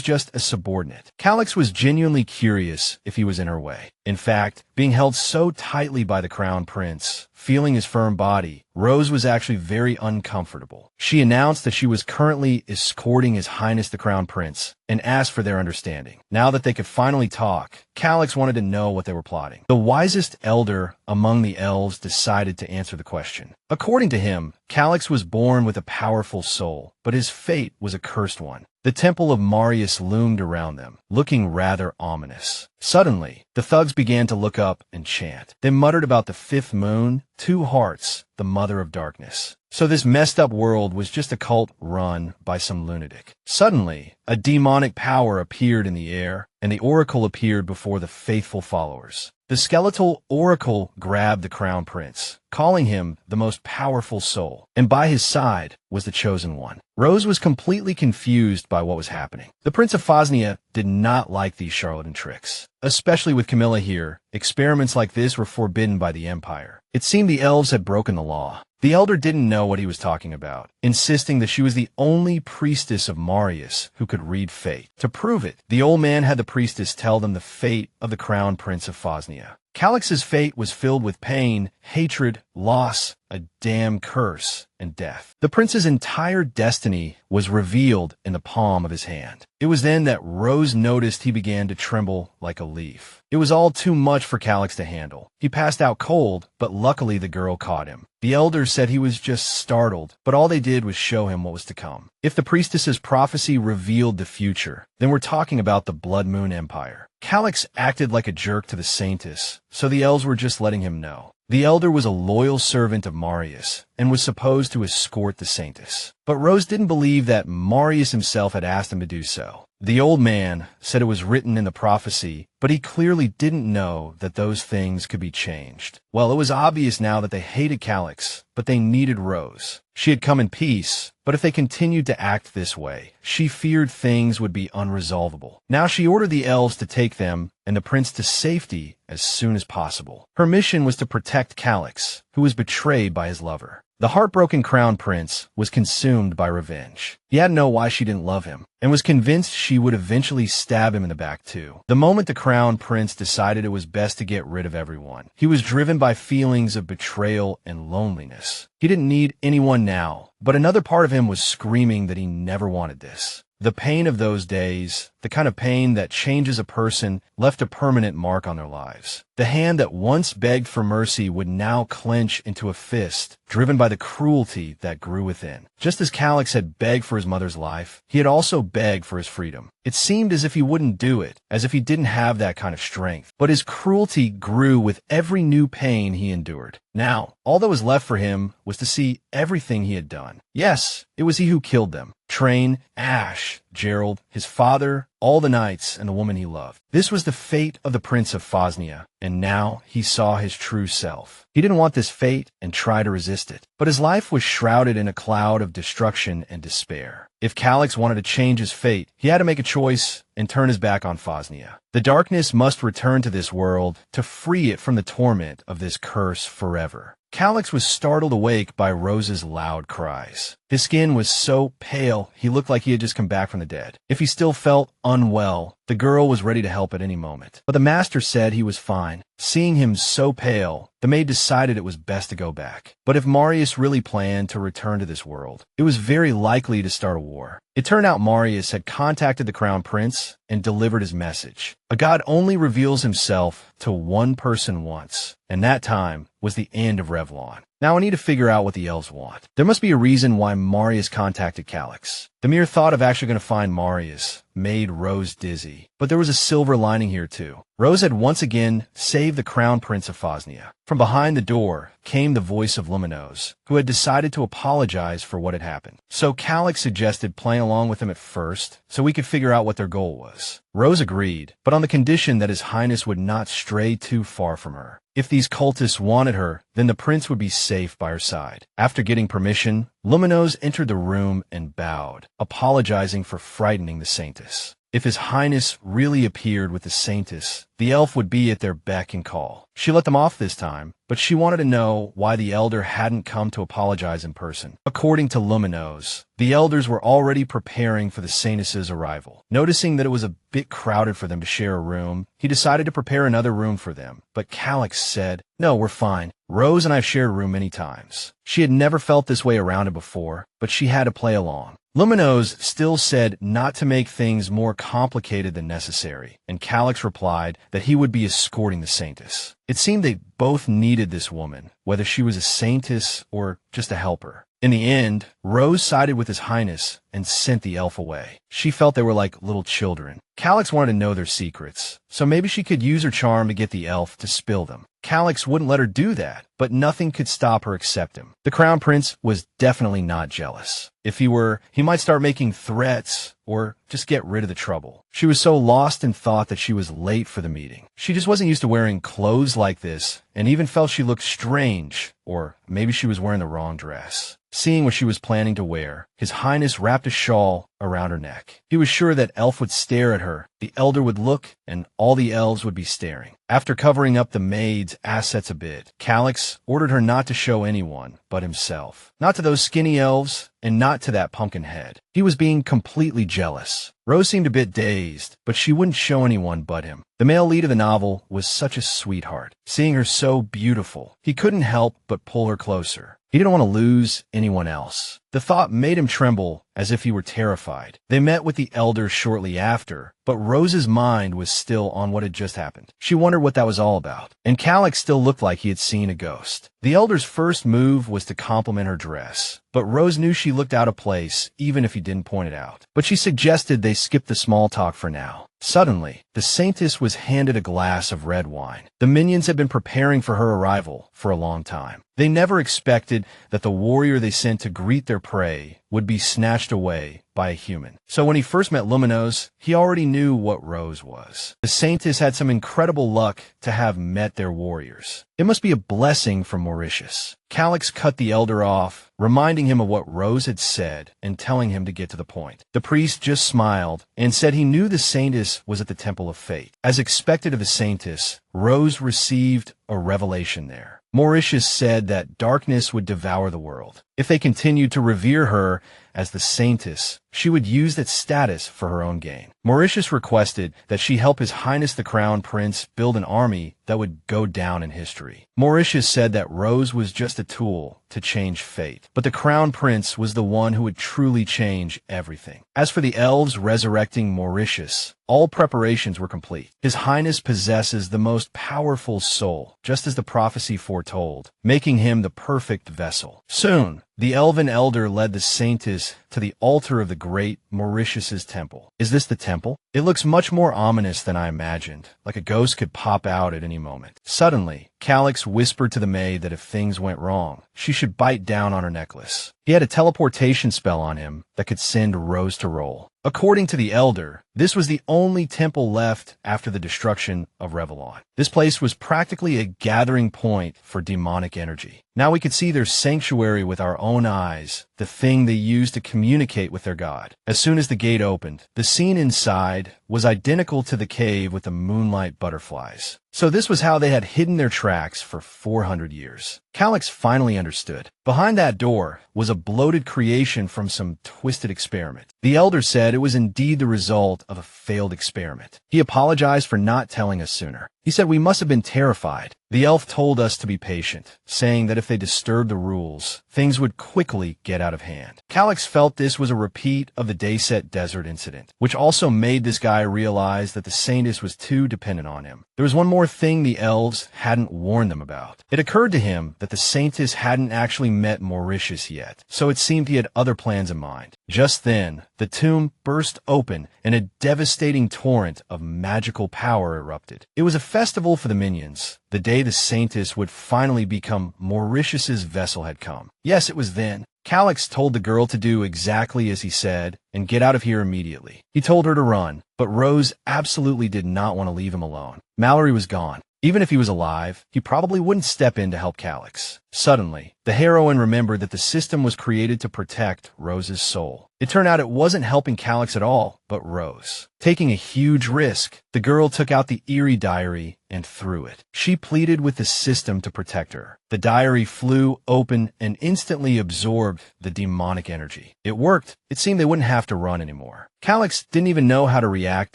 just a subordinate. Calix was genuinely curious if he was in her way. In fact, being held so tightly by the Crown Prince, feeling his firm body, Rose was actually very uncomfortable. She announced that she was currently escorting His Highness the Crown Prince and asked for their understanding. Now that they could finally talk, Calix wanted to know what they were plotting. The wisest elder among the elves decided to answer the question. According to him, Calix was born with a powerful soul, but his fate was a cursed one. The temple of Marius loomed around them, looking rather ominous. Suddenly, the thugs began to look up and chant. They muttered about the fifth moon, 2 hearts, the mother of darkness. So this messed up world was just a cult run by some lunatic. Suddenly, a demonic power appeared in the air, and the oracle appeared before the faithful followers. The skeletal oracle grabbed the Crown Prince, calling him the most powerful soul, and by his side was the chosen one. Rose was completely confused by what was happening. The Prince of Phosnia did not like these charlatan tricks. Especially with Camilla here, experiments like this were forbidden by the Empire. It seemed the elves had broken the law. The elder didn't know what he was talking about, insisting that she was the only priestess of Marius who could read fate. To prove it, the old man had the priestess tell them the fate of the Crown Prince of Phosnia. Calix's fate was filled with pain, hatred, loss, a damn curse, and death. The prince's entire destiny was revealed in the palm of his hand. It was then that Rose noticed he began to tremble like a leaf. It was all too much for Calix to handle. He passed out cold, but luckily the girl caught him. The elders said he was just startled, but all they did was show him what was to come. If the priestess's prophecy revealed the future, then we're talking about the Blood Moon Empire. Calix acted like a jerk to the Saintess, so the elves were just letting him know. The elder was a loyal servant of Marius and was supposed to escort the Saintess. But Rose didn't believe that Marius himself had asked him to do so. The old man said it was written in the prophecy, but he clearly didn't know that those things could be changed. Well, it was obvious now that they hated Calix, but they needed Rose. She had come in peace, but if they continued to act this way, she feared things would be unresolvable. Now she ordered the elves to take them and the prince to safety as soon as possible. Her mission was to protect Calix, who was betrayed by his lover. The heartbroken Crown Prince was consumed by revenge. He had to know why she didn't love him, and was convinced she would eventually stab him in the back too. The moment the Crown Prince decided it was best to get rid of everyone, he was driven by feelings of betrayal and loneliness. He didn't need anyone now, but another part of him was screaming that he never wanted this. The pain of those days, the kind of pain that changes a person, left a permanent mark on their lives. The hand that once begged for mercy would now clench into a fist, driven by the cruelty that grew within. Just as Calix had begged for his mother's life, he had also begged for his freedom. It seemed as if he wouldn't do it, as if he didn't have that kind of strength. But his cruelty grew with every new pain he endured. Now, all that was left for him was to see everything he had done. Yes, it was he who killed them. Train, Ash, Gerald, his father, all the knights, and the woman he loved. This was the fate of the Prince of Phosnia, and now he saw his true self. He didn't want this fate and tried to resist it, but his life was shrouded in a cloud of destruction and despair. If Calix wanted to change his fate, he had to make a choice and turn his back on Phosnia. The darkness must return to this world to free it from the torment of this curse forever. Calix was startled awake by Rose's loud cries. His skin was so pale, he looked like he had just come back from the dead. If he still felt unwell, the girl was ready to help at any moment. But the master said he was fine. Seeing him so pale, the maid decided it was best to go back. But if Marius really planned to return to this world, it was very likely to start a war. It turned out Marius had contacted the Crown Prince and delivered his message. A god only reveals himself to one person once, and that time was the end of Revlon. Now I need to figure out what the elves want. There must be a reason why Marius contacted Calix. The mere thought of actually going to find Marius made Rose dizzy. But there was a silver lining here too. Rose had once again saved the Crown Prince of Phosnia. From behind the door came the voice of Luminose, who had decided to apologize for what had happened. So Calix suggested playing along with him at first, so we could figure out what their goal was. Rose agreed, but on the condition that His Highness would not stray too far from her. If these cultists wanted her, then the prince would be safe by her side. After getting permission, Luminose entered the room and bowed, apologizing for frightening the Saintess. If His Highness really appeared with the Saintess, the elf would be at their beck and call. She let them off this time, but she wanted to know why the elder hadn't come to apologize in person. According to Luminose, the elders were already preparing for the Saintess's arrival. Noticing that it was a bit crowded for them to share a room, he decided to prepare another room for them. But Calix said, "No, we're fine. Rose and I have shared a room many times." She had never felt this way around him before, but she had to play along. Luminose still said not to make things more complicated than necessary, and Calix replied that he would be escorting the Saintess. It seemed they both needed this woman, whether she was a Saintess or just a helper. In the end, Rose sided with His Highness and sent the elf away. She felt they were like little children. Calix wanted to know their secrets, so maybe she could use her charm to get the elf to spill them. Calix wouldn't let her do that, but nothing could stop her accept him. The Crown Prince was definitely not jealous. If he were, he might start making threats or just get rid of the trouble. She was so lost in thought that she was late for the meeting. She just wasn't used to wearing clothes like this and even felt she looked strange, or maybe she was wearing the wrong dress. Seeing what she was planning to wear, His Highness wrapped a shawl around her neck. He was sure that elf would stare at her, the elder would look, and all the elves would be staring. After covering up the maid's assets a bit, Calix ordered her not to show anyone but himself. Not to those skinny elves, and not to that pumpkin head. He was being completely jealous. Rose seemed a bit dazed, but she wouldn't show anyone but him. The male lead of the novel was such a sweetheart. Seeing her so beautiful, he couldn't help but pull her closer. He didn't want to lose anyone else. The thought made him tremble as if he were terrified. They met with the elders shortly after, but Rose's mind was still on what had just happened. She wondered what that was all about, and Calix still looked like he had seen a ghost. The elder's first move was to compliment her dress, but Rose knew she looked out of place even if he didn't point it out. But she suggested they skip the small talk for now. Suddenly, the Saintess was handed a glass of red wine. The minions had been preparing for her arrival for a long time. They never expected that the warrior they sent to greet their prey would be snatched away by a human. So when he first met Luminose, he already knew what Rose was. The Saintess had some incredible luck to have met their warriors. It must be a blessing from Mauritius. Calix cut the elder off, reminding him of what Rose had said and telling him to get to the point. The priest just smiled and said he knew the Saintess was at the Temple of Fate. As expected of a Saintess, Rose received a revelation there. Mauritius said that darkness would devour the world. If they continued to revere her as the Saintess, she would use that status for her own gain. Mauritius requested that she help His Highness the Crown Prince build an army that would go down in history. Mauritius said that Rose was just a tool to change fate, but the Crown Prince was the one who would truly change everything. As for the elves resurrecting Mauritius, all preparations were complete. His Highness possesses the most powerful soul, just as the prophecy foretold, making him the perfect vessel. Soon, the elven elder led the Saintess to the altar of the great Mauritius's temple. Is this the temple? It looks much more ominous than I imagined, like a ghost could pop out at any moment. Suddenly, Calix whispered to the maid that if things went wrong, she should bite down on her necklace. He had a teleportation spell on him that could send Rose to roll. According to the elder, this was the only temple left after the destruction of Revellon. This place was practically a gathering point for demonic energy. Now we could see their sanctuary with our own eyes, the thing they used to communicate with their god. As soon as the gate opened, the scene inside was identical to the cave with the moonlight butterflies. So this was how they had hidden their tracks for 400 years. Calix finally understood. Behind that door was a bloated creation from some twisted experiment. The elder said it was indeed the result of a failed experiment. He apologized for not telling us sooner. He said we must have been terrified. The elf told us to be patient, saying that if they disturbed the rules, things would quickly get out of hand. Calix felt this was a repeat of the Dayset Desert incident, which also made this guy realize that the Saintess was too dependent on him. There was one more thing the elves hadn't warned them about. It occurred to him that the Saintess hadn't actually met Mauritius yet, so it seemed he had other plans in mind. Just then, the tomb burst open and a devastating torrent of magical power erupted. It was a festival for the minions. The day the Saintess would finally become Mauritius's vessel had come. Yes, it was then. Calix told the girl to do exactly as he said and get out of here immediately. He told her to run, but Rose absolutely did not want to leave him alone. Mallory was gone. Even if he was alive, he probably wouldn't step in to help Calix. Suddenly, the heroine remembered that the system was created to protect Rose's soul. It turned out it wasn't helping Calix at all, but Rose. Taking a huge risk, the girl took out the eerie diary and threw it. She pleaded with the system to protect her. The diary flew open and instantly absorbed the demonic energy. It worked. It seemed they wouldn't have to run anymore. Calix didn't even know how to react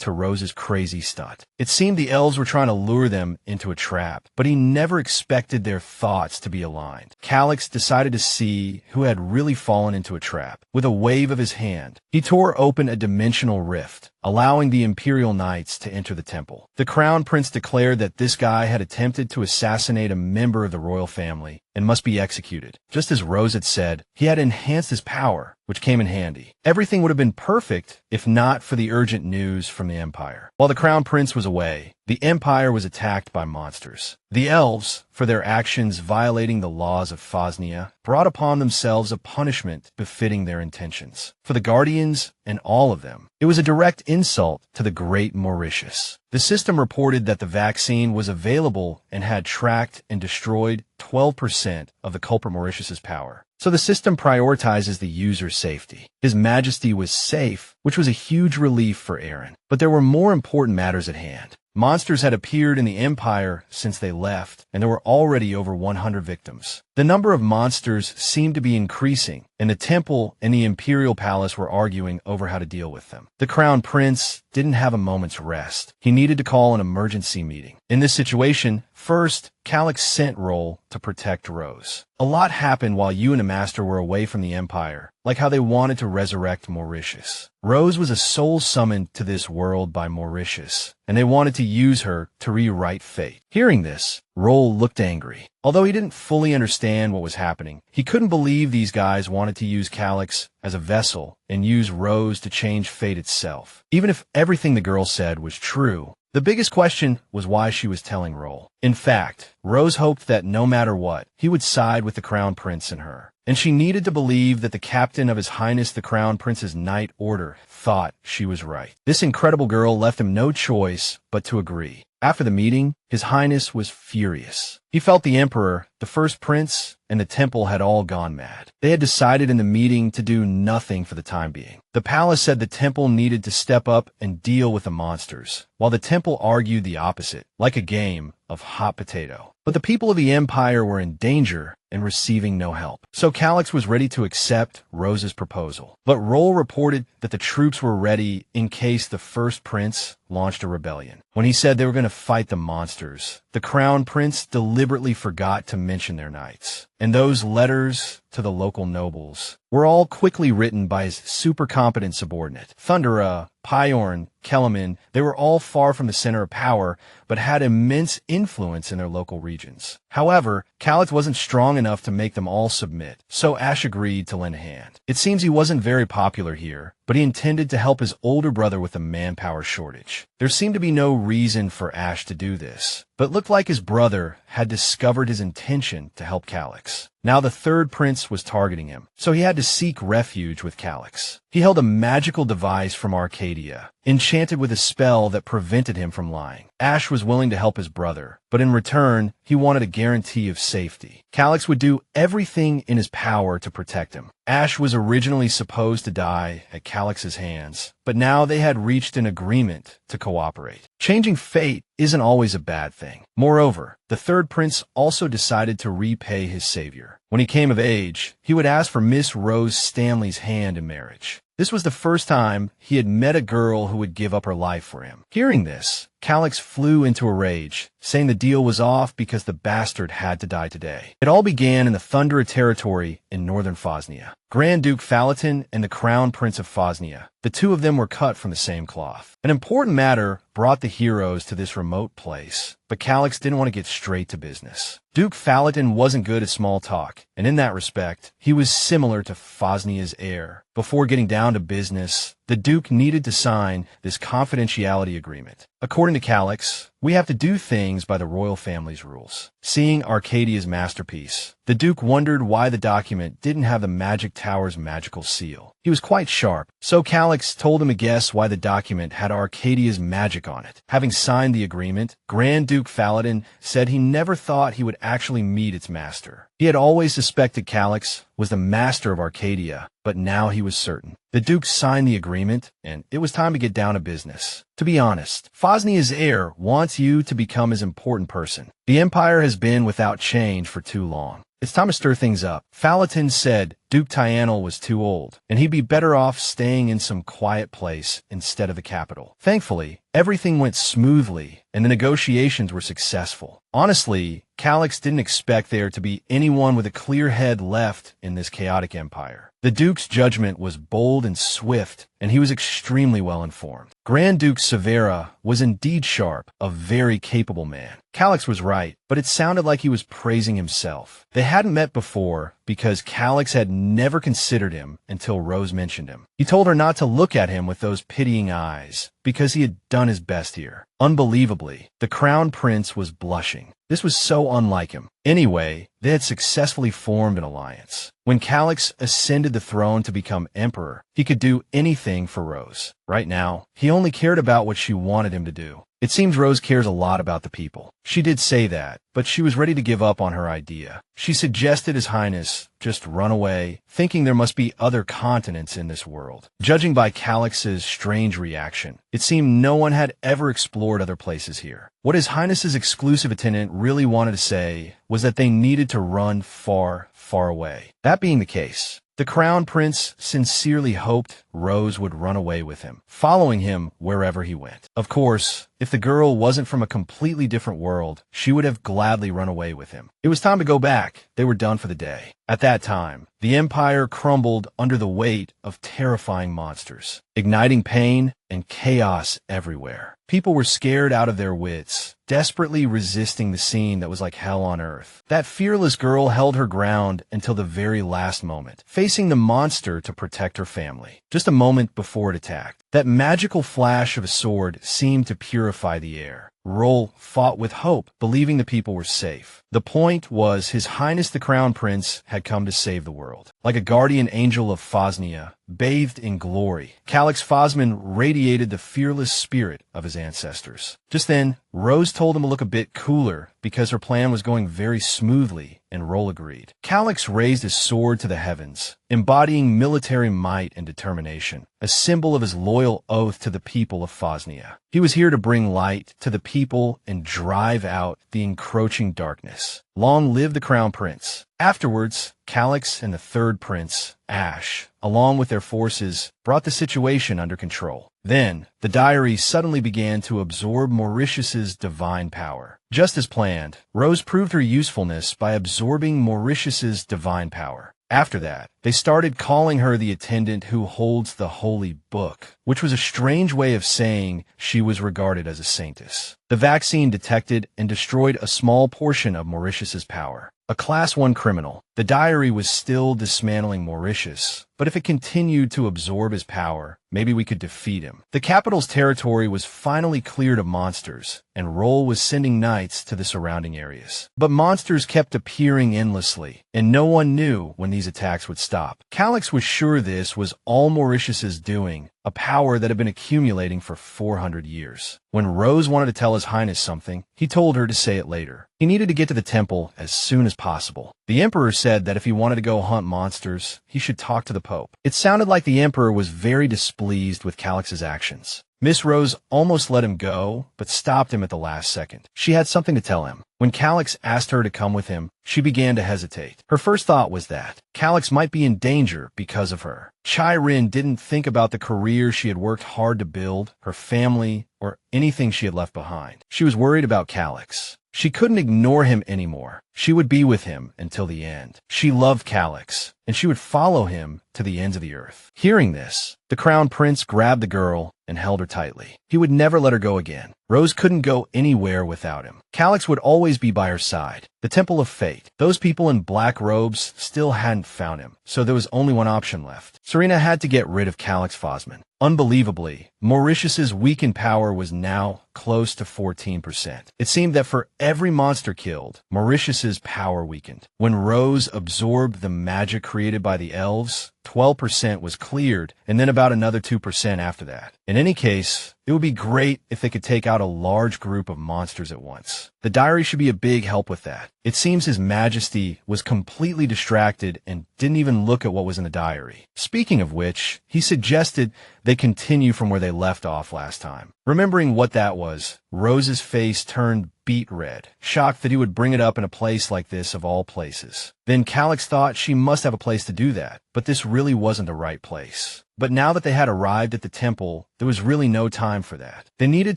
to Rose's crazy stunt. It seemed the elves were trying to lure them into a trap, but he never expected their thoughts to be aligned. Calix decided to see who had really fallen into a trap. With a wave of his hand, he tore open a dimensional rift, allowing the Imperial Knights to enter the temple. The Crown Prince declared that this guy had attempted to assassinate a member of the royal family and must be executed. Just as Rose had said, he had enhanced his power, which came in handy. Everything would have been perfect if not for the urgent news from the Empire. While the Crown Prince was away, the Empire was attacked by monsters. The elves, for their actions violating the laws of Phosnia, brought upon themselves a punishment befitting their intentions. For the Guardians and all of them, it was a direct insult to the great Mauritius. The system reported that the vaccine was available and had tracked and destroyed 12% of the culprit Mauritius's power. So the system prioritizes the user's safety. His Majesty was safe, which was a huge relief for Aaron. But there were more important matters at hand. Monsters had appeared in the Empire since they left, and there were already over 100 victims. The number of monsters seemed to be increasing, and the temple and the Imperial Palace were arguing over how to deal with them. The Crown Prince didn't have a moment's rest. He needed to call an emergency meeting. In this situation, first, Calix sent Roll to protect Rose. A lot happened while you and the Master were away from the Empire, like how they wanted to resurrect Mauritius. Rose was a soul summoned to this world by Mauritius, and they wanted to use her to rewrite fate. Hearing this, Roll looked angry. Although he didn't fully understand what was happening, he couldn't believe these guys wanted to use Calix as a vessel and use Rose to change fate itself. Even if everything the girl said was true, the biggest question was why she was telling Roll. In fact, Rose hoped that no matter what, he would side with the Crown Prince and her. And she needed to believe that the captain of His Highness the Crown Prince's Knight Order thought she was right. This incredible girl left him no choice but to agree. After the meeting, His Highness was furious. He felt the Emperor, the First Prince, and the temple had all gone mad. They had decided in the meeting to do nothing for the time being. The palace said the temple needed to step up and deal with the monsters, while the temple argued the opposite, like a game of hot potato. But the people of the Empire were in danger and receiving no help. So Calix was ready to accept Rose's proposal. But Roll reported that the troops were ready in case the First Prince launched a rebellion. When he said they were going to fight the monsters, the Crown Prince deliberately forgot to mention their knights. And those letters to the local nobles were all quickly written by his super competent subordinate. Thundera, Piorn, Kellerman, they were all far from the center of power, but had immense influence in their local regions. However, Calix wasn't strong enough to make them all submit, so Ash agreed to lend a hand. It seems he wasn't very popular here, but he intended to help his older brother with a manpower shortage. There seemed to be no reason for Ash to do this, but it looked like his brother had discovered his intention to help Calix. Now the third prince was targeting him, so he had to seek refuge with Calix. He held a magical device from Arcadia, enchanted with a spell that prevented him from lying. Ash was willing to help his brother, but in return, he wanted a guarantee of safety. Calix would do everything in his power to protect him. Ash was originally supposed to die at Calix's hands, but now they had reached an agreement to cooperate. Changing fate isn't always a bad thing. Moreover, the third prince also decided to repay his savior. When he came of age, he would ask for Miss Rose Stanley's hand in marriage. This was the first time he had met a girl who would give up her life for him. Hearing this, Calix flew into a rage, saying the deal was off because the bastard had to die today. It all began in the Thundera territory in northern Phosnia. Grand Duke Falatin and the Crown Prince of Phosnia, the two of them were cut from the same cloth. An important matter brought the heroes to this remote place, but Calix didn't want to get straight to business. Duke Falatin wasn't good at small talk, and in that respect, he was similar to Phosnia's heir. Before getting down to business, the Duke needed to sign this confidentiality agreement. According to Calix, we have to do things by the royal family's rules. Seeing Arcadia's masterpiece, the Duke wondered why the document didn't have the Magic Tower's magical seal. He was quite sharp, so Calix told him to guess why the document had Arcadia's magic on it. Having signed the agreement, Grand Duke Falatin said he never thought he would actually meet its master. He had always suspected Calix was the master of Arcadia, but now he was certain. The Duke signed the agreement, and it was time to get down to business. To be honest, Phosnia's heir wants you to become his important person. The Empire has been without change for too long. It's time to stir things up. Falatin said Duke Tyanel was too old, and he'd be better off staying in some quiet place instead of the capital. Thankfully, everything went smoothly, and the negotiations were successful. Honestly, Calix didn't expect there to be anyone with a clear head left in this chaotic empire. The Duke's judgment was bold and swift, and he was extremely well informed. Grand Duke Severa was indeed sharp, a very capable man. Calix was right, but it sounded like he was praising himself. They hadn't met before because Calix had never considered him until Rose mentioned him. He told her not to look at him with those pitying eyes because he had done his best here. Unbelievably, the Crown Prince was blushing. This was so unlike him. Anyway, they had successfully formed an alliance. When Calix ascended the throne to become emperor, he could do anything for Rose. Right now, he only cared about what she wanted him to do. It seems Rose cares a lot about the people. She did say that, but she was ready to give up on her idea. She suggested His Highness just run away, thinking there must be other continents in this world. Judging by Calix's strange reaction, it seemed no one had ever explored other places here. What His Highness's exclusive attendant really wanted to say was that they needed to run far, far away. That being the case, the Crown Prince sincerely hoped Rose would run away with him, following him wherever he went. Of course, if the girl wasn't from a completely different world, she would have gladly run away with him. It was time to go back. They were done for the day. At that time, the Empire crumbled under the weight of terrifying monsters, igniting pain and chaos everywhere. People were scared out of their wits, desperately resisting the scene that was like hell on earth. That fearless girl held her ground until the very last moment, facing the monster to protect her family. Just a moment before it attacked, that magical flash of a sword seemed to purify the air. Roll fought with hope, believing the people were safe. The point was His Highness the Crown Prince had come to save the world. Like a guardian angel of Phosnia, bathed in glory, Calix Phosman radiated the fearless spirit of his ancestors. Just then, Rose told him to look a bit cooler because her plan was going very smoothly, and Roll agreed. Calix raised his sword to the heavens, embodying military might and determination, a symbol of his loyal oath to the people of Phosnia. He was here to bring light to the people and drive out the encroaching darkness. Long live the Crown Prince. Afterwards, Calix and the third prince, Ash, along with their forces, brought the situation under control. Then, the diary suddenly began to absorb Mauritius's divine power. Just as planned, Rose proved her usefulness by absorbing Mauritius's divine power. After that, they started calling her the attendant who holds the holy book, which was a strange way of saying she was regarded as a saintess. The vaccine detected and destroyed a small portion of Mauritius's power. A Class 1 criminal, the diary was still dismantling Mauritius, but if it continued to absorb his power, maybe we could defeat him. The capital's territory was finally cleared of monsters, and Roll was sending knights to the surrounding areas. But monsters kept appearing endlessly, and no one knew when these attacks would stop. Calix was sure this was all Mauritius's doing, a power that had been accumulating for 400 years. When Rose wanted to tell His Highness something, he told her to say it later. He needed to get to the temple as soon as possible. The Emperor said that if he wanted to go hunt monsters, he should talk to the Pope. It sounded like the Emperor was very displeased with Calix's actions. Miss Rose almost let him go, but stopped him at the last second. She had something to tell him. When Calix asked her to come with him, she began to hesitate. Her first thought was that Calix might be in danger because of her. Chai-Rin didn't think about the career she had worked hard to build, her family, or anything she had left behind. She was worried about Calix. She couldn't ignore him anymore. She would be with him until the end. She loved Calix, and she would follow him to the ends of the earth. Hearing this, the Crown Prince grabbed the girl and held her tightly. He would never let her go again. Rose couldn't go anywhere without him. Calix would always be by her side. The Temple of Fate. Those people in black robes still hadn't found him, so there was only one option left. Serena had to get rid of Calix Fosman. Unbelievably, Mauritius's weakened power was now close to 14%. It seemed that for every monster killed, Mauritius's power weakened. When Rose absorbed the magic created by the elves, 12% was cleared, and then about another 2% after that. In any case, it would be great if they could take out a large group of monsters at once. The diary should be a big help with that. It seems His Majesty was completely distracted and didn't even look at what was in the diary. Speaking of which, he suggested they continue from where they left off last time. Remembering what that was, Rose's face turned beet red, shocked that he would bring it up in a place like this of all places. Then Calix thought she must have a place to do that, but this really wasn't the right place. But now that they had arrived at the temple, there was really no time for that. They needed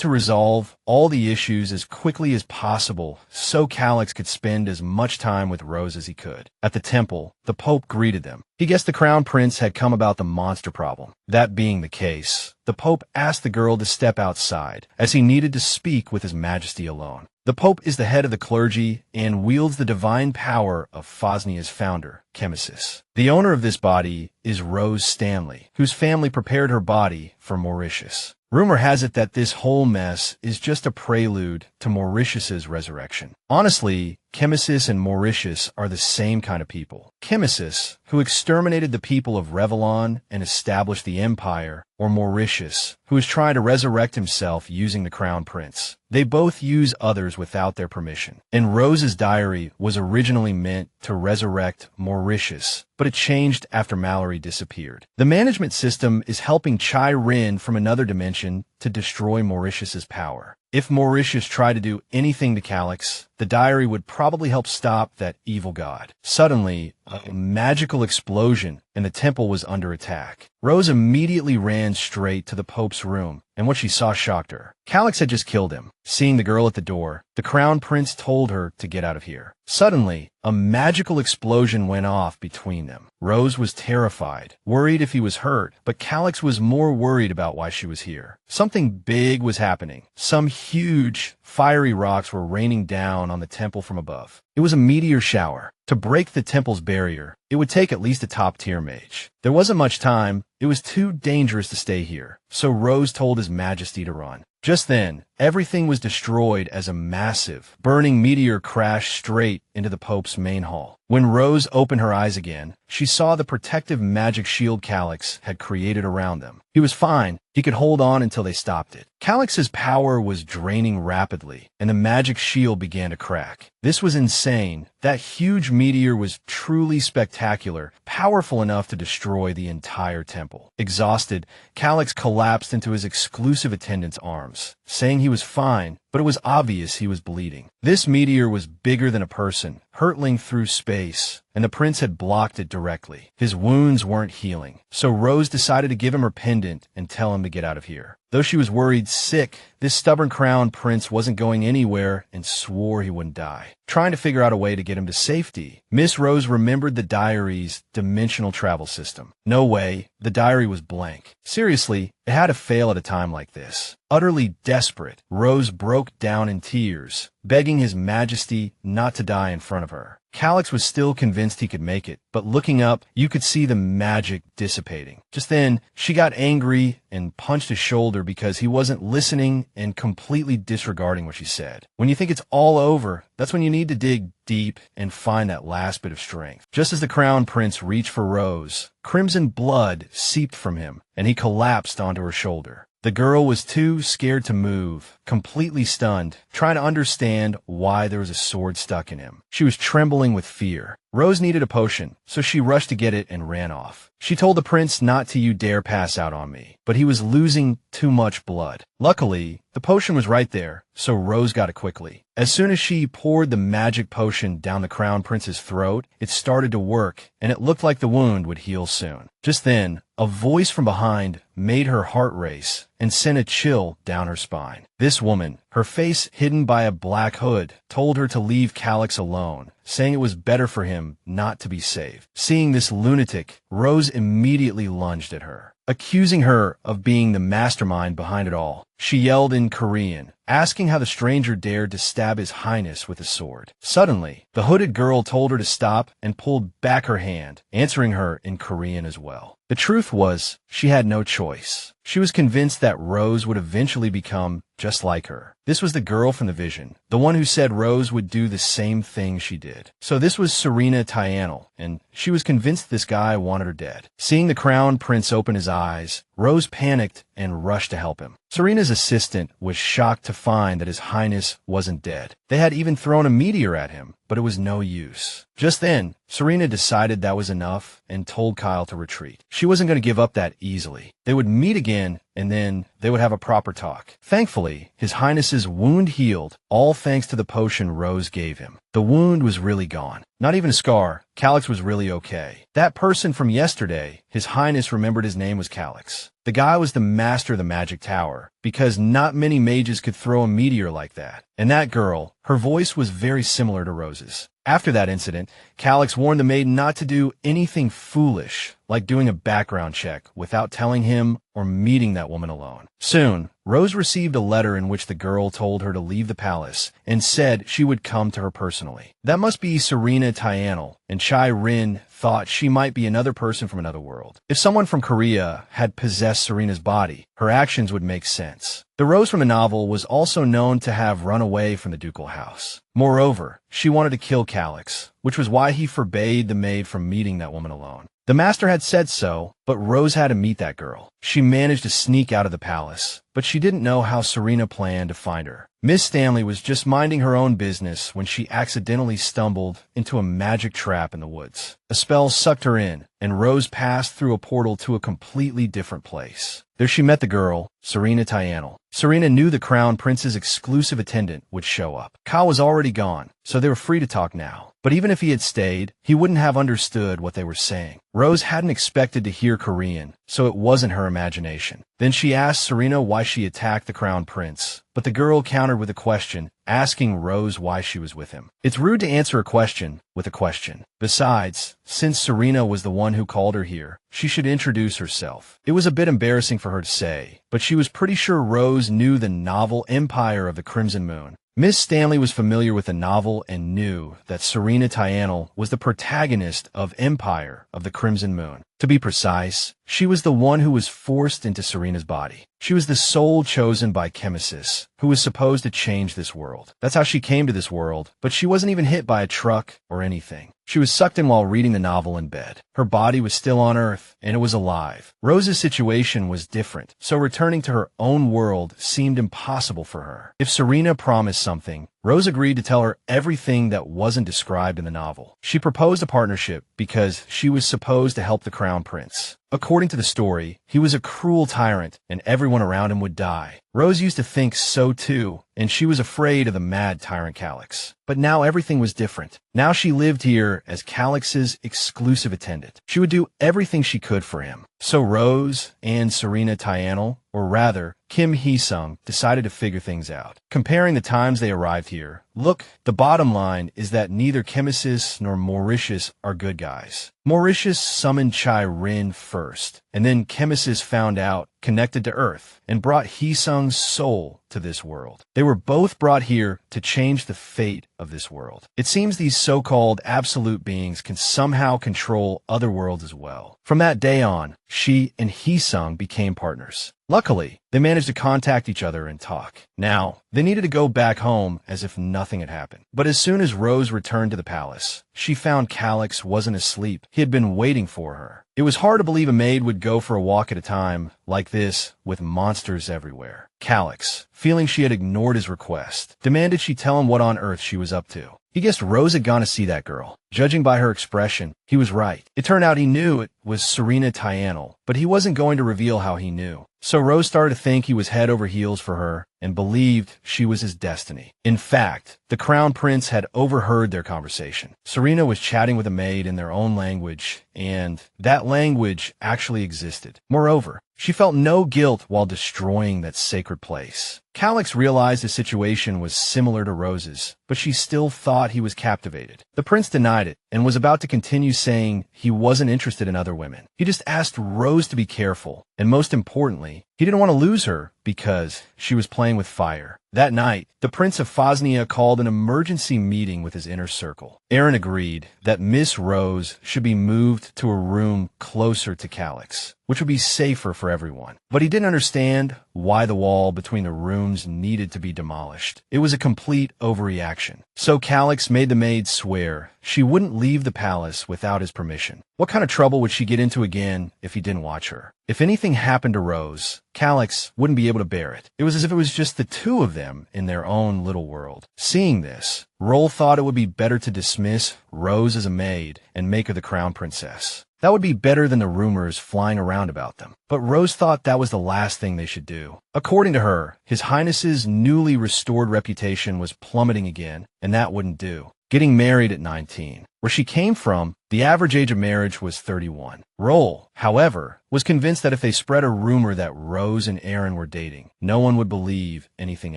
to resolve all the issues as quickly as possible so Calix could spend as much time with Rose as he could. At the temple, the Pope greeted them. He guessed the Crown Prince had come about the monster problem. That being the case, the Pope asked the girl to step outside, as he needed to speak with His Majesty alone. The Pope is the head of the clergy and wields the divine power of Fosnia's founder, Chemesis. The owner of this body is Rose Stanley, whose family prepared her body for Mauritius. Rumor has it that this whole mess is just a prelude to Mauritius's resurrection. Honestly, Chemesis and Mauritius are the same kind of people. Chemesis, who exterminated the people of Revellon and established the empire, or Mauritius, who is trying to resurrect himself using the Crown Prince. They both use others without their permission. And Rose's diary was originally meant to resurrect Mauritius, but it changed after Mallory disappeared. The management system is helping Chai-Rin from another dimension to destroy Mauritius's power. If Mauritius tried to do anything to Calix, the diary would probably help stop that evil god. Suddenly, a magical explosion and the temple was under attack. Rose immediately ran straight to the Pope's room, and what she saw shocked her. Calix had just killed him. Seeing the girl at the door, the Crown Prince told her to get out of here. Suddenly, a magical explosion went off between them. Rose was terrified, worried if he was hurt, but Calix was more worried about why she was here. Something big was happening. Some huge, fiery rocks were raining down on the temple from above. It was a meteor shower. To break the temple's barrier, it would take at least a top-tier mage. There wasn't much time. It was too dangerous to stay here, so Rose told His Majesty to run. Just then, everything was destroyed as a massive, burning meteor crashed straight into the Pope's main hall. When Rose opened her eyes again, she saw the protective magic shield Calix had created around them. He was fine. He could hold on until they stopped it. Calix's power was draining rapidly, and the magic shield began to crack. This was insane. That huge meteor was truly spectacular, powerful enough to destroy the entire temple. Exhausted, Calix collapsed into his exclusive attendant's arms, saying he was fine, but it was obvious he was bleeding. This meteor was bigger than a person, hurtling through space, and the prince had blocked it directly. His wounds weren't healing, so Rose decided to give him her pendant and tell him to get out of here. Though she was worried sick, this stubborn Crown Prince wasn't going anywhere and swore he wouldn't die. Trying to figure out a way to get him to safety, Miss Rose remembered the diary's dimensional travel system. No way, the diary was blank. Seriously, it had to fail at a time like this. Utterly desperate, Rose broke down in tears, begging His Majesty not to die in front of her. Calix was still convinced he could make it, but looking up, you could see the magic dissipating. Just then, she got angry and punched his shoulder because he wasn't listening and completely disregarding what she said. When you think it's all over, that's when you need to dig deep and find that last bit of strength. Just as the Crown Prince reached for Rose, crimson blood seeped from him, and he collapsed onto her shoulder. The girl was too scared to move, completely stunned, trying to understand why there was a sword stuck in him. She was trembling with fear. Rose needed a potion, so she rushed to get it and ran off. She told the prince not to dare pass out on me, but he was losing too much blood. Luckily, the potion was right there, so Rose got it quickly. As soon as she poured the magic potion down the Crown Prince's throat, it started to work, and it looked like the wound would heal soon. Just then, a voice from behind made her heart race and sent a chill down her spine. This woman, her face hidden by a black hood, told her to leave Calix alone, saying it was better for him not to be saved. Seeing this lunatic, Rose immediately lunged at her, accusing her of being the mastermind behind it all. She yelled in Korean, asking how the stranger dared to stab his highness with a sword. Suddenly, the hooded girl told her to stop and pulled back her hand, answering her in Korean as well. The truth was, she had no choice. She was convinced that Rose would eventually become just like her. This was the girl from the vision, the one who said Rose would do the same thing she did. So this was Serena Tyanel, and she was convinced this guy wanted her dead. Seeing the Crown Prince open his eyes, Rose panicked and rushed to help him. Serena's assistant was shocked to find that his highness wasn't dead. They had even thrown a meteor at him, but it was no use. Just then, Serena decided that was enough and told Kyle to retreat. She wasn't going to give up that easily. They would meet again, and then they would have a proper talk. Thankfully, his highness's wound healed, all thanks to the potion Rose gave him. The wound was really gone. Not even a scar. Calix was really okay. That person from yesterday, his highness remembered his name was Calix. The guy was the master of the magic tower, because not many mages could throw a meteor like that. And that girl, her voice was very similar to Rose's. After that incident, Calix warned the maid not to do anything foolish, like doing a background check without telling him or meeting that woman alone. Soon, Rose received a letter in which the girl told her to leave the palace and said she would come to her personally. That must be Serena Tyanel, and Chai Rin thought she might be another person from another world. If someone from Korea had possessed Serena's body, her actions would make sense. The Rose from the novel was also known to have run away from the ducal house. Moreover, she wanted to kill Calix, which was why he forbade the maid from meeting that woman alone. The master had said so, but Rose had to meet that girl. She managed to sneak out of the palace, but she didn't know how Serena planned to find her. Miss Stanley was just minding her own business when she accidentally stumbled into a magic trap in the woods. A spell sucked her in, and Rose passed through a portal to a completely different place. There she met the girl, Serena Tyanel. Serena knew the Crown Prince's exclusive attendant would show up. Kyle was already gone, so they were free to talk now. But even if he had stayed, he wouldn't have understood what they were saying. Rose hadn't expected to hear Korean, so it wasn't her imagination. Then she asked Serena why she attacked the Crown Prince, but the girl countered with a question, asking Rose why she was with him. It's rude to answer a question with a question. Besides, since Serena was the one who called her here, she should introduce herself. It was a bit embarrassing for her to say, but she was pretty sure Rose knew the novel Empire of the Crimson Moon. Miss Stanley was familiar with the novel and knew that Serena Tyanel was the protagonist of Empire of the Crimson Moon. To be precise, she was the one who was forced into Serena's body. She was the soul chosen by Chemesis, who was supposed to change this world. That's how she came to this world, but she wasn't even hit by a truck or anything. She was sucked in while reading the novel in bed. Her body was still on Earth, and it was alive. Rose's situation was different, so returning to her own world seemed impossible for her. If Serena promised something, Rose agreed to tell her everything that wasn't described in the novel. She proposed a partnership because she was supposed to help the Crown Prince. According to the story, he was a cruel tyrant, and everyone around him would die. Rose used to think so too, and she was afraid of the mad tyrant Calix. But now everything was different. Now she lived here as Calix's exclusive attendant. She would do everything she could for him. So Rose and Serena Tyanel, or rather, Kim Hee-sung, decided to figure things out. Comparing the times they arrived here, look, the bottom line is that neither Chemesis nor Mauritius are good guys. Mauritius summoned Chai Rin first, and then chemists found out, connected to Earth, and brought Hee-sung's soul to this world. They were both brought here to change the fate of this world. It seems these so-called absolute beings can somehow control other worlds as well. From that day on, she and Hee-sung became partners. Luckily, they managed to contact each other and talk. Now, they needed to go back home as if nothing had happened. But as soon as Rose returned to the palace, she found Calix wasn't asleep. He had been waiting for her. It was hard to believe a maid would go for a walk at a time like this with monsters everywhere. Calix, feeling she had ignored his request, demanded she tell him what on earth she was up to. He guessed Rose had gone to see that girl. Judging by her expression, he was right. It turned out he knew it was Serena Tyanal, but he wasn't going to reveal how he knew. So Rose started to think he was head over heels for her and believed she was his destiny. In fact, the Crown Prince had overheard their conversation. Serena was chatting with a maid in their own language, and that language actually existed. Moreover, she felt no guilt while destroying that sacred place. Calix realized the situation was similar to Rose's, but she still thought he was captivated. The prince denied it and was about to continue saying he wasn't interested in other women. He just asked Rose to be careful, and most importantly, he didn't want to lose her because she was playing with fire. That night, the Prince of Phosnia called an emergency meeting with his inner circle. Aaron agreed that Miss Rose should be moved to a room closer to Calix, which would be safer for everyone. But he didn't understand why the wall between the rooms needed to be demolished. It was a complete overreaction. So Calix made the maid swear she wouldn't leave the palace without his permission. What kind of trouble would she get into again if he didn't watch her? If anything happened to Rose, Calix wouldn't be able to bear it. It was as if it was just the two of them in their own little world. Seeing this, Roll thought it would be better to dismiss Rose as a maid and make her the crown princess. That would be better than the rumors flying around about them. But Rose thought that was the last thing they should do. According to her, His Highness's newly restored reputation was plummeting again, and that wouldn't do. Getting married at 19. Where she came from, the average age of marriage was 31. Roll, however, was convinced that if they spread a rumor that Rose and Aaron were dating, no one would believe anything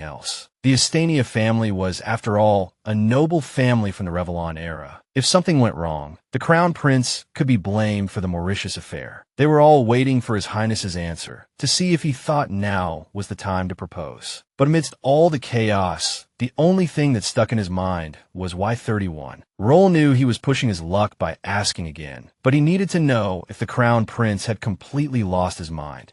else. The Estania family was, after all, a noble family from the Revlon era. If something went wrong, the Crown Prince could be blamed for the Mauritius affair. They were all waiting for His Highness's answer, to see if he thought now was the time to propose. But amidst all the chaos, the only thing that stuck in his mind was why 31. Roll knew he was pushing his luck by asking again, but he needed to know if the Crown Prince had completely lost his mind.